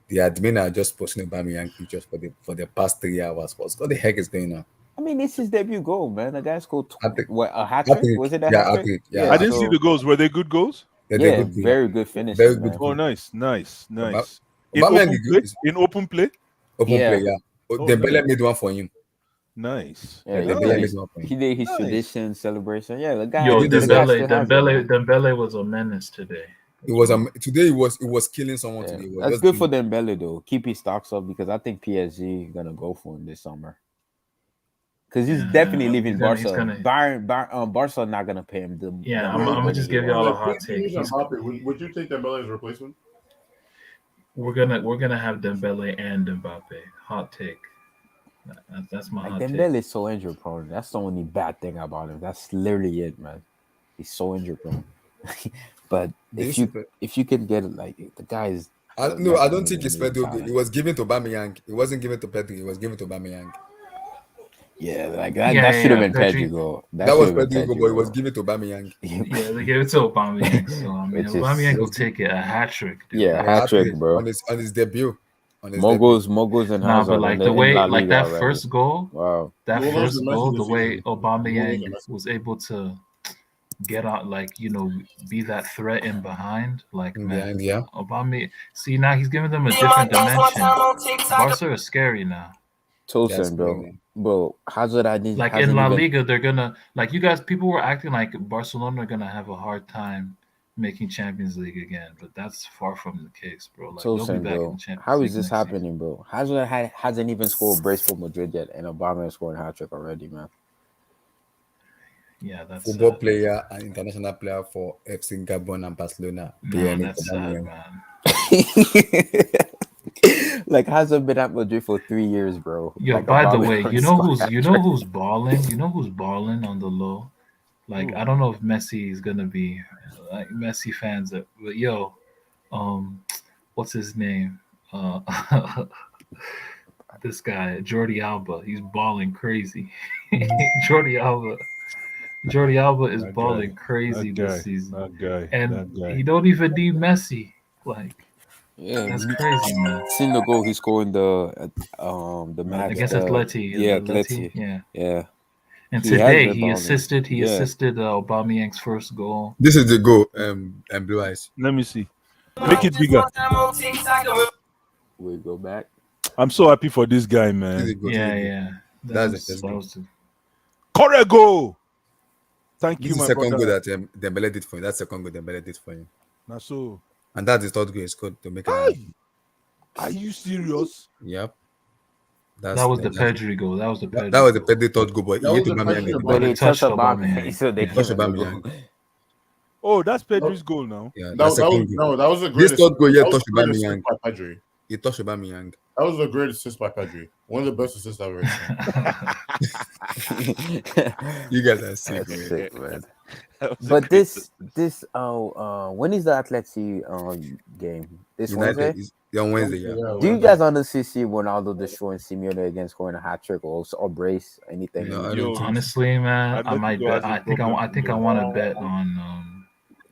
G: The admin are just posting Aubameyang pictures for the past 3 hours. What the heck is going on?
H: I mean, it's his debut goal, man. The guy scored a hat
G: trick?
H: trick? Was it a hat trick?
D: Yeah, I didn't see the goals. Were they good goals?
H: Yeah, very good finish.
G: Very good.
D: Oh, nice. In open play?
G: Open play, yeah. Dembele made one for him.
D: Nice.
H: Yeah, he did his tradition celebration. Yeah, the guy.
C: Yo, Dembele was a menace today.
G: It was killing someone today.
H: That's good for Dembele though. Keep his stocks up because I think PSG is gonna go for him this summer. Because he's definitely leaving Barca. Barca not gonna pay him.
C: I'm gonna just give y'all a hot take.
F: Would you take Dembele as a replacement?
C: We're gonna have Dembele and Mbappe. Hot take. That's my hot take.
H: Dembele is so injury prone. That's the only bad thing about him. That's literally it, man. He's so injury prone. But if you can get it, like the guys.
G: I don't think it's Pedro. It was given to Aubameyang. It wasn't given to Pedro. It was given to Aubameyang.
H: Yeah, like that should have been Pedro.
G: That was Pedro, but it was given to Aubameyang.
C: Yeah, they gave it to Aubameyang. So I mean, Aubameyang will take it, a hat trick.
H: Yeah, hat trick, bro.
G: On his debut.
H: Moguls and Hazard.
C: But like the way, like that
H: already.
C: First goal.
H: Wow.
C: That first goal, the way Aubameyang was able to get out, like be that threat in behind. Like
G: In
C: man,
G: behind, yeah.
C: Obama. See now he's giving them a different dimension. Barca is scary now.
G: That's
H: Tosin, bro.
G: crazy.
H: Bro, Hazard
C: Like in
H: hasn't
C: La
H: even.
C: Liga, they're gonna like you guys. People were acting like Barcelona are gonna have a hard time making Champions League again, but that's far from the case, bro. Like they'll be
H: Tosin,
C: back in
H: bro.
C: the Champions
H: How is
C: League
H: this
C: next season.
H: happening, bro? Hazard hasn't even scored a brace for Madrid yet, and Obama is scoring a hat trick already, man.
C: Yeah, that's
G: Football
C: sad.
G: player and international player for FC Gabon and Barcelona.
C: No, that's sad, man.
H: Like Hazard been at Madrid for 3 years, bro.
C: Yo,
H: Like
C: by the
H: Obama
C: way,
H: already
C: you know
H: scored
C: who's
H: hat
C: you know
H: trick.
C: who's balling? You know who's balling on the low? Like I don't know if Messi is gonna be like Messi fans, but yo, what's his name? This guy Jordi Alba, he's balling crazy. Jordi Alba, Jordi Alba is
D: That
C: balling
D: guy,
C: crazy
D: that
C: this
D: guy,
C: season,
D: that guy,
C: and
D: that guy.
C: he don't even need Messi. Like
H: Yeah,
C: that's
H: you
C: crazy, man.
H: seen the goal he scored in the match.
C: Against Atleti,
H: Atleti.
C: yeah.
H: Yeah,
C: And
H: he has
C: today
H: been
C: he
H: balling.
C: assisted. He
H: Yeah.
C: assisted Aubameyang's first goal.
G: This is the goal. And Blue Eyes.
D: Let me see. Make it bigger.
H: We go back.
D: I'm so happy for this guy,
G: This is
D: man.
G: the goal.
C: Yeah, yeah.
G: That's the first
C: that
G: goal.
C: was
D: Correct goal. Thank
G: This
D: you,
G: is
D: my
G: the second goal
D: brother.
G: that Dembele did for him. That's the second goal Dembele did for him.
D: Now, so,
G: And that's the third goal he scored to make it.
D: Hey! Are you serious?
G: Yep.
C: that was the Pedri goal. That was the Pedri.
G: That was the
C: goal.
G: Pedri third goal, but
F: That
G: he hit
F: was the
G: Aubameyang
F: Pedri
G: again.
F: goal.
H: But they
C: touched
H: touched Obama,
C: Aubameyang.
H: so they
C: Yeah.
G: Touched
H: gave him the
G: Aubameyang.
H: goal.
D: Oh, that's Pedri's goal now.
G: Yeah,
F: That,
G: that's
F: that
G: second
F: was
G: goal.
F: no, that was a
G: This
F: great
G: third goal, yeah,
F: that was
G: touched
F: a great assist
G: Aubameyang.
F: by Pedri.
G: He touched Aubameyang.
F: That was a great assist by Pedri. One of the best assists I've ever seen.
G: You guys are sick,
H: That's
G: man.
H: sick, man.
D: That was a
H: But
D: great
H: this when is the Atleti game? This
G: United
H: Wednesday?
G: is on Wednesday, yeah.
H: Do you guys honestly see Ronaldo destroying Simeone again, scoring a hat trick or brace anything?
G: No, I
D: Yo,
G: don't think.
C: Honestly, man, I might
D: Atletico
C: bet.
D: has a
C: I think
D: problem
C: I think I
D: with
C: want to bet on.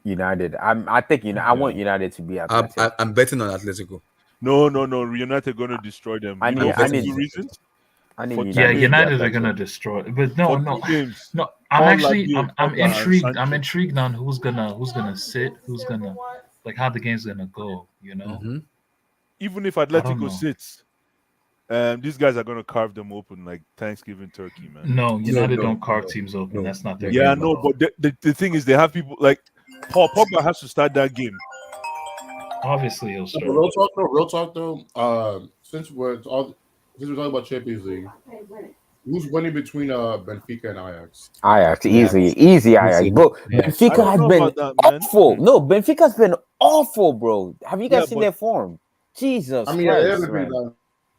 H: United. I think I want United to be Atleti.
G: I'm betting on Atletico.
D: No. United going to destroy them.
H: I
D: You
H: need-
D: know
H: I
D: for
H: need-
D: two reasons.
H: I need
D: For
H: United.
C: Yeah,
D: United
C: United
D: to
C: are
D: be
C: gonna destroy. But no,
D: For
C: no,
D: two games.
C: no. I'm
D: All
C: actually
D: Lazio,
C: I'm
D: Pogba, and
C: intrigued. I'm
D: Sancho.
C: intrigued on who's gonna sit, who's gonna like how the game's gonna go. You know.
G: Mhm.
D: Even if
C: don't
D: Atletico
C: know.
D: sits, these guys are going to carve them open like Thanksgiving turkey, man.
C: No, United
G: no,
C: don't carve
G: no,
C: teams open.
G: no.
C: That's not their
D: Yeah,
C: game.
D: no, but the thing is, they have people like Paul Pogba has to start that game.
C: Obviously he'll
F: But
C: start.
F: real talk though. Since we're talking about Champions League, who's winning between Benfica and Ajax?
H: Ajax, easy Ajax.
G: Easy.
H: Bro,
G: Yeah.
D: I
H: Benfica
D: don't
H: has
D: know
H: been
D: about that, man.
H: awful. No, Benfica's been awful, bro. Have you guys
D: Yeah,
H: seen
D: but-
H: their form? Jesus
F: I mean, they
H: Christ,
F: haven't been
H: man.
F: down.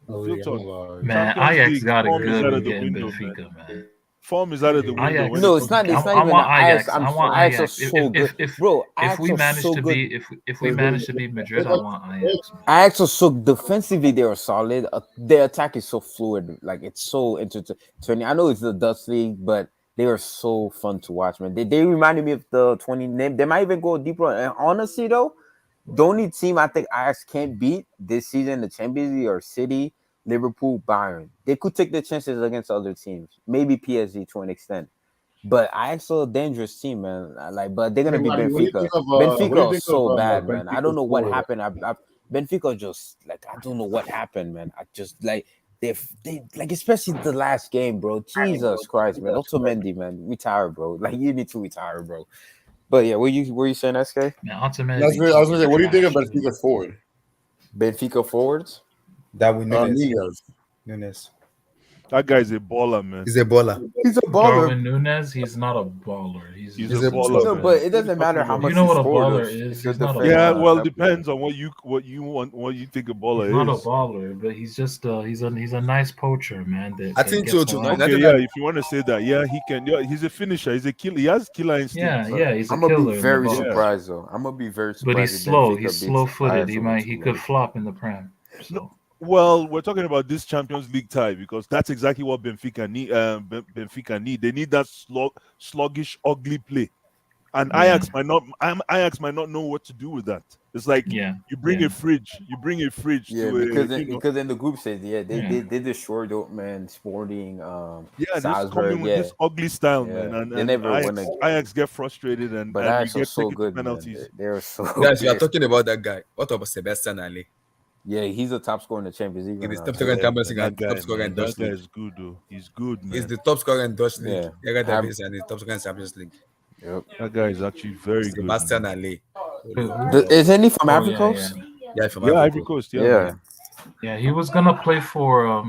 F: Oh,
D: Real
F: yeah,
D: talk.
F: I'm lying.
C: Man,
D: Champions
C: Ajax
D: League
C: got it
D: form is
C: good
D: out
C: with
D: of the
C: getting
D: window,
C: Benfica, man.
D: Form is out of the window.
C: Ajax.
D: when
H: No,
D: it
H: it's
D: comes
H: not.
D: to-
H: It's not
C: I
H: even
C: want
H: Ajax.
C: Ajax. I want
H: Ajax are
C: Ajax.
H: so good, bro.
C: If
H: Ajax
C: we
H: are
C: manage
H: so
C: to
H: good.
C: be if we manage to beat Madrid, I want Ajax. Man.
H: Ajax are so defensively. They are solid. Their attack is so fluid. Like it's so entertaining. I know it's the Dutch league, but they are so fun to watch, man. They reminded me of the 20 name. They might even go deeper. And honestly, though, the only team I think Ajax can't beat this season in the Champions League are City, Liverpool, Bayern. They could take their chances against other teams, maybe PSG to an extent. But Ajax are a dangerous team, man. But they're gonna
F: Hey,
H: be
F: Manny, what do you
H: Benfica.
F: think of, what do you
H: Benfica is
F: think
H: so
F: of,
H: bad, man. I don't know what
F: Benfica's
H: happened. Benfica just like I don't know what happened, man. I just like they like especially the last game, bro. Jesus Christ, man. Otamendi, man, retire, bro. Like you need to retire, bro. But yeah, were you saying SK?
C: Man,
F: I was gonna say, what do you think of Benfica forward?
H: Benfica forwards?
G: That we know.
F: Nunez.
G: Nunes.
D: That guy's a baller, man.
G: He's a baller.
H: He's a baller.
C: Darwin Nunes, he's not a baller. He's
D: He's
C: just
D: a baller,
H: No,
D: man.
H: but it doesn't matter how much
C: You know what a
H: scored
C: baller
H: if
C: is?
H: you're
C: He's not a
H: defending.
D: Yeah,
C: baller.
D: well, depends on what you want, what you think a baller
C: He's not a
D: is.
C: baller, but he's just he's a nice poacher, man.
G: I think so too.
C: around.
D: Okay, yeah, if you want to say that, yeah, he can. Yeah, he's a finisher. He's a killer. He has killer instinct.
C: Yeah, he's a
H: I'm
C: killer.
H: gonna be
C: in
H: very
C: the box.
H: surprised though. I'm gonna be very surprised.
C: But he's
H: if
C: slow.
H: Benfica
C: He's
H: beats
C: slow-footed.
H: Ajax
C: He
H: in
C: could
H: the
C: flop in the Prem. So.
D: Well, we're talking about this Champions League tie because that's exactly what Benfica need. Benfica need. They need that sluggish, ugly play. And
C: Yeah.
D: Ajax might not know what to do with that. It's like
C: Yeah.
D: you bring
C: Yeah.
D: a fridge
H: Yeah,
D: to a,
H: because in the group stage, they
C: Yeah.
H: they destroyed Dortmund, Sporting,
D: just come in
H: Salzburg.
D: with this ugly style,
H: Yeah.
D: man.
H: They
D: And
H: never win
D: Ajax get frustrated
H: But
D: and we
H: Ajax
D: get
H: was so
D: taken to
H: good, man.
D: penalties.
H: They're so
G: Guys, we are
H: good.
G: talking about that guy. What about Sebastian Ali?
H: Yeah, he's a top scorer in the Champions League
G: He
H: right
G: is
H: now.
G: top
H: too.
G: scorer in Champions League
D: That
G: and top
D: guy,
G: scorer in
D: man, that
G: Dutch
D: guy
G: League.
D: is good, though. He's good,
G: He's
D: man.
G: the top scorer in Dutch League.
H: Yeah.
G: He got
H: Have-
G: that and he's top scorer in Champions League.
H: Yep.
D: That guy is actually very good.
G: Sebastian
D: Man.
G: Ali.
H: Isn't he from
C: Oh,
H: Ivory
C: yeah,
H: Coast?
G: Yeah, from
D: Yeah,
G: Ivory
D: Ivory
G: Coast.
D: Coast.
H: Yeah.
D: Yeah, man.
C: Yeah, he was gonna play for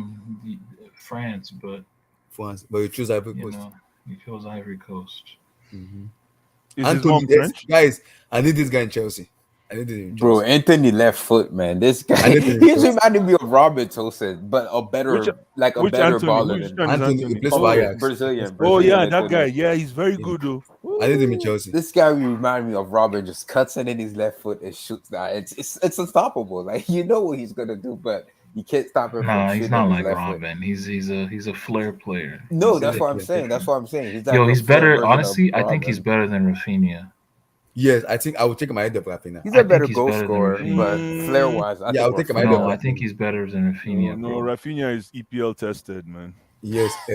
C: France, but
G: France, but he chose Ivory
C: you
G: Coast.
C: know he chose Ivory Coast.
D: Is his mom French?
G: Guys, I need this guy in Chelsea. I need him in
H: Bro,
G: Chelsea.
H: Anthony left foot, man. This guy,
G: I need to
H: he's
G: impress.
H: reminding me of Robert Tosin, but a better,
D: Which
H: better
D: Anthony?
H: baller
D: Which
H: than
D: one is
G: Anthony, he
D: Anthony?
G: plays
H: Oh,
G: for Ajax.
H: Brazilian.
D: Oh yeah,
H: Brazilian
D: that guy.
H: Anthony.
D: Yeah, he's very good though.
G: I need him in Chelsea.
H: This guy remind me of Robert. Just cuts it in his left foot and shoots that. It's unstoppable. Like you know what he's gonna do, but you can't stop him.
C: Nah,
H: from
C: he's
H: shooting
C: not
H: his
C: like
H: left foot.
C: Robin. He's a flair player.
H: No,
C: He's
H: that's
C: a-
H: what I'm saying. That's what I'm saying. He's like
C: Yo,
H: a
C: he's
H: flair
C: better.
H: version of
C: Honestly, I think
H: Robin.
C: he's better than Rafinha.
G: Yes, I think I will take my head up Rafinha.
H: He's
C: I
H: a
C: think
H: better
C: he's
H: goal
C: better than
H: scorer,
C: Rafinha.
H: but flair wise, I
G: Yeah, I'll
H: think
G: take him.
H: Rafinha-
C: No, I think he's better than Rafinha,
D: No,
C: bro.
D: Rafinha is EPL tested, man.
G: Yes,
C: Oh,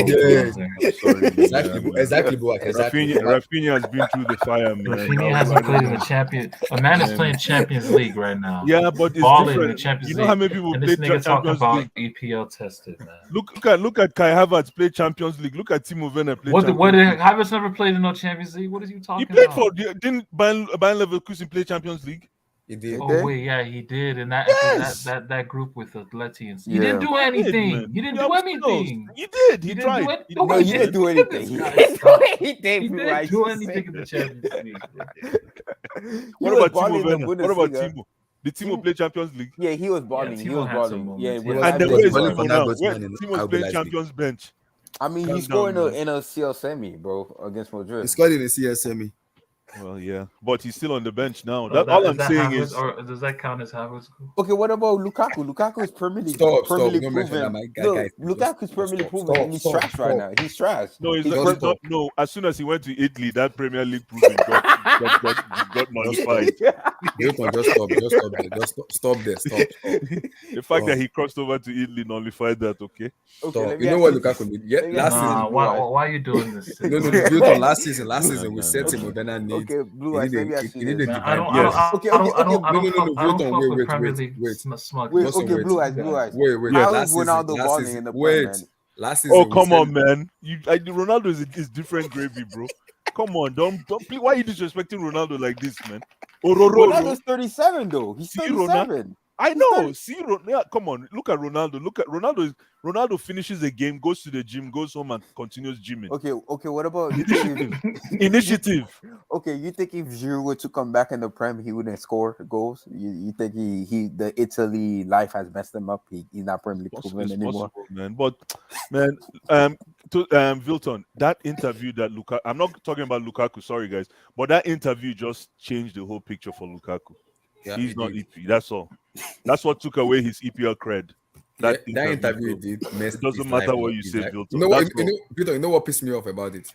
G: yes.
C: brother.
D: Sorry, man.
G: Exactly,
D: Yeah,
G: exactly, Buak, exactly.
D: Rafinha has been through the fire, man.
C: Rafinha
D: I
C: hasn't
D: don't
C: played in
D: know.
C: the champion. A man is playing Champions League right now.
D: Yeah, but it's
C: Balling in the
D: different.
C: Champions
D: You know how
C: League.
D: many people
C: And
D: play
C: this nigga talking
D: Champions
C: about
D: League?
C: EPL tested, man.
D: Look at Kai Havertz play Champions League. Look at Timo Werner play
C: What
D: Champions
C: did
D: League.
C: Havertz never played in no Champions League? What is you talking
D: He played
C: about?
D: didn't Bayern Leverkusen play Champions League?
G: He did.
C: Oh wait, yeah, he did, and
D: Yes!
C: that group with Atleti and he
H: Yeah.
C: didn't do anything.
D: man.
C: He didn't
D: Yeah,
C: do
D: of
C: anything.
D: He did. He
C: He didn't
D: tried.
C: do it.
D: He
C: No,
H: No,
D: tried.
H: you didn't do anything.
C: This
H: He
C: guy
H: didn't
C: sucks.
H: do anything.
C: He
H: Blue,
C: didn't
H: I
C: do
H: just
C: anything in the Champions League.
D: What about Timo Werner? What about Timo? Did Timo play Champions League?
H: Yeah, he was balling.
C: Yeah,
H: he
C: Timo
H: was
C: had some
H: balling.
C: moments.
H: Yeah,
C: Yeah.
H: with
C: And
D: And then
H: Leipzig,
D: where is
G: balling
H: balling.
G: for
D: Timo now?
G: Nagelsmann
D: Where
G: in
D: Timo's
G: RB
D: playing
G: Leipzig.
D: Champions bench.
H: I mean, he
D: Calm
H: scored
D: down,
H: in a CL semi, bro, against Madrid.
G: He scored in the CSME.
D: Well, yeah, but he's still on the bench now.
C: Oh,
D: All I'm
C: is that
D: saying
C: Havertz,
D: is,
C: or does that count as Havertz?
H: Okay, what about Lukaku? Lukaku is Premier League.
G: Stop,
H: Premier League
G: don't mention that,
H: proven.
G: my guy,
H: No,
G: guys.
H: Lukaku's
G: Just
H: Premier League
G: stop,
H: proven, and he's
G: stop,
H: trash right now. He's trash.
D: no,
H: He's
G: Just stop.
D: no. As soon as he went to Italy, that Premier League proving got nullified.
G: Milton, just stop there. Just stop there. Stop.
D: The fact that he crossed over to Italy nullified that. Okay.
H: Okay,
G: Stop.
H: let me
G: You know
H: ask
G: what
H: you this.
G: Lukaku did? Yeah,
H: Let me
G: last
H: ask you
G: season.
C: Nah,
H: this,
C: why are you doing this?
G: No, Milton, last season we
D: No,
G: said
D: no.
G: Timo Werner needs.
H: Okay, Blue Eyes, let me ask
G: He
H: you
G: needed
H: this.
C: Man,
G: divine.
H: Okay,
G: Wilton,
C: with
G: wait,
C: Premier
G: wait.
C: League smug.
H: Wait,
G: Just
H: okay,
G: wait.
H: Blue Eyes.
G: Wait.
H: How
G: Last
H: is
G: season,
H: Ronaldo
G: last
H: balling
G: season,
H: in the Prem, man?
G: Last season.
D: Oh,
G: we
D: come
G: said-
D: on, man. Ronaldo is different gravy, bro. Come on, don't please, why are you disrespecting Ronaldo like this, man?
H: Ronaldo's 37 though. He's
D: See,
H: 37.
D: I know. See, yeah, come on. Look at Ronaldo. Look at Ronaldo. Ronaldo finishes a game, goes to the gym, goes home, and continues gymming.
H: Okay. What about you? Think
D: Initiative.
H: okay, you think if Giroud were to come back in the Prem, he wouldn't score goals? You think the Italy life has messed him up? He's not Premier League proven
D: It's
H: anymore.
D: possible, man. But man, Vilton, that interview that Lukaku. I'm not talking about Lukaku. Sorry, guys, but that interview just changed the whole picture for Lukaku.
G: Yeah,
D: He's
G: he
D: not
G: did.
D: EP. That's all. That's what took away his EPL cred.
G: That interview did.
D: It doesn't matter what you say, Vilton.
G: You know what?
D: That's all.
G: Peter, you know what pissed me off about it?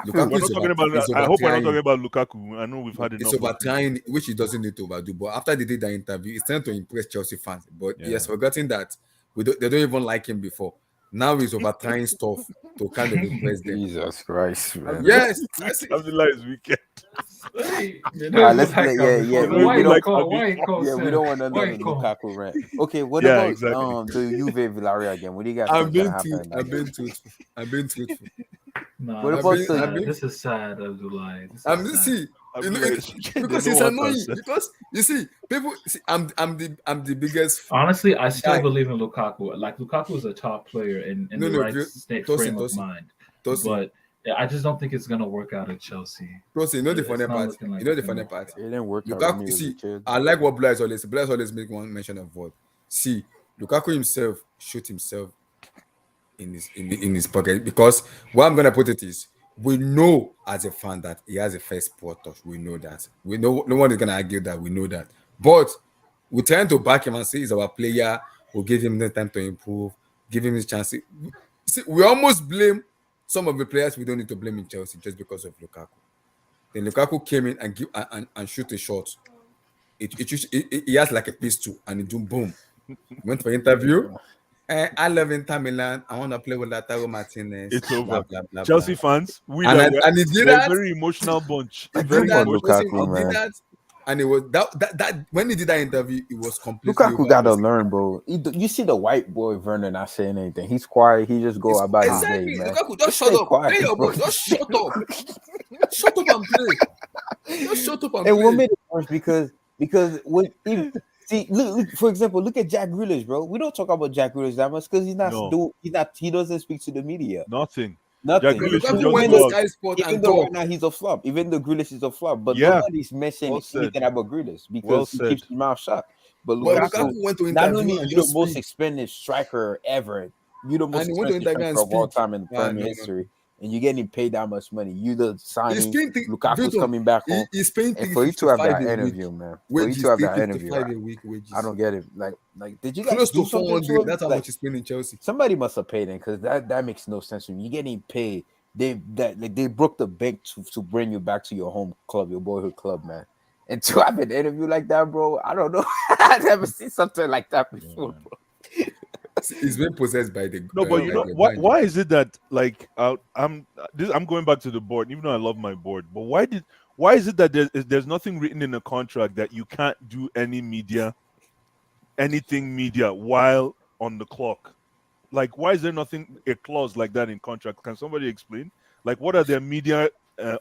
D: We're
G: Lukaku
D: not
G: is
D: talking about.
G: is
D: I hope we're not
G: overtrying.
D: talking about Lukaku. I know we've had enough.
G: It's over trying, which he doesn't need to overdo. But after they did that interview, it's trying to impress Chelsea fans. But he has forgotten that they don't even like him before. Now he's over trying stuff to kind of impress them.
H: Jesus Christ, man.
G: Yes, that's it.
D: Alhamdulillah, weekend.
H: Let's play. Yeah.
C: Why
H: We
C: you
H: don't.
C: call? Why you call?
H: Yeah, we don't want another
C: Why call?
H: Lukaku rant. Okay, what
D: Yeah,
H: about
D: exactly.
H: the Juve Villarreal again? What do you guys
G: I'm
H: think
G: being
H: gonna happen?
G: truthful. I'm being truthful.
C: Nah,
H: What
C: this
H: about
C: is
H: the-
C: sad. This is sad, Abdullah. This is
G: I'm
C: sad.
G: see. You know, because
D: They
G: it's
D: don't want
G: annoying.
D: us.
G: Because you see, people. See, I'm the biggest.
C: Honestly, I still
G: Guy.
C: believe in Lukaku. Like Lukaku is a top player in
G: No,
C: the
G: no,
C: right frame of mind. But I just don't think it's gonna work out at Chelsea.
G: You know the
C: It's
G: funny
C: not
G: part.
C: looking like
G: You know the
C: it's gonna
G: funny part.
H: It didn't work out.
G: Lukaku,
H: when he was a
G: see,
H: kid.
G: I like what Blaise always make one mention of what. See, Lukaku himself shoot himself in his pocket, because what I'm gonna put it is, we know as a fan that he has a first sport touch. We know that. We know no one is gonna argue that. We know that. But we're trying to back him and say he's our player. We'll give him the time to improve. Give him his chance. See, we almost blame some of the players we don't need to blame in Chelsea just because of Lukaku. Then Lukaku came in and and shoot a shot. He has like a pistol and he do boom. Went for interview. I love Inter Milan. I want to play with Lautaro Martinez.
D: It's
G: Blah,
D: over.
G: blah, blah,
D: Chelsea
G: blah.
D: fans, we
G: And,
D: that
G: I,
D: we're,
G: and he did
D: we're a
G: that.
D: very emotional bunch.
G: He did
D: Very
G: that.
H: for
D: emotional.
H: Lukaku,
G: He did
H: man.
G: that. And it was that when he did that interview, it was completely
H: Lukaku
G: over.
H: gotta learn, bro. You see the white boy Werner not saying anything. He's quiet. He just go about his day,
G: Exactly.
H: man.
G: Lukaku, just shut
H: stay
G: up.
H: quiet,
G: Play your
H: bro.
G: ball. Just shut up. Shut up and play. Just shut up and
H: And what
G: play.
H: made it worse because when see look, for example, look at Jack Grealish, bro. We don't talk about Jack Grealish that much because
D: No.
H: he doesn't speak to the media.
D: Nothing.
H: Nothing.
D: Jack Grealish will
G: Lukaku
D: just
G: went
D: go
G: to
D: out.
G: Sky Sport
H: Even
G: and
H: though right
G: talk.
H: now he's a flop, even though Grealish is a flop, but
D: Yeah.
H: nobody's mentioning
D: Well said.
H: anything about Grealish because
D: Well
H: he
D: said.
H: keeps his mouth shut. But
G: But
H: Lukaku,
G: Lukaku went to
H: not
G: interview
H: only
G: and
H: you're the
G: just
H: most
G: speak.
H: expensive striker ever, you're the most
G: And he went to
H: expensive
G: interview and
H: striker of all
G: speak.
H: time in the Premier
G: No.
H: history, and you're getting paid that much money. You the
G: He's
H: signing.
G: paying
H: Lukaku's coming back home.
G: He's paying
H: And for you to have
G: 355
H: that
G: a week.
H: interview, man, for you
G: Wages,
H: to have that interview,
G: 355 a week wages.
H: I don't get it. Like, did you guys
G: Close
H: do
G: to
H: something
G: 400.
H: to him?
G: That's how
H: Like,
G: much he's paying in Chelsea.
H: somebody must have paid him because that makes no sense to me. You're getting paid. They broke the bank to bring you back to your home club, your boyhood club, man. And to have an interview like that, bro, I don't know. I've never seen something like that before, bro.
G: He's been possessed by the
D: No, but
G: by
D: you know
G: the
D: why?
G: blind.
D: Why is it that like I'm going back to the board, even though I love my board. But why is it that there's nothing written in the contract that you can't do anything media while on the clock? Like, why is there nothing a clause like that in contract? Can somebody explain? Like, what are their media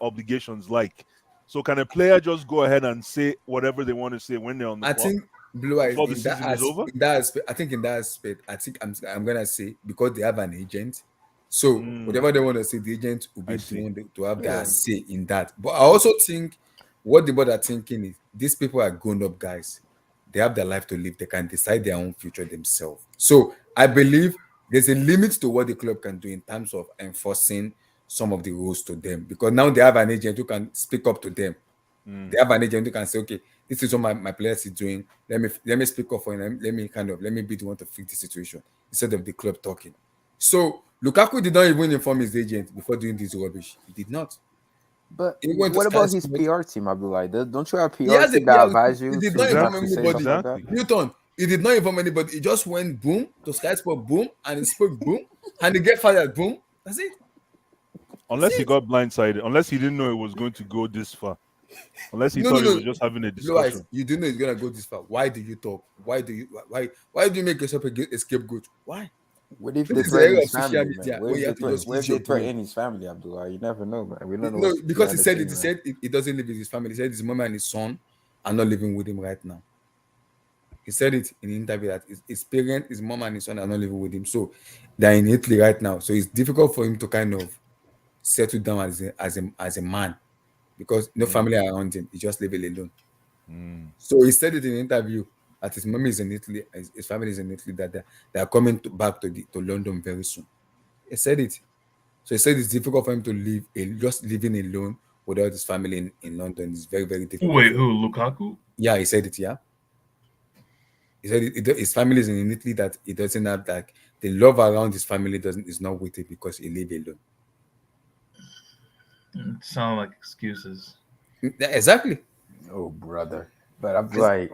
D: obligations like? So can a player just go ahead and say whatever they want to say when they're on the
G: I
D: clock?
G: think Blue Eyes
D: Before the
G: in that,
D: season is over?
G: in that aspect, I think in that aspect, I think I'm gonna say because they have an agent, so whatever they want to say, the agent will be
D: I
G: the
D: see.
G: one to have their
H: Yeah.
G: say in that. But I also think what the board are thinking is these people are grown up guys. They have their life to live. They can decide their own future themselves. So I believe there's a limit to what the club can do in terms of enforcing some of the rules to them because now they have an agent who can speak up to them. They have an agent who can say, okay, this is what my players is doing. Let me speak up for him. Let me be the one to fix the situation instead of the club talking. So Lukaku did not even inform his agent before doing this rubbish. He did not.
H: But
G: He went to
H: what
G: Sky
H: about his
G: Sport.
H: PR team, Abdullah? Don't you have PR
G: He has a
H: team that
G: PR.
H: advise
G: He
H: you
G: did
H: to
G: not
H: not
G: inform
H: to say
G: anybody.
H: something like that?
G: Newton, he did not inform anybody. He just went boom to Sky Sport, boom, and he spoke boom, and he get fired, boom. That's it.
D: Unless he got blindsided, unless he didn't know it was going to go this far. Unless he
G: No,
D: thought
G: no,
D: he
G: no.
D: was just having a
G: Blue Eyes,
D: discussion.
G: you do know it's gonna go this far. Why do you talk? Why do you make yourself a scapegoat? Why?
H: What if
G: This
H: they
G: is the era
H: threaten
G: of
H: his
G: social
H: family,
G: media
H: man?
G: where you have to just
H: What if
G: ease
H: they
G: your brain.
H: threaten his family, Abdullah? You never know, man. We don't know.
G: No,
H: what's
G: because he
H: behind the
G: said
H: scene,
G: it. He
H: man.
G: said he doesn't live with his family. He said his mom and his son are not living with him right now. He said it in an interview that his parents, his mom and his son are not living with him. So they're in Italy right now. So it's difficult for him to kind of settle down as a man because no family around him. He just live alone. So he said it in an interview that his mom is in Italy, his family is in Italy, that they are coming back to London very soon. He said it. So he said it's difficult for him to live just living alone without his family in London. It's very, very difficult.
C: Wait, who? Lukaku?
G: Yeah, he said it. Yeah, he said his family is in Italy, that he doesn't have like the love around his family is not with it because he live alone.
C: Sound like excuses.
G: Exactly.
H: Oh, brother. But I'm like,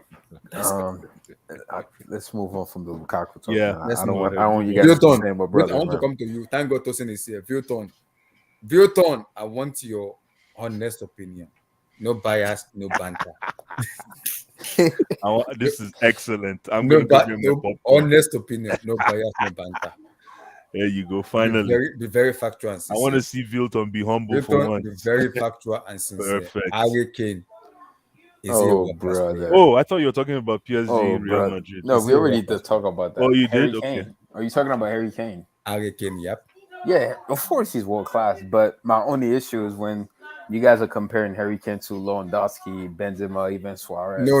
H: let's move on from the Lukaku talk.
D: Yeah,
H: man.
G: let's
H: I don't
G: move
H: want
G: on.
H: you guys to
G: Vilton,
H: say my
G: wait,
H: brother.
G: I want to come to you. Thank God Tosin is here. Vilton, I want your honest opinion. No bias, no banter.
D: This is excellent. I'm
G: No,
D: going to give him the popcorn.
G: honest opinion. No bias, no banter.
D: There you go.
G: Be
D: Finally,
G: very factual and
D: I
G: sincere.
D: want to see Vilton be humble for
G: Vilton, be
D: once.
G: very factual and sincere.
D: Perfect.
G: Harry Kane is
H: Oh,
G: a world-class
H: brother.
G: player.
D: Oh, I thought you were talking about PSG,
H: Oh,
D: Real
H: brother.
D: Madrid.
H: No,
G: Is
H: we
G: he a
H: already
G: world-class
H: did talk about that.
D: Oh, you
H: Harry
D: did? Okay.
H: Kane. Are you talking about Harry Kane?
G: Harry Kane, yep.
H: Yeah, of course he's world class. But my only issue is when you guys are comparing Harry Kane to Lewandowski, Benzema, even Suarez.
G: No.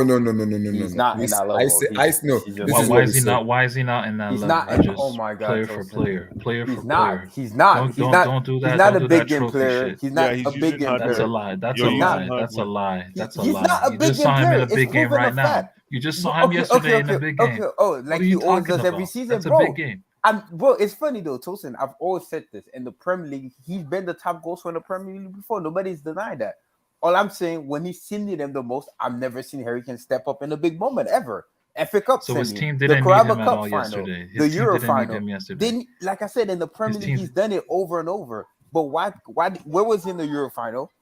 H: He's not in that level.
G: I say, no.
H: He's
G: This
H: just-
G: is
C: Why
G: what
C: is
G: we
C: he
G: said.
C: not? Why is he not in that
H: He's
C: level?
H: not in-
C: Just
H: oh my God,
C: player for
H: Tosin.
C: player, player
H: He's
C: for
H: not.
C: player.
H: He's not.
C: Don't do that.
H: He's not
C: Don't
H: a
C: do
H: big
C: that
H: game
C: trophy
H: player.
C: shit.
H: He's not
D: Yeah, he's
H: a big
D: using
H: game
D: hardware.
C: That's a
H: player.
C: lie. That's
D: You're
C: a
D: using
C: lie.
D: hardware.
C: That's a lie. That's a
H: He's
C: lie.
H: not a
C: You
H: big
C: just
H: game
C: saw him in
H: player.
C: a
H: It's
C: big game
H: proven a
C: right now.
H: fact.
C: You just saw him yesterday in a big game.
H: Oh,
C: What
H: like
C: are
H: he
C: you
H: always
C: talking
H: does every
C: about?
H: season,
C: That's a
H: bro.
C: big game.
H: Bro, it's funny though, Tosin. I've always said this in the Premier League. He's been the top goal scorer in the Premier League before. Nobody's denied that. All I'm saying, when he's seen them the most, I've never seen Harry Kane step up in a big moment ever. FA Cup
C: So his
H: semi,
C: team
H: the
C: didn't need
H: Carabao
C: him at
H: Cup
C: all
H: final,
C: yesterday.
H: the
C: His team
H: Euro
C: didn't need
H: final.
C: him yesterday.
H: Then, like I said, in the Premier
C: His
H: League,
C: team
H: he's done it over and over. But why? Where was he in the Euro final?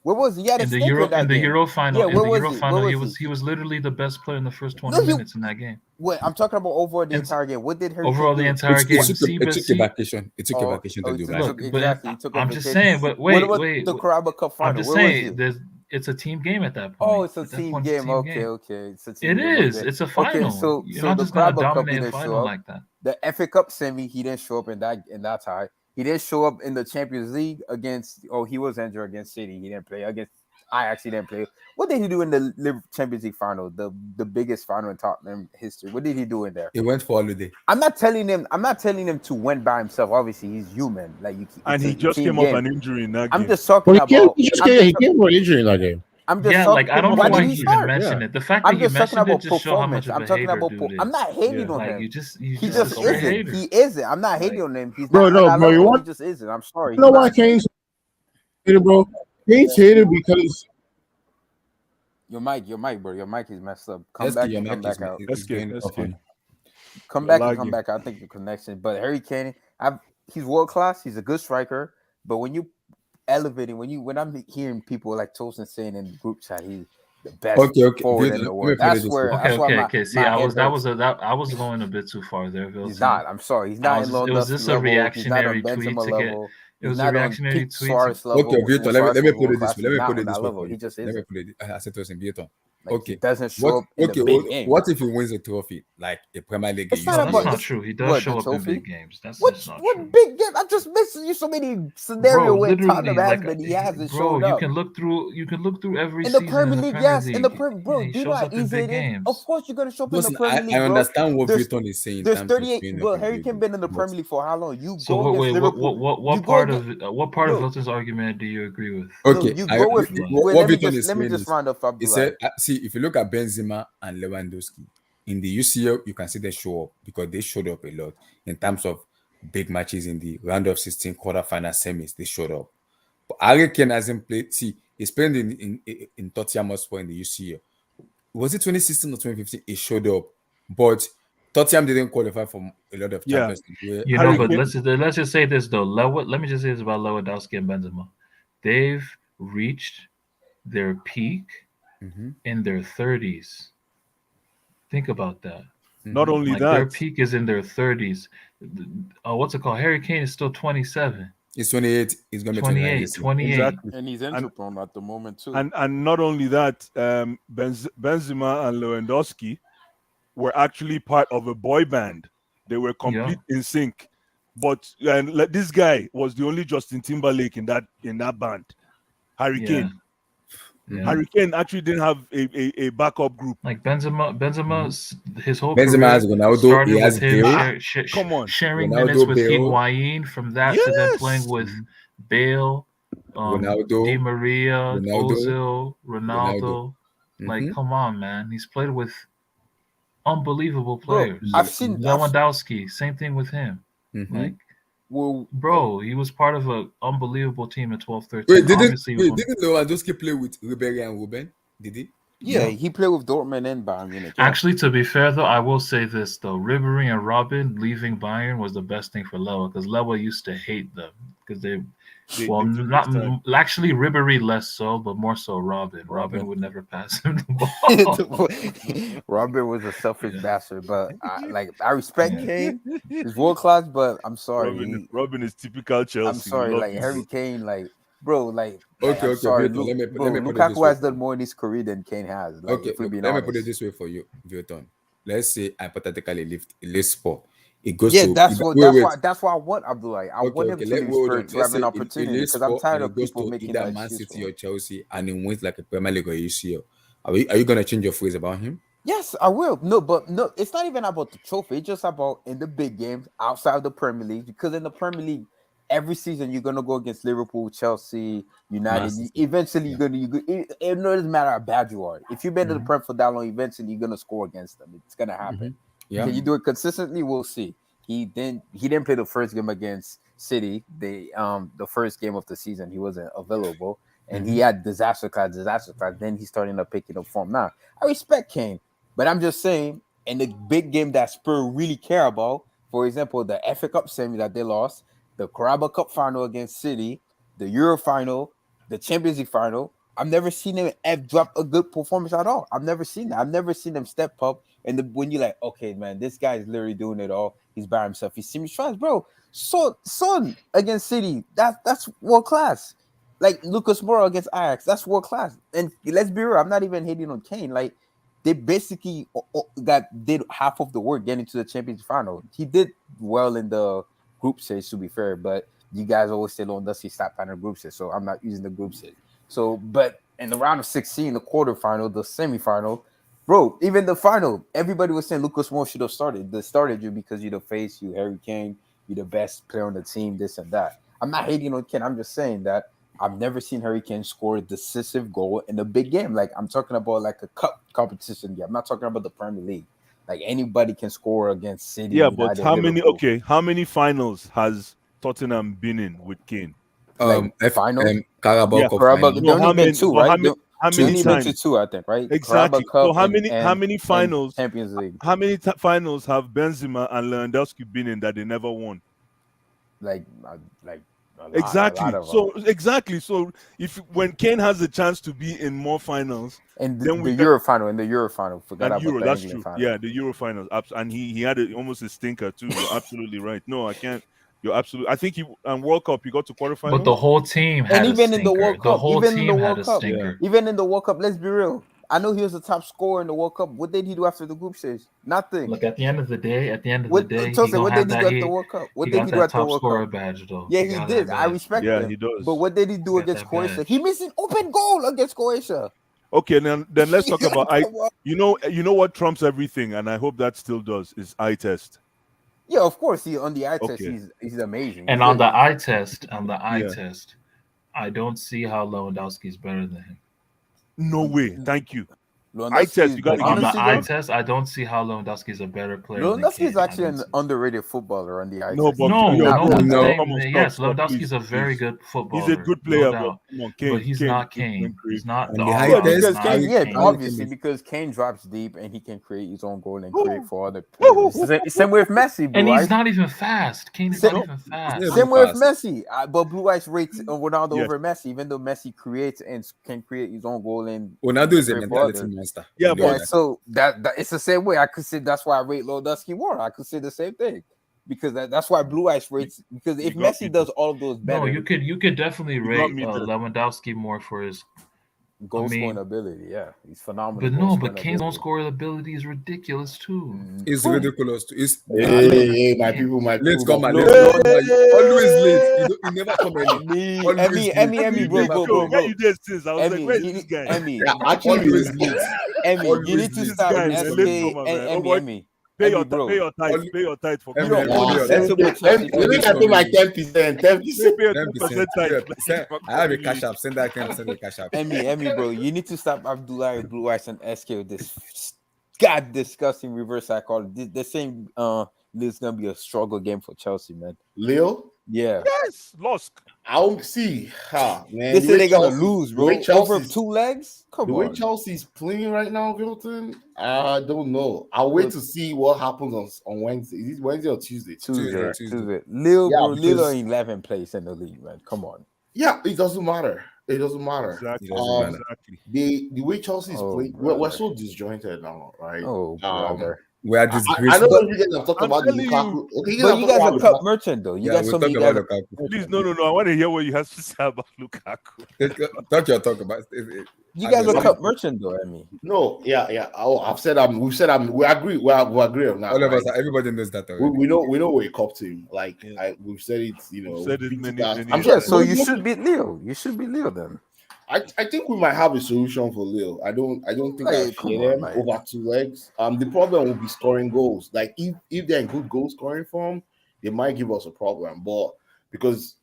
H: Where was he? He had a
C: in the
H: stinker
C: Euro
H: that
C: in the
H: game.
C: Euro final
H: Yeah,
C: in
H: where
C: the
H: was
C: Euro
H: he?
C: final
H: Where
C: he
H: was he?
C: was literally the best player in the first 20
H: No, he.
C: minutes in that game.
H: Wait, I'm talking about over the
C: And
H: entire game. What did Harry
C: overall
H: Kane
C: the
H: do?
C: entire game.
G: It
C: See, but
G: took a
C: see,
G: vacation. It took a vacation to
H: He
G: Dubai.
C: look,
H: exactly. He took a
C: I'm just
H: vacation.
C: saying. But
H: What
C: wait,
H: about
C: wait.
H: the Carabao Cup
C: I'm
H: final?
C: just
H: Where was
C: saying.
H: he?
C: It's a team game at that
H: Oh,
C: point.
H: it's a
C: At that
H: team
C: point, it's a
H: game.
C: team
H: Okay,
C: game.
H: okay. It's a team
C: It
H: game.
C: is.
H: Okay.
C: It's a
H: Okay,
C: final.
H: so
C: You're
H: so
C: not
H: the
C: just gonna
H: Carabao Cup he
C: dominate a
H: didn't
C: final
H: show up.
C: like that.
H: The FA Cup semi he didn't show up in that tie. He didn't show up in the Champions League against. Oh, he was injured against City. He didn't play against Ajax. He didn't play. What did he do in the Champions League final? The biggest final in Tottenham history. What did he do in there?
G: He went for holiday.
H: I'm not telling him to win by himself. Obviously, he's human. Like
D: And he just came off an injury in that
H: I'm
D: game.
H: just talking
F: Well,
H: about.
F: he came for an injury in that game.
H: I'm just
C: Yeah,
H: talking.
C: like I don't know
H: Why
C: why
H: did he
C: he even
H: start?
C: mentioned
F: Yeah.
C: it. The fact that
H: I'm
C: he
H: just talking
C: mentioned it
H: about
C: just show how much
H: performance.
C: of
H: I'm
C: a
H: talking
C: hater
H: about.
C: dude is.
H: I'm not hating
D: Yeah.
H: on
C: Like
H: him.
C: you
H: He
C: just
H: just
C: a straight
H: isn't.
C: hater.
H: He isn't. I'm not hating
C: Like,
H: on him. He's
F: Bro,
H: not.
F: no,
H: I
F: bro,
H: love
F: you
H: him.
F: want-
H: He just isn't. I'm sorry.
F: You know why Kane's hated, bro? Kane's hated because
H: Your mic, bro. Your mic is messed up. Come
G: Let's
H: back
G: get your
H: and come
G: mic is
H: back out.
D: Let's get-
G: going
D: let's
G: off
D: get-
G: on.
H: Come
D: You're
H: back and
D: lagging.
H: come back out. I think the connection. But Harry Kane, he's world class. He's a good striker. But when you elevating, when I'm hearing people like Tosin saying in the group chat, he's the best
G: Okay.
H: forward
G: Let
H: in
G: me
H: the
G: put
H: world.
G: it
H: That's
G: this
H: where.
G: way.
H: That's why my
C: okay. See,
H: my
C: I
H: head
C: was
H: hurts.
C: I was going a bit too far there, Vilton.
H: He's not. I'm sorry. He's
C: I
H: not
C: was
H: in
C: just- it was
H: Lewandowski
C: just a
H: level. He's not
C: reactionary
H: on
C: tweet
H: Benzema
C: to get-
H: level.
C: It
H: He's
C: was a
H: not on
C: reactionary
H: peak
C: tweet.
H: Suarez level.
G: Okay, Vietor, let
H: Suarez
G: me
H: was
G: put it
H: world
G: this
H: class.
G: way. Let
H: He's
G: me
H: not
G: put
H: on
G: it this
H: that
G: way
H: level.
G: for
H: He
G: you.
H: just
G: Let me
H: isn't.
G: put it. I said to us in Vietor.
H: Like, he
G: Okay.
H: doesn't show up in the big game.
G: What if he wins a trophy like a Premier League?
H: It's
G: game?
H: not
C: No,
H: about-
C: that's not
H: it's-
C: true. He does
H: what,
C: show
H: the
C: up in
H: trophy?
C: big games. That's not true.
H: What big game? I just mentioned you so many scenarios where Tottenham has been. He hasn't showed
C: you
H: up.
C: can look through every
H: In the
C: season
H: Premier
C: in the
H: League,
C: Premier
H: yes.
C: League.
H: In the Premier, bro,
C: he
H: do you know
C: shows
H: how
C: up in
H: easy
C: big
H: it is?
C: games.
H: Of course, you're gonna show up in
G: Listen,
H: the Premier League,
G: I
H: bro.
G: understand what
H: There's-
G: Vietor is saying. in
H: There's
G: terms of
H: 38.
G: being a
H: Bro,
G: Premier
H: Harry
G: League
H: Kane been in the
G: but-
H: Premier League for how long? You
C: So
H: go against Liverpool.
C: what
H: You go
C: part
H: against-
C: of what part of
H: Look.
C: Hilton's argument do you agree with?
G: Okay,
H: you
G: I-
H: go with.
G: what
H: Wait, let me
G: Vietor is
H: just
G: saying is-
H: round up.
G: He
H: Abdullah.
G: said, see, if you look at Benzema and Lewandowski in the UCL, you can see they show up because they showed up a lot in terms of big matches in the round of 16, quarterfinal, semis. They showed up. But Harry Kane hasn't played. See, he's playing in Tottenham Hotspur in the UCL. Was it 2016 or 2015? He showed up, but Tottenham didn't qualify for a lot of
D: Yeah.
G: Champions League.
C: You
D: Harry
C: know, but
D: Kane-
C: let's just say this though. Let me just say this about Lewandowski and Benzema. They've reached their peak
G: Mhm.
C: in their 30s. Think about that.
D: Not only
C: Like their
D: that,
C: peak is in their 30s. What's it called? Harry Kane is still 27,
G: He's 28. He's going to be 29.
C: 28.
D: exactly.
H: And he's injury prone at the moment too.
D: And not only that, Benzema and Lewandowski were actually part of a boy band. They were complete in sync. But this guy was the only Justin Timberlake in that band. Harry Kane.
C: Yeah.
D: Harry Kane actually didn't have a backup group.
C: Like Benzema's his whole
G: Benzema
C: career
G: has Ronaldo,
C: started
G: he has
C: with him
G: Bale.
D: Come on.
C: sharing
G: Ronaldo,
C: minutes with
G: Bale.
C: Higuain. From that to then
D: Yes.
C: playing with Bale,
G: Ronaldo,
C: Di Maria,
G: Ronaldo,
C: Ozil, Ronaldo. Like,
G: Mhm.
C: come on, man. He's played with unbelievable
H: Bro,
C: players.
H: I've seen-
C: Lewandowski, same thing with him.
G: Mhm.
C: Like,
H: Well,
C: bro, he was part of an unbelievable team in 12-13.
G: Wait,
C: Obviously,
G: didn't Lewandowski play with Ribery and Ruben? Did he?
H: yeah, he played with Dortmund and Bayern Munich. Yeah.
C: Actually, to be fair, though, I will say this, though. Ribery and Robin leaving Bayern was the best thing for Lewa because Lewa used to hate them because they
D: took his time.
C: actually, Ribery less so, but more so Robin. Robin would never pass him the ball.
H: Robert was a selfish bastard, but I respect Kane. He's world class, but I'm sorry.
D: Robin is typical Chelsea.
H: I'm sorry,
D: Love
H: like
D: him,
H: Harry
D: bro.
H: Kane, I'm
G: Okay,
H: sorry.
G: Vietor, let me put it this
H: Lukaku
G: way.
H: has done more in his career than Kane has. Like,
G: Okay,
H: if we're being
G: let me
H: honest.
G: put it this way for you, Vieton. Let's say hypothetically lift sport. It goes
H: Yeah,
G: to
H: that's
G: wait.
H: that's why I want Abdullah. I want him to leave Spurs to have an opportunity because I'm tired of people making
G: either
H: that
G: Man
H: excuse.
G: City or Chelsea and he wins like a Premier League or UCL. Are you gonna change your phrase about him?
H: Yes, I will. No, it's not even about the trophy. It's just about in the big games outside the Premier League. Because in the Premier League, every season you're gonna go against Liverpool, Chelsea, United. Eventually, it doesn't matter how bad you are. If you've been to the Prem for that long, eventually you're gonna score against them. It's gonna happen.
G: Yeah.
H: Can you do it consistently? We'll see. He didn't play the first game against City. The first game of the season he wasn't available. and he had disaster class. Then he's starting to picking up form. Now, I respect Kane, but I'm just saying, in the big game that Spurs really care about, for example, the FA Cup semi that they lost, the Carabao Cup final against City, the Euro final, the Champions League final, I've never seen him drop a good performance at all. I've never seen that. I've never seen him step up. And when you're like, okay, man, this guy is literally doing it all. He's by himself. He's semi-trans, bro. Son against City, that's world class. Like Lucas Moura against Ajax, that's world class. And let's be real, I'm not even hating on Kane. Like they basically did half of the work getting to the Champions final. He did well in the group stage, to be fair, but you guys always say Lewandowski stop playing the group stage, so I'm not using the group stage. So, but in the round of 16, the quarterfinal, the semifinal, bro, even the final, everybody was saying Lucas Moura should have started. They started you because you're the face, you Harry Kane, you're the best player on the team, this and that. I'm not hating on Kane. I'm just saying that I've never seen Harry Kane score a decisive goal in a big game. Like I'm talking about like a cup competition game. I'm not talking about the Premier League. Like anybody can score against City.
D: Yeah,
H: United,
D: but how many?
H: Liverpool.
D: Okay, how many finals has Tottenham been in with Kane?
H: Final?
G: Carabao
D: Yeah,
G: Cup
H: Carabao,
G: final.
H: they only been two, right?
D: How
H: They
D: many
H: only been
D: times?
H: to two, I think, right?
D: Exactly.
H: Carabao Cup
D: So how many finals?
H: Champions League.
D: How many finals have Benzema and Lewandowski been in that they never won?
H: Like
D: Exactly. So when Kane has a chance to be in more finals,
H: and
D: then
H: the Euro final, forgot about
D: Euro,
H: the
D: that's
H: England
D: true.
H: final.
D: Yeah, the Euro finals, and he had almost a stinker too. You're absolutely right. No, I can't. You're absolutely. I think he World Cup he got to quarterfinals.
C: But the whole team had
H: and even
C: a
H: in the
C: stinker.
H: World Cup,
C: Stinker.
H: even in the World Cup, let's be real. I know he was the top scorer in the World Cup. What did he do after the group stage? Nothing.
C: Look, at the end of the day,
H: what did he do at the World Cup? What did he do at the World Cup?
C: Badge, though.
H: Yeah, he did. I respect him.
D: Yeah, he does.
H: But what did he do against Croatia? He missed an open goal against Croatia.
D: Okay, then let's talk about you know what trumps everything, and I hope that still does is eye test.
H: Yeah, of course. On the eye test, he's amazing.
C: And on the eye test, I don't see how Lewandowski is better than him.
D: No way. Thank you. Eye test, you got to
C: on the eye test. I don't see how Lewandowski is a better player.
H: Lewandowski is actually an underrated footballer on the eye test.
C: Yes, Lewandowski is a very good footballer.
D: He's a good player,
C: but he's not Kane. He's not the
H: obviously because Kane drops deep and he can create his own goal and create for other players. Same with Messi,
C: and he's not even fast. Kane is not even fast.
H: Same with Messi, but Blue Eyes rates Ronaldo over Messi, even though Messi creates and can create his own goal and
G: Ronaldo is a mentality monster.
D: Yeah, but
H: so that it's the same way. I could say that's why I rate Lewandowski more. I could say the same thing because that's why Blue Eyes rates. Because if Messi does all of those better,
C: no, you could definitely rate Lewandowski more for his
H: goal scoring ability. Yeah, he's phenomenal.
C: But Kane's goal scoring ability is ridiculous too.
G: It's ridiculous too.
F: Hey, my people,
G: let's come and always late. You never come early.
H: Emmy, bro.
D: Where you did since? I was like, where's this guy?
H: Emmy,
G: always late.
H: Emmy, you need to start Emmy.
D: Pay your tithe for
F: you pay my 10%.
G: 10%. I have a cash app. Send that 10% cash app.
H: Emmy, bro, you need to stop Abdullah Blue Eyes and SK with this disgusting reverse psychology. The same it's gonna be a struggle game for Chelsea, man.
F: Leo?
H: Yeah.
D: Yes, lost.
F: I'll see. Man.
H: They say they're gonna lose, bro. Over 2 legs? Come on.
F: The way Chelsea's playing right now, Milton, I don't know. I'll wait to see what happens on Wednesday. Is it Wednesday or Tuesday?
H: Tuesday. Lille are in 11th place in the league, man. Come on.
F: Yeah, it doesn't matter. Exactly. The way Chelsea's playing, we're so disjointed now, right?
H: Oh, brother.
G: We are disgraced.
F: I don't know if you guys have talked about Lukaku.
H: But you guys are cup merchant, though. You guys
G: talk about Lukaku.
D: Please, no. I want to hear what you have to say about Lukaku.
G: Talk about it.
H: You guys are cup merchant, though. I mean,
F: no, yeah. We agree. We agree on that.
G: All of us, everybody knows that already.
F: We know we're a cup team. Like we've said it. We've said it
D: many
F: I'm sure.
H: So you should beat Leo. You should beat Leo then.
F: I think we might have a solution for Lille. I don't think I fear them over 2 legs. The problem will be scoring goals. Like if they're in good goal scoring form, they might give us a problem. But because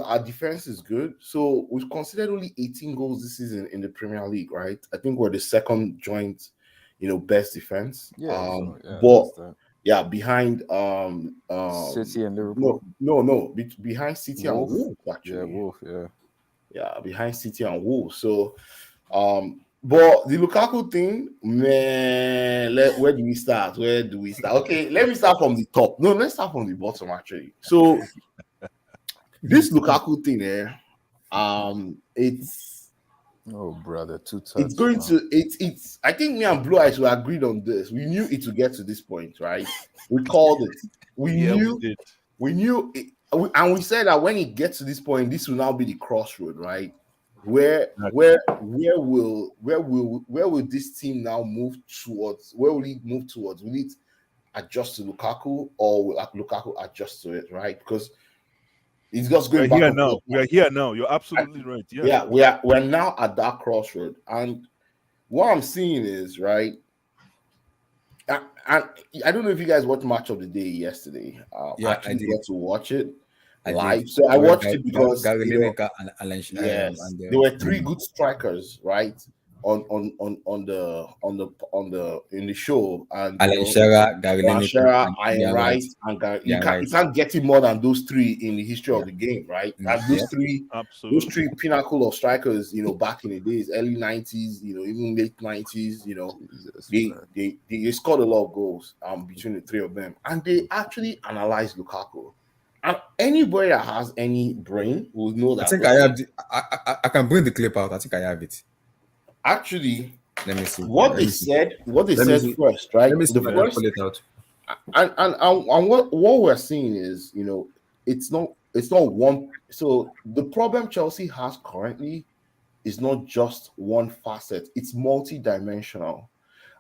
F: our defense is good, so we've considered only 18 goals this season in the Premier League, right? I think we're the second joint, best defense. Behind
H: City and Liverpool.
F: No, behind City and Wolves, actually.
H: Yeah, Wolf, yeah.
F: Yeah, behind City and Wolves. So, but the Lukaku thing, man, where do we start? Where do we start? Okay, let me start from the top. No, let's start from the bottom actually. So, this Lukaku thing, it's
H: Oh, brother, two
F: it's
H: touch.
F: going
H: Wow.
F: to it's I think me and Blue Eyes were agreed on this. We knew it would get to this point, right? We called it. We
D: Yeah, we
F: knew
D: did.
F: we knew it, and we said that when it gets to this point, this will now be the crossroad, right? Where will this team now move towards? Where will it move towards? Will it adjust to Lukaku, or will Lukaku adjust to it, right? Because it's just
D: We're
F: going back
D: here
F: and
D: now.
F: forth.
D: We are here now. You're absolutely right. Yeah.
F: Yeah, we're now at that crossroad, and what I'm seeing is right. And I don't know if you guys watched Match of the Day yesterday. I
G: Yeah, I
F: actually
G: did.
F: got to watch it
G: I
F: live,
G: did.
F: so I
G: Where
F: watched it because
G: Gary Lineker and Alan
F: yes,
G: and
F: there were three good strikers, right, on the in the show, and
G: Alan Shearer, Gary Lineker,
F: Shara,
G: and
F: Iron
G: Ian Wright.
F: Wright, and you
G: Ian
F: can't you
G: Wright.
F: can't get it more than those three in the history
G: Yeah.
F: of the game, right?
G: Mm,
F: And
G: yeah.
F: those
D: Absolutely.
F: three pinnacle of strikers, back in the days, early 90s, even late 90s,
H: Jesus,
F: they,
H: man.
F: they scored a lot of goals between the three of them, and they actually analyzed Lukaku. And anybody that has any brain will know
G: I
F: that.
G: think I
F: Okay,
G: have. I can bring the clip out. I think I have it.
F: actually,
G: Let me see.
F: what
G: Let
F: they
G: me see.
F: said,
G: Let me see.
F: first, right?
G: Let me see
F: The
G: if I can
F: first,
G: pull it out.
F: and what we're seeing is, it's not one. So the problem Chelsea has currently is not just one facet; it's multi-dimensional.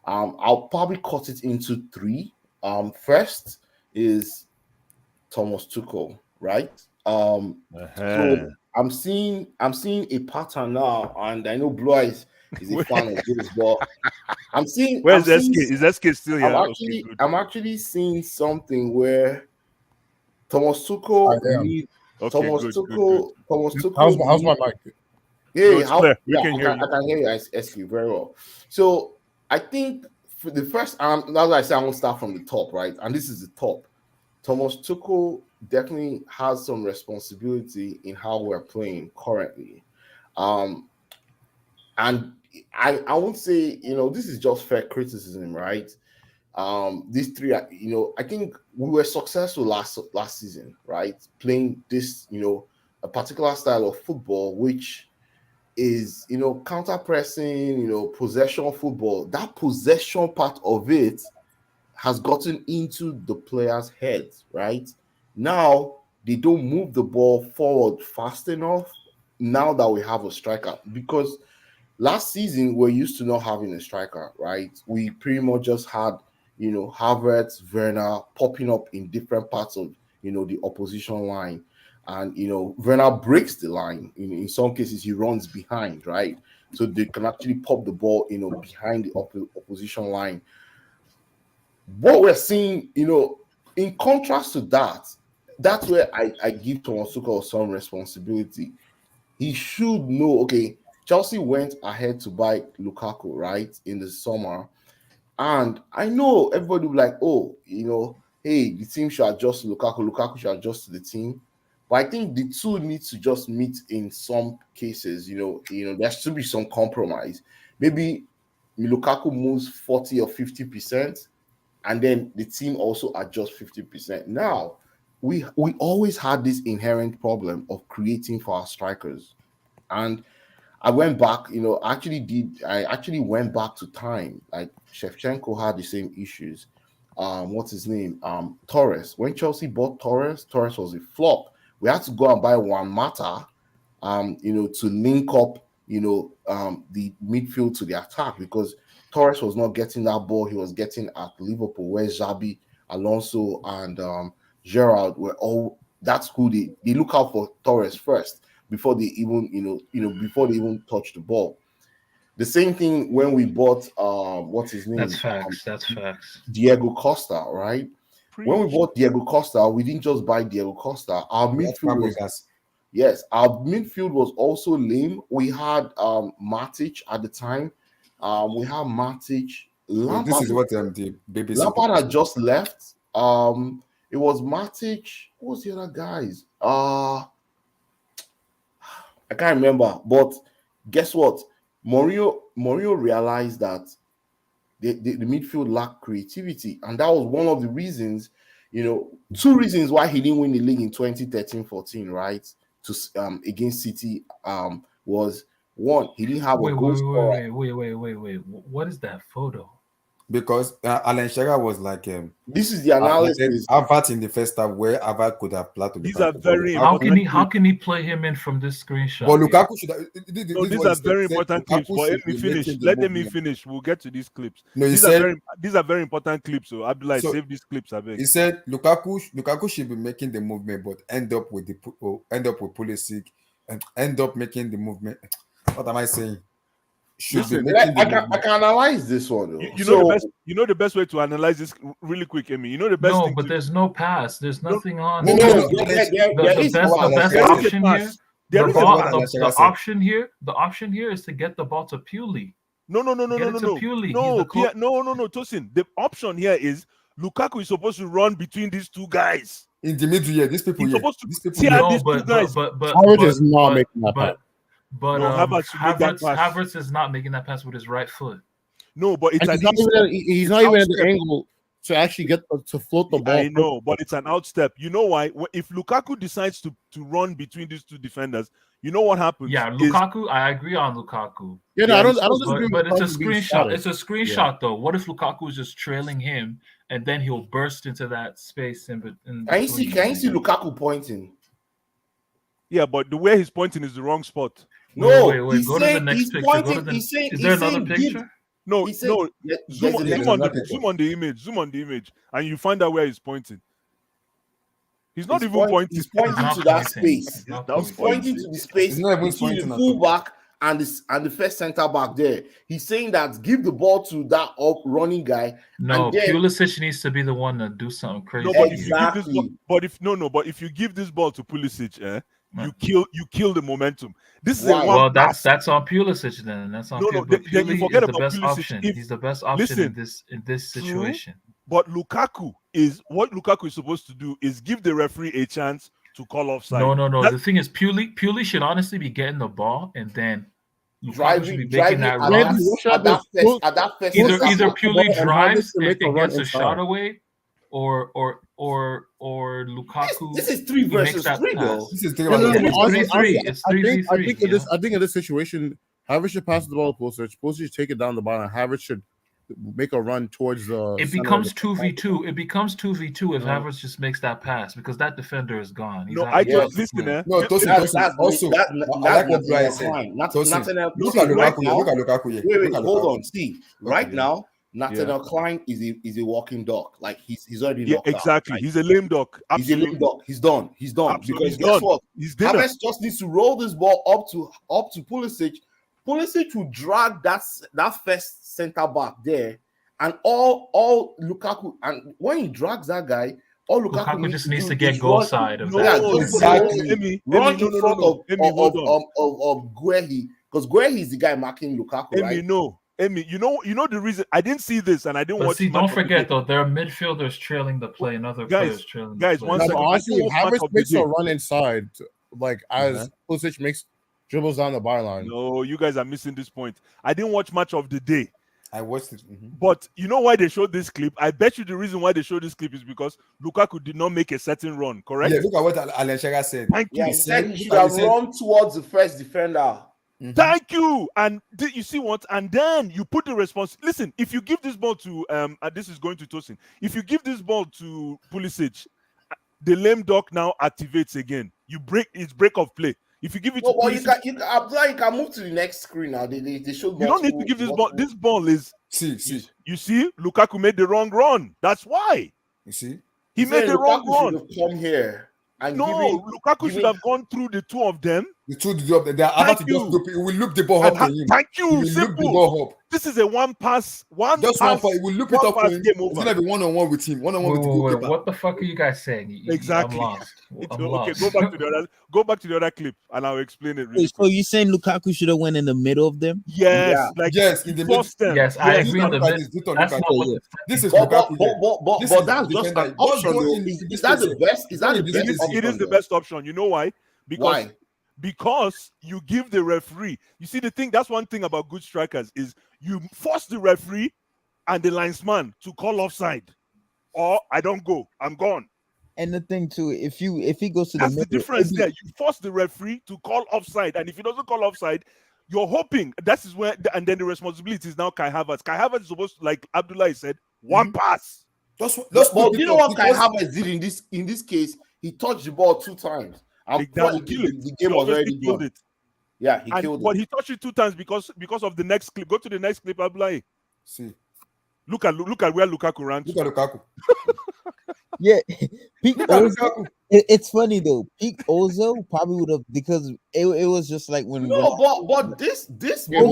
F: I'll probably cut it into three. First is Thomas Tuchel, right? So I'm seeing a pattern now, and I know Blue Eyes is a fan of this, but I'm seeing I'm
D: Where's
F: seeing
D: SK? Is SK still
F: I'm
D: here? Okay,
F: actually
D: good.
F: I'm actually seeing something where Thomas
G: I
F: Tuchel
G: am.
F: need
D: Okay,
F: Thomas
D: good, good, good.
F: Tuchel Thomas Tuchel Tuchel need. need.
D: No,
F: Hey,
D: it's clear. We
F: yeah,
D: can
F: I
D: hear
F: can
D: you.
F: I can hear you, SQ, very well. So I think for the first, now that I say I'm gonna start from the top, right? And this is the top. Thomas Tuchel definitely has some responsibility in how we're playing currently. Um, and I won't say, this is just fair criticism, right? These three I think we were successful last season, right? Playing this, a particular style of football, which is, counter pressing, possession football. That possession part of it has gotten into the players' heads, right? Now they don't move the ball forward fast enough now that we have a striker, because last season we're used to not having a striker, right? We pretty much just had, Havertz, Werner popping up in different parts of, the opposition line. And, Werner breaks the line. In some cases, he runs behind, right? So they can actually pop the ball, behind the opposition line. What we're seeing, in contrast to that, that's where I give Thomas Tuchel some responsibility. He should know, okay, Chelsea went ahead to buy Lukaku, right, in the summer. And I know everybody will be like, oh, hey, the team should adjust to Lukaku. Lukaku should adjust to the team. But I think the two need to just meet in some cases. There should be some compromise. Maybe Lukaku moves 40 or 50%, and then the team also adjusts 50%. Now, we always had this inherent problem of creating for our strikers. And I went back, I actually went back to time. Like Shevchenko had the same issues. What's his name? Torres. When Chelsea bought Torres was a flop. We had to go and buy Juan Mata, to link up, the midfield to the attack, because Torres was not getting that ball he was getting at Liverpool, where Xabi, Alonso, and Gerrard were all. That's who they look out for Torres first before they even before they even touch the ball. The same thing when we bought what's his
C: That's
F: name,
C: facts. That's facts.
F: Diego Costa, right? When we
D: Preach.
F: bought Diego Costa, we didn't just buy Diego Costa. Our
G: We have
F: midfield was.
G: Fabregas.
F: Yes, our midfield was also lame. We had Matic at the time. We had Matic.
G: So this is what the BBC
F: Lampard
G: people
F: had
G: say.
F: just left. It was Matic. What was the other guys?
J: I can't remember. But guess what? Mourinho realized that the midfield lacked creativity, and that was one of the reasons, two reasons why he didn't win the league in 2013-14, right? To against City, was one, he didn't have a goal scorer.
C: Wait. What is that photo?
G: Because Alan Shearer was like
J: This is the analysis.
G: Havertz in the first half where Havertz could have played to the
D: These are very
C: How can he play him in from this screenshot?
G: But Lukaku should have.
D: These are very important clips. But let me finish. Let me finish. We'll get to these clips.
G: No,
D: these are very important clips. So Abdullah, save these clips. I beg.
G: He said Lukaku should be making the movement, but end up with Pulisic and end up making the movement. What am I saying?
J: Listen, I can analyze this one though.
D: You know the best way to analyze this really quick, Amy. You know the best.
C: No, but there's no pass. There's nothing on.
J: No,
C: The best option here. The option here is to get the ball to Puli.
D: No. Tosin. The option here is Lukaku is supposed to run between these two guys.
G: In the middle, these people.
F: Howard is not making that pass.
C: But Havertz is not making that pass with his right foot.
D: No, but
F: he's not even at the angle to actually get to float the ball.
D: I know, but it's an outstep. You know why? If Lukaku decides to run between these two defenders, you know what happens?
C: Yeah, Lukaku. I agree on Lukaku.
F: Yeah, no, I don't disagree.
C: But it's a screenshot. It's a screenshot though. What if Lukaku is just trailing him and then he'll burst into that space in between?
J: Can you see Lukaku pointing?
D: Yeah, but the way he's pointing is the wrong spot.
J: No,
C: wait. Go to the next picture. Is there another picture?
D: No. Zoom on the image, and you find out where he's pointing. He's not even pointing.
J: He's pointing to that space. He's pointing to the space between the fullback and the first centre back there. He's saying that give the ball to that up running guy.
C: No, Pulisic needs to be the one to do something crazy.
D: No, but if you give this ball to Pulisic, you kill the momentum. This is
C: that's on Pulisic then. That's on
D: then you forget about
C: best
D: Pulisic.
C: Option. He's the best option in this situation.
D: But Lukaku is supposed to do is give the referee a chance to call offside.
C: No. The thing is, Puli should honestly be getting the ball and then
J: driving that run.
C: Either Puli drives and gets a shot away, or Lukaku.
J: This is 3 versus 3, though.
G: This is
C: 3-3. It's 3v3.
F: I think in this situation, Havertz should pass the ball to Pulisic. Pulisic should take it down the bottom. And Havertz should make a run towards the.
C: It becomes 2v2. It becomes 2v2 if Havertz just makes that pass because that defender is gone.
D: I just listen.
G: No, Tosin. Also, I like what Brian said. Look at Lukaku.
J: Wait, hold on. See, right now, Nathaniel Klein is a walking dog. Like he's already knocked
D: exactly.
J: out.
D: He's a lame dog. Absolutely.
J: He's a lame dog. He's done.
D: Absolutely.
J: Because guess what?
D: Havertz
J: just needs to roll this ball up to Pulisic. Pulisic will drag that first centre back there, and all Lukaku. And when he drags that guy, all Lukaku
C: just needs to get goal side of
J: that.
D: Exactly.
J: Run in front of Guehi, because Guehi is the guy marking Lukaku. Right?
D: You know the reason I didn't see this and I didn't watch.
C: See, don't forget though, there are midfielders trailing the play and other players trailing.
D: Guys,
C: the
D: play.
C: One second.
F: Honestly, if Havertz makes a run inside, like as Pulisic dribbles down the byline.
D: No, you guys are missing this point. I didn't watch much of the day.
G: I watched it.
D: But you know why they showed this clip? I bet you the reason why they showed this clip is because Lukaku did not make a certain run, correct?
G: Yeah, look at what Alan Shearer said.
D: Thank you.
J: He said he should have run towards the first defender.
D: Thank you. And you see what? And then you put the response. Listen, if you give this ball to this is going to Tosin. If you give this ball to Pulisic, the lame duck now activates again. It's break of play. If you give it to Pulisic,
J: you can move to the next screen now. They show.
D: You don't need to give this ball. This ball is You see, Lukaku made the wrong run. That's why.
G: You see,
D: he made the wrong run.
J: Come here.
D: Lukaku should have gone through the two of them.
G: The two of them. They are about to just loop. We will loop the ball up to him.
D: Thank you.
G: Simple. Loop the ball up.
D: This is a one pass.
G: Just one pass. We will loop it up to him. It's gonna be one-on-one with him. One-on-one with the goalkeeper.
C: What the fuck are you guys saying?
D: Exactly.
C: I'm lost.
D: Go back to the other clip, and I'll explain it. Really
I: so you saying Lukaku should have went in the middle of them?
D: Yes,
G: yes, in the middle.
C: Yes, I agree.
G: This is Lukaku.
J: But that's just an option. Is that the best? Is that the best?
D: It is the best option. You know why? because you give the referee. You see, that's one thing about good strikers is you force the referee and the linesman to call offside, or I don't go, I'm gone.
I: And the thing too, if he goes to
D: That's
I: the
D: the
I: middle,
D: difference there. You force the referee to call offside, and if he doesn't call offside, you're hoping that is where, and then the responsibility is now Kai Havertz. Kai Havertz is supposed to, like Abdullah said, one pass.
J: But you know what Kai Havertz did in this case? He touched the ball 2 times. And the game was already
D: killed
J: done.
D: it.
J: Yeah, he killed it.
D: But he touched it 2 times because of the next clip. Go to the next clip, Abdullah.
G: See.
D: Look at where Lukaku ran.
G: Look at Lukaku.
I: Yeah, it's funny though. Peak Ozo probably would have, because it was just like when.
J: But this
F: Wait,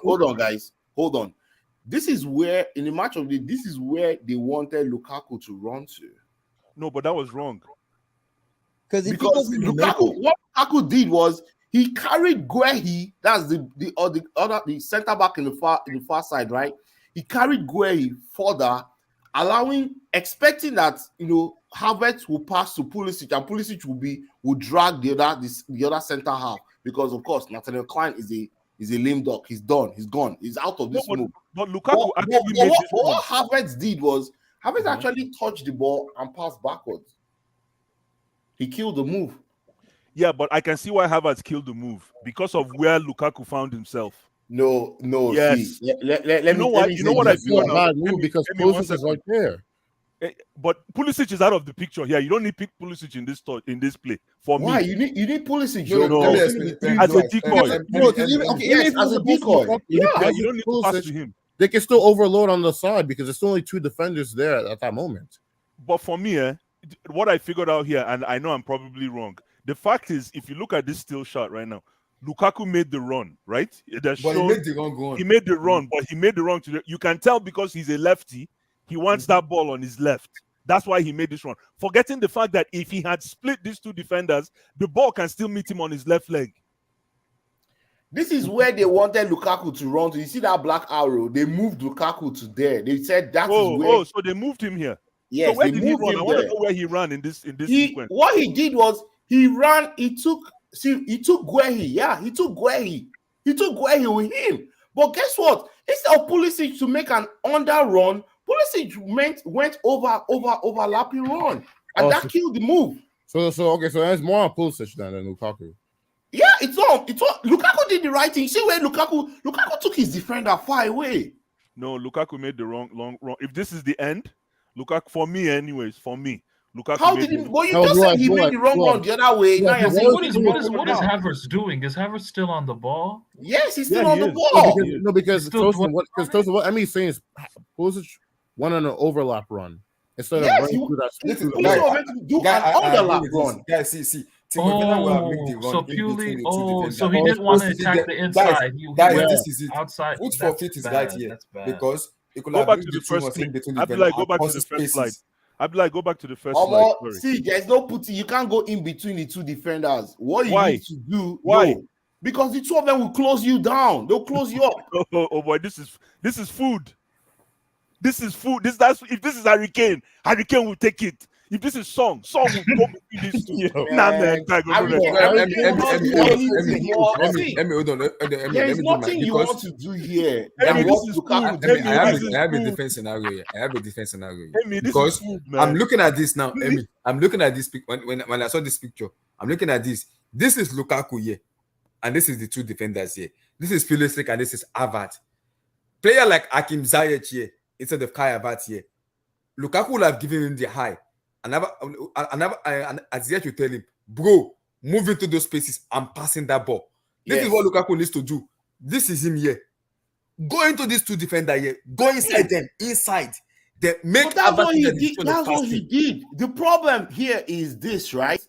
F: hold on, guys. Hold on. This is where in the match of this is where they wanted Lukaku to run to.
D: No, but that was wrong.
J: Because what Lukaku did was he carried Guehi, that's the center back in the far side, right? He carried Guehi further, expecting that Havertz will pass to Pulisic, and Pulisic will drag the other center half, because of course Nathaniel Klein is a lame duck. He's done. He's gone. He's out of this move.
D: But Lukaku actually made this move.
J: What Havertz did was Havertz actually touched the ball and passed backwards. He killed the move.
D: Yeah, but I can see why Havertz killed the move, because of where Lukaku found himself.
J: No.
D: Yes.
J: See, let me
D: what I feel now?
F: Because Pulisic is right there.
D: But Pulisic is out of the picture here. You don't need Pulisic in this play. For
J: Why?
D: me,
J: You need Pulisic.
D: As a decoy.
J: As a decoy.
D: Yeah, you don't need to pass to him.
F: They can still overload on the side because there's only 2 defenders there at that moment.
D: But for me, what I figured out here, and I know I'm probably wrong, the fact is, if you look at this still shot right now, Lukaku made the run, right?
G: He made the wrong run.
D: He made the run, but he made the wrong you can tell because he's a lefty. He wants that ball on his left. That's why he made this run. Forgetting the fact that if he had split these 2 defenders, the ball can still meet him on his left leg.
J: This is where they wanted Lukaku to run to. You see that black arrow? They moved Lukaku to there. They said that is where.
D: So they moved him here.
J: Yes,
D: so where
J: they
D: did he
J: moved
D: run?
J: him
D: I want
J: there.
D: to know where he ran in this sequence.
J: What he did was he ran. He took Guehi. Yeah, he took Guehi. He took Guehi with him. But guess what? Instead of Pulisic to make an under run, Pulisic went overlapping run, and that killed the move.
F: So it's more on Pulisic than Lukaku.
J: Yeah, it's all. Lukaku did the right thing. See where Lukaku took his defender far away.
D: No, Lukaku made the wrong. If this is the end, Lukaku, for me, Lukaku.
J: How did he? Well, you just said he made the wrong one the other way.
C: What is Havertz doing? Is Havertz still on the ball?
J: Yes, he's still on the ball.
F: Because Tosin, what Emmy's saying is Pulisic went on an overlap run instead of running through that.
J: Do an overlap run.
G: Guys, see.
C: So he didn't want to attack the inside.
G: This is it.
C: Outside.
G: Foot for feet is right here because it could
D: go
G: have
D: back
G: been
D: to the first clip.
G: Go back to the first slide.
D: Abdullah, go back to the first slide.
J: See, there's no putting. You can't go in between the 2 defenders. What you need to do?
D: Why?
J: No, because the 2 of them will close you down. They'll close you up.
D: Oh boy, this is food. This is food. If this is Hurricane will take it. If this is Song will go between these 2.
J: There's nothing you want to do here.
G: I have a defense scenario here. Because I'm looking at this now, Emmy. I'm looking at this when I saw this picture. I'm looking at this. This is Lukaku here, and this is the 2 defenders here. This is Pulisic and this is Havertz. Player like Hakim Ziyech here instead of Kai Havertz here. Lukaku will have given him the high. And Ziyech will tell him, bro, move into those spaces and passing that ball. This is what Lukaku needs to do. This is him here. Go into these 2 defenders here. Go inside them. Inside. They make
J: that's what he did. That's what he did. The problem here is this, right?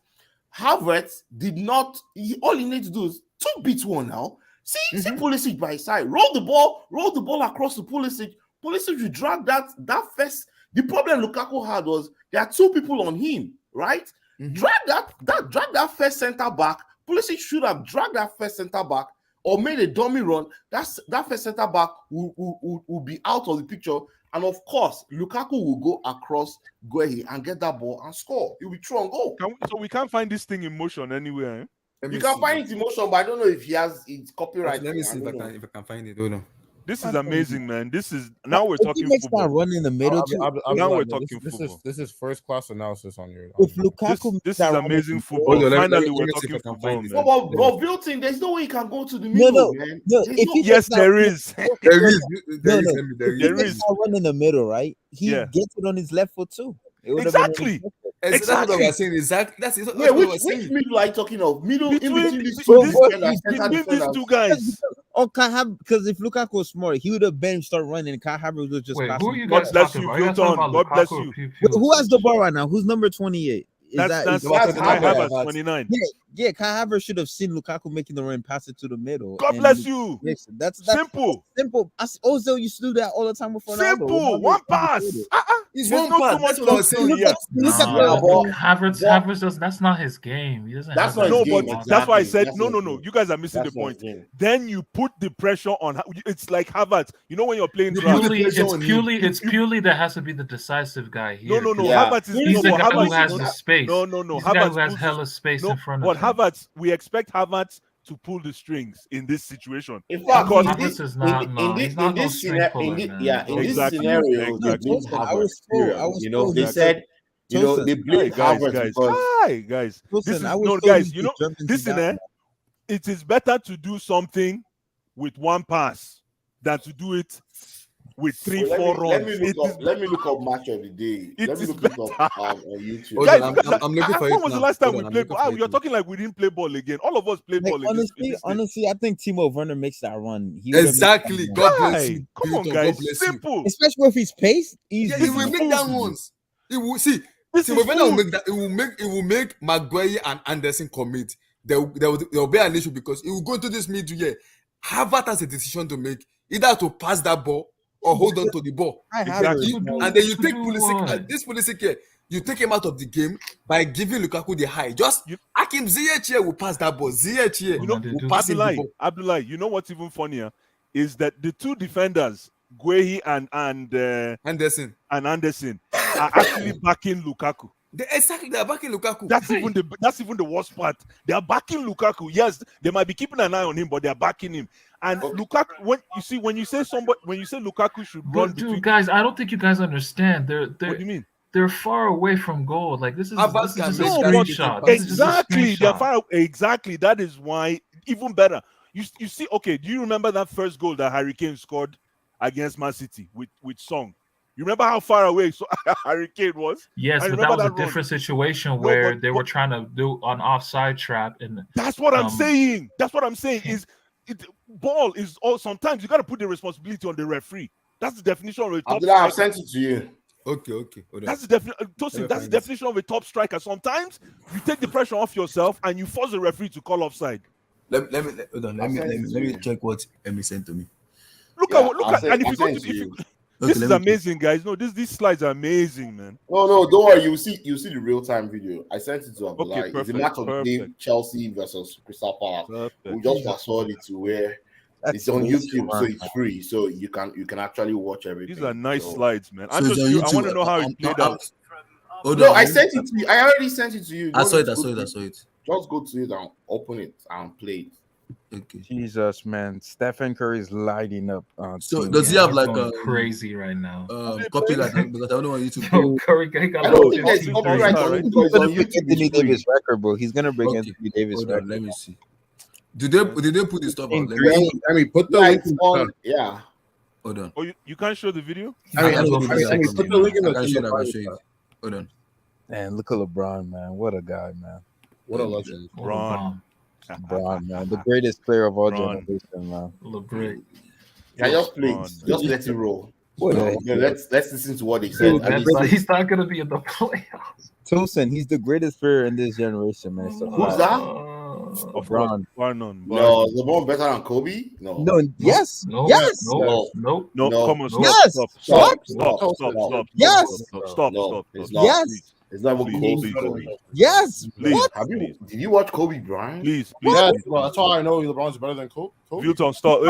J: Havertz did not. All he needs to do is 2 beats 1 now. See Pulisic by his side. Roll the ball across to Pulisic. Pulisic will drag that first. The problem Lukaku had was there are 2 people on him, right? Drag that first center back. Pulisic should have dragged that first center back or made a dummy run. That first center back will be out of the picture, And of course, Lukaku will go across Guehi and get that ball and score. He'll be true on goal.
D: So we can't find this thing in motion anywhere.
J: You can find it in motion, but I don't know if he has it's copyright.
A: Let me see if I can find it. Hold on.
D: This is amazing, man. This is now we're
I: If he
D: talking
I: makes
D: football.
I: that run in the middle,
D: Now we're talking
F: this
D: football.
F: This is first class analysis on your.
I: if Lukaku makes
D: This is
I: that run in
D: amazing
I: the
D: football.
A: Hold on, let me
D: Finally,
A: see
D: we're
A: if I
D: talking
A: can
D: football,
A: find it.
D: man.
J: But Wilton, there's no way he can go to the
I: No,
J: middle, man.
I: no.
J: There's
I: If
J: no-
I: he
D: Yes,
I: makes that
D: there
I: run-
D: is.
A: There is.
I: No, no.
A: There
I: If he
D: There
I: makes
D: is.
I: that run in the middle, right? He
D: Yeah.
I: gets it on his left foot too. It would have been
D: Exactly.
I: on his left foot.
A: That's what
D: Exactly.
A: we're saying. Exactly. That's
J: Wait,
A: what we're
J: which
A: saying.
J: middle are you talking of? Middle in
D: Between
J: between these
D: these
J: two
I: this-
J: defenders, center
D: between these
J: defenders.
D: two guys.
I: Or because if Lukaku was smart, he would have been start running. Kai Havertz would just
C: Wait,
I: pass
C: who
I: him.
C: are you
D: God
C: guys
D: bless
C: talking
D: you,
C: about? Are you guys talking
D: Bilton.
C: about
D: God bless
C: Lukaku or
D: you.
C: Pulisic?
I: Who has the ball right now? Who's number 28?
D: That's
J: That's
D: Kai
J: Havertz.
D: Havertz 29.
I: Yeah. Kai Havertz should have seen Lukaku making the run, pass it to the middle.
D: God
I: and
D: bless
I: he
D: you.
I: makes it. That's
D: Simple.
I: simple. Ozil used to do that all the time with Ronaldo.
D: Simple.
I: Ronaldo
D: One pass.
I: understood it.
A: It's
D: There's
A: one
D: not
A: part.
D: too much
A: That's what I was
D: to
A: saying.
D: do. Yeah.
I: Look at
J: Yeah,
I: the
C: Havertz does. That's not his game. He doesn't.
J: That's
C: have
J: not
C: that
J: his
D: No,
J: game,
D: but
C: on.
D: that's why I
J: exactly.
D: said
J: That's
D: no.
J: not his game.
D: You guys are missing
J: That's
D: the
J: not
D: point.
J: his game.
D: Then you put the pressure on. It's like Havertz. You know when you're playing
A: You
D: draft.
A: put the pressure on him.
C: It's purely that has to be the decisive guy here.
D: No.
J: Yeah.
D: Havertz is
C: He's the
D: no,
C: guy
D: Havertz,
C: who has
D: no,
C: the space.
D: No.
C: He's the guy who
D: Havertz
C: has
D: pulls
C: hella space
D: no,
C: in front
D: but
C: of him.
D: Havertz, we expect Havertz to pull the strings in this situation.
J: In fact,
D: Because
C: Havertz is not. He's not no string puller, man.
J: in this
D: Exactly.
J: scenario, they
D: Exactly.
J: blamed
I: I
J: Havertz.
I: was told-
J: period.
I: I was
J: You know,
I: told
J: they
I: that-
J: said, you know,
I: Tosin.
J: they blamed Havertz because
D: guys.
I: Listen,
D: This is
I: I was
D: no,
I: told
D: guys.
I: he's
D: You
I: the
D: know,
I: German
D: this in
I: Zidane.
D: it is better to do something with one pass than to do it with three,
J: Well,
D: 4 runs.
J: let me look up match of the day.
D: It
J: Let me
D: is
J: look it up
D: better.
J: on YouTube.
A: Hold
D: Guys,
A: on, I'm looking for it
D: when was the
A: now.
D: last time
A: Hold
D: we
A: on, I'm
D: played?
A: looking for it
D: You're
A: now.
D: talking like we didn't play ball again. All of us played
I: Like,
D: ball in this.
I: honestly, I think Timo Werner makes that run. He would've made
A: Exactly.
I: that run.
A: God bless
D: Guy,
A: you.
D: come on,
A: Bilton,
D: guys.
A: God bless you.
D: Simple.
I: Especially if he's paced. He's
A: Yeah,
D: This
A: he will
D: is
A: make
D: food.
A: that once. He will see.
D: This
A: Timo
D: is
A: Werner will
D: food.
A: make that. It will make Maguire and Anderson commit. There will be an issue because he will go into this middle here. Havertz has a decision to make, either to pass that ball or hold on to the ball.
D: Exactly.
A: And then you
C: To
A: take
C: do
A: Pulisic.
C: what?
A: This Pulisic here, you take him out of the game by giving Lukaku the high. Just
D: You-
A: Hakim Ziyech here will pass that ball. Ziyech here
C: You know,
A: will pass him the ball.
D: Abdullah, you know what's even funnier is that the two defenders, Guehi and
A: Anderson.
D: Anderson, are actually backing Lukaku.
A: They are backing Lukaku.
D: That's even the worst part. They are backing Lukaku. Yes, they might be keeping an eye on him, but they are backing him. And Lukaku, when you say Lukaku should run
C: But
D: between,
C: dude, guys, I don't think you guys understand.
D: what do you mean?
C: They're far away from goal. Like this is
A: Havertz can
C: just
A: make
C: a
A: that
C: screenshot. This is just a
D: Exactly, they're
C: screenshot.
D: far. Exactly, that is why even better. You see, okay, do you remember that first goal that Harry Kane scored against Man City with Song? You remember how far away Harry Kane was?
C: Yes,
D: I
C: but
D: remember
C: that was a
D: that run.
C: different situation
D: No,
C: where
D: but-
C: they were trying to do an offside trap, and
D: That's what I'm
C: Um,
D: saying. That's what I'm saying. Ball is all. Sometimes you got to put the responsibility on the referee. That's the definition of a top
J: Abdullah, I've
D: striker.
J: sent it to you.
A: Okay. Hold on.
D: That's the definition. That's the
A: find it.
D: definition of a top striker. Sometimes you take the pressure off yourself and you force the referee to call offside.
A: Let me hold on. Let me check what Emmy sent to me.
D: Look
J: Yeah,
D: look
J: I'll
D: at,
J: send-
D: and if
J: I'll
D: you go
J: send
D: to,
J: it to you.
D: this
A: Okay,
D: is
A: let me check.
D: amazing, guys. No, these slides are amazing, man.
J: No, don't worry. You see the real time video. I sent it to Abdullah. It's the
D: perfect,
J: match of the day,
D: perfect.
J: Chelsea versus Crystal Palace.
D: Perfect.
J: We just fast forward it to where it's on YouTube, so it's free. So you can actually watch everything.
D: These are nice
J: So-
D: slides, man. I'm
A: So
D: just
A: it's on
D: I want to
A: YouTube.
D: know how it played out.
A: Hold
J: No,
A: on.
J: I sent it to you. I already sent it to you.
A: I saw it.
J: Just
A: I saw it.
J: go to it and open it and play it.
A: Okay.
K: Jesus, man. Stephen Curry's lighting up.
A: So
K: team,
A: does he
K: man.
A: have like
C: going crazy right now.
A: copyright? Because I don't know on YouTube.
C: Bro, Curry got
J: I don't
C: like
J: think there's
C: 15
J: copyright
C: threes.
J: on it
K: He's
J: because it's
K: gonna
J: on
K: break
J: YouTube.
K: Anthony
J: It's free.
K: Davis record, bro. He's gonna break
A: Okay.
K: Anthony Davis
A: Hold on,
K: record.
A: let me see. Did they put the stuff on? Let me
K: Green.
A: see.
F: I mean, put the
J: Yeah,
F: link
J: it's
F: in the
J: on.
F: chat.
J: Yeah.
A: Hold on.
D: Oh, you can't show the video?
A: I can
F: put the link in the
A: show it. I can
F: chat.
A: show it. Hold on.
K: Man, look at LeBron, man. What a guy, man.
F: What a legend.
D: Ron.
K: LeBron, man. The greatest player of all
D: LeBron.
K: generation, man.
C: LeBron.
J: Yeah, just play it.
D: Ron.
J: Just let it roll.
K: What a
J: Yeah, let's listen to what they said.
C: Dude,
J: At
C: that's
J: least-
C: he's not gonna be in the playoffs.
K: Tosin, he's the greatest player in this generation, man. So
J: Who's that?
D: Of
K: LeBron.
D: course, bar none.
J: No, LeBron better than Kobe? No.
K: No, yes,
C: No,
K: yes,
C: no, no.
D: No,
J: No.
D: come on, stop,
K: Yes.
D: stop,
K: What?
D: stop, stop, stop, stop,
K: Yes.
D: stop, stop, stop,
J: No,
D: stop,
J: it's
D: stop,
J: not.
K: Yes.
D: please.
J: It's not even
D: Please,
J: close
D: please,
J: to Kobe.
D: please.
I: Yes.
D: Please,
I: What?
J: Did you watch Kobe Bryant?
D: Please,
F: Yeah,
D: please.
F: well, that's how I know LeBron's better than Kobe.
D: Vilton, stop.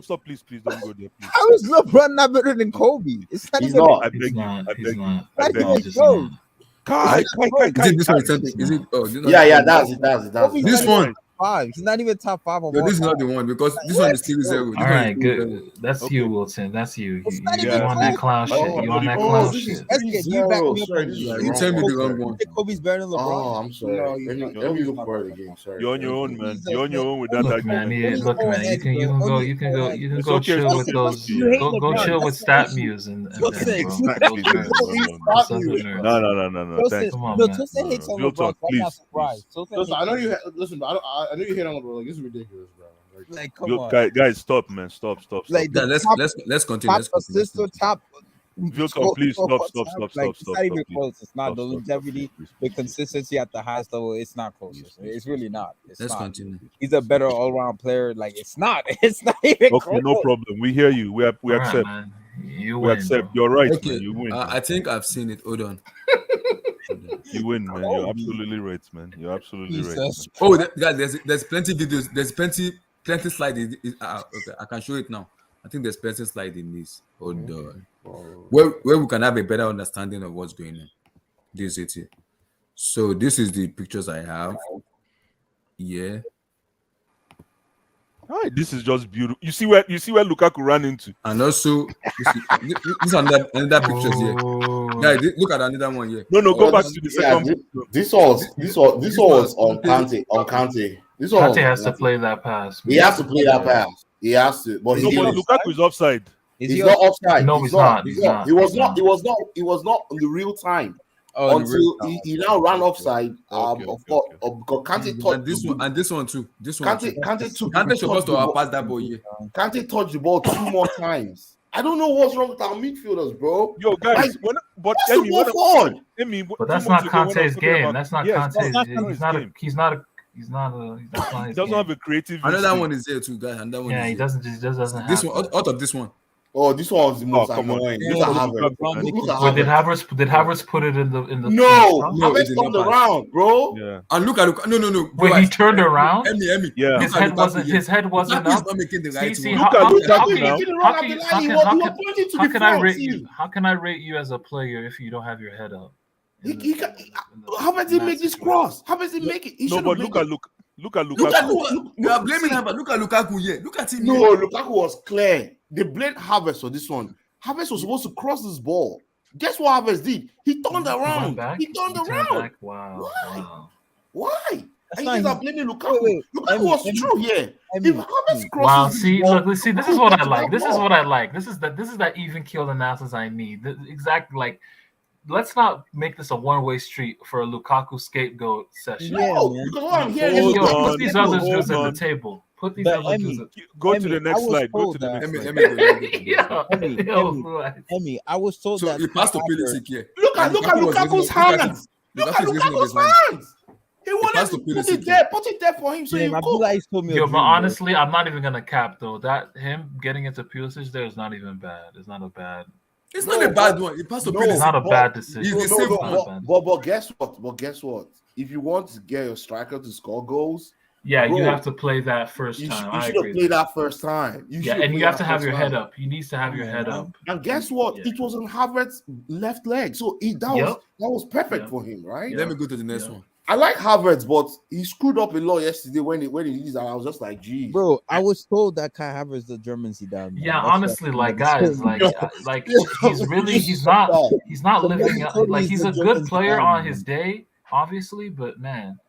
D: Stop. Please, don't go there. Please.
I: How is LeBron not better than Kobe? It's not
J: He's
I: even.
J: not.
D: I beg
C: He's
D: you.
C: not.
D: I
C: He's
D: beg you.
C: not.
D: I
I: Not
D: beg
I: even
D: you.
C: Just
I: close.
C: not.
D: Kai.
G: Is it this one? Is it? Oh,
J: Yeah, that's it.
I: Kobe's
G: This
I: not
G: one.
I: even top 5. He's not even top 5 of
G: No,
I: all
G: this is not
I: time.
G: the one because this one is still zero.
C: All
G: This one
C: right,
G: is still zero.
C: good. That's
D: Okay.
C: you, Wilson. That's you.
I: It's
C: You,
I: not
C: you
I: even
C: on that
I: close.
C: clown shit. You on that
D: Oh,
C: clown
J: this is
C: shit.
I: Let's get you back
J: 3-0.
I: me up
J: Sorry,
I: on
J: this is
I: this.
J: the
G: You
J: wrong
G: tell me the
J: one.
G: wrong one.
I: Kobe's better than LeBron.
J: Oh, I'm sorry.
F: No,
J: Let me look for it again. Sorry.
D: You're on your own, man.
I: He's
D: You're on your own with that
C: Look, man.
D: argument.
C: Yeah,
I: Only
C: look,
I: four
C: man. You
I: heads,
C: can
I: bro.
C: go.
I: Only
C: You can
I: four
C: go.
I: heads.
C: You can
D: It's
C: go
D: okay,
C: chill
D: it's
C: with
D: okay,
C: those.
D: it's okay.
I: You hate
C: Go
I: LeBron.
C: chill with
I: That's the
C: stat
I: issue.
C: muse and
I: Listen,
C: them, bro.
D: Exactly.
C: Those nerds.
D: No,
C: Those other nerds.
D: no.
I: Tilson,
D: Thanks.
C: Come on,
I: no,
C: man.
I: Tilson hates on
D: Vilton,
I: LeBron, so I'm
D: please,
I: not surprised. Tilson
F: Listen,
I: hates
F: I know
I: on
F: you.
I: LeBron.
F: Listen, I know you hate on LeBron. Like, this is ridiculous, bro.
I: Like, come on.
D: Guys, stop, man. Stop.
I: Like
G: Yeah,
I: the
G: let's
I: top,
G: continue.
I: top
G: Let's continue.
I: assist or top.
D: Vilton, please stop.
I: Like, it's not even
D: Please.
I: close. It's not the
D: Stop,
I: longevity,
D: please.
I: the consistency at the highest level. It's not close. It's really not. It's
G: Let's
I: not.
G: continue.
I: He's a better all-around player. Like, it's not. It's not even
D: Okay,
I: close.
D: no problem. We hear you. We
C: All right,
D: accept.
C: man. You
D: We
C: win,
D: accept.
C: bro.
D: You're right,
G: Okay,
D: man. You win.
G: I think I've seen it. Hold on.
D: You win, man. You're absolutely right, man. You're absolutely right. Man.
I: Jesus.
G: Oh, there's plenty videos. There's plenty slide. Okay, I can show it now. I think there's plenty slide in this. Hold on. Where we can have a better understanding of what's going on. This is it. So this is the pictures I have. Yeah.
D: All right, this is just beautiful. You see where Lukaku ran into.
G: And also, this another pictures here. Guys, look at another one here.
D: No, go back to the second.
J: This was on Kante. This was
C: Kante has to play that pass.
J: He has to play that pass. He has to. But
D: No, but Lukaku is offside.
J: He's not offside.
C: No, he's not. He's not.
J: He was not in the real time.
I: Oh,
J: Until he now ran offside.
D: Okay.
J: Because Kante touched
G: And this one too. This one.
J: Kante took
G: Kante supposed to have
J: the
G: passed that ball here.
J: Kante touched the ball 2 more times. I don't know what's wrong with our midfielders, bro.
D: Yo, guys, but
J: That's the ball forward.
C: But that's not Kante's game. That's not
D: Yes,
C: Kante's.
D: that's
C: He's not
D: He
C: his
D: doesn't
C: game.
D: have a creative.
G: Another
D: instinct.
G: one is here too, guys. Another one.
C: Yeah,
G: is
C: he
G: here.
C: doesn't. He just doesn't have.
G: This one
C: that.
G: out of this one.
J: Oh, this one's the most
D: come on.
J: annoying.
I: Yeah,
J: Look at
I: look
J: Havertz.
D: at
J: Look at
C: Wait, did
J: Havertz.
C: Havertz put it in the?
J: No,
G: No, it
J: Havertz
G: did
J: turned
G: not pass.
J: around, bro.
D: Yeah.
G: And look at no.
C: Wait, he turned around.
G: Emmy.
D: Yeah.
C: His head wasn't. His head wasn't
G: Lukaku is
C: up.
G: not making the
C: See,
G: right
C: see,
G: one.
C: how
D: Lukaku
C: can
D: now.
J: He didn't run up the line. He was pointing to the
C: can I
J: front.
C: rate
J: See?
C: you? How can I rate you as a player if you don't have your head up?
J: Havertz didn't make this cross. Havertz didn't make it. He
D: No,
J: should
D: but
J: have
D: look
J: made
D: at
J: it.
D: Lukaku.
G: You are blaming him, but look at Lukaku here. Look at him.
J: No,
G: here.
J: Lukaku was clear. They blamed Havertz for this one. Havertz was supposed to cross this ball. Guess what Havertz did? He turned around. He turned around.
C: Wow.
J: Why?
C: Wow.
J: Why?
I: That's
J: And
I: not
J: you guys are
I: him.
J: blaming Lukaku.
I: Wait,
J: Lukaku was true here.
I: Emmy,
J: If Havertz crosses
C: Wow.
J: this
C: See,
J: ball,
C: look. See, this is what I like. This is what I like. This is that even keel analysis I need. Exactly. Like, let's not make this a one-way street for a Lukaku scapegoat session.
I: Yeah,
J: no,
I: man.
J: because what I'm hearing
D: Hold
J: is
C: Yo,
D: on,
C: put these other
D: hold
C: dudes at
D: on.
C: the table. Put these
I: But
C: other
I: Emmy,
C: dudes.
D: Go to
I: Emmy,
D: the next
I: I was
D: slide. Go
I: told
D: to the
I: that-
D: next slide.
I: Emmy, I was told
G: So
I: that.
G: he passed to Pulisic here.
J: Look at Lukaku's hands. Look at Lukaku's hands. He wanted
G: passed
J: to
G: to
J: put
G: Pulisic
J: it there, put it there for him. So
I: Yeah,
J: you go.
I: Abdullah told me. a
C: Yo,
I: dream,
C: but
I: bro.
C: honestly, I'm not even gonna cap though. That him getting into Pulisic there is not even bad. It's not a bad.
G: It's not a bad one. He passed to
J: No,
C: It's
G: Pulisic.
C: not a
J: but-
C: bad decision.
G: He's the
C: It's
G: same
C: not a
G: one.
C: bad-
J: But guess what? If you want to get your striker to score goals,
C: Yeah,
J: Bro,
C: you have to play that first
J: you
C: time.
J: should
C: I
J: have
C: agree.
J: played that first time.
C: Yeah, and you have to have your head up. He needs to have your head up.
J: And guess what?
C: Yeah.
J: It was on Havertz's left leg, so that was perfect
C: Yep.
J: for him, right?
C: Yeah.
G: Let me go to the next
C: Yeah.
G: one.
J: I like Havertz, but he screwed up a lot yesterday when he did that. I was just like, geez.
I: Bro, I was told that Kai Havertz the German Zidane. man.
C: Yeah,
I: That's what
C: honestly, like
I: somebody
C: guys,
I: told
C: like
I: me.
C: like
J: Yo,
C: he's not
I: Somebody
C: living up.
I: told me
C: Like
I: he's
C: he's
I: the
C: a good
I: German
C: player
I: Zidane,
C: on
I: man.
C: his day, obviously, but man,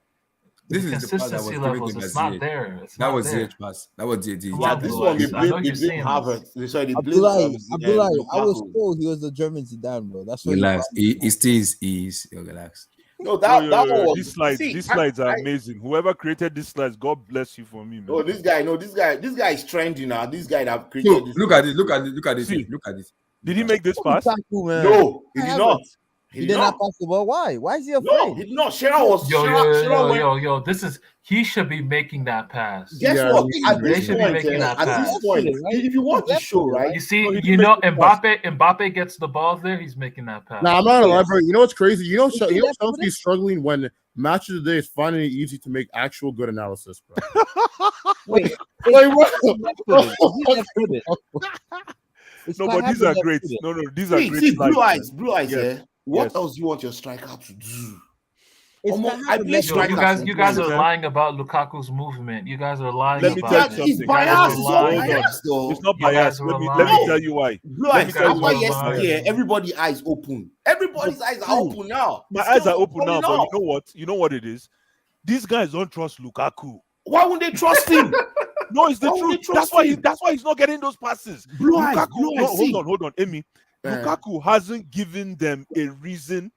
G: This
C: the
G: is the pass that was
C: consistency
G: given
C: levels
G: to
C: it's not
G: Gazier.
C: there. It's
G: That
C: not
G: was
C: there.
G: ZH pass. That was ZH.
C: Come
J: Yeah,
C: on,
J: this
C: boys.
J: one they
C: I know
J: blame
C: you're
J: they blame
C: seeing
J: Havertz. Sorry, they blame
I: Abdullah, I was
J: Lukaku.
I: told he was the German Zidane, bro. That's what
G: Relax.
I: he
G: He still is. Relax.
J: No, that
D: Yo,
J: one was
D: these slides are amazing. Whoever created these slides, God bless you for me, man.
J: Oh, this guy is trending now. This guy that
G: So
J: created this.
G: look at it. Look at it.
D: See.
G: Look at it.
D: Did he make this pass?
I: Lukaku, man.
J: No, he did
I: Havertz.
J: not.
K: He did not pass the ball. Why? Why is he afraid?
J: No, he did not. Shearer was
C: Yo. This is he should be making that pass.
J: Guess what? At
C: They
J: this
C: should be
J: point,
C: making that
J: at
C: pass.
J: this point, if you watch the show, right?
C: You see,
D: No, he
C: you
D: didn't
C: know,
D: make the pass.
C: Mbappe gets the ball there. He's making that pass.
F: Nah, I'm not gonna lie, bro. You know what's crazy? You know
K: see that
F: Chelsea's struggling when match of the day is finding it easy to make actual good analysis, bro.
K: Wait,
F: Like, what?
K: It's
D: No,
K: quite
D: but these
K: happy
D: are
K: that
D: great.
K: did it.
D: No, these are great.
J: See,
D: slides,
J: blue eyes.
D: Yes.
J: Yeah. What
D: Yes.
J: else do you want your striker to do?
K: It's
J: Omo,
K: quite
J: I
K: happy
J: play
K: that
J: striker.
C: You guys are
D: man.
C: lying about Lukaku's movement. You guys are lying
D: Let me
C: about
D: tell you
C: it.
D: something.
J: It's biased. It's all
C: Hold on.
J: biased, though.
D: It's not
C: You guys
D: biased.
C: were
D: Let me
C: lying.
D: tell you why.
J: Blue
D: Let
J: eyes.
D: me tell you
J: After
D: why.
J: yesterday, everybody's eyes open. Everybody's eyes are open now.
D: My
J: It's
D: eyes
J: still
D: are open now,
J: falling
D: but
J: off.
D: you know what? You know what it is? These guys don't trust Lukaku.
J: Why would they trust him?
D: No, it's the
J: Why would they
D: truth.
J: trust him?
D: That's why he's not getting those passes.
J: Blue eyes,
D: Lukaku,
J: blue
D: no,
J: eyes, see.
D: hold on, Amy. Lukaku hasn't given them a reason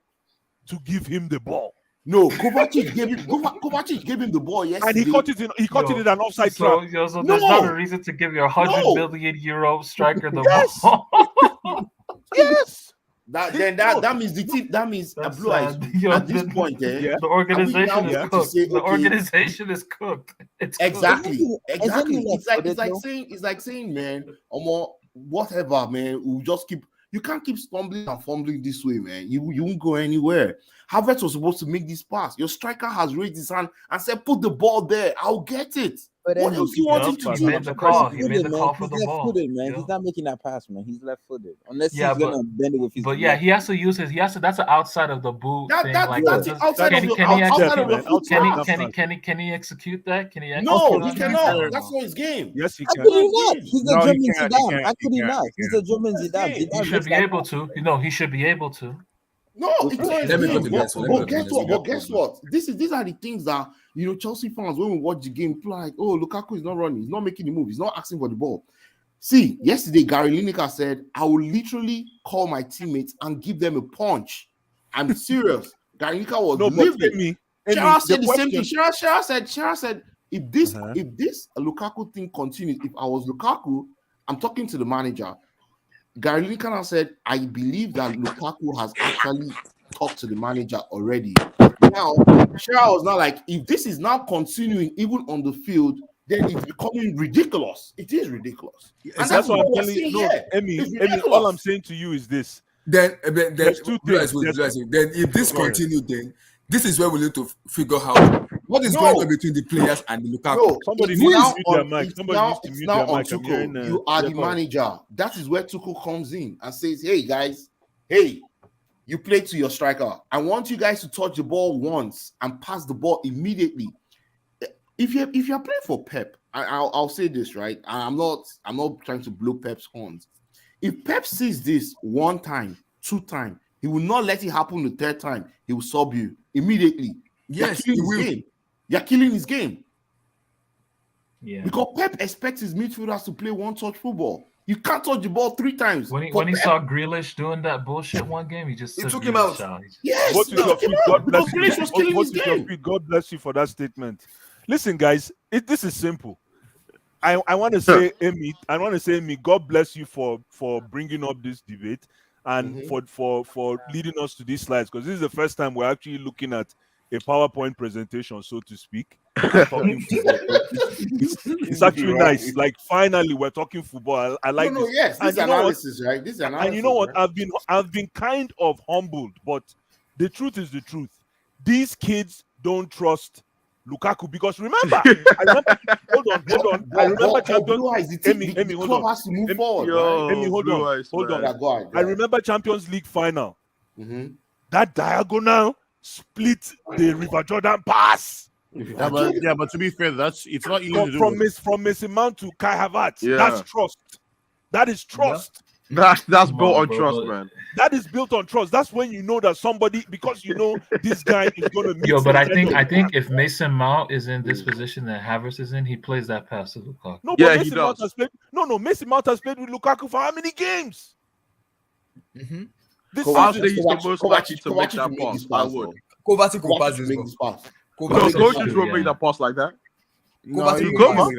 D: to give him the ball.
J: No, Kovacic gave him the ball yesterday.
D: And he caught it in an offside trap.
C: So there's not a reason to give your 100 million euro striker the
D: Yes.
C: ball.
D: Yes.
J: That means the team. That means
C: That's
J: blue eyes.
C: sad. Yo,
J: At this point,
C: the organization is cooked. The organization is cooked. It's
J: exactly.
C: cooked.
J: It's like saying, man, whatever, man. We'll just keep. You can't keep stumbling and fumbling this way, man. You won't go anywhere. Havertz was supposed to make this pass. Your striker has raised his hand and said, "Put the ball there. I'll get it."
K: But
J: what else do you want him to do?
C: He made the call. He made the call for
K: He's
C: the ball.
K: left-footed, man.
C: Yeah.
K: He's not making that pass, man. He's left-footed. Unless
C: Yeah,
K: he's gonna bend it with his.
C: But yeah, he has to use his. He has to. That's an outside of the boot thing.
J: That's outside of the foot.
C: Can he execute that? Can he?
J: No, he cannot. That's not his game.
D: Yes, he
K: How
D: can.
K: could he not? He's the
F: No, he
K: German
F: can't,
K: Zidane. How could he
F: he
K: not?
F: can't.
K: He's the German Zidane.
C: He
K: Zidane
C: should
K: makes
C: be
K: that
C: able
K: pass.
C: to. He should be able to.
J: No, it's not his
G: Let me
J: game.
G: go to the next one. Let me go to the next one.
J: But guess what? These are the things that Chelsea fans, when we watch the game, like, oh, Lukaku is not running, he's not making the move, he's not asking for the ball. See, yesterday Gary Lineker said, I will literally call my teammates and give them a punch. I'm serious. Gary Lineker was livid. Shearer said the same thing. Shearer said, if this Lukaku thing continues, if I was Lukaku, I'm talking to the manager. Gary Lineker said, I believe that Lukaku has actually talked to the manager already. Now, Shearer was not like, if this is now continuing even on the field, then it's becoming ridiculous. It is ridiculous. And
D: That's what I'm telling you. No, Emmy, all I'm saying to you is this.
G: Then
D: There's two things.
G: Then if this continues, then this is where we need to figure out what is going on between the players and the Lukaku.
J: No,
D: somebody needs to mute their mic. Somebody needs to mute their mic.
J: Tuchel. You are the manager. That is where Tuchel comes in and says, hey, guys, you play to your striker. I want you guys to touch the ball once and pass the ball immediately. If you're playing for Pep, I'll say this, right? I'm not trying to blow Pep's horns. If Pep sees this one time, two times, he will not let it happen the third time. He will sub you immediately.
G: Yes,
J: he will. You're killing his game.
C: Yeah.
J: Because Pep expects his midfielders to play one-touch football. You can't touch the ball 3 times.
C: When he saw Grealish doing that bullshit one game, he
G: took him out.
J: Yes,
D: God bless you. God bless you for that statement. Listen, guys, this is simple. I want to say, Amy, God bless you for bringing up this debate and for leading us to these slides, because this is the first time we're actually looking at a PowerPoint presentation, so to speak. It's actually nice. Like, finally, we're talking football. I like this.
J: Yes, this analysis, right? This analysis.
D: And you know what?
J: Right?
D: I've been kind of humbled, but the truth is the truth. These kids don't trust Lukaku, because remember, hold on. I remember Champions League. Amy, hold on.
J: Has to move forward.
D: Amy, hold on.
J: Go ahead.
D: I remember Champions League final.
J: Mm-hmm.
D: That diagonal split the River Jordan pass.
F: Yeah, but to be fair, it's not easy to do.
D: From Mason Mount to Kai Havertz. Yeah. That's trust. That is trust.
E: That's built on trust, man.
D: That is built on trust. That's when you know that somebody, because you know this guy is going to meet.
C: But I think if Mason Mount is in this position that Havertz is in, he plays that pass to Lukaku.
D: No, but Mason Mount has played. Mason Mount has played with Lukaku for how many games?
E: Mm-hmm. I'll say he's the most likely to make that pass. I would.
G: Kovacic will pass this ball.
E: Coaches will make that pass like that.
F: No,
E: you go, man.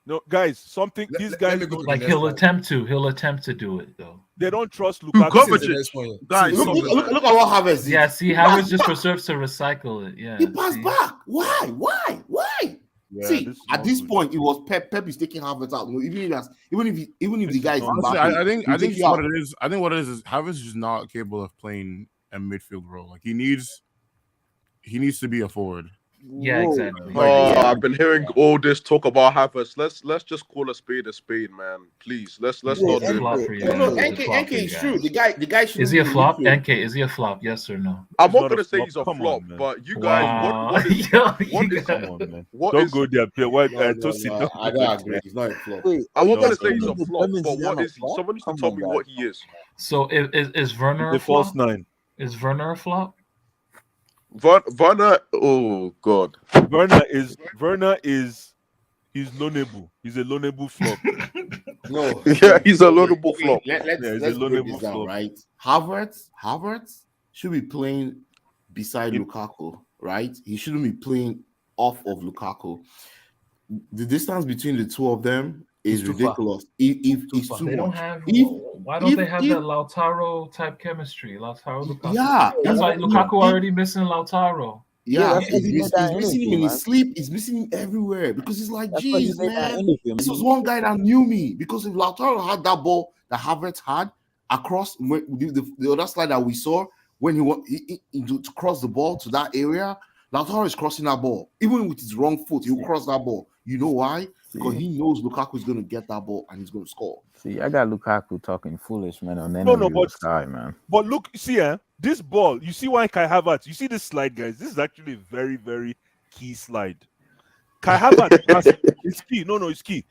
D: No, guys, something
G: Let-
D: these
G: let
D: guys
G: me go
D: don't,
G: to
C: Like
G: the next
C: he'll
G: slide.
C: attempt to. He'll attempt to do it though.
D: they don't trust
E: Who
D: Lukaku.
G: This is the
E: Kovacic?
G: next one here.
E: Guys,
G: See,
E: stop
J: Look,
E: it,
J: look,
E: man.
J: look at what Havertz did.
C: Yeah, see,
J: He
C: Howard
J: passed
C: just
J: back.
C: preserves to recycle it. Yeah.
J: He passed
C: see?
J: back. Why?
D: Yeah,
J: See,
D: this is
J: at
D: not
J: this
D: good.
J: point, it was Pep. Pep is taking Havertz out. No, even if
D: This
J: the guy
D: is
J: is
D: not
F: Honestly,
J: Mbappe,
F: I think
J: he'll take
F: just
J: you
F: what
J: out.
F: it is. I think what it is Havertz is just not capable of playing a midfield role. Like he needs to be a forward.
C: Yeah,
I: Whoa.
C: exactly.
F: Like,
E: Oh, I've been hearing all this talk about Havertz. Let's just call a spade, man. Please, let's
C: Is
E: not
C: he
E: do
C: a
E: it.
C: flop for you
J: Oh no,
C: guys? Is he a flop
J: NK
C: for you
J: is true.
C: guys?
J: The guy shouldn't
C: Is he
J: be
C: a
J: in
C: flop?
J: midfield.
C: NK, is he a flop? Yes or no?
E: I'm
D: He's
E: not
D: not a
E: gonna say
D: flop.
E: he's a
D: Come
E: flop,
D: on, man.
E: but you guys,
C: Wow.
E: what is
C: Yo,
E: what
C: you
E: is
C: guys-
D: Come on, man.
E: what
D: Don't
E: is?
D: go there, Pierre. Why? Tosi,
J: No,
D: don't
J: I
D: go
J: don't
D: there.
J: agree. He's not a flop.
I: Wait,
E: I'm not
D: No,
E: gonna say
D: no,
E: he's
D: no.
E: a flop, but what is he?
I: Flop?
E: Someone needs to
I: Come
E: tell
I: on,
E: me
I: guys.
E: what he is.
C: So is Werner
D: The
C: a flop?
D: false nine.
C: Is Werner a flop?
E: Werner, oh god,
D: Werner is he's loanable. He's a loanable flop.
J: No,
E: yeah, he's a loadable flop.
J: Let's
D: Yeah, he's a
J: break
D: loanable
J: this down,
D: flop.
J: right? Havertz should be playing beside
D: In-
J: Lukaku, right? He shouldn't be playing off of Lukaku. The distance between the two of them is
G: It's too far.
J: ridiculous. If it's
G: far.
J: too
C: They don't
J: much.
C: have.
J: If
C: Why don't they have
J: if-
C: that Lautaro type chemistry? Lautaro Lukaku.
J: Yeah,
C: That's why
J: if-
C: Lukaku
J: if-
C: already missing Lautaro.
J: Yeah,
I: that's why he made that
J: he's missing him
I: interview,
J: in his
I: man.
J: sleep. He's missing him everywhere because he's like,
I: That's why he
J: geez,
I: made that
J: man.
I: interview.
J: This was one guy that knew me because if Lautaro had that ball that Havertz had across the other slide that we saw when he to cross the ball to that area, Lautaro is crossing that ball. Even with his wrong foot, he'll cross that ball. You know why? Because he knows Lukaku is going to get that ball and he's going to score.
H: See, I got Lukaku talking foolish, man, on
D: No,
H: NW
D: but-
H: Sky, man.
D: But look, see, this ball, you see why Kai Havertz, you see this slide, guys. This is actually a very, very key slide. Kai Havertz passed, it's key. No, it's key.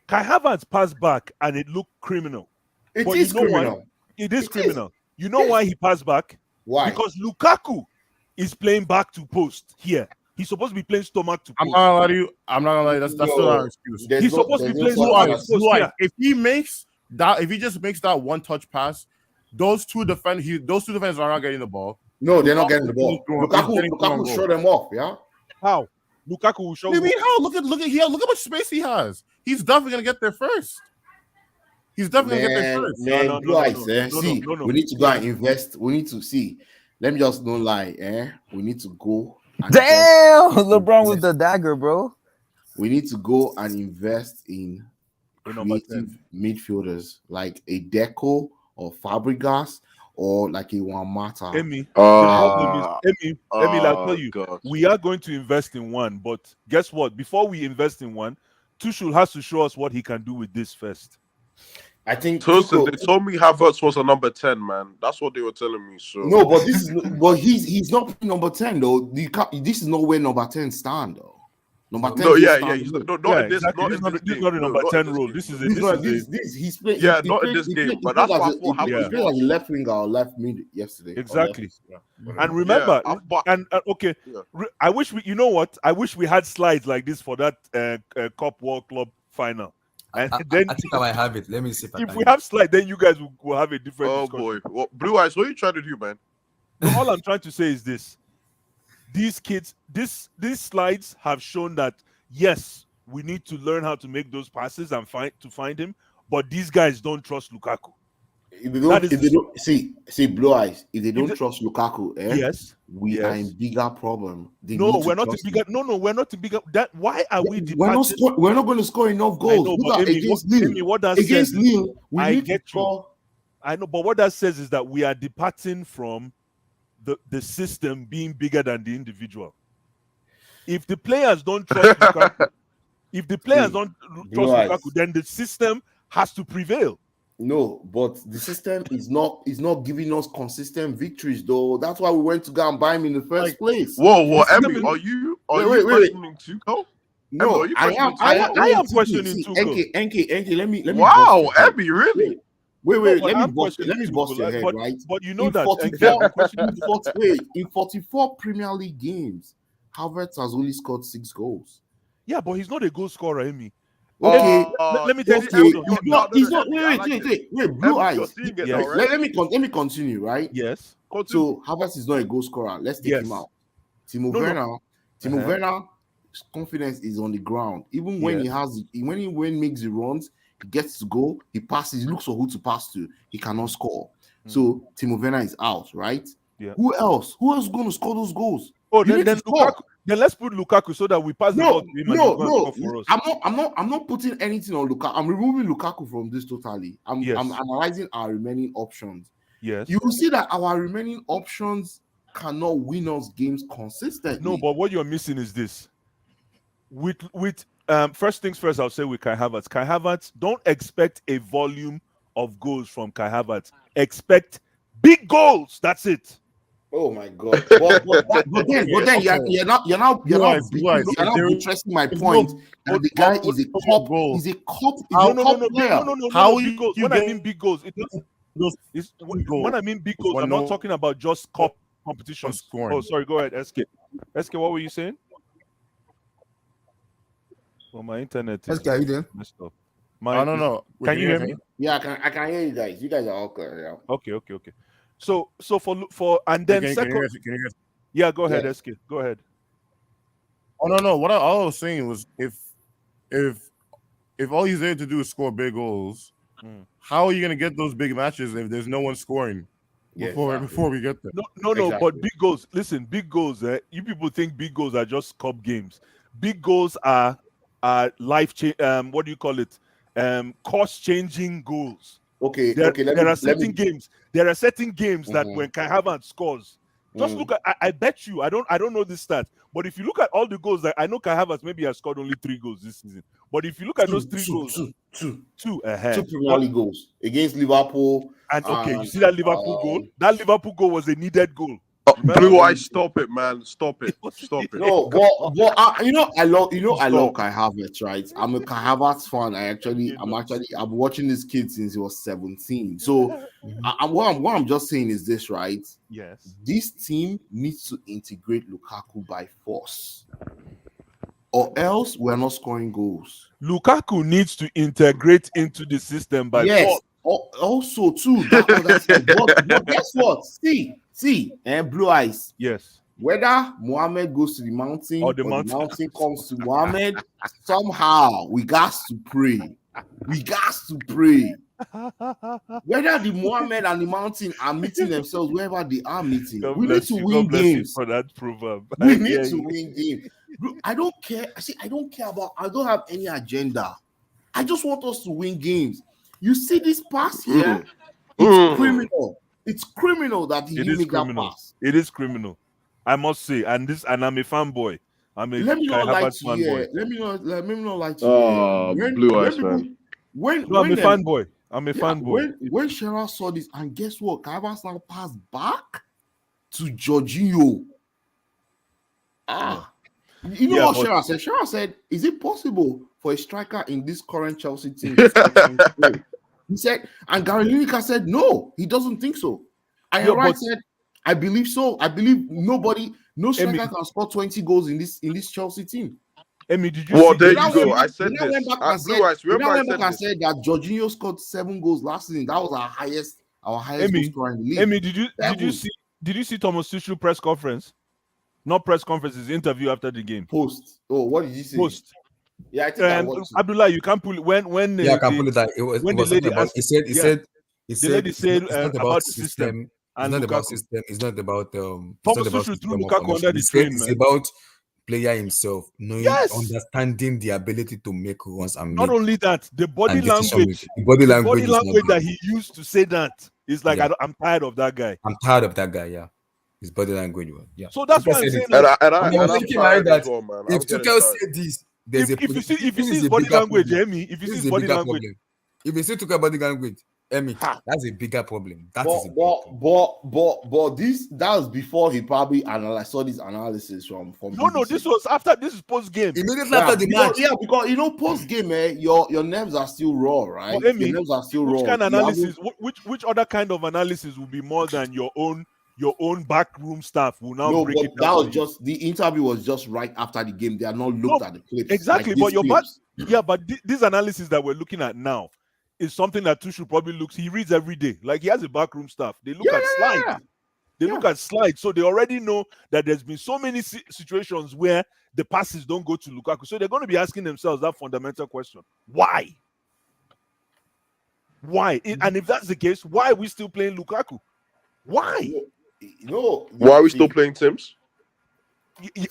D: Kai Havertz passed back and it looked criminal.
J: It
D: But
J: is
D: you know why?
J: criminal.
D: It is
J: It
D: criminal. You know why he passed back?
J: Why?
D: Because Lukaku is playing back to post here. He's supposed to be playing stomach to
F: I'm
D: post.
F: not gonna lie to you. I'm not gonna lie. That's still not an excuse.
J: There's
D: He's
J: no-
D: supposed to
J: there's
D: be
J: no
D: playing
J: such
D: stomach
J: thing
D: to
J: as-
D: post.
F: Blue
D: Yeah.
F: Eyes, if he just makes that one touch pass, those two defenders are not getting the ball.
J: No, they're not getting the ball.
F: He's getting through on
J: Lukaku
F: goal.
J: showed them off, yeah?
D: How? Lukaku will show
F: What do you
D: you.
F: mean how? Look how much space he has. He's definitely gonna get there first. He's definitely gonna get there first.
J: Man,
D: No,
J: Blue Eyes,
D: no.
J: see,
D: No.
J: we need to go and invest. We need to see. Let me just don't lie, we need to go. And
H: Damn, LeBron with the dagger, bro.
J: we need to go and invest in
D: We're number
J: creative midfielders like a Deco or Fabregas or like a Wamata.
D: Emi, the problem is, Emi, I'll tell you,
E: God.
D: we are going to invest in one, but guess what? Before we invest in one, Tuchel has to show us what he can do with this first.
J: I think
E: Tosin, they told me Havertz was a number 10, man. That's what they were telling me. So
J: no, but this is but he's not number 10 though. This is not where number 10 stand though. Number 10.
E: no, yeah,
J: stand
E: he's
J: good.
E: not
D: Yeah,
E: in this.
D: exactly.
E: Not
D: This
E: in
D: is not,
E: this
D: this is
E: game.
D: not a
E: No,
D: number
E: not
D: 10
E: in this
D: role.
E: game.
D: This is
J: He's playing.
E: Yeah,
J: he
E: not in
J: played-
E: this
J: he
E: game,
J: played-
E: but
J: he
E: that's
J: played
E: what I
J: as a-
E: thought
J: he
E: happened.
J: played as a left winger or left mid yesterday.
D: Exactly.
J: Yeah.
D: And remember,
E: but-
D: okay,
E: Yeah.
D: I wish you know what? I wish we had slides like this for that Cup World Club final. And then
G: I think I might have it. Let me see if I
D: if
G: can.
D: we have slides, then you guys will have a different
E: Oh
D: discussion.
E: boy, Blue Eyes, what are you trying to do, man?
D: So all I'm trying to say is this: these kids, these slides have shown that yes, we need to learn how to make those passes and find him. But these guys don't trust Lukaku.
J: If they don't,
D: That is
J: if they don't see Blue Eyes, if they don't
D: they-
J: trust Lukaku,
D: Yes.
J: we are in
D: Yes.
J: bigger problem. They
D: No,
J: need to
D: we're not in
J: trust
D: bigger.
J: him.
D: No, we're not in bigger. That why are we departing?
J: We're not going to score enough
D: I
J: goals.
D: know,
J: Look
D: but
J: at
D: Amy,
J: against
D: Amy,
J: Lille.
D: what that
J: Against
D: says is-
J: Lille, we
D: I
J: need
D: get
J: to
D: you.
J: score.
D: I know, but what that says is that we are departing from the system being bigger than the individual. If the players don't trust Lukaku, if the players don't
J: Blue
D: trust
J: Eyes.
D: Lukaku, then the system has to prevail.
J: No, but the system is not giving us consistent victories, though. That's why we went to go and buy him in the first place.
E: Whoa,
D: The system
E: Emmy,
D: is-
E: are you
J: Wait.
E: questioning Tuchel?
J: No,
E: are you
J: I am.
E: questioning
J: I
E: Tuchel?
D: am questioning Tuchel.
J: NK, let me.
E: Wow,
J: bust your head.
E: Emmy, really?
J: Wait,
D: No, but
J: let me
D: I'm
J: bust
D: questioning
J: your
D: Tuchel,
J: head,
D: but,
J: right?
D: But you know
J: In
D: that
J: 44,
D: I'm questioning
J: in 44 Premier League games, Havertz has only scored 6 goals.
D: Yeah, but he's not a goal scorer, Amy.
J: Okay,
D: Let me tell you.
J: okay,
D: hold
J: he's
D: on,
J: not.
D: Emmy.
J: He's not.
E: I like
J: Wait. Blue
E: Emmy, you're
J: Eyes.
E: seeing it
D: Yes.
E: now, right?
J: Let me continue, right?
D: Yes.
E: Continue.
J: So Havertz is not a goal scorer. Let's take
D: Yes.
J: him out. Timo
D: No.
J: Werner.
D: Uh-huh.
J: Werner confidence is on the ground. Even when when he makes the runs, he gets to go, he passes, he looks for who to pass to, he cannot score. So Timo Werner is out, right?
D: Yeah.
J: Who else? Who else is going to score those goals?
D: Oh,
J: You need
D: then
J: to score.
D: Lukaku. Then let's put Lukaku so that we pass the ball to him and he's going to score for us.
J: I'm not putting anything on Lukaku. I'm removing Lukaku from this totally. I'm analyzing our remaining options.
D: Yes.
J: You will see that our remaining options cannot win us games consistently.
D: No, but what you're missing is this. With first things first, I'll say with Kai Havertz. Kai Havertz, don't expect a volume of goals from Kai Havertz. Expect big goals. That's it.
J: Oh my God! But then you're not interesting my point that the guy is a cup. He's a cup.
D: No.
F: How
D: big goals. When I mean big goals, when I mean big goals, I'm not talking about just cup competitions. Oh, sorry. Go ahead, SK. SK, what were you saying? Well, my internet is messed up.
F: I don't know.
D: Can you hear me?
J: Yeah, I can hear you guys. You guys are all clear. Yeah.
D: Okay. So for and then second. Yeah, go ahead, SK. Go ahead.
F: Oh no. What I was saying was if all he's there to do is score big goals, how are you gonna get those big matches if there's no one scoring before we get there?
D: No. Exactly. But big goals. Listen, big goals. You people think big goals are just cup games. Big goals are life change. What do you call it? Cost-changing goals.
J: Okay.
D: There are certain games that when Kai Havertz scores, just look at. I bet you. I don't know this stat, but if you look at all the goals that I know, Kai Havertz maybe has scored only 3 goals this season. But if you look at those 3 goals, two
J: Premier League goals against Liverpool.
D: And you see that Liverpool goal? That Liverpool goal was a needed goal.
E: Blue Eyes, stop it, man! Stop it!
J: No, but I love Kai Havertz, right? I'm a Kai Havertz fan. I'm watching this kid since he was 17. So, what I'm just saying is this, right?
D: Yes.
J: This team needs to integrate Lukaku by force, or else we're not scoring goals.
D: Lukaku needs to integrate into the system by force.
J: Also, too. But guess what? See, Blue Eyes.
D: Yes.
J: Whether Mohammed goes to the mountain or the mountain comes to Mohammed, somehow we got to pray. Whether the Mohammed and the mountain are meeting themselves, wherever they are meeting, we need to win games.
D: For that proverb,
J: we need to win games. I don't care. I don't care about. I don't have any agenda. I just want us to win games. You see this pass here? It's criminal. It's criminal that he didn't make that pass.
D: It is criminal, I must say. And I'm a fanboy. I'm a
J: Let me not lie to you. Let me not lie to you.
E: Blue Eyes fan.
D: I'm a fanboy. I'm a fanboy.
J: When Shearer saw this, and guess what? Kai Havertz now passed back to Jorginho. You know what Shearer said? Shearer said, "Is it possible for a striker in this current Chelsea team?" He said, and Gary Lineker said, "No, he doesn't think so." And I said, "I believe so. I believe no striker can score 20 goals in this Chelsea team."
D: Emi, did you?
E: Well, there you go. I said this.
J: Blue Eyes, remember I said that Jorginho scored 7 goals last season. That was our highest goal scorer in the league.
D: Emi, did you see Thomas Tuchel press conference? Not press conference, his interview after the game.
J: Post. Oh, what did you say?
D: Post.
J: Yeah, I think
D: Abdullah, you can't pull it when
G: I can pull it that when the lady asked, he said
D: the lady said about the system.
G: It's not about system. It's not about
D: Thomas Tuchel threw Lukaku under the train.
G: It's about player himself knowing, understanding the ability to make runs and
D: not only that, the body language that he used to say that is like, I'm tired of that guy.
G: I'm tired of that guy. Yeah. His body language. Yeah.
D: So that's why I'm saying
G: I'm thinking like that. If Tuchel said this, there's
D: if you see his body language, Emi, if you see his body language,
G: if you see Tuchel body language, Emi, that's a bigger problem.
J: But that was before he probably saw this analysis from
D: No, this was after. This is post game.
G: Immediately after the match.
J: Yeah, because post game, your nerves are still raw, right?
D: But Emi,
J: your nerves are still raw.
D: Which kind of analysis? Which other kind of analysis will be more than your own backroom staff will now break it down?
J: That was just the interview was just right after the game. They are not looked at the clips.
D: Exactly, but this analysis that we're looking at now is something that Tuchel probably looks. He reads every day. Like he has a backroom staff. They look at slides. They look at slides, so they already know that there's been so many situations where the passes don't go to Lukaku. So they're going to be asking themselves that fundamental question: why? Why? And if that's the case, why are we still playing Lukaku? Why?
J: No.
E: Why are we still playing Sims?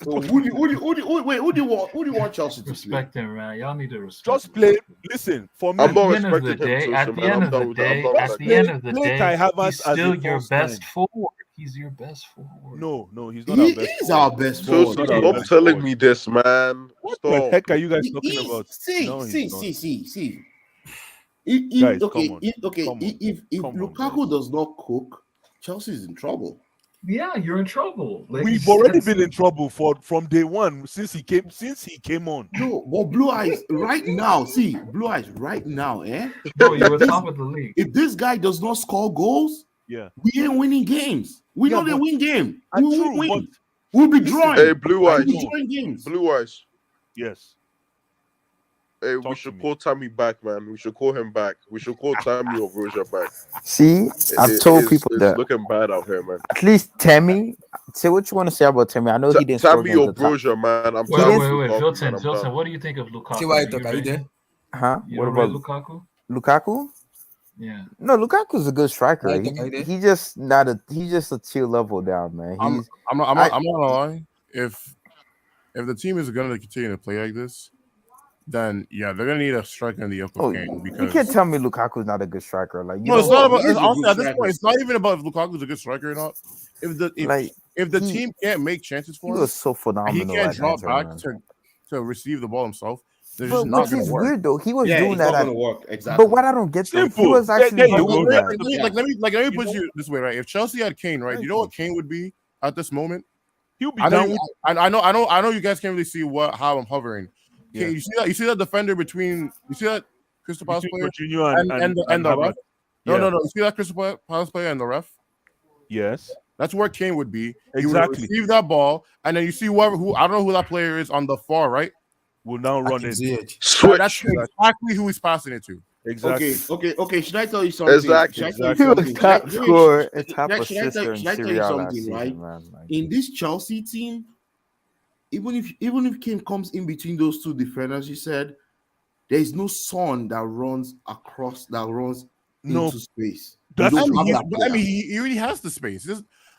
J: So who do you want Chelsea to
C: Respect him, man. Y'all need to respect.
D: Just play. Listen, for me,
E: I'm not
C: At the end of the
E: respecting him,
C: day,
E: so
C: at
E: man,
C: the end
E: I'm
C: of the
E: done with that.
C: day,
E: I'm done
C: at
E: with
C: the
E: that.
C: end of the
D: Play Kai
C: day,
D: Havertz
C: he's
D: as
C: still
D: a
C: your
D: false
C: best
D: nine.
C: forward. He's your best forward.
D: No, he's not
J: He
D: our best.
J: is
D: forward.
J: our best
E: So
J: forward.
D: Not our
E: stop
D: best
E: telling
D: forward.
E: me this, man.
D: What the
E: Stop.
D: heck are you guys
J: He
D: talking
J: is-
D: about?
J: See.
D: No, he's not.
J: If,
D: Guys, come on.
J: if
D: Come on,
J: Lukaku
D: guys.
J: does not cook, Chelsea's in trouble.
C: Yeah, you're in trouble. Like,
D: We've already been in trouble from day one since he came on.
J: No, but Blue Eyes right now. See, Blue Eyes right now.
C: bro, you were top of the league.
J: If this guy does not score goals,
D: Yeah,
J: we ain't winning games. We
D: Yeah,
J: know they
D: but-
J: win game.
D: and
J: We
D: true,
J: won't
D: but
J: win. We'll be drawing.
E: Hey, Blue
J: We'll
E: Eyes.
J: be drawing games.
E: Blue Eyes.
D: yes.
E: Hey,
D: Talk
E: we
D: to
E: should
D: me.
E: call Tammy back, man. We should call him back. We should call Tammy or Roja back.
H: See, I've told people
E: it's
H: that
E: looking bad out here, man.
H: at least Tammy. Say what you want to say about Tammy. I know he didn't score
E: Tammy
H: against
E: or
H: the top.
E: Broja, man. I'm
C: Wait,
E: done
C: wait,
E: with
C: wait,
E: Lukaku,
C: Vilton,
E: man. I'm
C: Vilton,
E: done.
C: what do you think of Lukaku?
G: See why I
C: You
G: talk? Are you
C: rate-
G: there?
H: Huh?
C: You
H: What
C: don't rate
H: about
C: Lukaku?
H: Lukaku?
C: Yeah.
H: No, Lukaku's a good striker.
G: Right, okay.
H: He just not a. He's just a tier level down, man. He's
F: I'm not gonna lie. If the team is gonna continue to play like this, then yeah, they're gonna need a striker in the upper
H: oh,
F: Kane
H: you
F: because
H: can't tell me Lukaku's not a good striker. Like you
F: no, it's
H: know,
F: not about.
J: he is a
F: Honestly,
J: good
F: at this
J: striker.
F: point, it's not even about if Lukaku's a good striker or not. If the
H: he-
F: team can't make chances
H: he
F: for him,
H: was so
F: and
H: phenomenal.
F: he can't
H: at
F: drop
H: that
F: back
H: tournament.
F: to receive the ball himself, they're
H: But
F: just not
H: which
F: gonna
H: is
F: work.
H: weird though. He was
J: Yeah,
H: doing
J: it's
H: that.
J: not
H: At,
J: gonna work. Exactly.
H: but what I don't get though, he
D: Simple.
H: was actually
D: There you
H: doing
D: go.
H: that.
F: Let me put
D: You know?
F: you this way, right? If Chelsea had Kane, right, you know what Kane would be at this moment?
D: He'll be
F: I
D: down
F: know,
D: with
F: I know you guys can't really see how I'm hovering.
D: Yeah.
F: You see that defender between you see that Crystal Palace player
D: Jorginho
F: and the
D: Havertz.
F: ref?
D: Yeah.
F: No. You see that Crystal Palace player and the ref?
D: Yes.
F: That's where Kane would be. He would
D: Exactly.
F: receive that ball, and then you see who I don't know who that player is on the far right.
D: Will now run in.
F: That's
E: Switch.
F: exactly who he's passing it to.
J: Okay.
D: Exactly.
J: Should I tell you something?
E: Exactly.
J: Should I
H: He
J: tell you
H: was
J: something?
H: top
J: Should I-
H: scorer and
J: should I-
H: top
J: should I
H: assister
J: tell-
H: in
J: should I tell
H: Serie
J: you
H: A last
J: something,
H: season,
J: right?
H: man. Like,
J: In this Chelsea team, even if Kane comes in between those two defenders, you said there is no son that runs
D: No,
J: into space.
D: that's
J: We
F: I
J: don't
F: mean,
J: have that player.
F: he already has the space.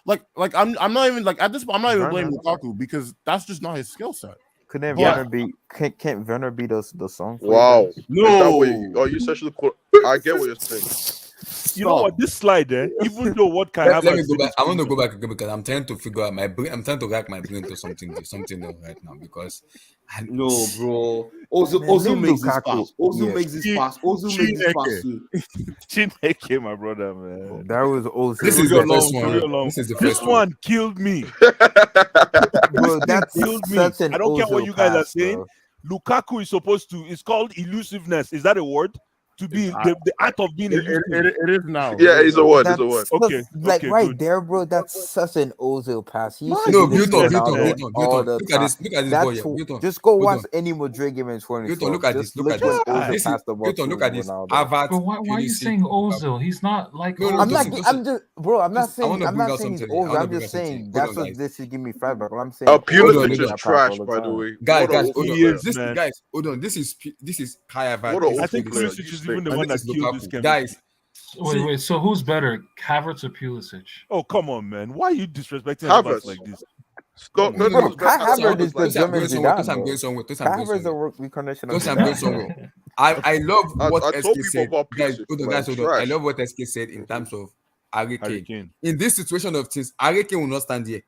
F: I'm not even like at this point. I'm not even blaming Lukaku because that's just not his skill set.
H: couldn't
J: Yeah.
H: Werner be? Can't Werner be the song? for you
E: Wow.
H: guys?
E: Is that what
J: No.
E: you essentially call? I get what you're saying.
D: You know what? This slide there, even though what Kai
G: Let me
D: Havertz
G: go
D: did
G: back.
D: is
G: I want to
D: criminal.
G: go back again because I'm trying to figure out my brain. I'm trying to rack my brain to something else right now because
J: No, bro. Ozil
H: leave
J: makes this
H: Lukaku.
J: pass. Ozil
H: Yeah.
J: makes this pass. Ozil makes this pass too.
D: Chineke, my brother, man.
H: That was Ozil.
G: this is
D: Leave
G: the
D: me
G: first
D: alone,
G: one.
D: leave me alone.
G: This is the
D: This
G: first one.
D: one killed me.
H: Bro, that's
D: Killed me.
H: such an
D: I don't care what
H: Ozil
D: you guys are
H: pass,
D: saying.
H: bro.
D: Lukaku is supposed to. It's called elusiveness. Is that a word? To be the art of being elusive.
F: It is now.
E: Yeah, it's a word. It's
H: That's
E: a word.
D: Okay,
H: like
D: okay,
H: right
D: good.
H: there, bro. That's such an Ozil pass. He used to
G: No,
H: do this
G: Newton,
H: to Ronaldo all the
G: Look
H: time.
G: at this. Look at this boy here.
H: That's
G: Newton.
H: just go
G: Hold
H: watch
G: on.
H: any Madrid game in 2012.
G: Newton, look at this.
H: Just
G: Look at
H: when
G: this.
H: Ozil
G: This is
H: passed the ball
G: Newton.
H: to
G: Look at this.
H: Ronaldo.
G: Havertz,
C: But why are you
G: Pulisic,
C: saying Ozil? He's not like
G: No,
H: I'm
C: Ozil.
H: not. I'm just, bro. I'm not
G: Just- I wanna
H: saying. I'm
G: bring
H: not
G: out
H: saying he's
G: something. I
H: Ozil.
G: wanna
H: I'm
G: bring
H: just
G: out something.
H: saying
G: Hold
H: that's
G: on,
H: what
G: guys.
H: this should give me flashback. What I'm saying.
G: Hold on,
E: Pulisic
G: hold
E: is
G: on.
E: just trash,
H: all the
E: by the
H: time.
E: way.
G: Guys,
E: What a
G: hold
E: awful
G: on.
D: He is,
E: player.
D: man.
G: Guys, hold on. This is Kai Havertz.
E: What a
G: This
D: I
G: is
D: think
E: awful player.
D: Pulisic
E: You
D: is
E: stink.
D: even the
G: and
D: one
G: this
D: that
G: is
D: killed this
G: Lukaku.
D: chemistry.
G: Guys,
C: Wait. So who's better, Havertz or Pulisic?
D: Oh, come on, man. Why are you disrespecting Havertz
E: Havertz.
D: like this?
E: Stop.
G: Bro,
E: No,
H: Kai
E: that's
H: Havertz is
E: Havertz
H: the
E: like
G: Those I'm
H: German
G: going somewhere.
H: Zidane,
G: Those I'm
H: bro.
G: going somewhere. Those I'm
H: Kai
G: going
H: Havertz is
G: somewhere.
H: a reincarnation of
G: Those I'm going
H: Zidane,
G: somewhere.
H: bro.
G: I love what
E: I told
G: SK
E: people
G: said.
E: about
G: Guys,
E: Pulisic,
G: hold on,
E: man.
G: guys, hold on. I
E: Trash.
G: love what SK said in terms of Harry
D: Harry
G: Kane.
D: Kane.
G: In this situation of things, Harry Kane will not stand here.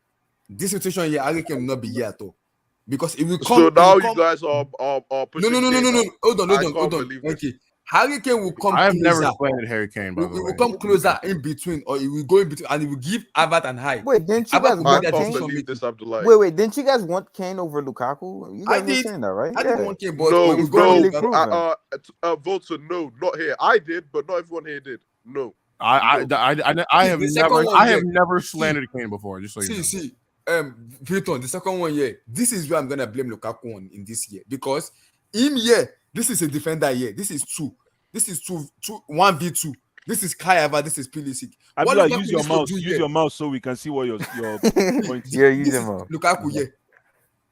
G: This situation here, Harry Kane will not be here at all. Because it will come.
E: So
G: it
E: now
G: will
E: you
G: come-
E: guys are pushing.
G: No.
E: Kane now.
G: Hold on.
E: I can't believe this.
G: Okay. Harry Kane will come
F: I have never
G: closer.
F: slandered Harry Kane, by
G: It
F: the way.
G: will come closer in between, or it will go in between, and it will give Havertz and high.
H: Wait, didn't you
G: Havertz
H: guys
G: will
H: want
G: be
E: I
G: that
E: can't
H: Kane?
E: believe this, Abdullah.
H: Wait, didn't you guys want Kane over Lukaku? You
G: I
H: guys were
G: did.
H: saying that, right?
G: I didn't want Kane, but
E: No,
G: when we
H: It's
G: go
H: finally
G: down-
H: proven.
E: Volta, no, not here. I did, but not everyone here did. No.
F: I have
G: The second one,
F: I have
G: yeah.
F: never slandered Kane before. Just so you know.
G: See, Vilton, the second one here. This is where I'm gonna blame Lukaku on in this year because him here. This is a defender here. This is two. This is 1v2. This is Kai Havertz. This is Pulisic. What
D: Abdullah,
G: Lukaku
D: use your
G: needs to
D: mouse.
G: do
D: Use
G: here-
D: your mouse so we can see what your point is.
H: Yeah, use
G: This
H: him
G: is
H: up.
G: Lukaku. Yeah.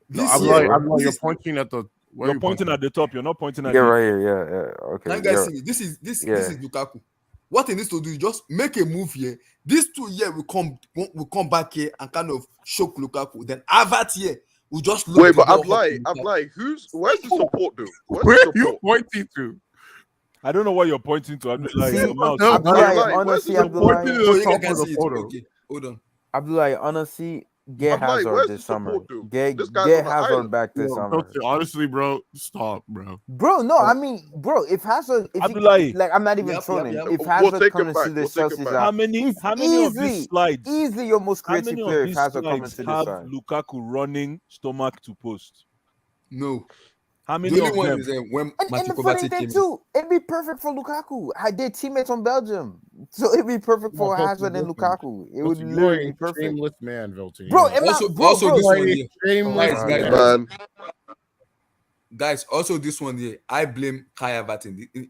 F: No,
G: This
F: I'm
G: year,
F: like,
G: this
F: you're
G: is-
F: pointing at the. Where
D: You're
F: you
D: pointing at the top. You're not pointing at
H: Yeah,
D: the
H: right here. Yeah. Okay.
G: Can you guys
H: Yeah.
G: see me? This is
H: Yeah.
G: Lukaku. What he needs to do is just make a move here. These 2 years will come back here and kind of shock Lukaku. Then Havertz here will just look.
E: Wait,
G: the
E: but
G: ball
E: I'm
G: up
E: like,
G: to
E: where's the support, dude? Where's
F: Where
E: the
F: are you
E: support?
F: pointing to?
D: I don't know what you're pointing to. Abdullah,
H: See,
D: your mouse.
F: No,
H: Abdullah,
E: I'm like,
H: honestly,
E: where's the
F: Pointing
H: Abdullah,
F: to
G: Oh,
F: the
G: you
F: top
G: guys
F: of
G: can
F: the
G: see it.
F: photo.
G: Okay, hold on.
H: Abdullah, honestly, get
E: I'm like,
H: Hazard
E: where's
H: this
E: the
H: summer.
E: support, dude?
H: Get
E: This guy's
H: get
E: on the
H: Hazard
E: island.
H: back this
F: Yo,
H: summer.
F: honestly, bro, stop, bro.
H: Bro, no, I mean, bro, if Hazard, if
D: Abdullah.
H: he, like, I'm not even
G: Yep,
H: trolling.
G: yep.
H: If
E: We'll
H: Hazard
E: take
H: comes
E: him
H: to
E: back.
H: see the
E: We'll take him
H: Chelsea's
E: back.
H: out,
D: How many
H: he's
D: of these
H: easily,
D: slides?
H: easily your most
D: How
H: creative
D: many
H: player
D: of
H: if
D: these
H: Hazard coming
D: slides
H: to this
D: have
H: side.
D: Lukaku running stomach to post?
G: No.
D: How
G: The
D: many
G: only
D: of
G: one
D: them?
G: is when
H: And
G: Matthew
H: the funny
G: Kovacic
H: thing
G: came in.
H: too, it'd be perfect for Lukaku. I did teammates on Belgium, so it'd be perfect for
F: No,
H: Hazard and
F: listen,
H: Lukaku. It would
F: You are
H: literally
F: a
H: be perfect.
F: shameless man, Vilton.
H: Bro,
F: You
H: am
G: Also,
H: I, bro,
G: also
H: bro,
G: this
F: are
G: one
F: a
G: here.
F: shameless
G: Guys,
F: man.
E: Man,
G: Guys, also this one here. I blame Kai Havertz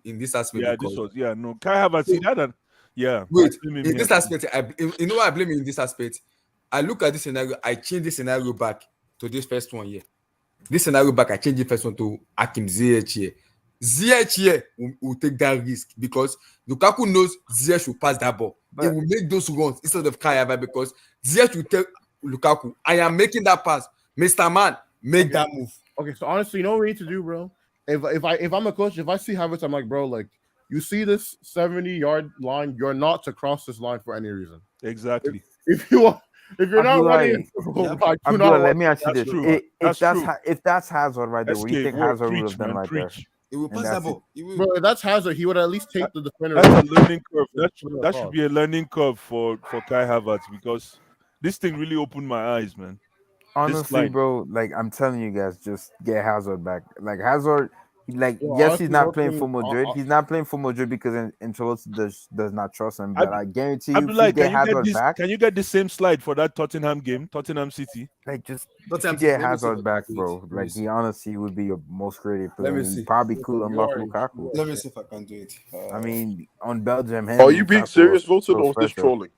G: in this aspect
D: Yeah,
G: because
D: this was no. Kai Havertz, see that? Yeah.
G: wait,
D: I blame him
G: in
D: here
G: this
D: too.
G: aspect, you know why I blame him in this aspect? I look at this scenario, I change this scenario back to this first one here. This scenario back, I change the first one to Hakim Ziyech here. Ziyech here will take that risk because Lukaku knows Ziyech will pass that ball. He will make those runs instead of Kai Havertz because Ziyech will tell Lukaku, I am making that pass. Mr. Man, make that move.
F: Okay, so honestly, you know what we need to do, bro? If I'm a coach, if I see Havertz, I'm like, bro, like you see this 70-yard line, you're not to cross this line for any reason.
D: Exactly.
F: If you're not
H: Abdullah,
F: running,
H: Abdullah, let me ask you
D: That's
H: this:
D: true.
H: If
D: That's true.
H: if that's Hazard right there, what do you
D: SK,
H: think
D: word,
H: Hazard would
D: preach,
H: have done
D: man,
H: right there?
D: preach.
G: He will
H: And
G: pass
H: that's
G: that ball. He will.
F: bro, that's Hazard. He would at least take the defender.
D: That's a learning curve. That should be a learning curve for Kai Havertz because this thing really opened my eyes, man.
H: Honestly,
D: line.
H: bro, like I'm telling you guys, just get Hazard back. Like Hazard, like
F: Yo,
H: yes,
F: honestly,
H: he's not
F: what
H: playing
F: thing-
H: for Madrid. He's not playing for Madrid because Ancelotti does not trust him. But I guarantee you, if
D: Abdullah,
H: you get Hazard back,
D: can you get the same slide for that Tottenham game, Tottenham City?
H: like just if
G: Tottenham
H: you
G: City,
H: get
G: let me see
H: Hazard
G: what
H: back,
G: it is.
H: bro,
G: Let me
H: like
G: see.
H: he honestly would be your most creative player.
G: Let me
H: and he
G: see.
H: probably could
F: You
H: unlock
F: are-
H: Lukaku.
G: Let me see if I can do it.
H: I mean, on Belgium,
E: are you being serious, Wilson, or is this
H: special.
E: trolling?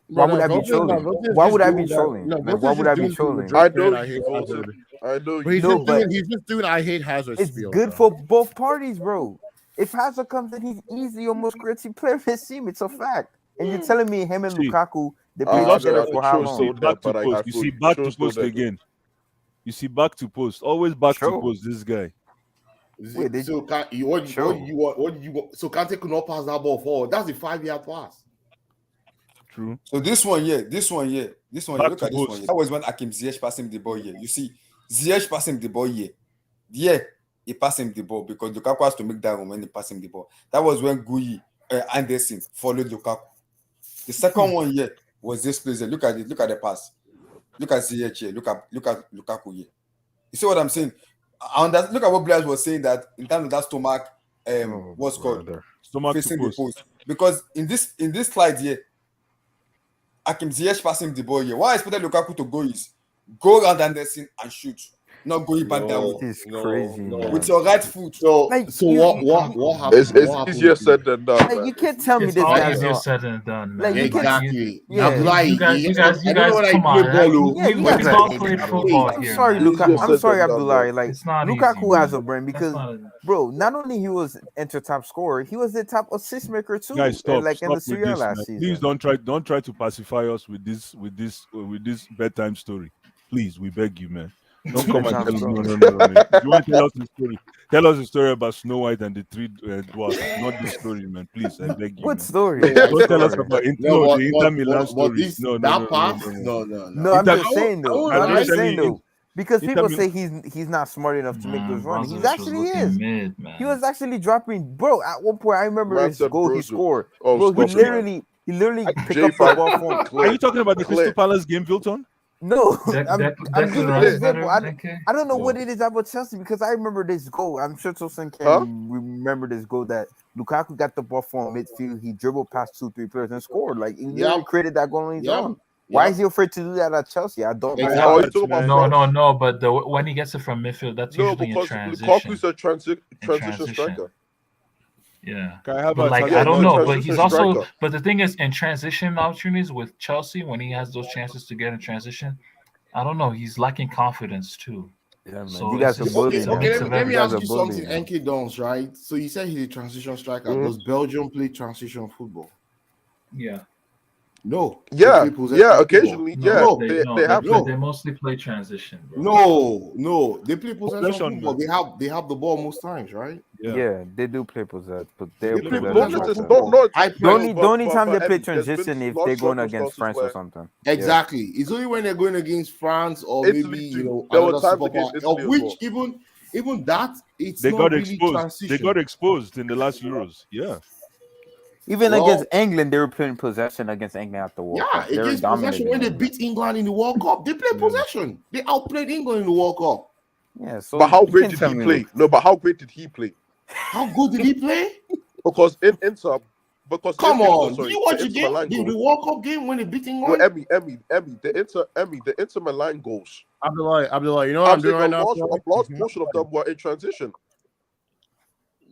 H: Why would I be
F: Vilton's
H: trolling?
F: Vilton's
H: Why
F: just
H: would I be
F: doing that-
H: trolling?
F: No,
H: Like,
F: Vilton's
H: why
F: just
H: would I be
F: doing the
H: trolling?
F: Madrid
E: I
F: fan,
E: know
F: I
E: you,
F: hate
E: Wilson.
F: Hazard.
E: I know
F: But he's
E: you.
H: No,
F: just
H: but
F: doing. He's just doing. I hate Hazard.
H: it's
F: spiel,
H: good
F: bro.
H: for both parties, bro. If Hazard comes in, he's easily your most creative player in his team. It's a fact. And you're telling me him and
D: See,
H: Lukaku, they
E: I
H: played
E: love
H: together
E: it.
H: for
E: The
H: how
E: truth
H: long?
E: so
D: See,
E: that,
D: back to
E: but I
D: post. You
E: feel
D: see,
E: you.
D: back
E: Sure,
D: to
E: still
D: post
E: that,
D: again. You see, back to post. Always back to
H: Sure.
D: post. This guy.
H: Wait, did
J: So can you what
H: Sure.
J: did you want? What did you want? So Kante could not pass that ball forward. That's a 5-yard pass.
D: True.
G: So this one here,
D: Back
G: look
D: to
G: at this one
D: post.
G: here. That was when Hakim Ziyech passed him the ball here. You see, Ziyech passed him the ball here. Yeah, he passed him the ball because Lukaku has to make that run when he passed him the ball. That was when Gui Anderson followed Lukaku. The second one here was this place here. Look at it. Look at the pass. Look at Ziyech here. Look at Lukaku here. You see what I'm saying? Look at what Blaise was saying that in terms of that stomach, what's called
D: Stomach to
G: facing the
D: post.
G: post. Because in this slide here, Hakim Ziyech passing the ball here. What I expected Lukaku to go is go around Anderson and shoot, not going back that way
H: This is crazy, man.
G: with your right foot.
J: So
H: Like,
J: so
H: you-
J: what happened?
E: It's
J: What happened
E: easier
J: with
E: said
J: you?
E: than done.
H: Like,
E: man.
H: you can't tell me
C: It's
H: this
C: all
H: guy's
C: easier
H: not.
C: said than done,
H: Like,
C: man.
H: you can't-
J: Exactly.
H: Yeah.
J: Abdullah,
C: You guys,
J: I know when I
C: come
J: play
C: on.
J: ball, oh.
H: Yeah, you
C: We
H: guys
C: can
H: are
C: all
H: hating.
C: play
H: Hey,
C: football
H: I'm
C: here.
H: sorry,
C: man.
H: Luka.
E: Easier
H: I'm
E: said
H: sorry,
E: than done,
H: Abdullah.
E: man.
H: Like,
C: It's not
H: Lukaku
C: easy,
H: has
C: man.
H: a brain
C: That's
H: because,
C: not
H: bro, not only he was enter top scorer, he was the top assist maker too.
D: Guys, stop.
H: Like in the
D: Stop with
H: Serie A
D: this, man.
H: last season.
D: Please don't try to pacify us with this bedtime story. Please, we beg you, man. Don't come and tell us. No. If you want to tell us the story, tell us the story about Snow White and the three dwarfs. Not this story, man. Please, I beg you.
H: What
D: Man.
H: story?
D: Don't tell us about the Inter
J: but
D: Milan story.
J: this
D: No.
J: that pass? No.
H: No, I'm
D: Inter-
H: just saying though.
J: I
H: I'm
J: would-
H: just
D: I
H: saying
D: tell you,
H: though. Because
D: Inter
H: people
D: Milan-
H: say he's not smart enough to make those runs. He's
C: Brozovic was
H: actually
C: looking
H: is.
C: mid, man.
H: He was actually dropping, bro. At one point, I remember
E: Man
H: his
E: said
H: goal he
E: Brozovic.
H: scored.
E: Oh,
H: Bro,
E: stop it,
H: he literally picked up the
E: J5
H: ball from.
E: clear.
D: Are you talking about the
E: Clear.
D: Crystal Palace game, Vilton?
H: No,
C: Declan
H: I'm giving you an
C: Rice
H: example.
C: better,
H: I don't know
C: Yeah.
H: what it is about Chelsea because I remember this goal. I'm sure Tosin can
E: Huh?
H: remember this goal that Lukaku got the ball from midfield. He dribbled past 2-3 players and scored. Like he literally
J: Yep.
H: created that goal on his
J: Yep.
H: own. Why
J: Yep.
H: is he afraid to do that at Chelsea? I don't know.
J: Exactly.
E: Oh, you talking about
C: No,
E: France?
C: no. But when he gets it from midfield, that's
E: No,
C: usually in
E: because
C: transition.
E: Lukaku's a transition
C: transition.
E: striker.
C: Yeah.
D: Kai Havertz
C: But like
D: has
C: I
E: Yeah,
C: don't
E: he's a
C: know, but
E: transition
C: he's also
E: striker.
C: but the thing is in transition opportunities with Chelsea when he has those chances to get in transition, I don't know, he's lacking confidence too.
H: Yeah, man.
C: So
H: You
C: it's
H: guys are
C: just
J: Okay,
C: it's a
H: bullying
J: okay.
H: him.
C: mix
J: Let me,
C: of
J: let
H: You
J: me
H: guys
C: everything.
J: ask
H: are
J: you something,
H: bullying him.
J: NK Dons, right? So you said he's a transition striker.
E: Mhm.
J: Does Belgium play transition football?
C: Yeah.
J: No, they
E: Yeah,
J: play possession
E: yeah.
J: football.
E: Occasionally, yeah,
J: No,
E: they have to.
J: no,
C: they mostly play transition, bro.
J: no. They play possession
D: Possession,
J: football.
D: man.
J: They have the ball most times, right?
D: Yeah.
H: Yeah, they do play possess, but they're
J: They
E: Yeah,
J: play
E: but
H: possession
E: not
J: possession
E: necessarily.
H: striker.
E: Not
J: football.
E: not
J: High
H: The
J: press.
E: necessarily.
H: only the only time they
E: But
H: play
E: Emmy, there's been
H: transition if
E: large
H: they're going against
E: circumstances
H: France or
E: where
H: something. Yeah.
J: Exactly. It's only when they're going against France or maybe
E: Italy too. There were
J: another
E: times
J: superpower,
E: against Italy
J: of
E: as
J: which
E: well.
J: even that it's
D: They
J: not
D: got
J: really
D: exposed. They got
J: transition.
D: exposed in the last Euros. Yeah.
H: Even against
J: Well,
H: England, they were playing possession against England at the World
J: yeah,
H: Cup. They were
J: against possession
H: dominating
J: when they
H: England.
J: beat England in the World Cup, they play
D: Yeah.
J: possession. They outplayed England in the World Cup.
H: Yeah, so
E: But how
H: you
E: great
H: can't
E: did
H: tell
E: he
H: me.
E: play? No, but how great did he play?
J: How good did he play?
E: Because in Inter, because
J: Come
E: in Inter,
J: on, did
E: sorry,
J: you
E: the
J: watch the
E: Inter
J: game?
E: Milan
J: The
E: goals.
J: World Cup game when they beat
E: No,
J: England?
E: Emmy, the Inter Milan goals.
F: Abdullah, you know what
E: I'm
F: I'm doing
E: saying
F: right now?
E: a large portion of them were in transition.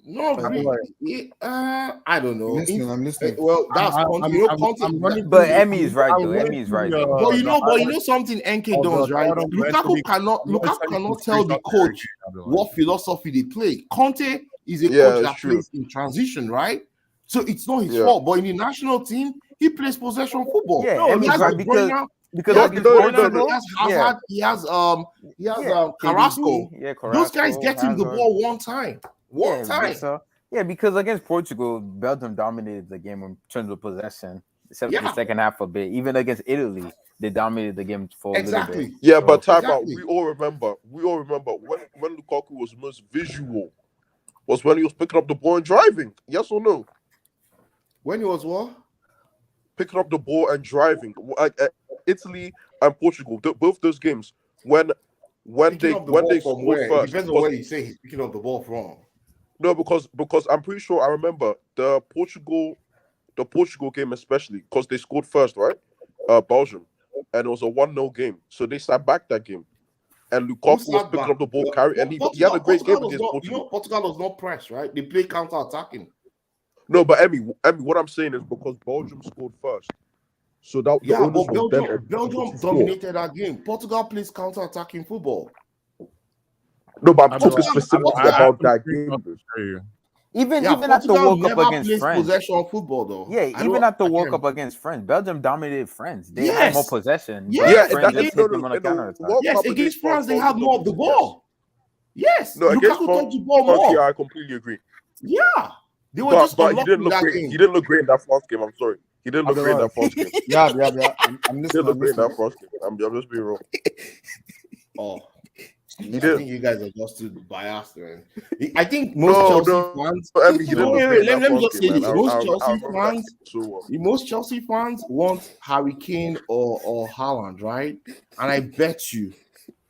J: No, I don't know.
G: I'm listening.
J: Well, that's Conte. You know, Conte.
F: I'm running
H: But
F: through
H: Emmy is right
F: I'm
H: though.
F: running
H: Emmy is
F: through
H: right
F: the,
H: though.
J: But you
F: the
J: know,
F: highlights
J: something NK
F: of the
J: does, right?
F: Tottenham for
J: Lukaku
F: NTV.
J: cannot
F: I'm gonna
J: Lukaku
F: send you
J: cannot
F: some
J: tell the
F: screenshots of Harry
J: coach
F: Kane, Abdullah.
J: what philosophy they play. Conte is a
E: Yeah,
J: coach
E: it's
J: that
E: true.
J: plays in transition, right? So it's not his
E: Yeah.
J: fault. But in the national team, he plays possession football.
H: Yeah,
J: He
H: Emmy's
J: has
H: right
J: De Bruyne,
H: because
E: No,
H: against
E: no, no,
H: Portugal,
J: he has
H: yeah,
J: Hazard, he has
H: KDB,
J: Carrasco.
H: yeah,
J: Those guys
H: Carrasco,
J: get him the
H: Hazard.
J: ball one time. One
H: Yeah,
J: time.
H: so yeah, because against Portugal, Belgium dominated the game in terms of possession, except for the
J: Yeah.
H: second half a bit. Even against Italy, they dominated the game for a little
J: Exactly.
H: bit.
E: Yeah,
H: So-
E: but time out.
J: Exactly.
E: We all remember when Lukaku was most visual was when he was picking up the ball and driving. Yes or no?
J: When he was what?
E: Picking up the ball and driving. Italy and Portugal, both those games when
J: Picking up the
E: when
J: ball
E: they
J: from
E: scored
J: where? It
E: first.
J: depends on
E: Because,
J: where you say he's picking up the ball from.
E: no, because I'm pretty sure I remember the Portugal game especially because they scored first, right? Belgium, and it was a 1-0 game, so they sat back that game, and
J: Who
E: Lukaku was
J: sat
E: picking
J: back?
E: up the ball, carry, and he had a great game against Portugal.
J: Portugal does not press, right? They play counter-attacking.
E: No, but Emmy, what I'm saying is because Belgium scored first, so that the
J: Yeah,
E: onus
J: but
E: was them.
J: Belgium dominated that game. Portugal plays counter-attacking football.
E: No, but I'm talking
J: Portugal-
E: specifically
J: Portugal-
E: about that game.
H: Even
J: Yeah,
H: even at the
J: Portugal
H: World Cup
J: never
H: against
J: plays
H: France,
J: possession football, though.
H: yeah,
J: I
H: even
J: don't-
H: at the
J: I
H: World
J: can't-
H: Cup against France, Belgium dominated France. They had
J: Yes.
H: more possession. but
J: Yes.
E: Yeah,
H: France
E: and
H: just hit them on a
E: in the
H: counterattack.
E: World
J: Yes,
E: Cup
J: against France, they
E: Belgium
J: have more of the
E: dominated,
J: ball. Yes,
E: No, against
J: Lukaku
E: France,
J: touched the ball more.
E: yeah, I completely agree.
J: Yeah, they were
E: But
J: just
E: he
J: unlucky
E: didn't
J: in
E: look
J: that
E: great.
J: game.
E: He didn't look great in that France game. I'm sorry. He didn't look great in that France game.
G: Yeah. I'm
E: He didn't
G: listening.
E: look great in that France game. I'm just being real.
J: Oh,
E: He
J: I
E: did.
J: think you guys are just too biased, man. I think
E: No,
J: most Chelsea
E: no,
J: fans.
E: I mean, he didn't look
J: Wait,
E: great in
J: let
E: that
J: me
E: France
J: just say
E: game,
J: this:
E: man.
J: most
E: I
J: Chelsea
E: remember that
J: fans,
E: so well.
J: most Chelsea fans want Harry Kane or Haaland, right? And I bet you,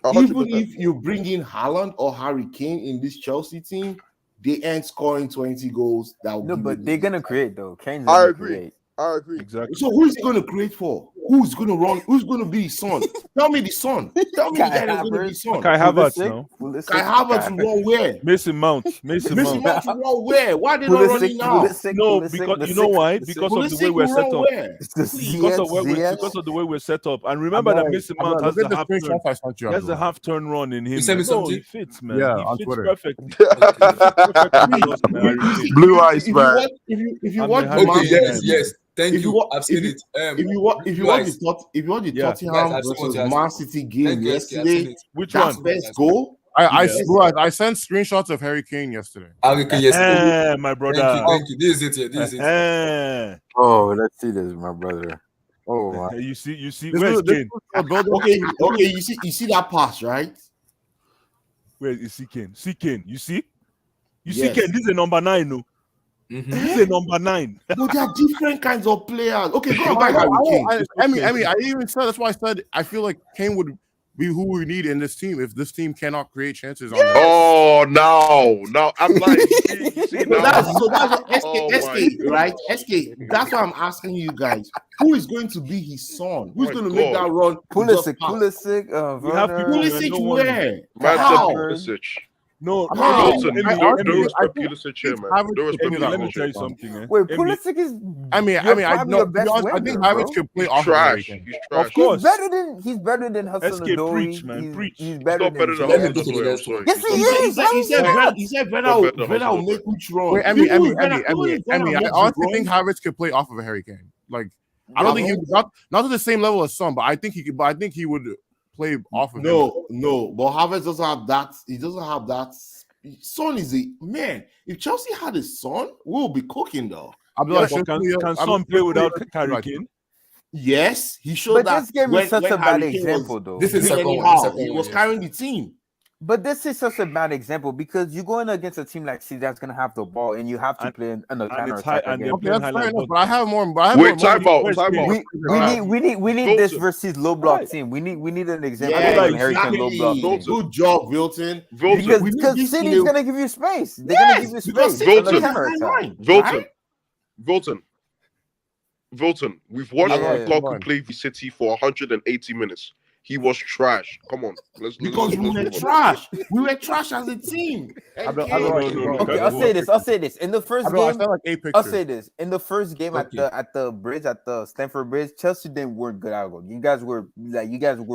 E: 100%.
J: even if you bring in Haaland or Harry Kane in this Chelsea team, they ain't scoring 20 goals. That will
H: No,
J: give
H: but
J: you
H: they're
J: the
H: gonna
J: league.
H: create though. Kane's
E: I
H: gonna
E: agree.
H: create.
E: I agree.
D: Exactly.
J: So who is he going to create for? Who's going to run? Who's going to be his son? Tell me the son. Tell me the guy that's going to be his son.
D: Kai Havertz now.
J: Kai Havertz will run where?
D: Mason Mount. Mason
J: Mason
D: Mount.
J: Mount will run where? Why are they not running now?
D: No, because you know why? Because of the way we're set up. Because of the way we're set up. And remember that Mason Mount has
F: look
D: the
F: at
D: half
F: the
D: turn.
F: screenshot I sent you,
D: He has the
F: Abdullah.
D: half turn run in him.
A: You sent me
D: No,
A: something?
D: he fits, man.
F: Yeah,
D: he
F: on
D: fits
F: Twitter.
D: perfectly. He fits perfectly with us, man, Harry Kane.
E: Blue eyes, man.
J: If you
D: I'm
J: watch
D: a
J: the
D: Harry
A: Okay,
J: match,
D: Kane
A: yes,
D: guy,
A: yes. Thank
J: if you
A: you.
J: wa-
A: I've seen it.
J: if you watch the
D: Yeah.
J: Tottenham
A: Guys, I've seen what
J: versus
A: you asked
J: Man
A: me.
J: City game
A: Thank you, SK, I've seen
J: yesterday,
A: it.
D: Which
J: that's
D: one?
J: best goal.
F: I
D: Yeah.
F: swear I sent screenshots of Harry Kane yesterday.
A: Okay, yes.
D: My brother.
A: Thank you. This is it here. This is it.
H: Oh, let's see this, my brother. Oh, wow.
D: You see,
F: This
D: where's
F: is- this
D: Kane?
J: Okay, you see that pass, right?
D: Where is Kane? See Kane. You see? You
J: Yes.
D: see Kane. This is a number 9, no? This is a number 9.
J: But there are different kinds of players. Okay, go and buy
F: I know,
J: Harry Kane.
F: I mean, I even said that's why I said I feel like Kane would be who we need in this team if this team cannot create chances on the
E: Oh, no. I'm like, you see
J: So
E: now.
J: that's what SK,
E: Oh, my
J: SK, right?
E: goodness.
J: SK. That's why I'm asking you guys: who is going to be his son? Who's
E: My
J: going to make
E: God.
J: that run?
H: Pulisic,
J: Just pass?
H: Pulisic,
D: We have
H: Werner,
D: people-
J: Pulisic
D: no one-
J: where?
E: Man said
J: How?
E: Pulisic.
D: No,
F: I'm not-
E: Wilson,
D: Emmy,
E: don't
D: Emmy,
E: respect Pulisic here, man.
F: Havertz
E: Don't
F: could
E: respect
F: play
D: Emmy,
F: that
D: let me
F: role.
D: tell you something.
H: Wait,
D: Emmy,
H: Pulisic is.
F: I mean,
H: you're
F: I
H: probably
F: know.
H: your
F: To be
H: best
F: honest, I think
H: winger,
F: Havertz
H: bro.
F: could play
E: He's
F: off of Harry
E: trash.
F: Kane.
E: He's trash.
D: Of course.
H: He's better than Hudson
D: SK,
H: Odoi.
D: preach, man, preach.
H: He's
E: He's
H: better
E: not better
H: than.
E: than
G: Let me
E: Hudson
G: go to the
E: Odoi. I'm
G: next one.
E: sorry.
H: Yes,
E: He's
H: he
E: not-
H: is. How is he not?
J: He said
E: Not
J: Vena
E: better than
J: will
E: Hudson
J: make which run.
F: Wait,
J: Even
F: Emmy,
J: if Vena makes
F: I
J: you
F: honestly
J: run,
F: think Havertz could play off of Harry Kane. Like, I don't think he not to the same level as Son, but I think he could. But I think he would play off of him.
J: No, but Havertz doesn't have that. He doesn't have that. Son is a man. If Chelsea had a son, we'll be cooking though.
F: I'll be
D: Yeah,
F: like,
D: but can Son play without Harry Kane?
J: Yes, he showed
H: But
J: that.
H: this game is such a bad example, though.
G: This is
J: doing
G: second one.
J: anyhow.
G: Second
J: He
G: one,
J: was
G: yes.
J: carrying the team.
H: But this is such a bad example because you're going against a team like City that's going to have the ball and you have to
D: And-
H: play in a
D: and
H: counter
D: it's high-
H: attack
D: and
H: again.
F: Okay, that's fair
D: highlight,
F: enough,
D: but-
F: but I have more.
E: Wait, time out.
D: Where's
E: Time
D: Kane?
E: out.
H: We need this
E: Wilson.
H: versus low block
D: Right.
H: team. We need an example
J: Yeah,
H: of an Harry Kane low block
J: exactly.
H: team.
J: Good job, Wilton.
E: Wilton.
H: Because City's
J: you know-
H: gonna give you space. They're gonna give you
J: because
H: space.
J: City
H: on the
E: Wilton.
H: counter
J: is
H: attack.
J: fine.
E: Wilton. We've watched
H: Yeah.
E: Lukaku play for City for 180 minutes. He was trash. Come on. Let's
J: Because we
E: move
J: were
E: on.
J: trash. We were trash as a team.
F: I don't
D: No,
H: Okay,
D: no,
H: I'll say this. In the first
F: I
H: game,
F: said like 8
H: I'll
F: pictures.
H: say this. In the first game
G: Okay.
H: at the bridge, at the Stamford Bridge, Chelsea didn't weren't good out of it. You guys were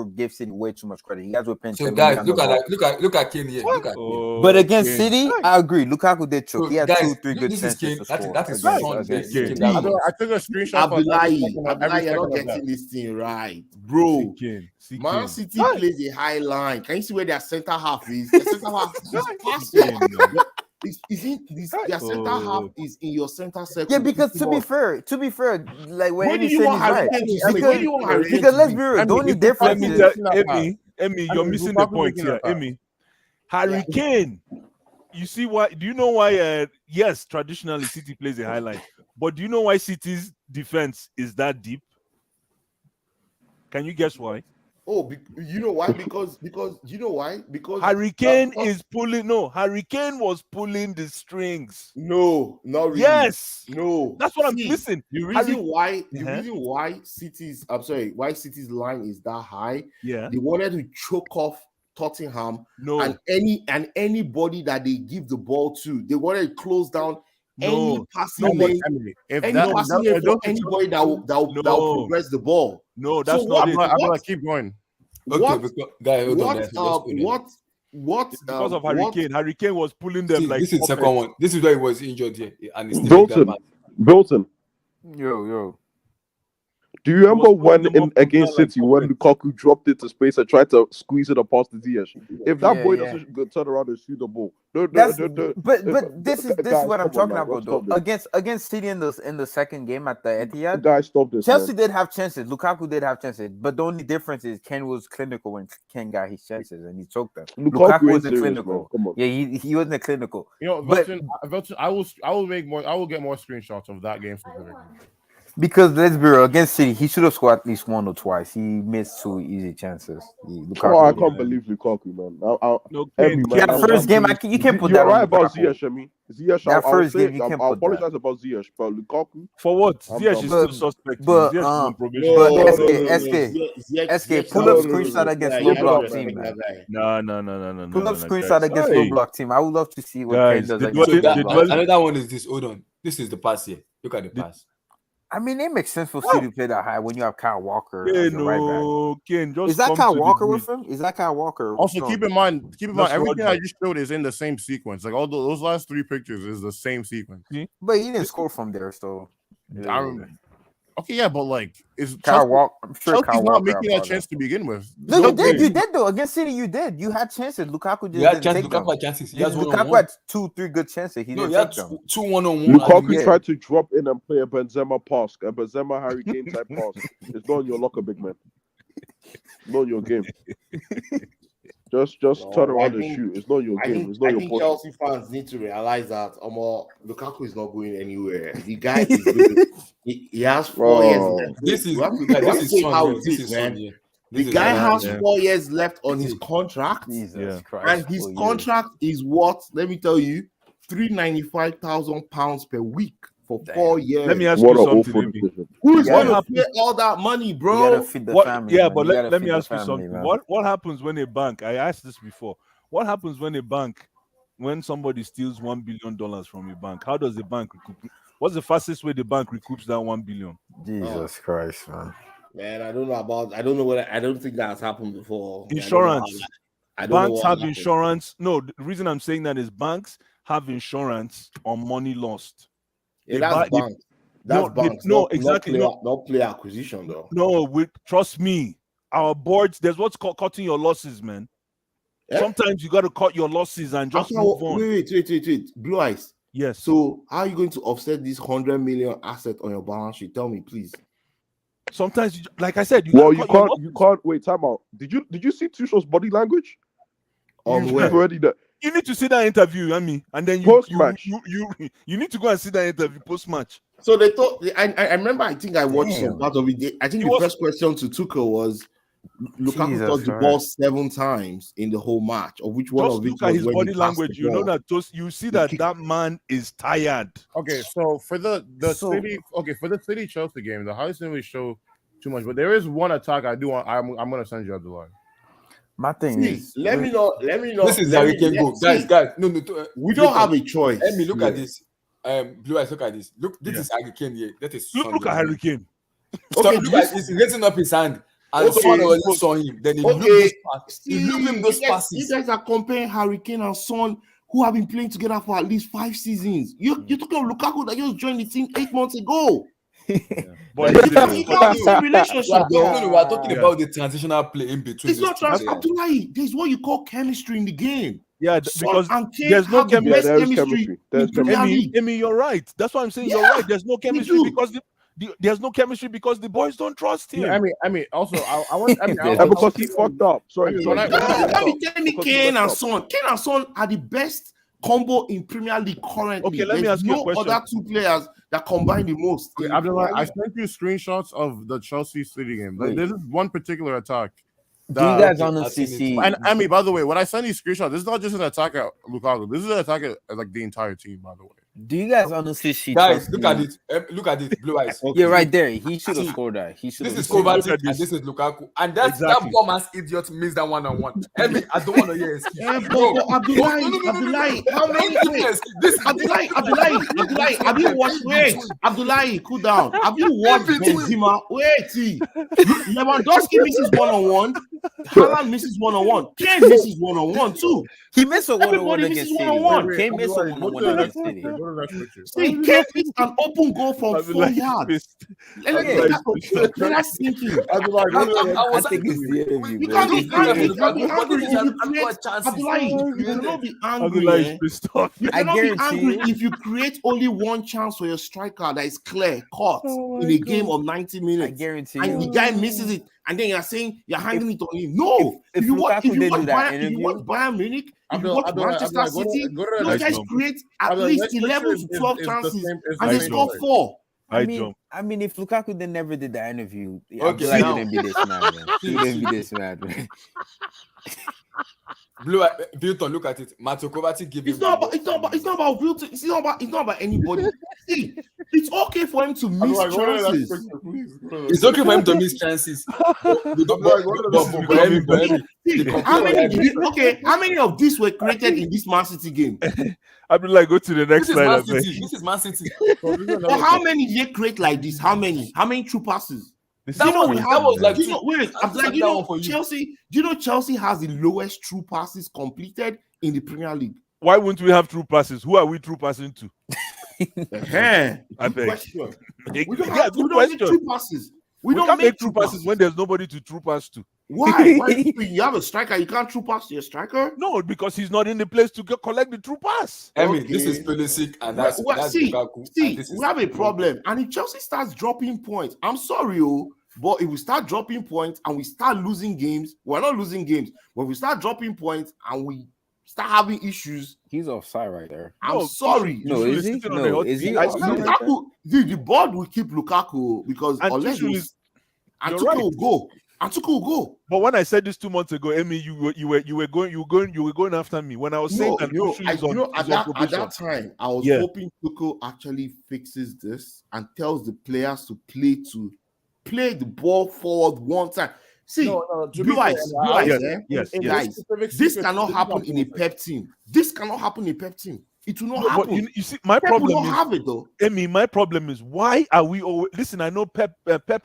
H: giving way too much credit. You guys were paying.
G: So
H: 10
G: guys,
H: million on the ball.
G: look at Kane here. Look at Kane.
D: Oh,
H: But against
D: Kane.
H: City, I agree. Lukaku did choke.
G: So,
H: He had
G: guys,
H: 2-3 good
G: this is
H: chances
G: Kane.
H: to
G: That
H: score.
G: is
H: against-
G: Son.
H: against
D: Kane.
H: City.
F: I took a screenshot for
J: Abdullahi,
F: every
J: you're
F: second
J: not
F: of that.
J: getting this thing right, bro.
D: See
J: Man
D: Kane.
J: City plays a high line. Can you see where their center half is? Their center half is passing.
D: Kane, man.
J: Their center half is in your center circle.
H: Yeah, because to be fair, like what
J: Where do
H: Eddie
J: you
H: said
J: want
H: is
J: Harry
H: right.
J: Kane to
H: Because-
J: be? Where do you want Harry Kane
H: Because
J: to
H: let's
J: be?
H: be real, the only
F: if
H: difference
D: Let me
H: is
D: tell Emmy, you're missing the point here. Emmy, Harry Kane. You see why? Do you know why? Yes, traditionally City plays a highlight, but do you know why City's defense is that deep? Can you guess why?
J: Oh, you know why? Because you know why? Because
D: Harry Kane is pulling. No, Harry Kane was pulling the strings.
J: No, not really.
D: Yes,
J: No.
D: that's what I'm
J: See,
D: missing.
J: The reason
D: Harry-
J: why why City's line is that high,
D: Yeah,
J: they wanted to choke off Tottenham
D: no,
J: and anybody that they give the ball to. They wanted to close down any
D: no,
J: passing
F: No, but
J: lane,
F: Emily, if
J: any
F: that,
J: passing lane for anybody that will
D: No.
J: progress the ball.
D: no. That's
J: So
D: not
J: what-
D: it.
F: I'm like, keep going.
G: Okay,
J: What
G: because, guys, hold on.
J: what
G: Let's just hold on.
J: what
D: It's because of Harry Kane. Harry Kane was pulling them
G: See,
D: like
G: this is the
D: puppets.
G: second one. This is where he was injured here, and it's still
E: Wilton.
G: that
E: Wilton.
H: Yo.
E: Do you remember
D: was
E: when
D: pulling them up
E: against
D: like
E: City when Lukaku dropped it to space and tried to squeeze it past the Ziyech? If that
H: Yeah,
E: boy
H: yeah.
E: doesn't turn around and shoot the ball, no,
H: That's
E: no.
H: but this is
E: Guys,
H: what I'm
E: come on
H: talking
E: now,
H: about
E: let's
H: though.
E: stop this.
H: Against City in the second game at the Etihad,
E: Guys, stop this.
H: Chelsea
E: Man.
H: did have chances. Lukaku did have chances, but the only difference is Ken was clinical when Ken got his chances and he choked them. Lukaku
E: ain't
H: wasn't
E: serious,
H: clinical.
E: man. Come on.
H: Yeah, he wasn't clinical.
F: You know,
H: But-
F: Velton, I will make more. I will get more screenshots of that game specifically.
H: Because let's be real, against City, he should have scored at least one or twice. He missed 2 easy chances.
E: Oh, I can't believe Lukaku, man.
D: No,
E: Every
D: Kane,
E: man,
H: That
E: I'm-
H: first game,
E: I'm-
H: you can't put
E: You're
H: that
E: right
H: on
E: about
H: Lukaku.
E: Ziyech, Shemi. Ziyech,
H: That
E: I'll
H: first
E: say,
H: game, you can't
E: I'll
H: put that.
E: apologize about Ziyech, but Lukaku,
D: For what?
E: I'm
D: Ziyech
E: done.
D: is
H: But-
D: still suspect.
H: but,
D: Ziyech is on probation.
H: But
J: No,
H: SK,
J: Ziyech-
H: pull
J: no,
H: up
J: no,
H: screenshot
J: no,
H: against
J: yeah,
H: low
J: you
H: block
J: don't
H: team,
J: respect
H: man.
J: that guy.
D: No.
H: Pull up
D: no,
H: screenshot
D: guys.
H: against
D: Hey.
H: low block team. I would love to see what
D: Guys,
H: Ken does
D: the
H: against
D: dwelling-
H: low
G: So
D: the
H: block.
D: dwelling-
G: another one is this. Hold on. This is the pass here. Look at the pass.
H: I mean, it makes sense for City to play that high when you have Kyle Walker
D: Yeah,
H: as your right back.
D: no, Kane, just
H: Is that
D: come
H: Kyle
D: to the
H: Walker
D: bridge.
H: with him? Is that Kyle Walker?
F: Also, keep in mind,
D: That's
F: everything I
D: Roger.
F: just showed is in the same sequence. Like all those last 3 pictures is the same sequence.
H: But he didn't score from there, so.
F: Okay, yeah, but like, is
H: Kyle Walker? I'm sure
F: Chelsea's
H: Kyle
F: not
H: Walker.
F: making that chance to begin with.
H: No, you did.
D: Okay.
H: You did though. Against City, you did. You had chances. Lukaku just
G: He had
H: didn't
G: chances.
H: take them.
G: Lukaku had chances. He has
H: Lukaku
G: one-on-one.
H: had 2-3 good chances. He
G: No,
H: didn't
G: he had
H: take them.
G: two one-on-one.
E: Lukaku
H: yeah.
E: tried to drop in and play a Benzema pass, a Benzema Harry Kane type pass. It's not in your locker, big man. Not in your game. Just turn
J: No,
E: around
J: I
E: and
J: think-
E: shoot. It's not your
J: I
E: game.
J: think,
E: It's not
J: I
E: your
J: think
E: portion.
J: Chelsea fans need to realize that Lukaku is not going anywhere. The guy is good. He has 4 years
E: Oh.
J: left.
G: This is
J: We have to-
G: this
J: we have to
G: is
J: say
G: Son
J: how
G: here.
J: it
G: This
J: is,
G: is
J: man.
G: Son here.
J: The
G: This is
J: guy
G: Son.
J: has
D: yeah.
J: 4 years left on his contract,
H: Jesus
D: Yeah.
H: Christ.
J: and his
H: 4 years.
J: contract is what? Let me tell you, £395,000 per week for
H: Damn.
J: 4 years.
D: Let me ask
E: What
D: you
E: an
D: something.
E: awful
D: Emmy.
E: decision.
J: Who is
H: Yeah.
J: going to
D: What
J: pay all that money,
H: You
J: bro?
H: gotta feed the
D: What?
H: family.
D: Yeah,
H: man.
D: but
H: You gotta
D: let me
H: feed the
D: ask you
H: family,
D: something.
H: man.
D: What happens when a bank? I asked this before. What happens when a bank when somebody steals $1 billion from a bank, how does the bank recoup? What's the fastest way the bank recoups that 1 billion?
H: Jesus Christ, man.
J: Man, I don't know about. I don't know what. I don't think that has happened before.
D: Insurance.
J: I don't know
D: Banks
J: what
D: have
J: happened.
D: insurance. No, the reason I'm saying that is banks have insurance on money lost.
J: Yeah,
D: They
J: that's
D: buy- they-
J: bank. That's
D: no,
J: banks.
D: no,
J: not,
D: exactly,
J: Not player acquisition though.
D: No, trust me. Our boards, there's what's called cutting your losses, man.
J: Yeah?
D: Sometimes you got to cut your losses and just
J: After
D: move on.
J: wait. Blue eyes.
D: Yes.
J: So how are you going to offset this 100 million asset on your balance sheet? Tell me, please.
D: Sometimes, like I said,
E: Well,
D: gotta
E: you
D: cut your
E: can't. You can't. Wait, time out. Did you see Tuchel's body language?
J: On
E: You've
J: where?
E: already done.
D: You need to see that interview, and then
E: Post-match.
D: you need to go and see that interview post match.
J: So they thought. I remember. I think I watched some
H: Damn.
J: part of it. I think
D: It
J: the
D: was-
J: first question to Tuchel was, Lukaku
H: Jesus
J: touched the
H: Christ.
J: ball 7 times in the whole match, of which one
D: Just
J: of it
D: look at
J: was
D: his
J: when he
D: body
J: passed
D: language.
J: the
D: You know
J: ball.
D: that you see that that man is tired.
F: Okay, so for the
H: So-
F: City Chelsea game, the highlights didn't really show too much, but there is one attack I do want. I'm gonna send you up the line.
H: My thing
J: See,
H: is,
J: let me know.
G: This is
J: let
G: Harry
J: me-
G: Kane
J: let-
G: goal.
J: see,
G: Guys, no.
J: we don't have a choice.
G: Let me look at
J: here.
G: this. Blue eyes, look at this. Look, this
D: Yeah.
G: is Harry Kane here. That is
D: Look at Harry Kane.
G: Stop,
J: Okay,
G: look
J: this-
G: at he's raising up his hand. And
J: Okay,
G: someone already saw him. Then he looked
J: Okay,
G: those passes. He
J: see,
G: looked him those
J: you
G: passes.
J: guys are comparing Harry Kane and Son, who have been playing together for at least 5 seasons. You're talking about Lukaku that just joined the team 8 months ago.
D: But
J: You can't have the relationship, though.
G: No, we are talking
D: Yeah.
G: about the transitional play in between.
J: It's not
G: these two
J: trans.
G: players.
J: Abdullahi, there's what you call chemistry in the game.
D: yeah,
J: Son
D: because
J: and Kane
D: there's no
J: have the
D: chemistry.
J: best
E: there is
J: chemistry
E: chemistry. There's
J: in Premier
E: chemistry.
J: League.
D: Amy, you're right. That's why I'm saying you're
J: Yeah,
D: right. There's no chemistry
J: do.
D: because there's no chemistry because the boys don't trust him.
F: Yeah, I mean, also, I want. I mean,
H: Yeah,
E: And because he fucked up. Sorry.
F: When I-
E: sorry.
J: Yeah,
F: when
J: let me tell me
E: Because he
J: Kane and
E: messed
J: Son. Kane and Son are the best combo in Premier League currently.
D: Okay, let me
J: There's
D: ask you a
J: no
D: question.
J: other 2 players that combine the most. in
F: Abdullah,
J: Premier
F: I
J: League.
F: sent you screenshots of the Chelsea City game.
H: Wait.
F: This is one particular attack.
H: do you guys
G: okay,
H: honestly
G: I've seen
H: see?
G: it.
F: And I mean, by the way, when I send these screenshots, this is not just an attack at Lukaku. This is an attack at like the entire team. By the way,
H: Do you guys honestly see?
G: Guys,
H: Chelsea-
G: look at it. Look at it. Blue eyes.
H: Yeah, right there. He should have
G: See,
H: scored that. He should
G: This
H: have.
G: is
H: scored that.
G: Kovacic
D: Look at
G: and
D: this.
G: this is Lukaku. And that
D: Exactly.
G: bomb ass idiot missed that 1-on-1. I mean, I don't want to hear excuse.
J: Yeah,
G: No.
J: but Abdullahi,
G: No.
J: Abdullahi, how many?
G: Don't give me
J: Wait,
G: excuse. This
J: Abdullahi, have you watched? Wait, Abdullahi, cool down. Have you watched Benzema? Wait, see, Lewandowski misses 1-on-1. Haaland misses 1-on-1. Kane misses 1-on-1 too.
H: He missed a 1-on-1
J: Everybody
H: against
J: misses
H: City.
J: 1-on-1.
H: Kane missed a
F: Abdullah,
H: 1-on-1
F: go to the
H: against
F: next
H: City.
F: picture. Go to the next picture.
J: See, Kane missed an open goal from 4
D: Abdullahi is
J: yards.
D: pissed.
J: That's thinking.
F: Abdullah, go to the next
G: I was
H: I think it's the interview,
J: You
H: bro.
J: can't be
H: It's the
J: angry.
H: interview.
J: You can't be
G: Lukaku,
J: angry if you
G: I've got
J: create.
G: chances.
J: Abdullahi, you cannot be angry.
D: Abdullah is
J: Eh?
D: pissed off.
J: You
H: I
J: cannot be
H: guarantee
J: angry
H: you-
J: if you create only one chance for your striker that is clear, caught in a game of 90
H: I
J: minutes.
H: guarantee
J: And the
H: you.
J: guy misses it, and then you're saying you're hanging it on him. No,
H: if
J: you watch,
H: Lukaku didn't do that
J: if you watch Bayern Munich, if you
F: Abdullah,
J: watch
F: Abdullah,
J: Manchester
F: Abdullah, go to-
J: City,
F: go to the
J: those
F: next
J: guys
F: one.
J: create at
F: Abdullah,
J: least
F: next picture
J: 11 to 12
F: is the
J: chances,
F: same- is
J: and
F: the
J: they
F: same
J: score
F: play.
J: 4.
D: I jump.
H: I mean, if Lukaku then never did that interview,
G: Okay,
H: Abdullah
J: now-
H: wouldn't be this mad, man. He wouldn't be this mad, man.
G: Blue eye, Vilton, look at it. Mateo Kovacic gave
J: It's
G: him
J: not
G: the
J: about. It's not about. It's not about Wilton. It's not about anybody. See, it's okay for him to miss
F: Abdullah, go to the next
J: chances.
F: picture, please. Go to the
G: It's okay for him to miss chances.
J: How many of these were created in this Man City game?
D: Abdullah, go to the next
G: This is
D: slide.
G: Man
D: I beg.
G: City. This is Man City.
J: Or how many did they create like this? How many? How many true passes?
D: This
G: That
D: is
G: one-
D: crazy,
G: that was
D: man.
G: like-
J: Do you know? Wait,
G: I'll
J: I'm like,
G: set
J: you
G: that
J: know,
G: one for you.
J: Chelsea. Do you know Chelsea has the lowest true passes completed in the Premier League?
D: Why wouldn't we have true passes? Who are we true passing to?
J: Eh,
D: I
J: good
D: beg.
J: question. We don't,
D: Yeah,
J: have,
D: good
J: we don't make
D: question.
J: true passes.
D: We
J: don't
D: can't make true passes when there's nobody to true pass to.
J: Why? You have a striker, you can't true pass to your striker?
D: No, because he's not in the place to collect the true pass.
G: I mean, this is
J: Okay.
G: Pulisic and that's
J: See,
G: Lukaku. and
J: see,
G: this is
J: we have a problem. And if Chelsea starts dropping points, I'm sorry, but if we start dropping points and we start losing games, we're not losing games. When we start dropping points and we start having issues,
H: He's offside right there.
J: I'm
D: No,
J: sorry.
H: No,
D: Tuchel
H: is he?
D: sitting on
H: No,
D: a hot
H: is he
D: seat.
H: offside?
J: Lukaku, the board will keep Lukaku because
D: And
J: unless
D: Tuchel
J: you,
D: is-
J: and
D: you're
J: Tuchel
D: right.
J: will go. And Tuchel will go.
D: But when I said this 2 months ago, Amy, you were going after me. When I was saying that Tuchel is on
J: at
D: probation.
J: that time, I was
D: Yeah.
J: hoping Tuchel actually fixes this and tells the players to play the ball forward one time. See,
F: to be
J: Blue
F: fair,
J: Eyes,
F: I-
J: Blue
F: I-
J: Eyes,
D: yes, yes,
F: in
D: yes.
J: guys,
F: specific
J: this
F: situation,
J: cannot happen in a
F: Liverpool-
J: pep team. This cannot happen in a pep team. It will not
D: No, but
J: happen.
D: you see, my
J: Pep will
D: problem
J: not
D: is,
J: have it though.
D: Amy, my problem is why are we always listen? I know Pep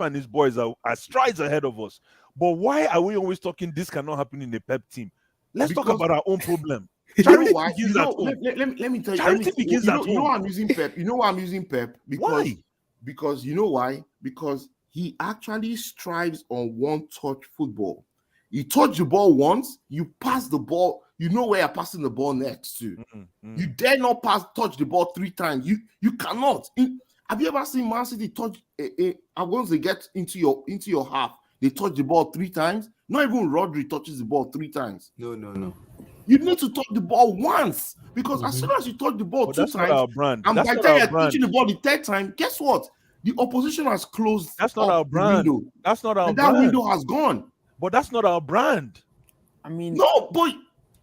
D: and his boys are strides ahead of us, but why are we always talking this cannot happen in a Pep team? Let's talk
J: Because-
D: about our own problem.
J: You
D: Charity
J: know why?
D: begins at home.
J: Let me tell you.
D: Charity begins
J: you
D: at
J: know, you know
D: home.
J: why I'm using Pep. You know why I'm using Pep?
D: Why?
J: Because you know why? Because he actually strives on one-touch football. You touch the ball once, you pass the ball. You know where you're passing the ball next to. You dare not touch the ball 3 times. You cannot. Have you ever seen Man City touch? Once they get into your half, they touch the ball 3 times. Not even Rodri touches the ball 3 times.
G: No.
J: You need to touch the ball once, because as soon as you touch the ball
D: But
J: 2
D: that's not
J: times,
D: our brand.
J: and
D: That's
J: by the
D: not
J: time
D: our
J: you're
D: brand.
J: touching the ball the 3rd time, guess what? The opposition has closed.
D: That's not
J: up
D: our
J: the
D: brand.
J: window,
D: That's not our
J: and that
D: brand.
J: window has gone.
D: But that's not our brand.
H: I mean,
J: No, but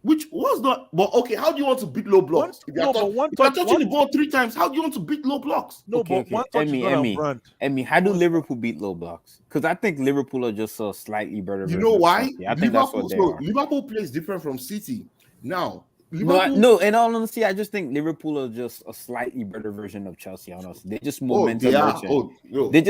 J: which was not. But okay, how do you want to beat low blocks? If you're touching the ball 3 times, how do you want to beat low blocks?
D: No, but one touch is not our brand.
H: Emmy, how do Liverpool beat low blocks? Because I think Liverpool are just a slightly better.
J: You
H: version
J: know
H: of
J: why?
H: Chelsea. I think that's what they are.
J: Liverpool plays different from City. Now,
H: No, in all honesty, I just think Liverpool are just a slightly better version of Chelsea. Honestly, they just momentum. They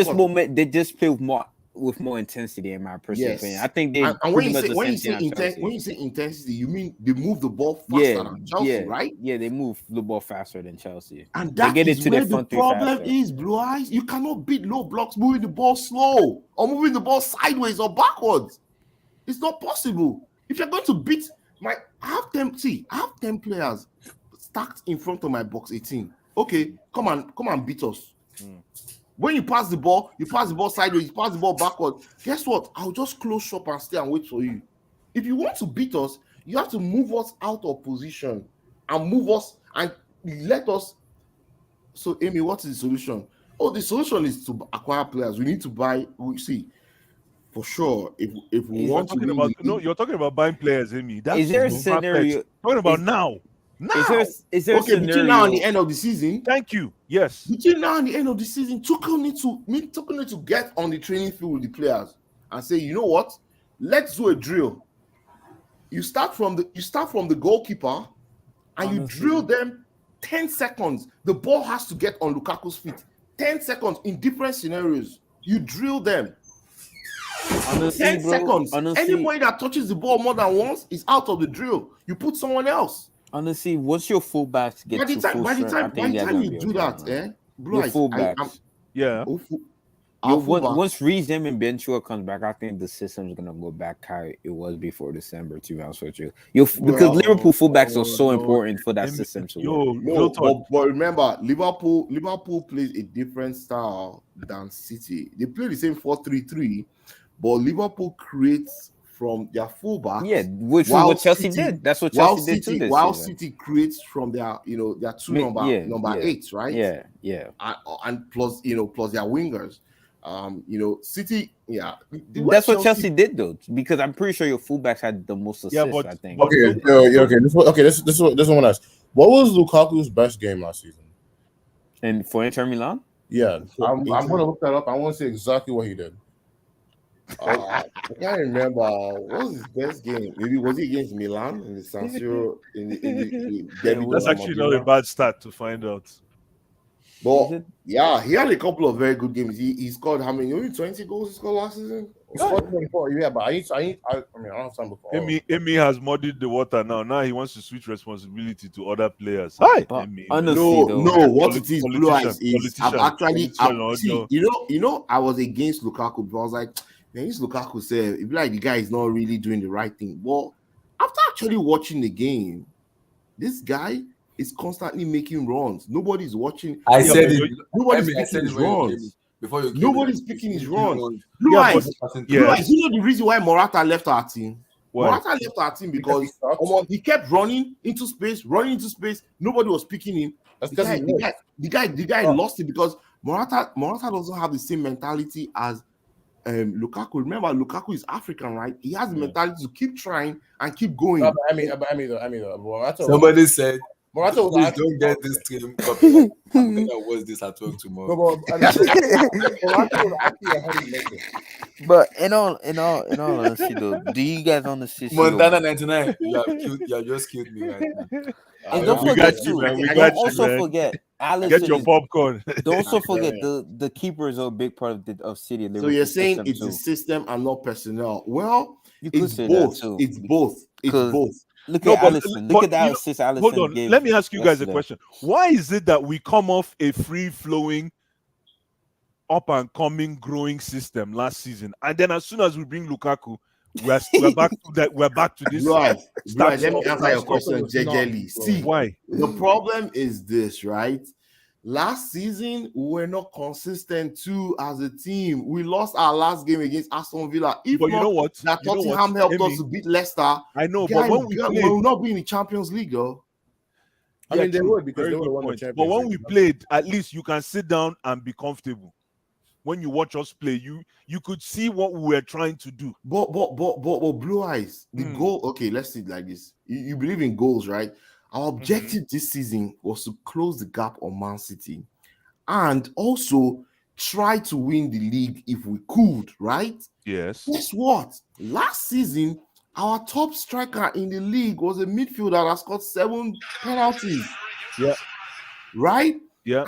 H: just play with more intensity, in my personal opinion. I think they.
J: And when you say intensity, you mean they move the ball faster than Chelsea, right?
H: Yeah, they move the ball faster than Chelsea,
J: and
H: they
J: that
H: get
J: is
H: into
J: where
H: their
J: the
H: front three
J: problem
H: faster.
J: is. Blue Eyes, you cannot beat low blocks moving the ball slow or moving the ball sideways or backwards. It's not possible. If you're going to beat I have 10 players stacked in front of my box 18. Okay, come and beat us. When you pass the ball sideways, you pass the ball backward. Guess what? I'll just close shop and stay and wait for you. If you want to beat us, you have to move us out of position and move us and let us. So, Amy, what is the solution? Oh, the solution is to acquire players. We need to buy. We see. For sure, if we want to win,
D: you're talking about buying players, Amy. That's
H: is there a scenario?
D: Talking about now.
H: Is there
J: okay, between now and the end of the season?
D: Thank you. Yes.
J: Between now and the end of the season, Tuchel need to get on the training field with the players and say, you know what? Let's do a drill. You start from the goalkeeper, and you drill them 10 seconds. The ball has to get on Lukaku's feet. 10 seconds in different scenarios. You drill them.
H: Honestly,
J: 10 seconds. Anybody that touches the ball more than once is out of the drill. You put someone else.
H: Honestly, once your fullbacks get to full strength, I think
J: you do that,
H: your fullbacks. Once Reece James and Ben Chua comes back, I think the system is gonna go back how it was before December. To be honest with you, because Liverpool fullbacks are so important for that system to work.
J: But remember, Liverpool plays a different style than City. They play the same 4-3-3, but Liverpool creates from their fullbacks.
H: Yeah, which is what Chelsea did. That's what Chelsea did too this
J: While
H: season.
J: City creates from their their two number 8s, right?
H: Yeah.
J: And plus plus their wingers. City,
H: That's what Chelsea did though, because I'm pretty sure your fullbacks had the most assists. I think.
F: This one asked, what was Lukaku's best game last season?
H: And for Inter Milan?
F: Yeah, I'm gonna look that up. I want to see exactly what he did.
J: I can't remember. What was his best game? Maybe was he against Milan in the San Siro in the
D: That's actually not a bad stat to find out.
J: But yeah, he had a couple of very good games. He scored how many? Only 20 goals he scored last season.
F: He scored 24. Yeah, but I mean, I don't have time before.
D: Amy has muddied the water now. Now he wants to switch responsibility to other players. Hi, Amy.
J: No. What it is, Blue Eyes is I was against Lukaku, but I was like, man, this Lukaku said, if like the guy is not really doing the right thing. Well, after actually watching the game, this guy is constantly making runs. Nobody's watching. Nobody's picking his runs. Nobody's picking his runs. Blue Eyes, you know the reason why Morata left our team? Morata left our team because he kept running into space. Nobody was picking him. The guy lost it because Morata doesn't have the same mentality as Lukaku. Remember, Lukaku is African, right? He has the mentality to keep trying and keep going.
F: I mean,
G: somebody said
F: Morata was
G: Please
F: actually
G: don't get this stream copy. I'm gonna watch this at work tomorrow.
F: no, but Morata was actually a heavy lifter.
K: But in all honesty, though, do you guys honestly see
G: Montana 99, you have killed. You have just killed me right now.
K: And don't
D: We
K: forget
D: got you,
K: too.
D: man. We
K: Don't
D: got you,
K: also
D: man.
K: forget
D: Get
K: Allison
D: your
K: is.
D: popcorn.
K: Don't also forget the keepers are a big part of City and
J: So
K: Liverpool
J: you're saying
K: system
J: it's
K: too.
J: the system and not personnel? Well,
K: You could
J: it's
K: say
J: both.
K: that too.
J: It's both. It's
K: 'Cause
J: both.
K: Look
D: No,
K: at Allison. Look at that
D: you know,
K: assist
D: hold
K: Allison
D: on.
K: gave.
D: Let me ask you guys a
K: yesterday.
D: question. Why is it that we come off a free-flowing, up and coming, growing system last season, and then as soon as we bring Lukaku, we're back to that. We're back to this.
J: Right.
D: Start
J: Let me
D: stop,
J: answer
D: start
J: your
D: stop.
J: question,
F: was not
J: JJL. See,
D: Why?
J: the problem is this, right? Last season, we were not consistent too as a team. We lost our last game against Aston Villa. If
D: But you
J: not,
D: know what?
J: that
D: You know what,
J: Tottenham helped
D: Emi?
J: us to beat Leicester.
D: I know,
J: Guys,
D: but when we
J: we
D: played,
J: will not be in the Champions League, though.
F: I
D: yeah,
F: mean, they
D: true.
F: would because
D: Very
F: they would
D: good
F: have won the
D: point. But
F: Champions
D: when
F: League.
D: we played, at least you can sit down and be comfortable. When you watch us play, you could see what we were trying to do.
J: But Blue Eyes, the goal. Okay, let's see it like this. You believe in goals, right? Our objective this season was to close the gap on Man City, and also try to win the league if we could, right?
D: Yes.
J: Guess what? Last season, our top striker in the league was a midfielder that scored 7 penalties.
D: Yeah.
J: Right?
D: Yeah.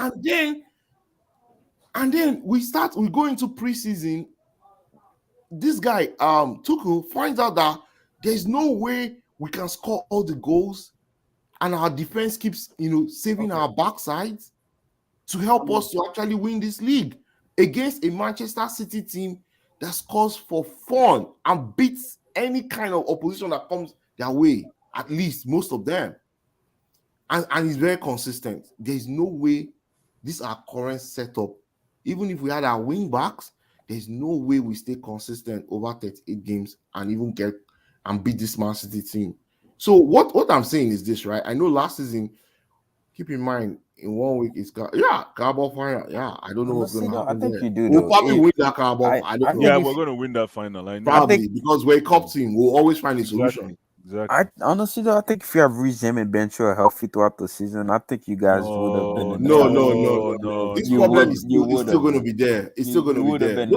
J: And then we go into preseason. This guy, Tuchel, finds out that there's no way we can score all the goals, and our defense keeps, saving our backsides to help us to actually win this league against a Manchester City team that scores for fun and beats any kind of opposition that comes their way, at least most of them. And he's very consistent. There's no way this our current setup, even if we had our wing backs, there's no way we stay consistent over 38 games and even get and beat this Man City team. So what I'm saying is this, right? I know last season, keep in mind, in 1 week it's Carabao final. Yeah, I don't know what's going to happen.
K: I think
J: there.
K: you do.
J: We'll
K: though.
J: probably win that Carabao. I don't know.
D: Yeah, we're going to win that final. I know.
J: Probably because we're a cup team. We'll always find a solution.
D: Exactly.
K: I honestly though, I think if you have Reece James and Ben Chilwell healthy throughout the season, I think you guys would have been in the
J: No. This problem is still going to be there. It's still going to be there.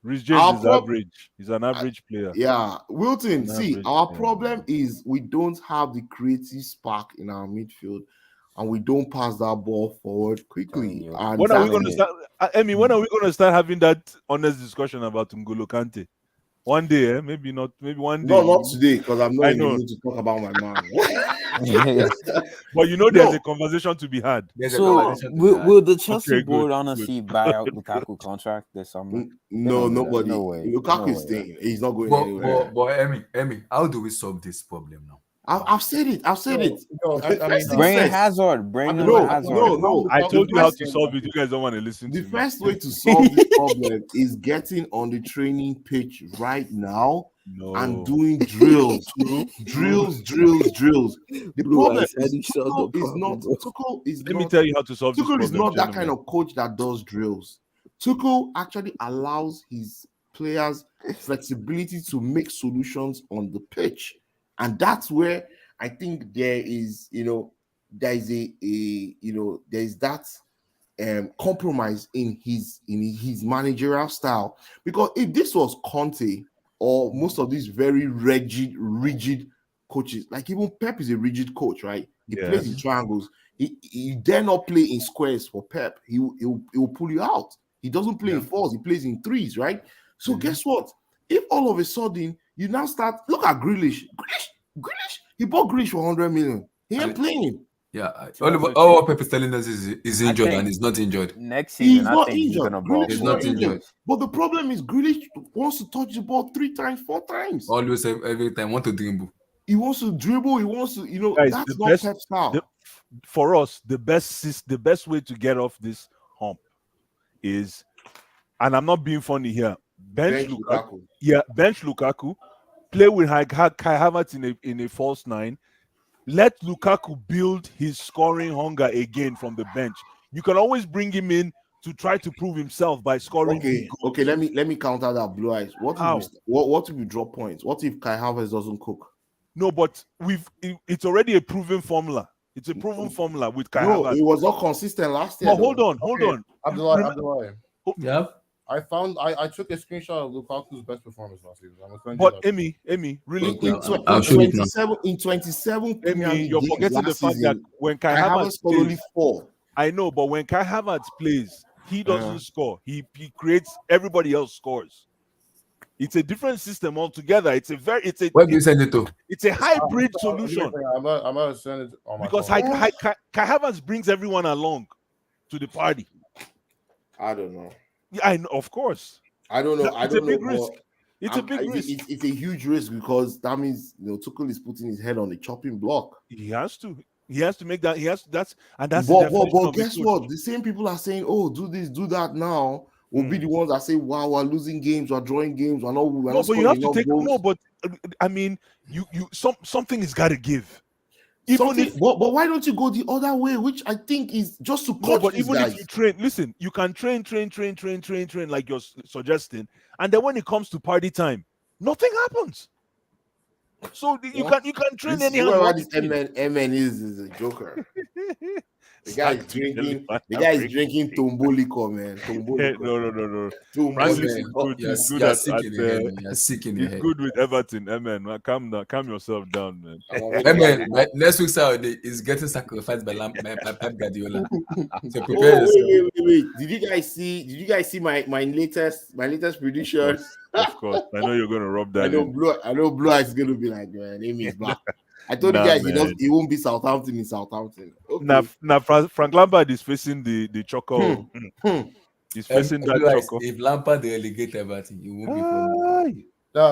D: Reece James is average. He's an average player.
J: Yeah, Wilton. See, our problem is we don't have the creative spark in our midfield, and we don't pass that ball forward quickly. And
D: when are we going to start? Emi, when are we going to start having that honest discussion about N'Golo Kante? One day, maybe not. Maybe one day.
J: No, not today, because I'm not in the mood to talk about my man.
D: But there's a conversation to be had.
K: So, will the Chelsea board honestly buy out Lukaku contract this summer?
J: No, nobody.
K: No way.
J: Lukaku is staying. He's not going anywhere.
G: But Emmy, how do we solve this problem now?
J: I've said it.
K: No, bring in Hazard.
J: No.
D: I told you how to solve it. You guys don't want to listen to me.
J: The first way to solve this problem is getting on the training pitch right now and doing drills. drills. The problem is Tuchel is
D: Let me tell you how to solve this problem.
J: Tuchel is not that kind of coach that does drills. Tuchel actually allows his players flexibility to make solutions on the pitch. And that's where I think there is that compromise in his managerial style. Because if this was Conte or most of these very rigid coaches, like even Pep is a rigid coach, right? He plays in triangles. He dare not play in squares for Pep. He will pull you out. He doesn't play in fours. He plays in threes, right? So guess what? If all of a sudden you now start, look at Grealish. He bought Grealish for 100 million. He ain't playing.
G: Yeah, all what Pep is telling us is injured and he's not injured.
K: Next season,
J: I think he's gonna ball.
G: He's not injured.
J: But the problem is Grealish wants to touch the ball 3 times, 4 times.
G: Always, every time, want to dribble.
J: He wants to dribble. He wants to,
D: Guys,
J: that's not Pep style.
D: For us, the best way to get off this hump is, and I'm not being funny here, bench Lukaku. Yeah, bench Lukaku. Play with Kai Havertz in a false 9. Let Lukaku build his scoring hunger again from the bench. You can always bring him in to try to prove himself by scoring.
J: Okay. Let me counter that, Blue Eyes. What if we drop points? What if Kai Havertz doesn't cook?
D: No, but it's already a proven formula. It's a proven formula with Kai
J: No,
D: Havertz.
J: it was not consistent last year.
D: But hold
J: though.
D: on.
F: Abdullah.
G: Yep.
F: I took a screenshot of Lukaku's best performance last season. I'm gonna send you
D: But
F: that.
D: Amy, really
E: Okay,
D: quick.
E: I'll show it now.
J: In 27 Premier
D: Amy,
J: League
D: you're
J: games
D: forgetting the
J: last
D: fact that
J: season,
D: when Kai
J: Kai
D: Havertz
J: Havertz scored only
D: plays,
J: 4.
D: I know, but when Kai Havertz plays, he doesn't
J: Uh-huh.
D: score. He creates, everybody else scores. It's a different system altogether. It's a
G: Where do you send it to?
D: it's a hybrid solution
F: I'm gonna send it on my
D: because
F: phone.
D: Kai Havertz brings everyone along to the party.
J: I don't know.
D: Yeah, I know, of course.
J: I don't know.
D: It's a big risk. It's a big risk.
J: It's a huge risk because that means Tuchel is putting his head on the chopping block.
D: He has to. He has to make that. That's the
J: But
D: definition of
J: guess
D: a coach.
J: what? The same people are saying, "Oh, do this, do that." Now will be the ones that say, "Wow, we're losing games, we're drawing games, we're not
D: No, but you have to
J: scoring
D: take.
J: enough
D: No,
J: goals."
D: but I mean, something has got to give.
J: But why don't you go the other way, which I think is just to
D: No,
J: coach
D: but
J: these
D: even
J: guys.
D: if you train, listen, you can train like you're suggesting, and then when it comes to party time, nothing happens. So you can train anyhow.
J: Whoever this MN is a joker. The guy is drinking. The guy is drinking Tombolico, man.
D: No.
J: Tumbo,
D: Francis
J: man.
D: is good. He's good
G: You're
D: at.
G: sick in the head, man. You're sick in the
D: He's
G: head.
D: good with Everton. Man, calm down. Calm yourself down, man.
G: Man, next week Saturday is getting sacrificed by Pep Guardiola. So prepare
J: Oh,
G: yourself.
J: wait. Did you guys see my latest prediction?
D: Of course. I know you're gonna rub that in.
J: I know Blue Eyes is gonna be like, man, Amy is back. I told
D: Nah,
J: you guys
D: man.
J: he won't be Southampton in Southampton. Okay.
D: Now Frank Lampard is facing the Choco. He's facing that Choco.
G: If Lampard relegate Everton, you won't be funny.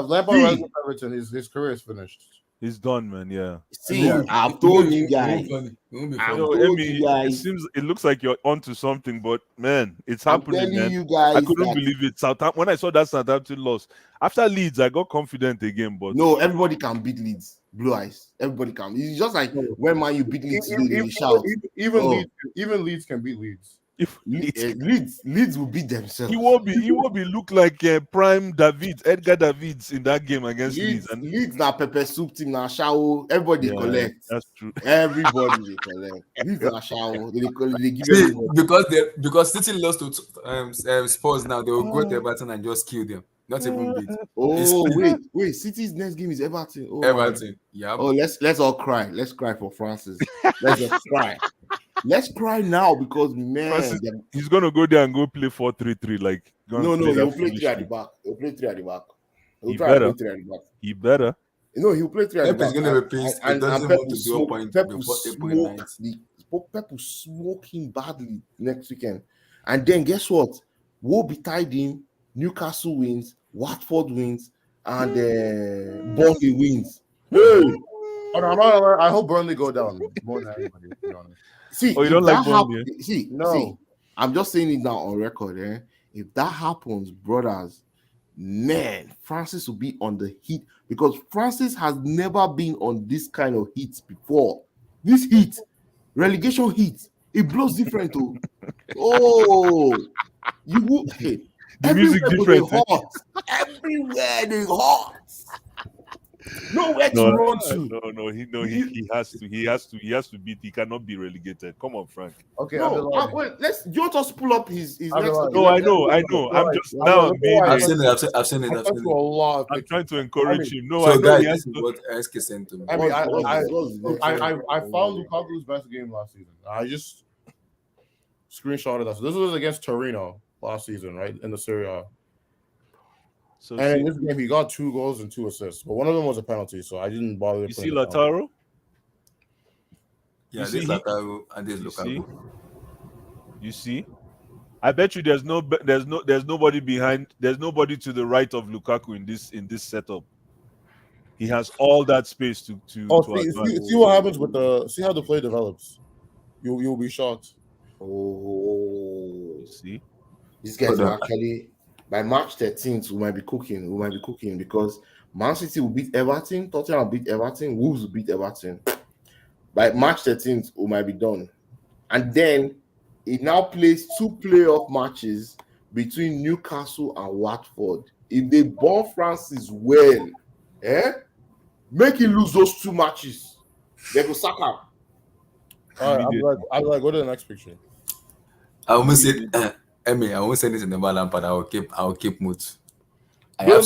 F: Lampard Everton, his career is finished.
D: He's done, man. Yeah.
J: See, I've told you guys.
G: It won't be
J: I
G: funny.
J: told
D: Amy,
J: you guys.
D: it looks like you're onto something, but man, it's
J: I'm
D: happening,
J: telling
D: man.
J: you guys
D: I couldn't
J: that-
D: believe it. When I saw that Southampton loss after Leeds, I got confident again. But
J: No, everybody can beat Leeds. Blue Eyes. Everybody can. It's just like when Man you beat Leeds today, they shout.
F: Even Leeds can beat Leeds.
D: if
J: Leeds will beat themselves.
D: he won't be look like prime Edgar Davids in that game against Leeds. And
J: Leeds na pepper soup team na show. Everybody
D: yeah,
J: collect.
D: that's true.
J: Everybody they collect. Leeds na show. They give
G: See,
J: everybody.
G: because City lost to Spurs now, they will go to Everton and just kill them. Not even beat.
J: Oh wait. City's next game is Everton. Oh,
G: Everton. Yeah.
J: Oh, let's all cry. Let's cry for Francis. Let's just cry. Let's cry now because man,
D: Francis, he's gonna go there and go play 4-3-3. Like
J: no, he'll play 3 at the back. He'll play 3 at the back. He'll
D: He
J: try to
D: better.
J: play 3 at the back.
D: He better.
J: No, he'll play 3 at the
G: Pep
J: back.
G: is going to be pissed. He doesn't
J: Pep
G: want
J: will
G: to do a point
J: Pep will
G: before April
J: smoke
G: 9th.
J: Pep will smoke him badly next weekend. And then guess what? Wolby tied him. Newcastle wins. Watford wins. And Burnley wins. Hey!
F: I hope Burnley go down more than anybody, to be honest.
J: See,
D: Oh, you
J: if
D: don't like
J: that
D: Burnley,
J: See, I'm just saying it now on record. If that happens, brothers, man, Francis will be on the heat because Francis has never been on this kind of heat before. This heat, relegation heat, it blows different too. Oh, you will. Hey,
D: The music
J: everywhere
D: different.
J: they hot. Everywhere they hot. Nowhere to run to.
D: No. He has to beat. He cannot be relegated. Come on, Frank.
F: Okay,
J: No, wait, you want us to pull up his next.
D: No, I know. I'm just now being.
G: I've seen it. I've seen it.
F: I talked to a lot of
D: I'm
F: people.
D: trying to encourage him. No,
G: So
D: I know
G: guys,
D: he has
G: this is
D: to.
G: what SK sent to me.
F: I mean,
J: I
F: I found Lukaku's best game last season. I just screenshotted us. This was against Torino last season, right? In the Serie A.
D: So
F: And in this game, he got 2 goals and 2 assists. But one of them was a penalty, so I didn't bother.
D: you see Lautaro.
G: Yeah,
D: You
G: this
D: see,
G: Lautaro and this
D: You see?
G: Lukaku.
D: You see, I bet you there's nobody behind. There's nobody to the right of Lukaku in this setup. He has all that space to advance.
F: See what happens with see how the play develops. You'll be shocked.
J: Oh,
D: You see,
J: these guys are actually by March 13th. We might be cooking because Man City will beat Everton, Tottenham will beat Everton, Wolves will beat Everton. By March 13th, we might be done. And then it now plays 2 playoff matches between Newcastle and Watford. If they burn Francis well, Make him lose those 2 matches. They go sack him.
F: All right, I'm like, go to the next picture.
A: I almost said, Emmy, I almost said this in the Lampard. I will keep mute. I
J: Bro,
A: have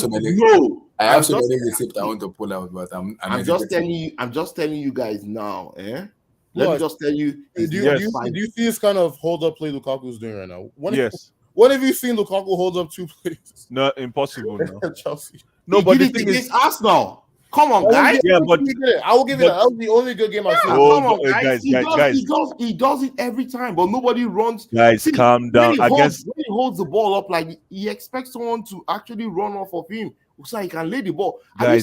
A: so many receipts I want to pull out, but
J: I'm just telling you guys now, eh? Let me just tell you.
F: Do you see this kind of hold up play Lukaku's doing right now?
D: Yes.
F: When have you seen Lukaku hold up 2 plays?
D: No, impossible. No.
F: Chelsea.
J: No, but the thing is, Arsenal. Come on, guys.
D: Yeah, but
F: I will give it that. That was the only good game I've seen.
J: Come on, guys. He does it every time, but nobody runs.
D: Guys, calm down.
J: When he holds the ball up, like he expects someone to actually run off of him so he can lay the ball. Have you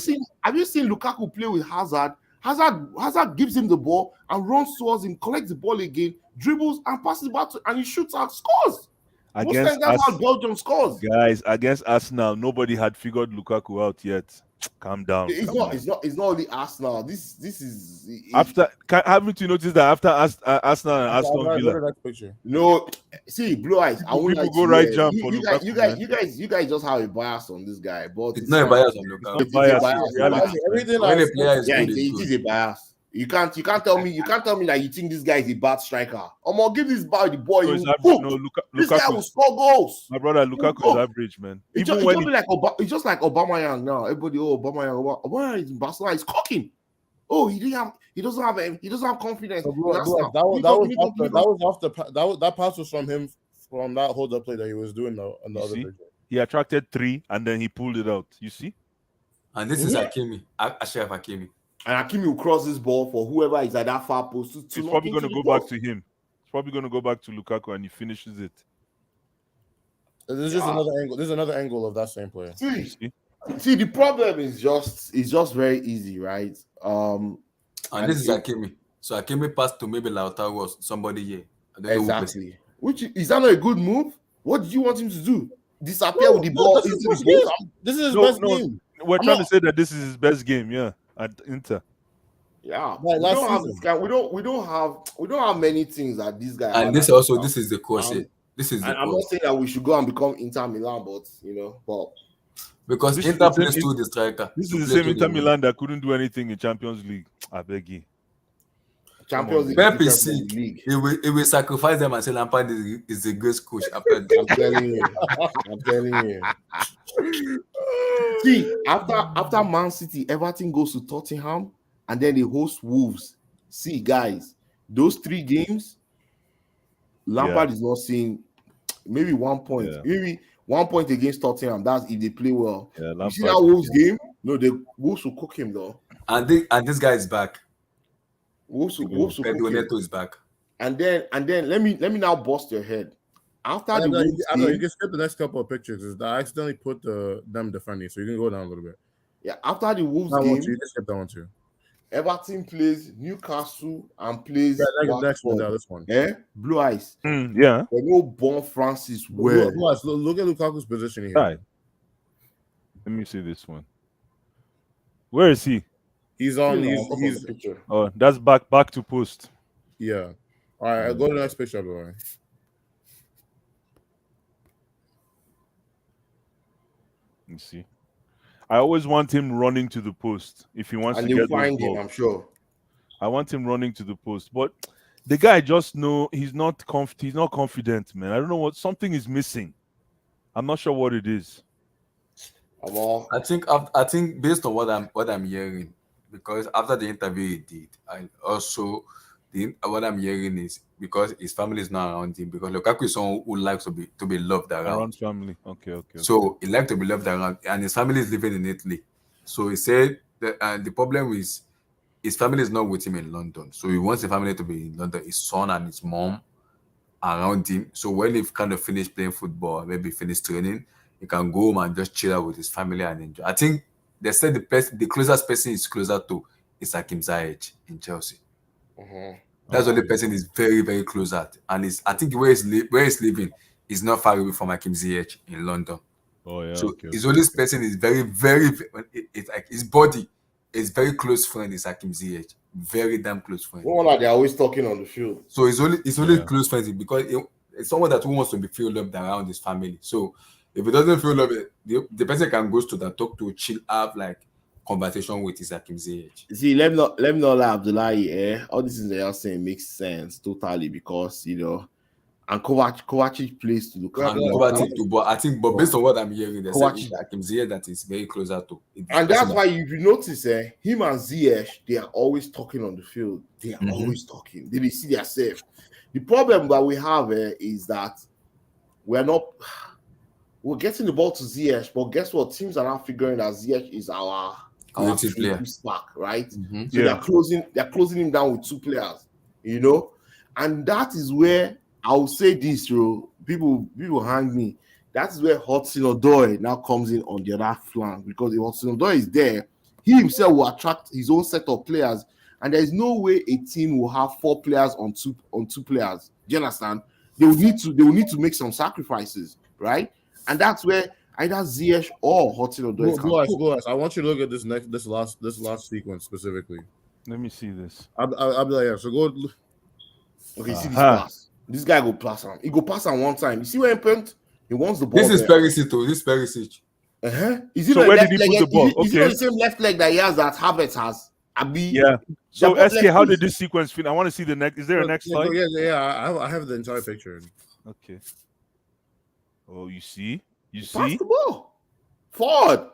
J: seen Lukaku play with Hazard? Hazard gives him the ball and runs towards him, collects the ball again, dribbles and passes back to, and he shoots out, scores. Most times that's how Belgium scores.
D: Guys, against Arsenal, nobody had figured Lukaku out yet. Calm down.
J: It's not only Arsenal. This is
D: after. Haven't you noticed that after Arsenal and Aston Villa?
J: No, see, Blue Eyes. I won't
D: go right jump for Lukaku.
J: You guys just have a bias on this guy, but
A: it's not a bias on Lukaku.
J: It's a bias.
F: Everything
A: when a player is good,
J: it is a bias. You can't tell me that you think this guy is a bad striker. I'm gonna give this guy the ball. This guy will score goals.
D: My brother, Lukaku is average, man.
J: It's just like Aubameyang now. Everybody, Aubameyang is in Barcelona. He's cooking. Oh, he doesn't have confidence.
F: That pass was from him from that hold up play that he was doing on the other picture.
D: He attracted 3 and then he pulled it out. You see?
A: And this is Hakimi, Ashraf Hakimi.
J: And Hakimi will cross this ball for whoever is at that far post.
D: It's probably going to go back to him. It's probably going to go back to Lukaku and he finishes it.
F: There's just another angle. There's another angle of that same player.
J: See, the problem is just very easy, right?
A: And this is Hakimi. So Hakimi passed to maybe Lautaro or somebody here.
J: Exactly. Which is that not a good move? What did you want him to do? Disappear with the ball into the goal?
F: This is his best game.
D: We're trying to say that this is his best game, yeah. At Inter.
J: Yeah, we don't have many things that this guy.
A: And this is the course.
J: I'm not saying that we should go and become Inter Milan, but
A: because Inter plays to the striker.
D: This is the same Inter Milan that couldn't do anything in Champions League. I beg you.
J: Champions League.
A: Pep he will sacrifice them and say Lampard is the great coach. I'm
J: telling you. See, after Man City, everything goes to Tottenham, and then they host Wolves. See, guys, those 3 games, Lampard is not seeing maybe 1 point. Yeah. Maybe 1 point against Tottenham. That's if they play well. Yeah, you see that Wolves game? No, the Wolves will cook him though.
A: And this guy is back.
J: Wolves will cook him.
A: Is back.
J: And then let me now bust your head. After the Wolves
F: game, you can skip the next couple of pictures. I accidentally put them defending, so you can go down a little bit.
J: Yeah, after the Wolves game,
F: you can skip that one too.
J: Everton plays Newcastle and plays
F: next one. This one.
J: Blue Eyes.
D: Yeah.
J: They know Bon Francis well.
F: Look at Lukaku's position here.
D: Right. Let me see this one. Where is he?
F: He's on. He's
D: oh, that's back to post.
F: Yeah. All right. I'll go to the next picture, boy.
D: Let me see. I always want him running to the post if he wants to get
J: find him, I'm sure.
D: I want him running to the post, but the guy just he's not confident, man. I don't know something is missing. I'm not sure what it is.
A: I think based on what I'm hearing, because after the interview he did, and also what I'm hearing is because his family is not around him. Because Lukaku is someone who likes to be loved around
D: family. Okay.
A: So he likes to be loved around, and his family is living in Italy. So he said that the problem is his family is not with him in London. So he wants the family to be in London. His son and his mom around him. So when he kind of finished playing football, maybe finished training, he can go home and just chill out with his family and enjoy. I think they said the closest person is closer to is Hakim Ziyech in Chelsea. That's the only person is very, very close at, and I think where he's living is not far away from Hakim Ziyech in London.
D: Oh yeah.
A: So his only person is very, very. It's like his body is very close friend is Hakim Ziyech, very damn close friend.
J: No wonder they're always talking on the field.
A: So it's only close friends because it's someone that wants to be feel loved around his family. So if he doesn't feel loved, the person can go to that talk to chill up like conversation with is Hakim Ziyech.
J: See, let me not lie, Abdullahi. All these things that you're saying makes sense totally because and Kovacic plays to Lukaku.
A: But I think, but based on what I'm hearing, they say it's Hakim Ziyech that is very closer to.
J: And that's why, if you notice, him and Ziyech, they are always talking on the field. They are always talking. They see themselves. The problem that we have is that we're getting the ball to Ziyech, but guess what? Teams are now figuring that Ziyech is our player, spark, right? So they're closing him down with two players, and that is where I will say this, people hang me. That is where Hudson-Odoi now comes in on the other flank, because if Hudson-Odoi is there, he himself will attract his own set of players, and there is no way a team will have 4 players on two players. Do you understand? They will need to make some sacrifices, right? And that's where either Ziyech or Hudson-Odoi.
F: Blue, I want you to look at this last sequence specifically.
D: Let me see this.
F: I'll be like, yeah. So go.
J: Okay, see this pass. This guy go pass him. He go pass him one time. You see where he went? He wants the ball.
A: This is Perisic, too. This is Perisic.
J: Is it
D: so where did he put the ball?
J: Is it the same left leg that he has that Havertz has?
D: Yeah. So SK, how did this sequence finish? I want to see the next. Is there a next slide?
F: Yeah. I have the entire picture.
D: Okay. Oh, you see?
J: Pass the ball forward.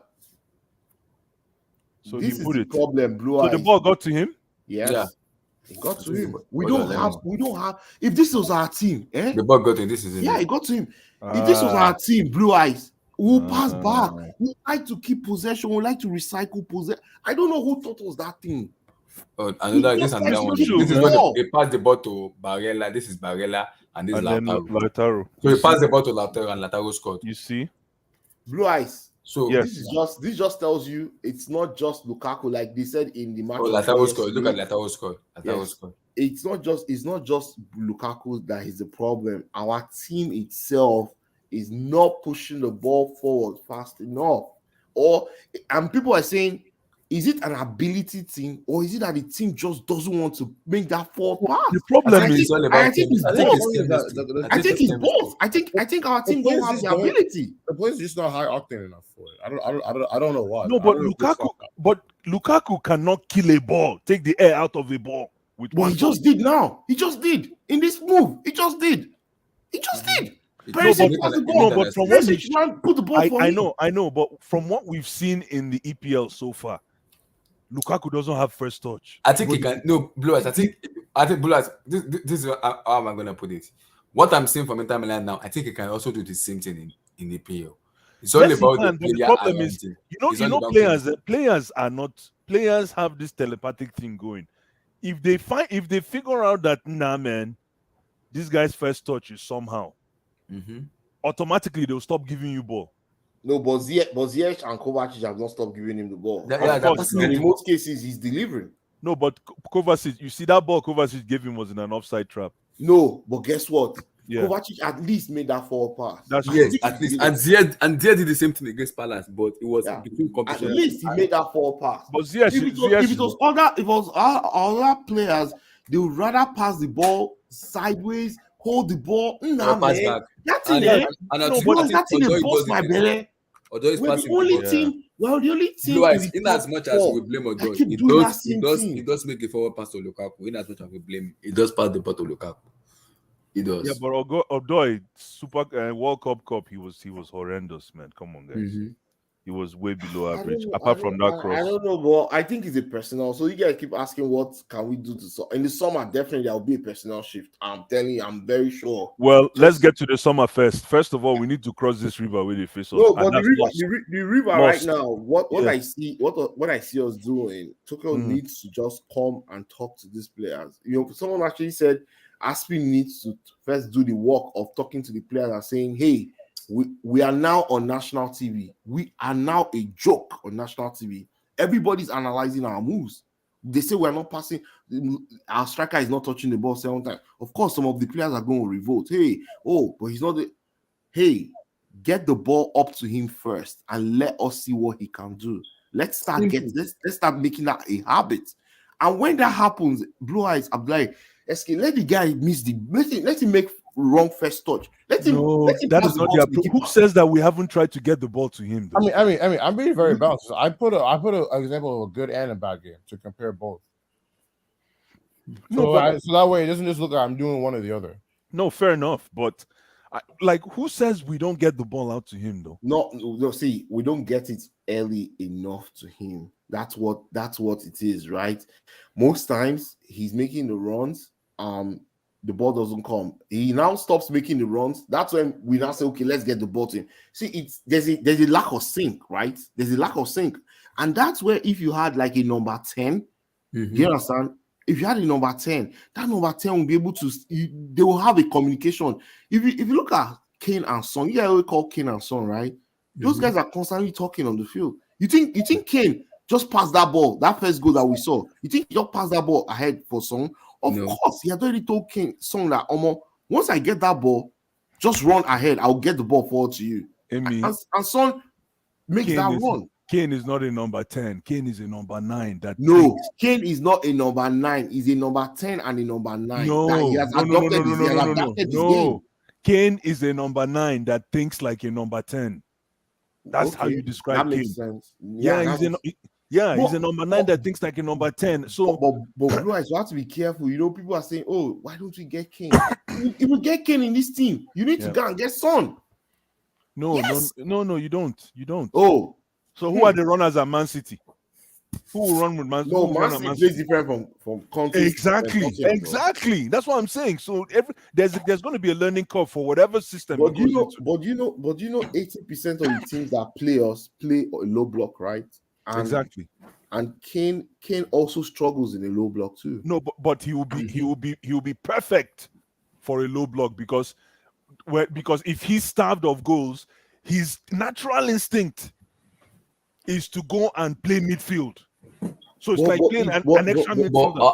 D: So
J: this
D: he put
J: is
D: it.
J: The problem, Blue
D: So
J: Eyes.
D: the ball got to him?
J: Yes.
A: Yeah.
J: It got to him. We don't have. If this was our team,
A: the ball got to him. This is
J: it got to him. If this was our team, Blue Eyes, we'll pass back. We like to keep possession. We like to recycle possession. I don't know who taught us that thing.
A: This is when they pass the ball to Barella. This is Barella, and this is
D: Lautaro.
A: So he passed the ball to Lautaro, and Lautaro scored.
D: You see?
J: Blue Eyes.
A: So
J: this just tells you it's not just Lukaku, like they said in the match.
A: Lautaro scored. Look at Lautaro scored. Scored.
J: It's not just Lukaku that is the problem. Our team itself is not pushing the ball forward fast enough. And people are saying, is it an ability thing, or is it that the team just doesn't want to make that forward pass?
D: The problem is,
J: I think it's both. I think our team don't have the ability.
F: The players just not high octane enough for it. I don't know why.
D: No, but Lukaku cannot kill a ball, take the air out of a ball.
J: He just did now. He just did in this move. He just did. But from what
D: I know, but from what we've seen in the EPL so far, Lukaku doesn't have first touch.
A: I think he can. No, Blue Eyes. I think Blue Eyes. This is how am I gonna put it? What I'm seeing from Inter Milan now, I think he can also do the same thing in the EPL. It's all about the
D: problem is, players have this telepathic thing going. If they figure out that man, this guy's first touch is somehow, automatically they'll stop giving you ball.
J: No, but Ziyech and Kovacic have not stopped giving him the ball. And in most cases, he's delivering.
D: No, but Kovacic, you see that ball Kovacic gave him was in an offside trap.
J: No, but guess what?
D: Yeah.
J: Kovacic at least made that forward pass.
A: At least. And Ziyech did the same thing against Palace, but it was between competition.
J: At least he made that forward pass.
D: But Ziyech,
J: if it was other players, they would rather pass the ball sideways, hold the ball.
A: Pass back.
J: That's it. That's it. Boss my belly.
A: Odoi is passing.
J: The only team.
A: Blue Eyes, in as much as we blame Odoi, he does make a forward pass to Lukaku. In as much as we blame him, he does pass the ball to Lukaku. He does.
D: Yeah, but Odoi, Super World Cup, he was horrendous, man. Come on, guys. He was way below average. Apart from that cross,
J: I don't know, but I think it's a personnel. So you guys keep asking, what can we do in the summer? Definitely, there will be a personnel shift. I'm telling you, I'm very sure.
D: Well, let's get to the summer first. First of all, we need to cross this river with the face off.
J: No, but the river right now. What I see us doing, Tokyo needs to just come and talk to these players. Someone actually said Aspi needs to first do the work of talking to the players and saying, hey, we are now on national TV. We are now a joke on national TV. Everybody's analyzing our moves. They say we're not passing. Our striker is not touching the ball 7 times. Of course, some of the players are going to revolt. But he's not. Get the ball up to him first and let us see what he can do. Let's start making that a habit. And when that happens, Blue Eyes, Abdullahi, let the guy let him make wrong first touch. Let him
D: that
J: pass
D: is
J: the
D: not
J: ball
D: the
J: to the
D: approach.
J: keeper.
D: Who says that we haven't tried to get the ball to him? Though?
F: I mean, I'm being very balanced. I put an example of a good and a bad game to compare both. So that way it doesn't just look like I'm doing one or the other.
D: No, fair enough. But like, who says we don't get the ball out to him though?
J: No, see, we don't get it early enough to him. That's what it is, right? Most times he's making the runs, the ball doesn't come. He now stops making the runs. That's when we now say, okay, let's get the ball to him. See, there's a lack of sync, right? There's a lack of sync. And that's where if you had like a number 10, you understand? If you had a number 10, that number 10 will be able to, they will have a communication. If you look at Kane and Son, you always call Kane and Son, right? Those guys are constantly talking on the field. You think Kane just passed that ball, that first goal that we saw? You think he just passed that ball ahead for Son? Of course, he had already told Son that, once I get that ball, just run ahead. I'll get the ball forward to you. And Son makes that run.
D: Kane is not a number 10. Kane is a number 9.
J: Kane is not a number 9. He's a number 10 and a number 9.
D: No. Kane is a number 9 that thinks like a number 10. That's how you describe
J: that
D: Kane.
J: Makes sense.
D: He's a number 9 that thinks like a number 10. So,
J: but Blue Eyes, you have to be careful. People are saying, "Oh, why don't we get Kane?" If we get Kane in this team, you need to go and get Son.
D: No, you don't. You don't.
J: Oh,
D: so who are the runners at Man City? Who will run with Man City?
J: No, Man City plays different from countries.
D: Exactly. That's what I'm saying. So there's going to be a learning curve for whatever system.
J: But you know, 80% of the teams that play us play a low block, right?
D: Exactly.
J: And Kane also struggles in a low block too.
D: No, but he will be perfect for a low block because if he's starved of goals, his natural instinct is to go and play midfield. So it's like playing an extra midfielder.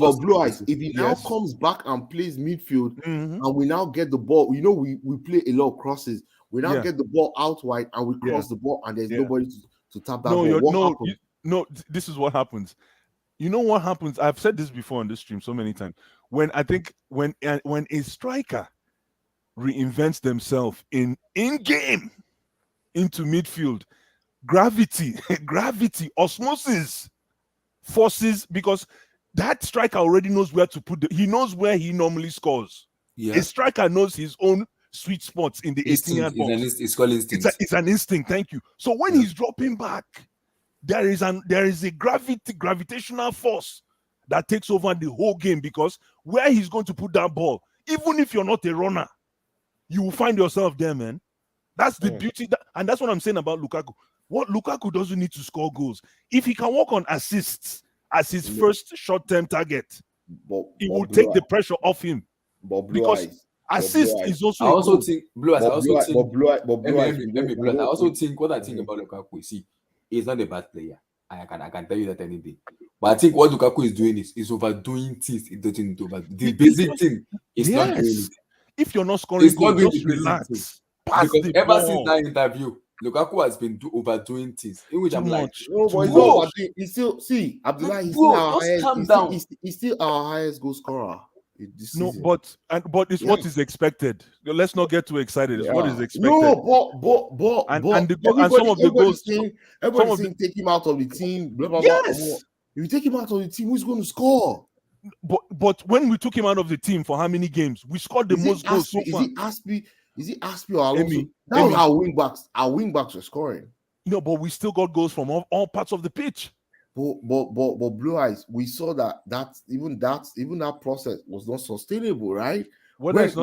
J: But Blue Eyes, if he now comes back and plays midfield, and we now get the ball, we play a lot of crosses. We now get the ball out wide and we cross the ball, and there's nobody to tap that ball.
D: This is what happens. You know what happens? I've said this before on this stream so many times. When a striker reinvents themselves in game into midfield, gravity, osmosis forces, because that striker already knows where to put he knows where he normally scores. A striker knows his own sweet spots in the 18-yard box.
A: It's called instinct.
D: It's an instinct. Thank you. So when he's dropping back, there is a gravitational force that takes over the whole game, because where he's going to put that ball, even if you're not a runner, you will find yourself there, man. That's the beauty, and that's what I'm saying about Lukaku. What Lukaku doesn't need to score goals. If he can work on assists as his first short-term target, it will take the pressure off him. Because assist is also.
A: I also think what I think about Lukaku. See, he's not a bad player. I can tell you that any day. But I think what Lukaku is doing is overdoing things. It doesn't do the basic thing. It's not doing it.
D: If you're not scoring goals, just relax.
A: Because ever since that interview, Lukaku has been overdoing things. In which I'm like,
J: no, but he's still Abdullah. He's still our highest goal scorer.
D: No, but it's what is expected. Let's not get too excited. It's what is expected.
J: No,
D: and some of the goals,
J: everybody's saying take him out of the team. Blah, blah, blah. If you take him out of the team, who's going to score?
D: But when we took him out of the team for how many games? We scored the most goals so far.
J: Is it Aspi or Alonso? That was our wing backs. Our wing backs were scoring.
D: No, but we still got goals from all parts of the pitch.
J: But Blue Eyes, we saw that even that process was not sustainable, right?
D: Whether it's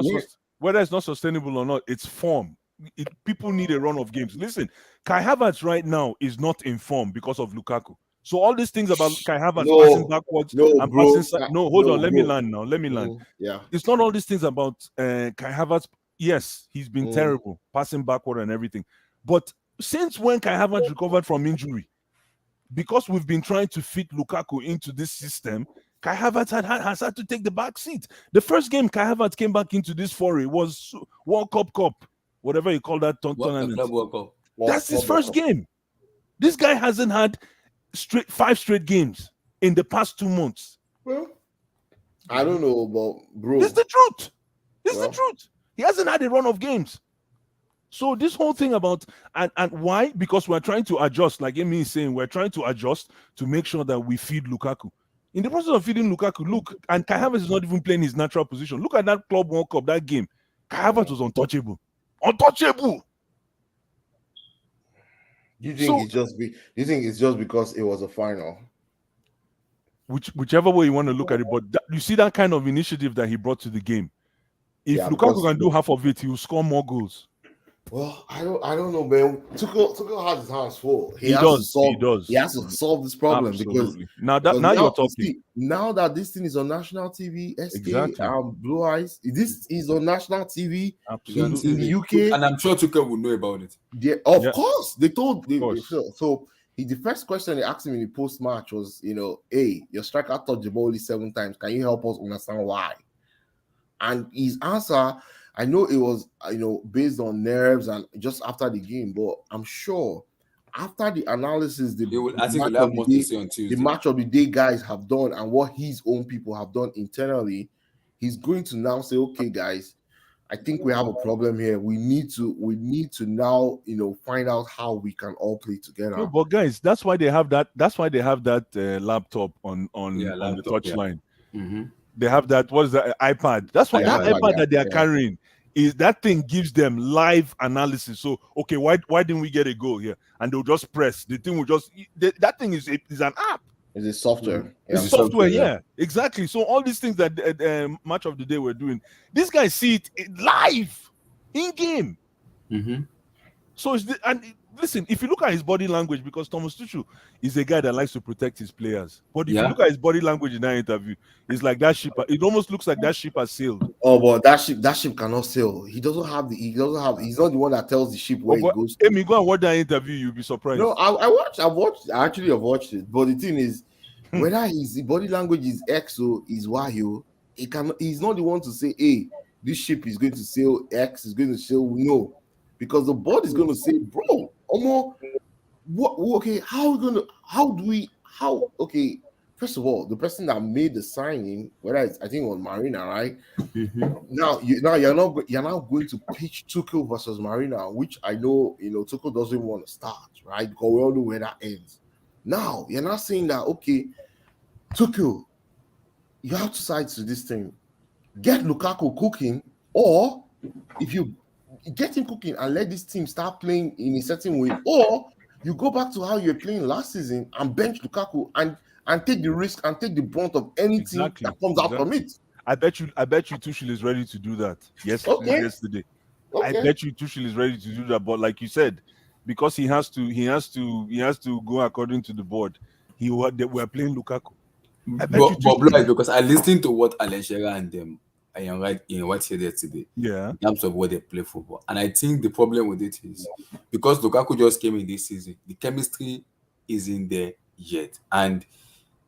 D: not sustainable or not, it's form. People need a run of games. Listen, Kai Havertz right now is not in form because of Lukaku. So all these things about Kai Havertz passing backwards and passing. Hold on. Let me land now.
J: Yeah.
D: It's not all these things about Kai Havertz. Yes, he's been terrible, passing backward and everything. But since when Kai Havertz recovered from injury, because we've been trying to fit Lukaku into this system, Kai Havertz has had to take the back seat. The first game Kai Havertz came back into this foray was World Cup, whatever you call that tournament. That's his first game. This guy hasn't had 5 straight games in the past 2 months.
J: Well, I don't know, but bro,
D: it's the truth. This is the truth. He hasn't had a run of games. So this whole thing about and why? Because we're trying to adjust, like Amy is saying, we're trying to adjust to make sure that we feed Lukaku. In the process of feeding Lukaku, look, and Kai Havertz is not even playing his natural position. Look at that Club World Cup, that game. Kai Havertz was untouchable. Untouchable.
J: You think it's just because it was a final?
D: Whichever way you want to look at it, but you see that kind of initiative that he brought to the game. If Lukaku can do half of it, he will score more goals.
J: Well, I don't know, man. Tuchel has his hands full. He has to solve this problem.
D: Absolutely.
J: because
D: now you're talking.
J: Now that this thing is on national TV, SK,
D: Exactly.
J: Blue Eyes, this is on national TV in the UK,
A: and I'm sure Tuchel will know about it.
J: Of course, they told. So the first question they asked him in the post match was, hey, your striker touched the ball only 7 times. Can you help us understand why? And his answer, I know it was, based on nerves and just after the game, but I'm sure after the analysis, the match of the day guys have done and what his own people have done internally, he's going to now say, okay, guys, I think we have a problem here. We need to now, find out how we can all play together.
D: No, but guys, that's why they have that. That's why they have that laptop on the touchline.
A: Yeah. Mm-hmm.
D: They have that. What's the iPad? That's why that iPad that they are carrying is that thing gives them live analysis. So okay, why didn't we get a goal here? And they'll just press. The thing will just that thing is an app.
J: It's a software.
D: Mm-hmm. It's software, yeah, exactly. So all these things that match of the day we're doing, these guys see it live, in game.
A: Mm-hmm.
D: So listen, if you look at his body language, because Thomas Tuchel is a guy that likes to protect his players. But if you look at his body language in that interview, it's like that ship. It almost looks like that ship has sailed.
J: Oh, but that ship cannot sail. He's not the one that tells the ship where it goes to.
D: Amy, go and watch that interview. You'll be surprised.
J: No, I've watched it. But the thing is, whether his body language is X or is Y, he's not the one to say, hey, this ship is going to sail X, is going to sail no. Because the board is going to say, bro, Omo, okay, okay, first of all, the person that made the signing, whether I think it was Marina, right?
A: Mm-hmm.
J: Now you're not going to pitch Tuchel versus Marina, which I know, Tuchel doesn't want to start, right? Because we all know where that ends. Now, you're not saying that, okay, Tuchel, you have 2 sides to this thing. Get Lukaku cooking, or if you get him cooking and let this team start playing in a certain way, or you go back to how you're playing last season and bench Lukaku and take the risk and take the brunt of anything that comes out from it.
D: I bet you Tuchel is ready to do that. Yesterday. Okay. I bet you Tuchel is ready to do that. But like you said, because he has to go according to the board. We're playing Lukaku.
A: But because I listened to what Alan Shearer and them and right in what he did today.
D: Yeah.
A: In terms of what they play football. And I think the problem with it is because Lukaku just came in this season, the chemistry isn't there yet. And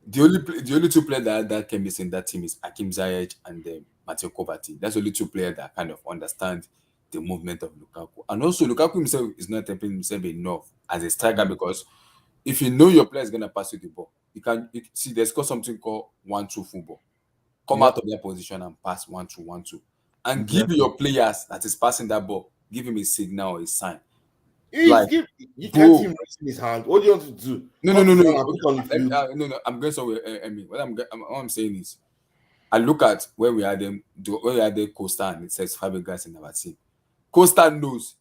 A: the only 2 players that have chemistry in that team is Hakim Ziyech and Mateo Kovacic. That's the only 2 players that kind of understand the movement of Lukaku. And also Lukaku himself is not tempting himself enough as a striker, because if you know your player is gonna pass you the ball, you see there's got something called 1-2 football. Come out of their position and pass 1-2-1-2. And give your players that is passing that ball, give him a signal or a sign.
J: You can't see him raising his hand. What do you want to do?
A: No. I'm going somewhere. What I'm saying is, I look at where we had the Costa and it says Fabregas in our team. Costa knows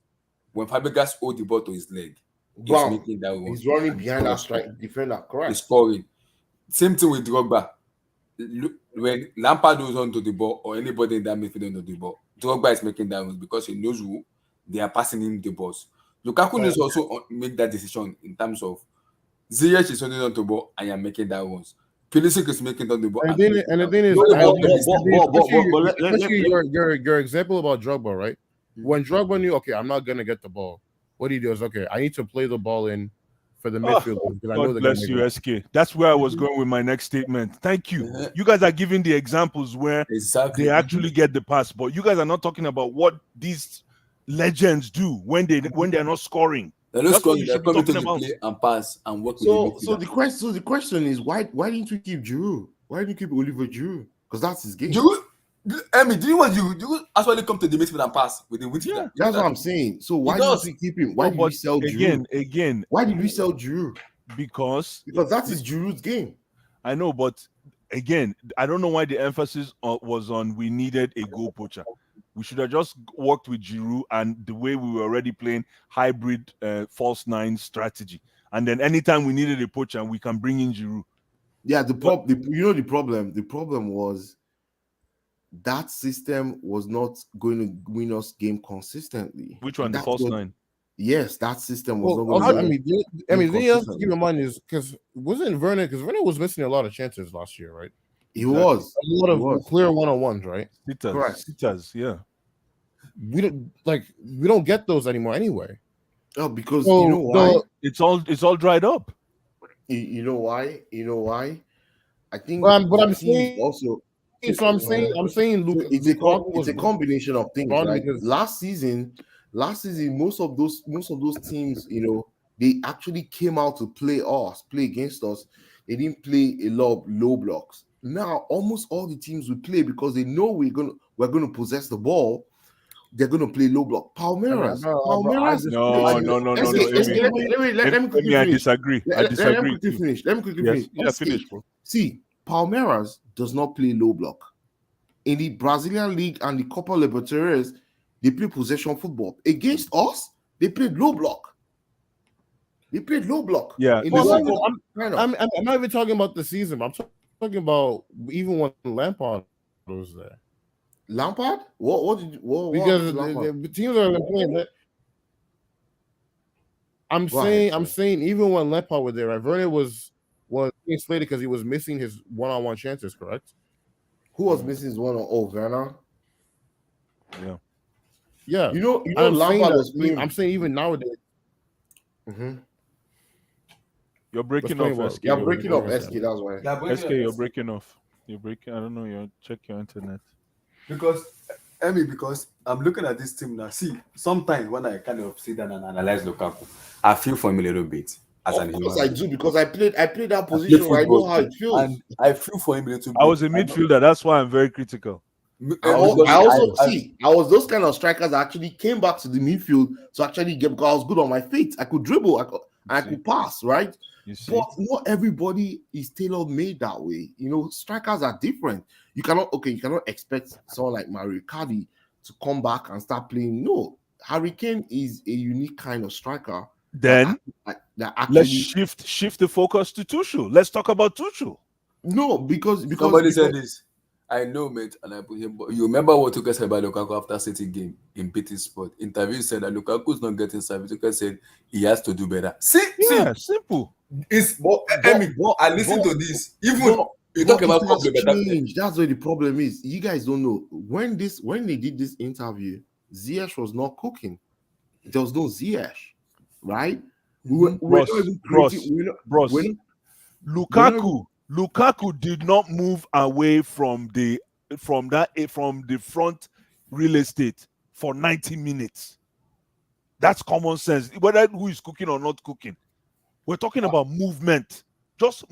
A: when Fabregas hold the ball to his leg, he's making that run.
J: He's running behind that strike defender, correct?
A: He's scoring. Same thing with Drogba. When Lampard goes onto the ball or anybody in that midfield onto the ball, Drogba is making that run because he knows who they are passing him the balls. Lukaku needs also make that decision in terms of Ziyech is holding on to the ball and you're making that runs. Pulisic is making on the ball.
F: And the thing is, your example about Drogba, right? When Drogba knew, okay, I'm not gonna get the ball, what he does, okay, I need to play the ball in for the midfield.
D: God bless you, SK. That's where I was going with my next statement. Thank you. You guys are giving the examples where they actually get the pass, but you guys are not talking about what these legends do when they're not scoring.
A: They're not scoring. They're coming to play and pass and work.
J: So the question is why didn't you keep Giroud? Why didn't you keep Oliver Giroud? Because that's his game.
A: Giroud,
G: Emi, do you want you actually come to the midfield and pass with the midfielder?
D: Yeah.
J: That's what I'm saying. So why
G: does.
J: did we keep him? Why
D: No,
J: did we
D: but
J: sell Giroud?
D: again,
J: Why did we sell Giroud?
D: because
J: Because that is Giroud's game.
D: I know, but again, I don't know why the emphasis was on we needed a goal poacher. We should have just worked with Giroud and the way we were already playing hybrid false nine strategy. And then anytime we needed a poacher, we can bring in Giroud.
J: Yeah, the problem. The problem was that system was not going to win us game consistently.
D: Which one?
J: And
D: The
J: that's
D: false
J: what-
D: nine.
J: Yes, that system was
F: Well,
J: not going
F: also,
J: to
F: I
J: win.
F: mean, the thing else to keep in mind is because wasn't Werner, because Werner was missing a lot of chances last year, right?
J: He was
F: a lot of clear one-on-ones, right?
D: Sitters, yeah.
F: We don't get those anymore anyway.
J: Oh, because
F: So,
J: you know why?
D: It's all dried up.
J: You know why? You know why? I think.
F: But I'm
J: the teams
F: saying
J: also.
F: So I'm saying, Luke,
J: it's a combination of things, right?
F: because
J: Last season, most of those teams, they actually came out to play against us. They didn't play a lot of low blocks. Now, almost all the teams will play because they know we're gonna possess the ball. They're gonna play low block. Palmeiras.
D: No.
J: Let me quickly
D: I
J: finish.
D: disagree.
J: Let me quickly finish.
D: Yeah, finish, bro.
J: See, Palmeiras does not play low block. In the Brazilian League and the Copa Libertadores, they play possession football. Against us, they played low block.
D: Yeah.
F: I'm not even talking about the season. I'm talking about even when Lampard was there.
J: Lampard? What
F: Because the teams are playing that. I'm saying even when Lampard was there, right? Werner was being slated because he was missing his one-on-one chances, correct?
J: Who was missing his one? Oh, Werner.
D: Yeah.
F: Yeah.
J: You know,
F: Lampard was playing. I'm saying even nowadays.
J: Mm-hmm.
D: You're breaking off, SK.
J: You're breaking off, SK. That's why.
D: SK, you're breaking off. You're breaking. I don't know. Check your internet.
G: Because I'm looking at this team now. See, sometimes when I kind of sit down and analyze Lukaku, I feel for him a little bit.
J: Of course I do, because I played that position where I know how it feels.
G: And I feel for him a little bit.
D: I was a midfielder. That's why I'm very critical.
J: I was those kind of strikers that actually came back to the midfield to actually get, because I was good on my feet. I could dribble, I could pass, right? But not everybody is tailor-made that way. Strikers are different. You cannot expect someone like Mario Icardi to come back and start playing. No, Harry Kane is a unique kind of striker.
D: Then
J: that actually,
D: let's shift the focus to Tuchel. Let's talk about Tuchel.
J: No, because
G: somebody said this. I know, mate, and I put him. But you remember what Tuchel said about Lukaku after City game in BT Sport interview? Said that Lukaku is not getting service. Tuchel said he has to do better. See,
D: simple.
G: It's I listen to this. Even you talk about
J: change. That's where the problem is. You guys don't know when they did this interview, Ziyech was not cooking. There was no Ziyech, right?
D: Lukaku did not move away from the front real estate for 90 minutes. That's common sense. Whether who is cooking or not cooking, we're talking about movement. Just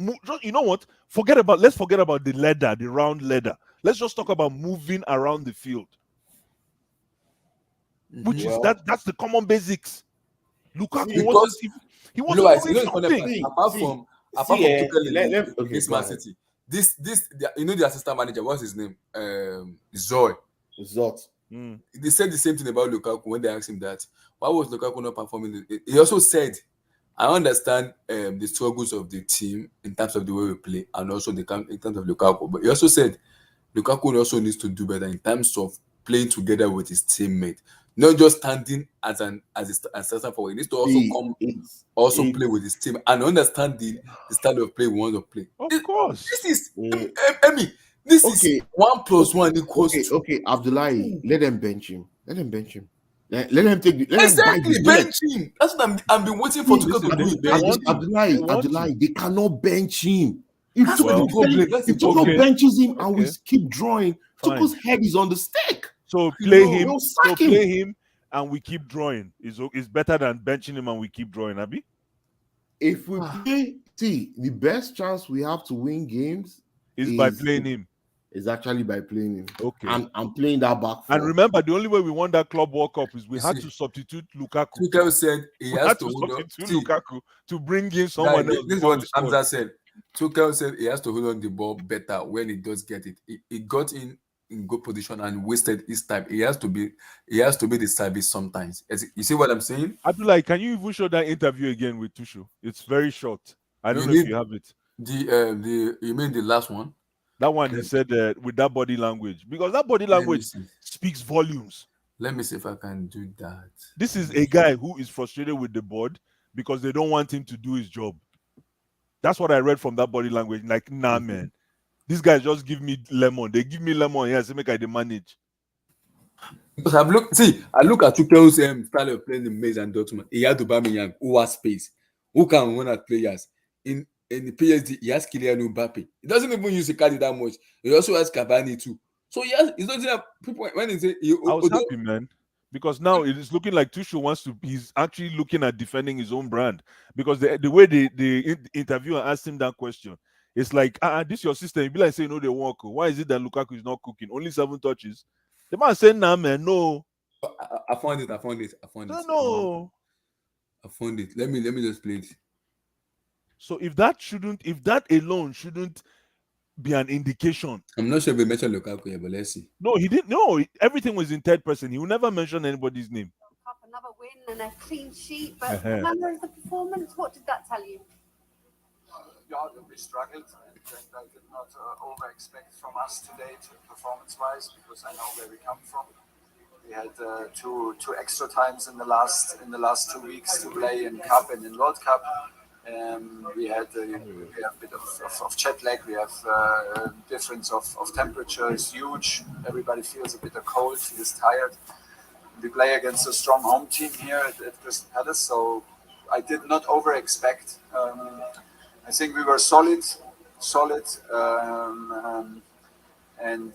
D: you know what? Let's forget about the ladder, the round ladder. Let's just talk about moving around the field, which is that's the common basics. Lukaku wasn't doing something.
G: Apart from Tuchel in Man City, this the assistant manager, what's his name? Zot. They said the same thing about Lukaku when they asked him that. Why was Lukaku not performing? He also said, I understand the struggles of the team in terms of the way we play and also in terms of Lukaku. But he also said Lukaku also needs to do better in terms of playing together with his teammate, not just standing as a starter forward. He needs to play with his team and understand the style of play we want to play.
D: Of course,
G: this is this is 1 + 1 = 2.
J: Okay, Abdullahi, let them bench him. Let them bench him. Let them take
G: bench him. That's what I've been waiting for Tuchel to do.
J: Abdullahi, they cannot bench him. If Tuchel benches him and we keep drawing, Tuchel's head is on the stake.
D: So play him and we keep drawing. It's better than benching him and we keep drawing, Abi.
J: If we play, the best chance we have to win games
D: is by playing him.
J: is actually by playing him.
D: Okay.
J: And playing that back four.
D: And remember, the only way we won that Club World Cup is we had to substitute Lukaku.
A: Tuchel said he
D: We
A: has
D: had
A: to
D: to
A: hold on.
D: substitute
A: See,
D: Lukaku to bring in someone else.
A: this is
D: before
A: what
D: we scored.
A: Hamza said. Tuchel said he has to hold on the ball better when he does get it. He got in good position and wasted his time. He has to be the service sometimes. You see what I'm saying?
D: Abdullah, can you even show that interview again with Tuchel? It's very short. I don't know if you have it.
A: You mean the last one?
D: That one he said with that body language, because that body language speaks volumes.
A: Let me see if I can do that.
D: This is a guy who is frustrated with the board because they don't want him to do his job. That's what I read from that body language. Like, nah, man, these guys just give me lemon. They give me lemon here, so make I manage.
A: Because I look at Tuchel's style of playing in Mainz and Dortmund. He had Aubameyang, who has space, who can run at players. In the PSG, he has Kylian Mbappe. He doesn't even use Icardi that much. He also has Cavani too. So he's not saying people when he say
D: I was happy, man, because now it is looking like Tuchel he's actually looking at defending his own brand, because the way the interviewer asked him that question, it's like, this is your system. You'd be like saying, no, they won't. Why is it that Lukaku is not cooking? Only 7 touches. The man said, nah, man, no.
A: I found it.
D: No.
A: I found it. Let me just play it.
D: So if that alone shouldn't be an indication.
A: I'm not sure if we mentioned Lukaku here, but let's see.
D: No, he didn't. No, everything was in third person. He will never mention anybody's name.
L: Another win and a clean sheet, but the manner of the performance, what did that tell you?
M: Yeah, we struggled, and I did not over-expect from us today, performance-wise, because I know where we come from. We had two extra times in the last 2 weeks to play in Cup and in World Cup. We have a bit of jet lag. We have difference of temperature is huge. Everybody feels a bit of cold, feels tired. We play against a strong home team here at Crystal Palace, so I did not over-expect. I think we were solid, and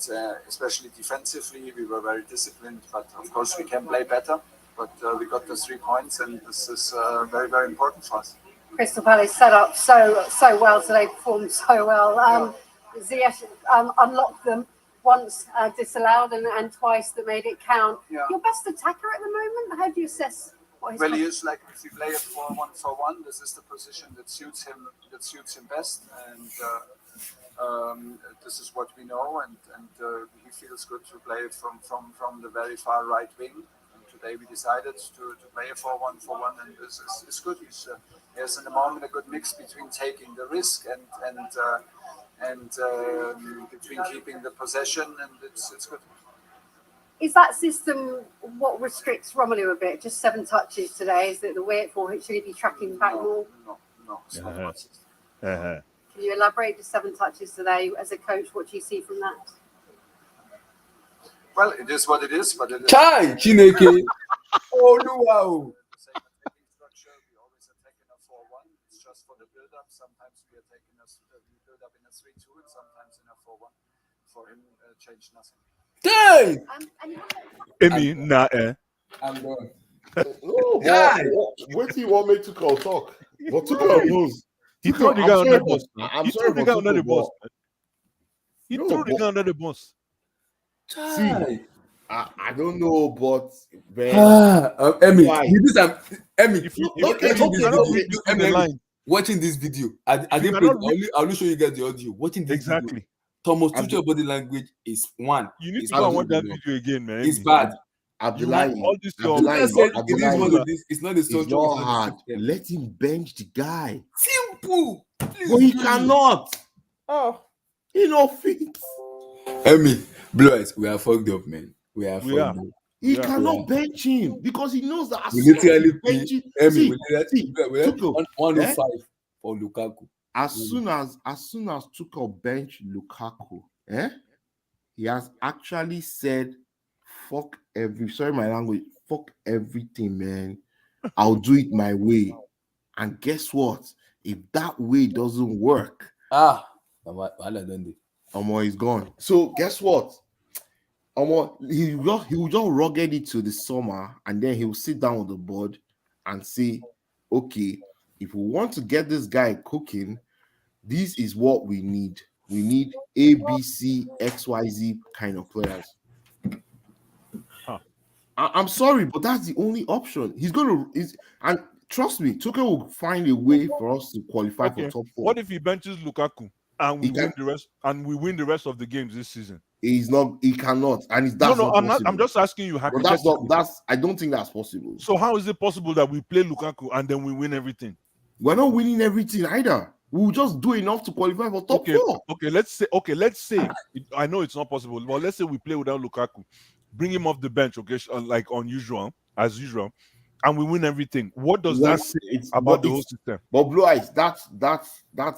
M: especially defensively, we were very disciplined. But of course, we can play better. But we got the 3 points, and this is very, very important for us.
L: Crystal Palace set up so well today, performed so well. Ziyech unlocked them once, disallowed, and twice that made it count.
M: Yeah.
L: Your best attacker at the moment? How do you assess what his
M: He is like, if we play it for 1-for-1, this is the position that suits him best, and this is what we know, and he feels good to play it from the very far right wing. Today we decided to play a 4-1-4-1, and this is good. He has in the moment a good mix between taking the risk and between keeping the possession, and it's good.
L: Is that system what restricts Romelu a bit? Just 7 touches today? Is that the way it for? Should he be tracking back more?
M: No. It's not one system.
L: Can you elaborate? Just 7 touches today. As a coach, what do you see from that?
M: Well, it is what it is, but it is.
A: Chai, Chineke. Oh, wow.
M: Same attacking structure. We always attack in a 4-1. It's just for the build-up. Sometimes we attack in we build up in a 3-2, and sometimes in a 4-1. For him, change nothing.
A: Dang!
D: Amy, nah,
A: I'm done.
J: What do you want me to call talk? What to call knows?
D: He threw the guy under the bus.
J: I'm sorry,
D: the guy under the bus. He
J: No,
D: threw the guy under the bus.
J: See, I don't know, but
A: Emmy,
J: why?
A: Watching this video, I'll only show you guys the audio. Watching this video, Thomas Tuchel body language is one.
D: You need to go and watch that video again, man.
A: It's bad.
J: Abdullahi,
A: it's not the
J: it's not hard. Let him bench the guy.
A: Simple. Please,
J: but he cannot. He no fit.
A: Emmy, Blowers, we are fucked up, man. We are fucked up.
J: He cannot bench him because he knows that.
A: We literally bench Emmy. We 105 for Lukaku.
J: As soon as Tuchel bench Lukaku, he has actually said, "Fuck sorry my language, fuck everything, man. I'll do it my way." And guess what? If that way doesn't work, he's gone. So guess what? He will just rugged it to the summer, and then he will sit down with the board and say, "Okay, if we want to get this guy cooking, this is what we need." We need A, B, C, X, Y, Z kind of players.
D: Huh.
J: I'm sorry, but that's the only option. And trust me, Tuchel will find a way for us to qualify for
D: Okay.
J: top 4.
D: What if he benches Lukaku and we
J: He
D: win
J: can-
D: the rest and we win the rest of the games this season?
J: He cannot, and that's
D: No,
J: not
D: I'm not.
J: possible.
D: I'm just asking you
J: But that's
D: hypothetically.
J: not. I don't think that's possible.
D: So how is it possible that we play Lukaku and then we win everything?
J: We're not winning everything either. We'll just do enough to qualify for top 4.
D: Okay. Let's say. I know it's not possible, but let's say we play without Lukaku, bring him off the bench, okay, like as usual, and we win everything. What does that say about the whole system?
J: But Blue Eyes, that's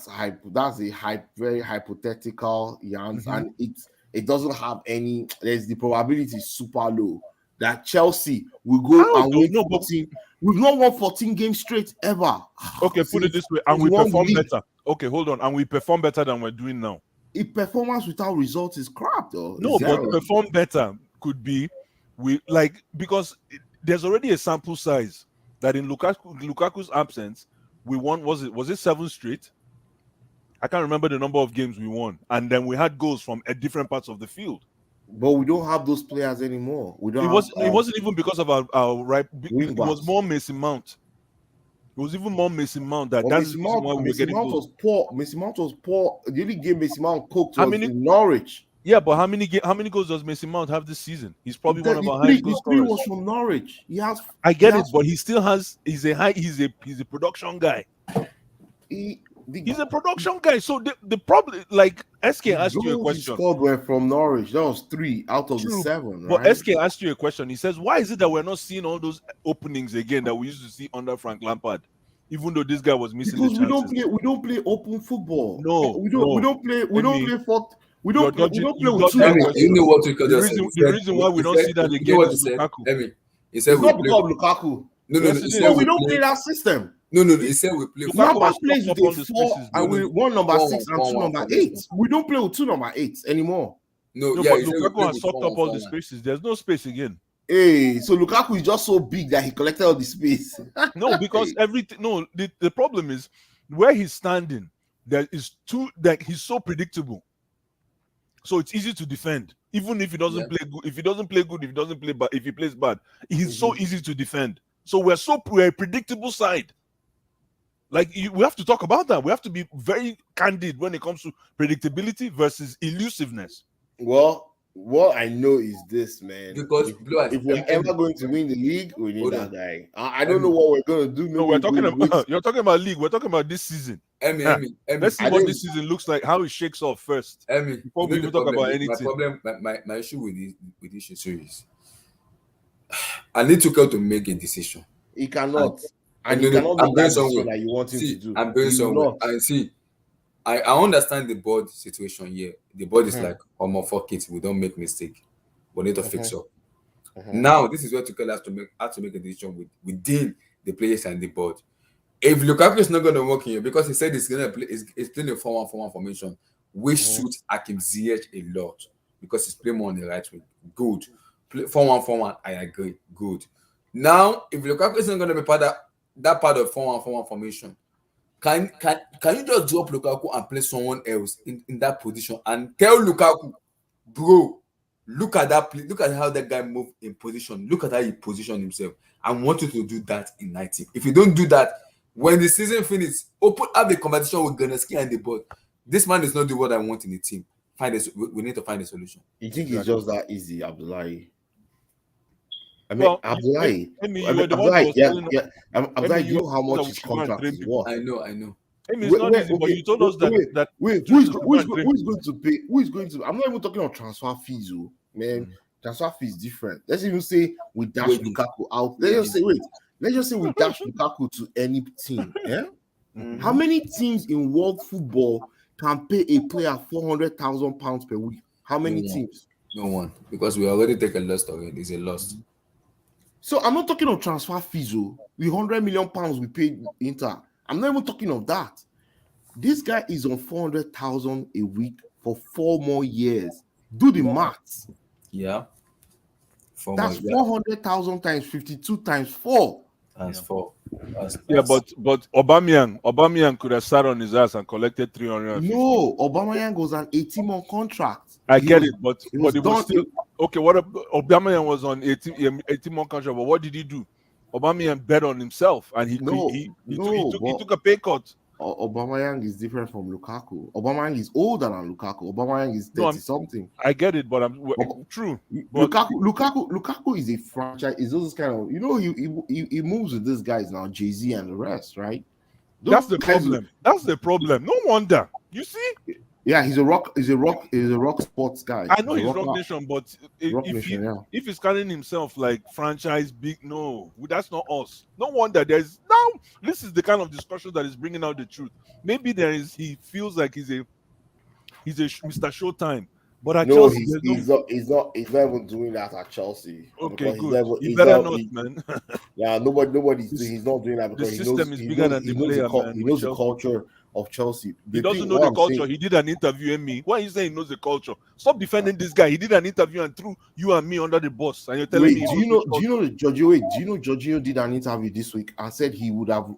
J: a very hypothetical yarns, and it doesn't have any. There's the probability is super low that Chelsea will go and win 14. We've not won 14 games straight ever.
D: Okay, put it this way, and we perform better. Okay, hold on, and we perform better than we're doing now.
J: If performance without results is crap, though.
D: No, but perform better could be because there's already a sample size that in Lukaku's absence, we won. Was it 7 straight? I can't remember the number of games we won, and then we had goals from different parts of the field.
J: But we don't have those players anymore. We don't.
D: It wasn't even because of our right. It was more Mason Mount. It was even more Mason Mount. That's the reason why we were getting goals.
J: Mason Mount was poor. The only game Mason Mount cooked was in Norwich.
D: Yeah, but how many goals does Mason Mount have this season? He's probably one of our highest goal scorers.
J: He was from Norwich.
D: I get it, but he still has. He's a production guy. He's a production guy. So the problem, like SK asked you a question.
J: He scored were from Norwich. That was 3 out of the 7. Right?
D: But SK asked you a question. He says, "Why is it that we're not seeing all those openings again that we used to see under Frank Lampard, even though this guy was missing
J: because
D: the chances?"
J: we don't play open football.
D: No,
J: we don't play with
C: You know what we could just
D: the reason why we don't see that again is Lukaku.
C: He said
J: it's not because of Lukaku.
C: No.
J: We don't play that system.
C: No. He said we play.
J: Lampard plays with a 4 and with 1 number 6 and 2 number 8. We don't play with 2 number 8s anymore.
D: No, but Lukaku has soaked up all the spaces. There's no space again.
J: Hey, so Lukaku is just so big that he collected all the space.
D: No, because everything. No, the problem is where he's standing. There is he's so predictable. So it's easy to defend, even if he doesn't play good. If he doesn't play good, if he doesn't play bad, if he plays bad, he's so easy to defend. So we're a predictable side. We have to talk about that. We have to be very candid when it comes to predictability versus elusiveness.
J: Well, what I know is this, man.
C: Because
J: if we're ever going to win the league, we need that guy. I don't know what we're going to do.
D: No, we're talking about you're talking about league. We're talking about this season.
C: Emmy.
D: Let's see what this season looks like. How it shakes off first. Before we even talk about anything.
C: My issue with this issue is I need Tuchel to make a decision.
J: He cannot. And he cannot make that decision that you want him to do.
C: I'm going somewhere. And see, I understand the board situation here. The board is like, fuck it, we don't make mistake. We need to fix up. Now, this is where Tuchel has to make a decision within the players and the board. If Lukaku is not going to work here, because he said he's going to play, he's playing a 4-1-4-1 formation, which suits Hakim Ziyech a lot because he's playing more on the right wing. Good. 4-1-4-1, I agree. Good. Now, if Lukaku is not going to be part of that part of 4-1-4-1 formation, can you just drop Lukaku and play someone else in that position and tell Lukaku, bro, look at that play, look at how that guy moved in position, look at how he positioned himself. I want you to do that in 90. If you don't do that, when the season finishes, have a conversation with Ganeski and the board. This man is not doing what I want in the team. We need to find a solution.
J: You think it's just that easy, Abdullahi? I mean, Abdullahi. Abdullahi, you know how much his contract is worth.
C: I know.
D: It's not easy, but you told us that.
J: Who's going to pay? Who is going to? I'm not even talking about transfer fees, man. Transfer fees different. Let's even say we dash Lukaku out. Let's just say we dash Lukaku to any team. Yeah. How many teams in world football can pay a player £400,000 per week? How many teams?
C: No one, because we already take a loss already. It's a loss.
J: So I'm not talking of transfer fees. The £100 million we paid Inter. I'm not even talking of that. This guy is on 400,000 a week for 4 more years. Do the maths.
C: Yeah.
J: That's 400,000 times 52 times 4.
A: That's four.
D: Yeah, but Aubameyang could have sat on his ass and collected 350.
J: No, Aubameyang was an 18-month contract.
D: I
J: He
D: get
J: was-
D: it, but
J: it was
D: it was
J: done-
D: still okay. What Aubameyang was on 18-month contract, but what did he do? Aubameyang bet on himself, and he took a pay cut.
J: Aubameyang is different from Lukaku. Aubameyang is older than Lukaku. Aubameyang is 30-something.
D: I get it, but true. But
J: Lukaku is a franchise. Is those kind of he moves with these guys now, Jay-Z and the rest, right?
D: That's the problem. That's the problem. No wonder. You see?
J: Yeah, he's a rock sports guy.
D: I know he's Rock Nation, but
J: Rock Nation, yeah.
D: if he's carrying himself like franchise big, no, that's not us. No wonder there's now. This is the kind of discussion that is bringing out the truth. Maybe he feels like he's a Mr. Showtime, but at Chelsea,
J: he's not even doing that at Chelsea.
D: Okay, good. He better not, man.
J: Yeah, he's not doing that because
D: the system is bigger than the player, man.
J: He knows the culture of Chelsea.
D: He doesn't know the culture. He did an interview in me. Why are you saying he knows the culture? Stop defending this guy. He did an interview and threw you and me under the bus. And you're telling me.
J: Do you know Jorginho did an interview this week and said he would have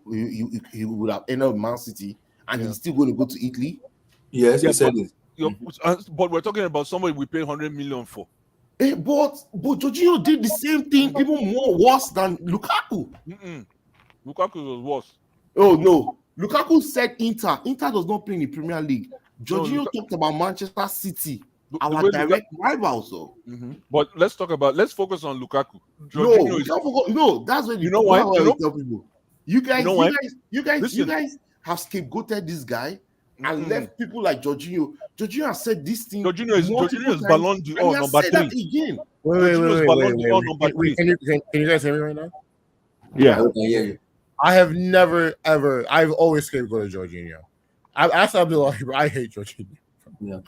J: ended Man City and he's still going to go to Italy?
A: Yes, he said it.
D: But we're talking about somebody we pay 100 million for.
J: But Jorginho did the same thing, even more worse than Lukaku.
D: Lukaku was worse.
J: Oh no. Lukaku said Inter does not play in the Premier League. Jorginho talked about Manchester City, our direct rivals, though.
D: But let's focus on Lukaku.
J: That's what
D: you know why.
J: Tell people. You guys have scapegoated this guy and left people like Jorginho. Jorginho has said this thing.
D: Jorginho is Ballon d'Or number 3.
J: Again.
F: Wait. Can you guys hear me right now?
D: Yeah.
F: Okay. I have never ever. I've always scapegoated Jorginho. I've asked Abdullah, I hate Jorginho.
A: Yeah.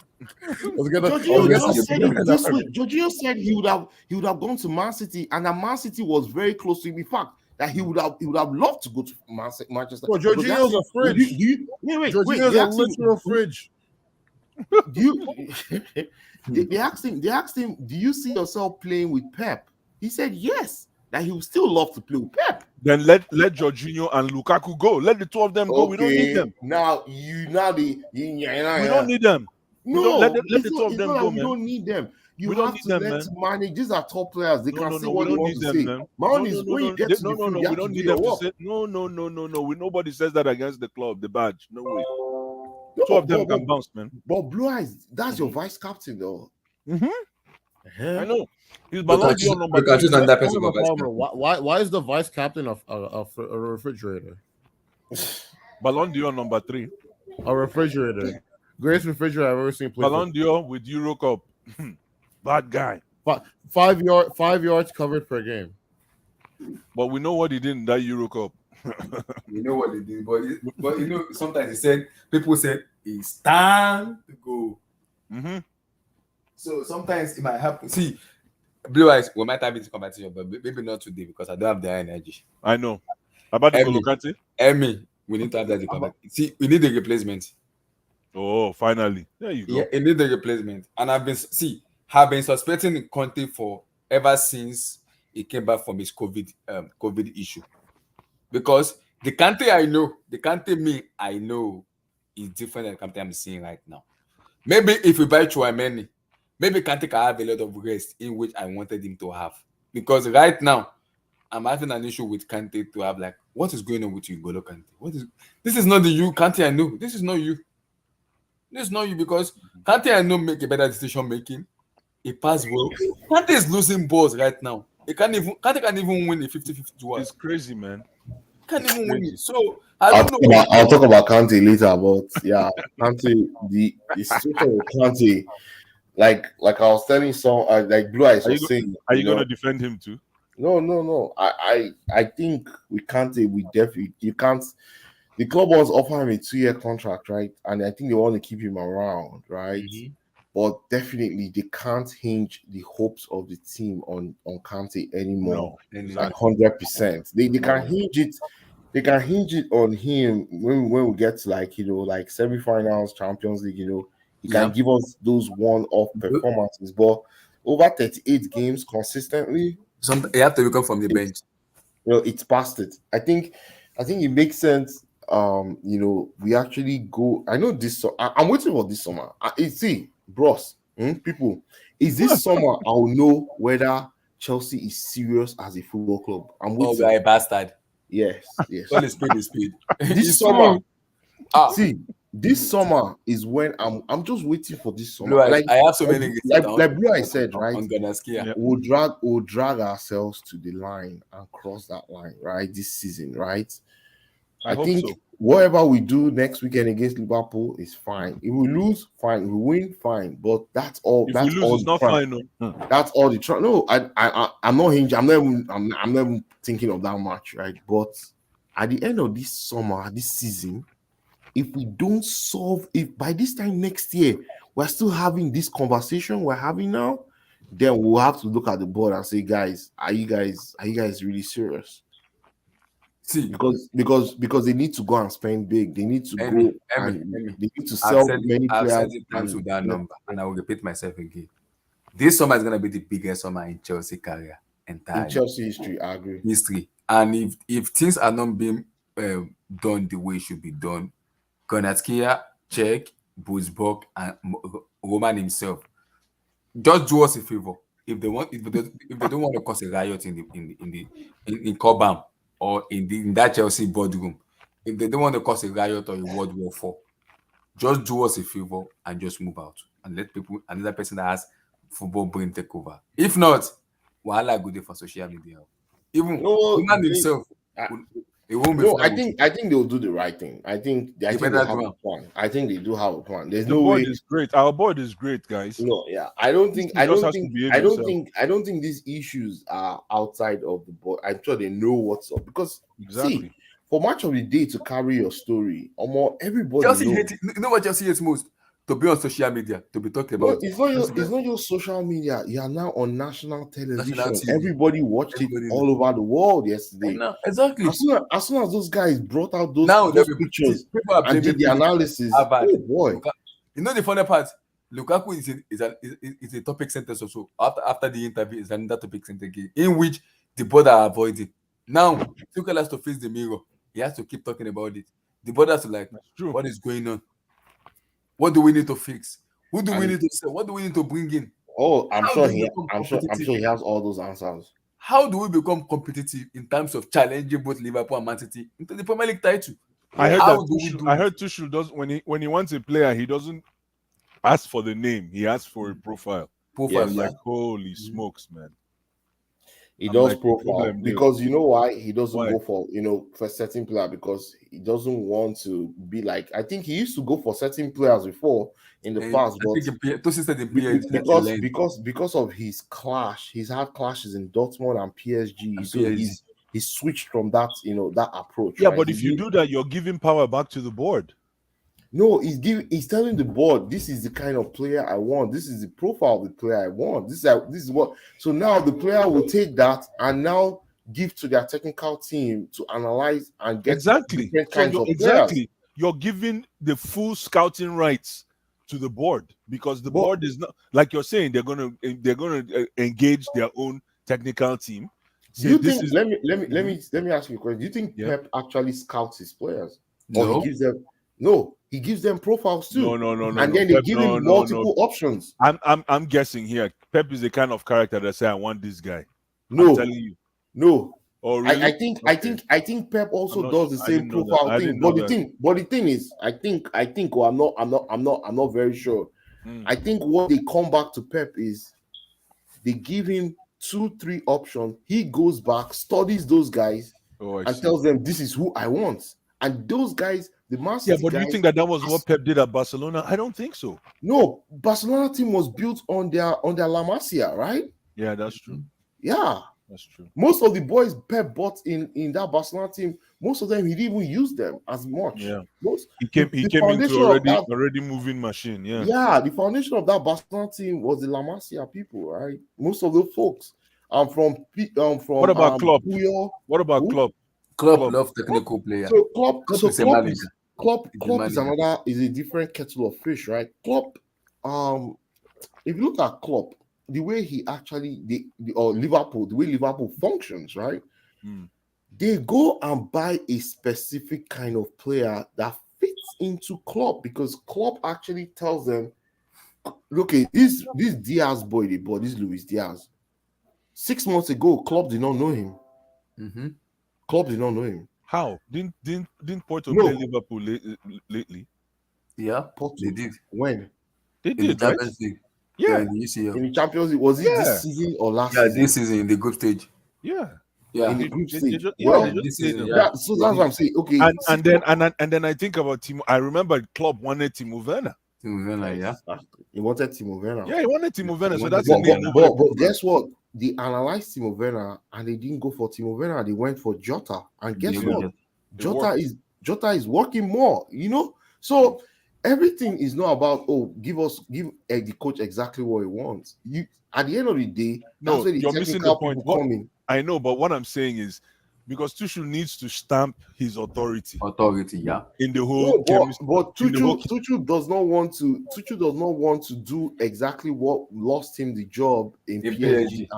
J: Jorginho said he would have gone to Man City, and that Man City was very close to him. In fact, that he would have loved to go to Manchester.
F: Well, Jorginho's a fridge. Jorginho's a literal fridge.
J: They asked him, do you see yourself playing with Pep? He said yes, that he would still love to play with Pep.
D: Then let Jorginho and Lukaku go. Let the two of them go. We don't need them.
J: We don't
D: need them.
J: No,
D: let the two of them go, man.
J: We don't need them. You
D: we
J: have to let manage. These are top players. They can say what they want to say. Man is when you get to the field,
D: we don't need them to say no. Nobody says that against the club, the badge. No way. Two of them can bounce, man.
J: But Blue Eyes, that's your vice captain, though.
D: I know. He's Ballon d'Or number 3.
F: Why is the vice captain of a refrigerator?
D: Ballon d'Or number 3.
F: A refrigerator. Greatest refrigerator I've ever seen play.
D: Ballon d'Or with Euro Cup. Bad guy.
F: 5 yards covered per game.
D: But we know what he did in that Euro Cup.
A: You know what they did, but you know, sometimes people said it's time to go. So sometimes it might happen. See, Blue Eyes, we might have this competition, but maybe not today because I don't have the energy.
D: I know. About the Kolokante?
A: We need to have that competition. See, we need a replacement.
D: Oh, finally. There you go.
A: Yeah, it needs a replacement. And I've been suspecting Conte for ever since he came back from his COVID issue. Because the Kante I know is different than the Kante I'm seeing right now. Maybe if we buy Chouameni, maybe Kante can have a lot of rest in which I wanted him to have. Because right now, I'm having an issue with Kante to have like, what is going on with you, Golo Kante? This is not the you Kante I know. This is not you. This is not you because Kante I know make a better decision making. He passed well. Kante is losing balls right now. Kante can't even win a 50-50 duel.
D: It's crazy, man.
A: Can't even win it. So I'll
J: talk about Kante later, but yeah, Kante, the situation with Kante, like I was telling like Blue Eyes was saying.
D: Are you gonna defend him too?
J: No. I think we Kante, you can't. The club was offering him a 2-year contract, right? And I think they want to keep him around, right? But definitely they can't hinge the hopes of the team on Kante anymore.
D: No,
J: like 100%. They can hinge it. They can hinge it on him when we get to like semi-finals, Champions League. He can give us those one-off performances. But over 38 games consistently,
A: you have to come from the bench.
J: it's past it. I think it makes sense. We actually go. I know this. I'm waiting for this summer. See, bros, people, is this summer I'll know whether Chelsea is serious as a football club. I'm
A: Oh, we are
J: waiting.
A: a bastard.
J: Yes.
A: All is speed is speed.
J: This summer, see, this summer is when I'm just waiting for this summer.
A: Blue eyes,
J: Like
A: I have so many
J: like Blue I said, right?
A: on Ganaskia.
J: We'll drag ourselves to the line and cross that line, right? This season, right? I
D: hope
J: think
D: so.
J: whatever we do next weekend against Liverpool is fine. If we lose, fine. If we win, fine. But that's all.
D: If
J: That's
D: we lose,
J: all
D: it's
J: the
D: not
J: trying.
D: fine. No.
J: That's all the trying. No, I'm not hinged. I'm not even thinking of that much, right? But at the end of this summer, this season, if we don't solve, if by this time next year we're still having this conversation we're having now, then we'll have to look at the board and say, guys, are you guys really serious?
A: See,
J: because they need to go and spend big. They need to go and they need to sell many
A: I've
J: players.
A: said it times with that number, and I will repeat myself again. This summer is gonna be the biggest summer in Chelsea career entirely.
J: In Chelsea history, I agree.
A: History, and if things are not being done the way it should be done, Konatskia, Czech, Busbok, and Roman himself, just do us a favor. If they don't want to cause a riot in Cobham or in that Chelsea boardroom, if they don't want to cause a riot or a World War IV, just do us a favor and just move out and let another person that has football brain take over. If not, wahala go there for social media. Even Roman himself, it won't be.
J: No, I think they'll do the right thing. I think they have a plan. I think they do have a plan. There's no way.
D: Is great. Our board is great, guys.
J: No, yeah. I don't think these issues are outside of the board. I'm sure they know what's up because see, for much of the day to carry your story, everybody
A: Chelsea
J: knows.
A: hates it. You know what Chelsea hates most? To be on social media, to be talking about.
J: It's not your social media. You are now on national television.
A: TV.
J: Everybody watched it all over the world yesterday.
A: Exactly.
J: As soon as those guys brought out those pictures and did the analysis, oh boy.
A: You know the funny part? Lukaku is a topic sentence also. After the interview, is another topic sentence again, in which the board are avoiding. Now, Tuchel has to face the mirror. He has to keep talking about it. The board has to what is going on? What do we need to fix? Who do we need to sell? What do we need to bring in?
J: Oh, I'm sure he has all those answers.
A: How do we become competitive in terms of challenging both Liverpool and Man City into the Premier League title?
D: I heard Tuchel does when he wants a player, he doesn't ask for the name, he asks for a profile. Like holy smokes, man.
J: He does profile because you know why he doesn't go for certain player, because he doesn't want to be like, I think he used to go for certain players before in the past, but because of his clash, he's had clashes in Dortmund and PSG, so he switched from that that approach.
D: Yeah, right? But if you do that, you're giving power back to the board.
J: No, he's telling the board, this is the kind of player I want. This is the profile of the player I want. This is what. So now the player will take that and now give to their technical team to analyze and get different kinds of players.
D: You're giving the full scouting rights to the board, because the board is not, like you're saying, they're gonna engage their own technical team.
J: Do you think? Let me ask you a question. Do you think Pep actually scouts his players?
A: No.
J: Or he gives them? No, he gives them profiles too.
D: No.
J: And then they give him multiple options.
D: I'm guessing here. Pep is the kind of character that say, I want this guy.
J: No,
D: I'm telling you.
J: No.
D: Oh, really?
J: I think Pep also does the same profile thing. But the thing is, I think I'm not very sure. I think what they come back to Pep is they give him 2-3 options. He goes back, studies those guys, and tells them, this is who I want. And those guys, the Man City
D: but do you think that was what Pep did at Barcelona? I don't think so.
J: No, Barcelona team was built on their La Masia, right?
D: Yeah, that's true.
J: Yeah,
D: that's true.
J: Most of the boys Pep bought in that Barcelona team, most of them he didn't even use them as much.
D: Yeah,
J: he
D: came into already moving machine. Yeah,
J: yeah. The foundation of that Barcelona team was the La Masia people, right? Most of the folks. From
D: what about Klopp? What about Klopp?
A: Klopp love technical player.
J: So Klopp is a different kettle of fish, right? Klopp, if you look at Klopp, the way he actually Liverpool, the way Liverpool functions, right? they go and buy a specific kind of player that fits into Klopp, because Klopp actually tells them, look, this Diaz boy they bought, this Luis Diaz. 6 months ago, Klopp did not know him.
G: Mm-hmm.
J: Klopp did not know him.
D: How? Didn't Porto
J: No.
D: play Liverpool lately?
G: Yeah,
J: Porto.
G: they did.
J: When?
D: They
G: In the
D: did, right?
G: Champions League.
D: Yeah.
G: in the UCL.
J: In the Champions League, was it this season or last
G: Yeah,
J: season?
G: this season in the group stage.
D: Yeah.
G: Yeah.
J: In the
D: They-
J: group
D: they
J: stage.
D: just-
J: Well,
D: they just
G: this
D: played
G: season,
D: them.
G: yeah.
J: so that's what I'm saying. Okay.
D: And then I think about Timo. I remember Klopp wanted Timo Werner.
G: Timo Werner, yeah.
J: He wanted Timo Werner.
D: Yeah, he wanted Timo Werner. So
G: wanted
D: that's
J: But,
D: a name.
J: but guess what? They analyzed Timo Werner and they didn't go for Timo Werner. They went for Jota. And guess
G: They
J: what?
G: went-
J: Jota is working more. So everything is not about give the coach exactly what he wants. You at the end of the day,
D: No,
J: that's where the
D: you're missing
J: technical
D: the point.
J: people come in.
D: I know, but what I'm saying is because Tuchel needs to stamp his authority
G: yeah.
D: in the whole.
J: But Tuchel does not want to do exactly what lost him the job in PSG.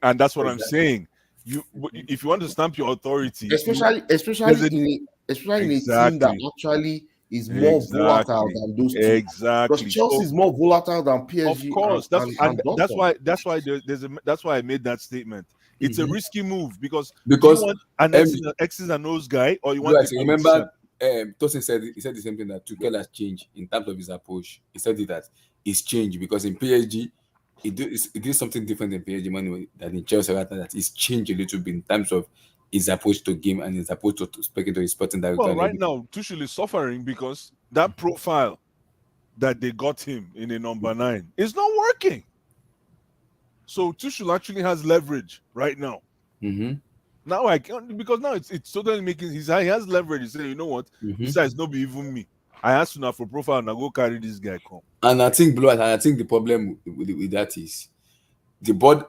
D: And that's what I'm saying. If you want to stamp your authority,
J: especially in a team that actually is more volatile than those two.
D: Exactly.
J: Because Chelsea is more volatile than PSG.
D: Of course, that's why I made that statement. It's a risky move because you want an X's and O's guy, or you want.
A: Right, remember, Tosin said the same thing, that Tuchel has changed in terms of his approach. He said that it's changed because in PSG, it did something different in PSG than in Chelsea. That it's changed a little bit in terms of his approach to game and his approach to speaking to his sporting director.
D: Well, right now, Tuchel is suffering because that profile that they got him in a number 9 is not working. So Tuchel actually has leverage right now.
G: Mm-hmm.
D: Now it's totally making he has leverage. He said, you know what? Besides, not be even me. I asked you now for profile and I go carry this guy come.
A: And I think the problem with that is the board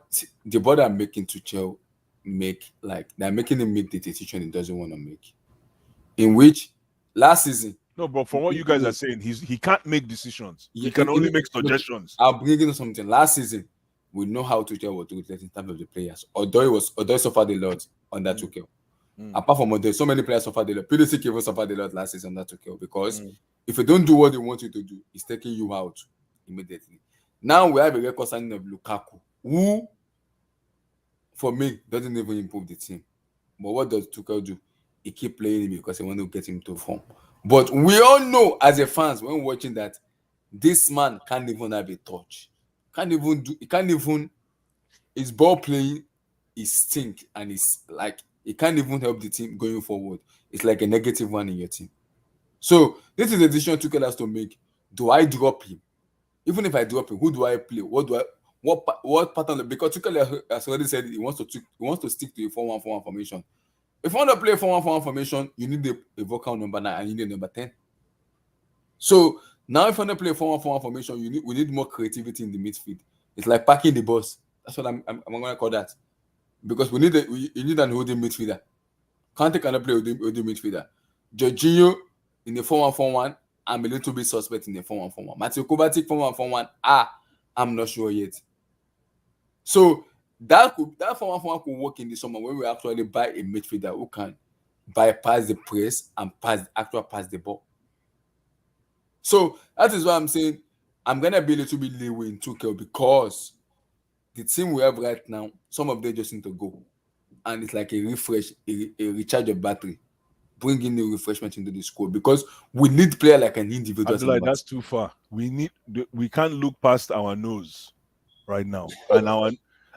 A: are making Tuchel they're making him make the decision he doesn't want to make. In which last season.
D: No, but from what you guys are saying, he can't make decisions. He can only make suggestions.
A: I'll bring in something. Last season, we know how Tuchel was doing in terms of the players. Although he suffered a lot under Tuchel. Apart from Odoi, so many players suffered a lot. PDC even suffered a lot last season under Tuchel because if you don't do what they want you to do, he's taking you out immediately. Now we have a record signing of Lukaku, who, for me, doesn't even improve the team. But what does Tuchel do? He keep playing him because he wants to get him to form. But we all know as a fans when watching that this man can't even have a touch. His ball playing is stink and it's like he can't even help the team going forward. It's like a negative one in your team. So this is the decision Tuchel has to make. Do I drop him? Even if I drop him, who do I play? What pattern? Because Tuchel has already said he wants to stick to a 4-1-4-1 formation. If you want to play 4-1-4-1 formation, you need a vocal number 9 and you need a number 10. So now if you want to play 4-1-4-1 formation, we need more creativity in the midfield. It's like parking the bus. That's what I'm going to call that. Because you need an holding midfielder. Kante cannot play holding midfielder. Jorginho in the 4-1-4-1, I'm a little bit suspect in the 4-1-4-1. Matthew Kovacic 4-1-4-1, I'm not sure yet. So that 4-1-4-1 could work in the summer when we actually buy a midfielder who can bypass the press and pass the ball. So that is why I'm saying I'm gonna be a little bit leeway in Tuchel because the team we have right now, some of them just need to go, and it's like a refresh, a recharge of battery, bring in new refreshment into the squad because we need player like an individual.
D: Like that's too far. We can't look past our nose right now,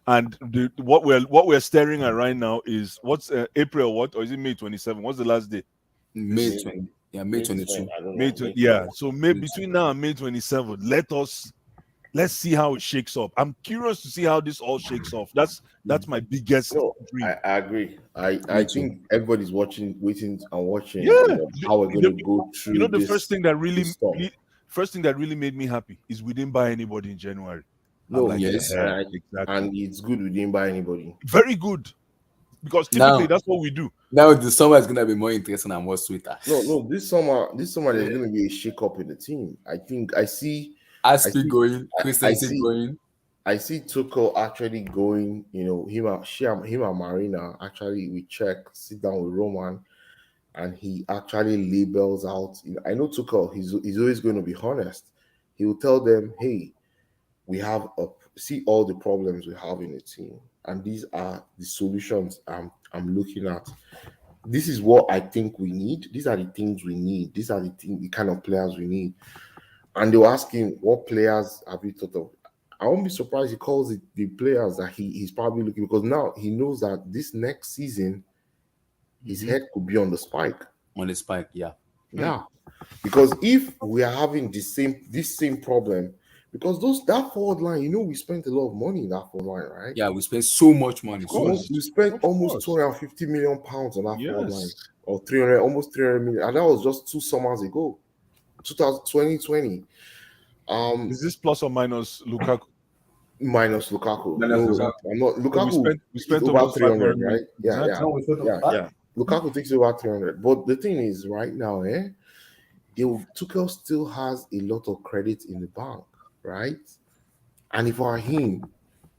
D: and what we're staring at right now is what's April what, or is it May 27? What's the last day?
A: May 20. Yeah, May 22.
D: May 20, yeah. So between now and May 27, let's see how it shakes up. I'm curious to see how this all shakes off. That's my biggest dream.
J: I agree. I think everybody's waiting and watching.
D: Yeah,
J: how we're going to go through.
D: The first thing that really made me happy is we didn't buy anybody in January.
J: Exactly. And it's good we didn't buy anybody.
D: Very good. Because typically that's what we do.
A: Now the summer is gonna be more interesting and more sweeter.
J: No, this summer there's gonna be a shake up in the team. I think I see
A: Aspi going, Christensen going.
J: I see Tuchel actually going, him and Marina actually we check, sit down with Roman, and he actually labels out. I know Tuchel, he's always going to be honest. He will tell them, hey, we have see all the problems we have in the team, and these are the solutions I'm looking at. This is what I think we need. These are the things we need. These are the kind of players we need. And they were asking, what players have you thought of? I won't be surprised he calls it the players that he's probably looking, because now he knows that this next season his head could be on the spike.
A: On the spike, yeah.
J: Yeah. Because if we are having this same problem, because that forward line, we spent a lot of money in that forward line, right?
A: Yeah, we spent so much money.
J: We spent almost 250 million pounds on that forward line, or 300, almost 300 million, and that was just 2 summers ago, 2020.
D: Is this plus or minus Lukaku?
J: Minus Lukaku.
A: Minus
J: No,
A: Lukaku.
J: I'm not. Lukaku
D: we spent
J: over
D: almost
J: 300,
D: 500
J: right? Yeah.
A: Yeah.
J: Lukaku takes over 300. But the thing is, right now, Tuchel still has a lot of credit in the bank, right? And if I were him,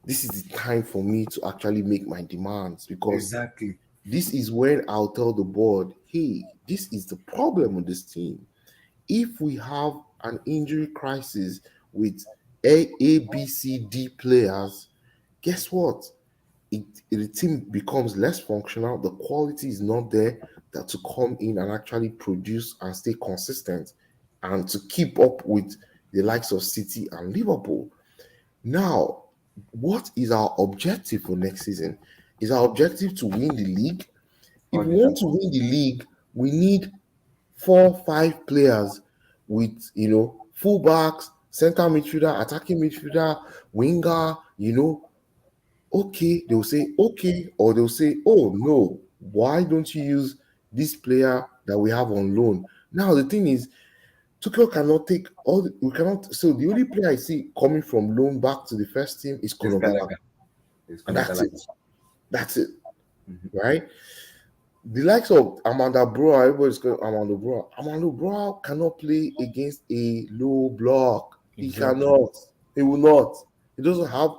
J: this is the time for me to actually make my demands, because
A: Exactly.
J: this is when I'll tell the board, hey, this is the problem with this team. If we have an injury crisis with A, B, C, D players, guess what? The team becomes less functional. The quality is not there to come in and actually produce and stay consistent and to keep up with the likes of City and Liverpool. Now, what is our objective for next season? Is our objective to win the league? If we want to win the league, we need 4-5 players with, fullbacks, center midfielder, attacking midfielder, winger, okay, they'll say, okay, or they'll say, oh, no, why don't you use this player that we have on loan? Now, the thing is, Tuchel cannot take we cannot, so the only player I see coming from loan back to the first team is Conor Gallagher. And that's it. That's it. Mm-hmm. Right? The likes of Amanda Broa, everybody's going Amanda Broa. Amanda Broa cannot play against a low block. He cannot. He will not. He doesn't have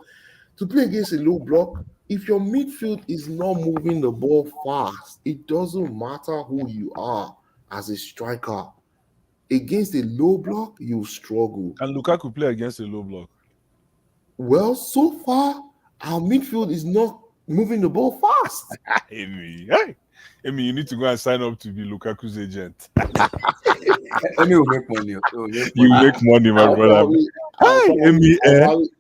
J: to play against a low block. If your midfield is not moving the ball fast, it doesn't matter who you are as a striker. Against a low block, you struggle.
D: And Lukaku play against a low block.
J: Well, so far, our midfield is not moving the ball fast.
D: Amy, you need to go and sign up to be Lukaku's agent.
A: Amy will make money.
D: You make money, my brother. Amy,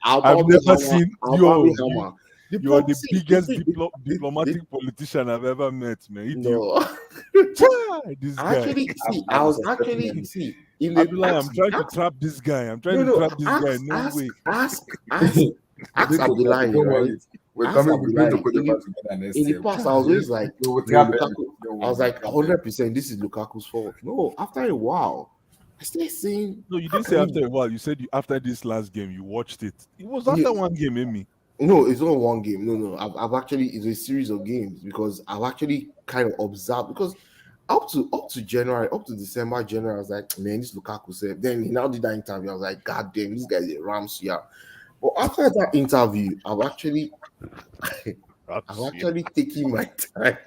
D: I've never seen you. You are the biggest diplomatic politician I've ever met, man. This guy.
J: I'm
D: trying to trap this guy. I'm trying to trap this guy. No way.
J: Ask Abdullahi, right?
A: We're coming to put
J: in the past, I was always like, I was like 100%. This is Lukaku's fault. No, after a while, I started saying.
D: No, you didn't say after a while. You said after this last game, you watched it. It was after one game, Amy.
J: No, it's not one game. No. I've actually, it's a series of games, because I've actually kind of observed, because up to January, up to December, January, I was like, man, this Lukaku said. Then he now did that interview. I was like, God damn, this guy is a Rams, yeah. But after that interview, I've actually taken my time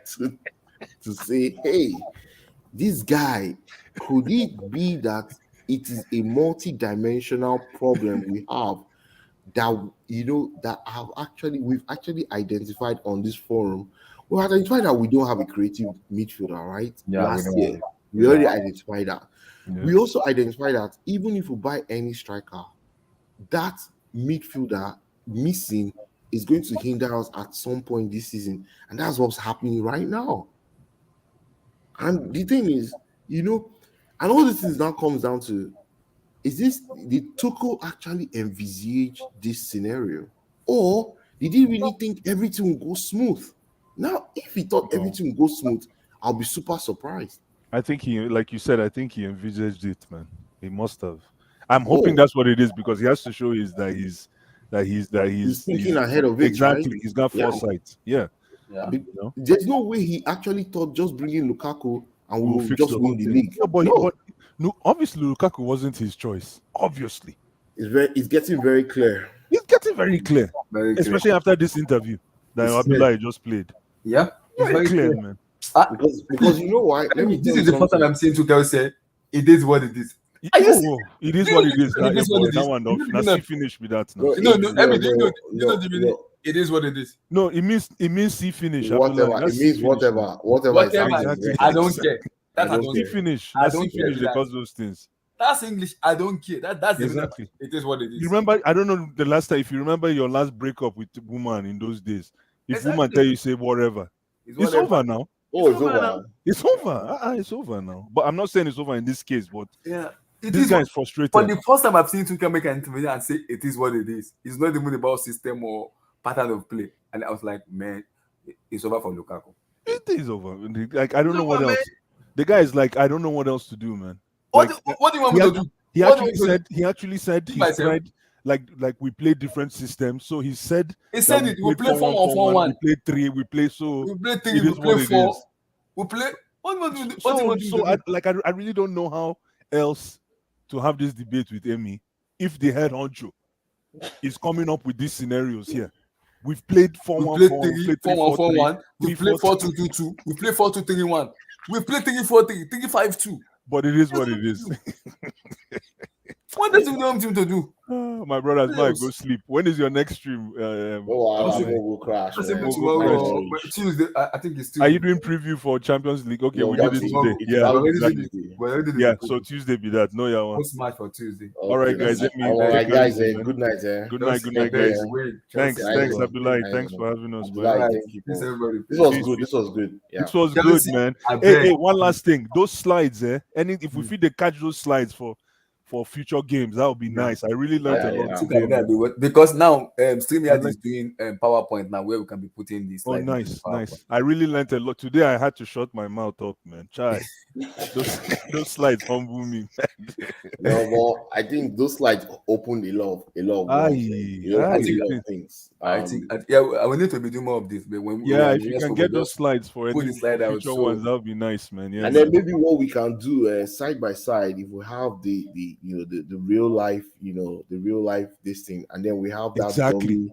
J: to say, hey, this guy, could it be that it is a multi-dimensional problem we have that we've actually identified on this forum? We identified that we don't have a creative midfielder, right?
A: Yeah,
J: last year. We already identified that. Yeah. We also identified that even if we buy any striker, that midfielder missing is going to hinder us at some point this season. And that's what's happening right now. And the thing is, and all this things now comes down to, did Tuchel actually envisage this scenario? Or did he really think everything will go smooth? Now, if he thought everything will go smooth, I'll be super surprised.
D: I think like you said, I think he envisaged it, man. He must have. I'm hoping that's what it is, because he has to show that he's
J: thinking ahead of it.
D: Exactly.
J: Right?
D: He's got foresight. Yeah.
J: There's no way he actually thought just bringing Lukaku and we will just win the league.
D: Yeah, but obviously Lukaku wasn't his choice. Obviously.
J: It's getting very clear.
D: getting very clear,
G: Very clear.
D: especially after this interview that
G: It's
D: Abdullah just played.
G: Yeah, it's
D: Very clear, man.
J: Because you know why? Let me
G: This
J: tell
G: is
J: you
G: the first time
J: something.
G: I'm seeing Tuchel say it is what it is. Are you
D: Oh, it is what it is.
G: It is what it
D: That
G: is.
D: one,
G: You
D: now
G: know-
D: see finish with that now.
J: No,
G: No,
J: it-
G: no,
J: no,
G: Emmy, do you know
J: no,
G: the meaning?
J: no.
G: It is what it is.
D: No, it means see finish.
J: Whatever
D: Abdullah.
J: it
D: That's
J: means,
D: see finish now.
J: whatever is
G: Whatever.
J: happening.
D: Exactly.
G: I don't care. That I
J: don't
G: don't
D: See
G: care.
D: finish.
G: I
D: That's see
G: don't care.
D: finish. They
G: That.
D: cause those things.
G: That's English. I don't care. That's the meaning.
D: Exactly.
G: It is what it is.
D: You remember? I don't know the last time. If you remember your last breakup with the woman in those days, if woman
G: Exactly.
D: tell you say whatever, it's
G: whatever.
D: over now.
J: Oh, it's over.
D: It's over. It's over now. But I'm not saying it's over in this case. But
G: Yeah. It
D: this
G: is
D: guy
G: what-
D: is frustrated.
G: For the first time I've seen Tuchel make an intervention and say it is what it is. It's not even about system or pattern of play. And I was like, man, it's over for Lukaku.
D: It is over. Like I don't know
G: It's
D: what
G: over,
D: else.
G: man.
D: The guy is like, I don't know what else to do, man.
G: What,
D: Like,
G: what do you want me to do?
D: He
G: What do you
D: actually
G: want me to
D: said. He actually said
G: Do
D: he
G: myself.
D: tried. Like we play different systems. So he said.
G: He said
D: that
G: it. We
D: played
G: play 4-1-4-1.
D: We play 3. We play so.
G: We play 3.
D: It
G: We
D: is
G: play
D: what it
G: 4.
D: is.
G: We play. What do you want me to do? What do you want me to do?
D: I really don't know how else to have this debate with Amy if the head honcho is coming up with these scenarios here. We've played 4-1-4, we played
G: 4-1-4-1. We play
D: 3-4-3.
G: 4-2-2-2. We play 4-2-3-1. We play 3-4-3. 3-5-2.
D: But it is what it is.
G: What does he want him to do?
D: My brothers,
G: What
D: might
G: else?
D: go sleep. When is your next stream?
J: We'll crash.
G: Possibly
J: Man.
G: tomorrow. Tuesday. I think it's Tuesday.
D: Are you doing preview for Champions League? Okay,
J: No,
D: we did
J: that
D: it
J: is-
D: today.
J: it's
D: Yeah,
J: that
D: exactly.
J: Tuesday.
G: We already did
D: Yeah,
G: the
D: so Tuesday be that. No, yeah, one.
G: post match for Tuesday.
D: All right, guys. Let me
J: All
D: take
J: right,
D: care
J: guys.
D: of it, man.
J: Good night.
D: Good night,
J: Take
D: guys.
J: care.
D: Thanks,
J: Nice one.
D: Abdullah.
J: Nice
D: Thanks
J: one.
D: for having us, man.
J: Abdullah,
G: Right.
J: thank you
G: Peace,
J: for-
G: everybody.
J: This was
D: Peace.
J: good. This was good. Yeah.
D: This was
G: Chelsea,
D: good, man.
G: I
D: Hey,
G: beg.
D: one last thing. Those slides, if we fit they catch those slides for future games, that would be nice. I really learned a lot today, man.
G: Because now
D: I
G: StreamYard
D: like-
G: is doing PowerPoint now where we can be putting this.
D: Oh, nice. I really learned a lot today. I had to shut my mouth up, man. Chai, those slides humble me.
J: No, well, I think those slides opened a lot of things.
G: I will need to be doing more of this. But when
D: If you can get those slides for
G: put
D: any
G: the slide out,
D: future
G: so-
D: ones, that would be nice, man. Yeah,
J: And then maybe what we can do side by side, if we have the real life, the real life this thing, and then we have that
D: Exactly.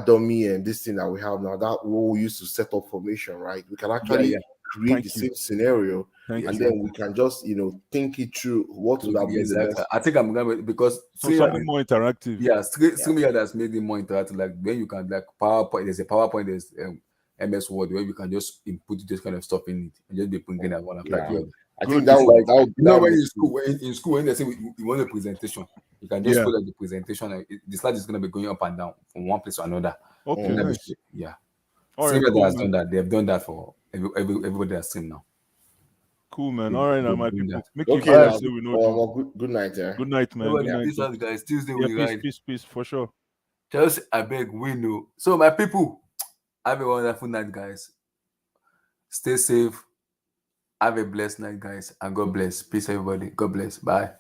J: dummy and this thing that we have now, that what we used to set up formation, right? We can actually create
D: Thank
J: the
D: you.
J: same scenario,
D: Thank
J: and
D: you.
J: then we can just think it through what would have been the best.
G: I think I'm gonna because
D: So something more interactive.
G: StreamYard has made it more interactive. Like when you can PowerPoint, there's a PowerPoint, there's MS Word where you can just input this kind of stuff in it and just be bringing at one after the other.
J: I think that would
G: when in school when they say we want a presentation, you can just put at the presentation and the slide is gonna be going up and down from one place to another.
D: Okay, nice.
G: Yeah.
D: All right,
G: StreamYard
D: cool,
G: has
D: man.
G: done that. They've done that for everybody that's stream now.
D: Cool, man. All right, now my people. Make
J: Okay,
D: you guys
J: now,
D: say we know.
J: good night,
D: Good night, man. Good night.
G: Peace out, guys. Tuesday we
D: Yeah,
G: ride.
D: peace, for sure.
G: Chelsea, I beg, we know. So, my people, have a wonderful night, guys. Stay safe. Have a blessed night, guys. And God bless. Peace, everybody. God bless. Bye.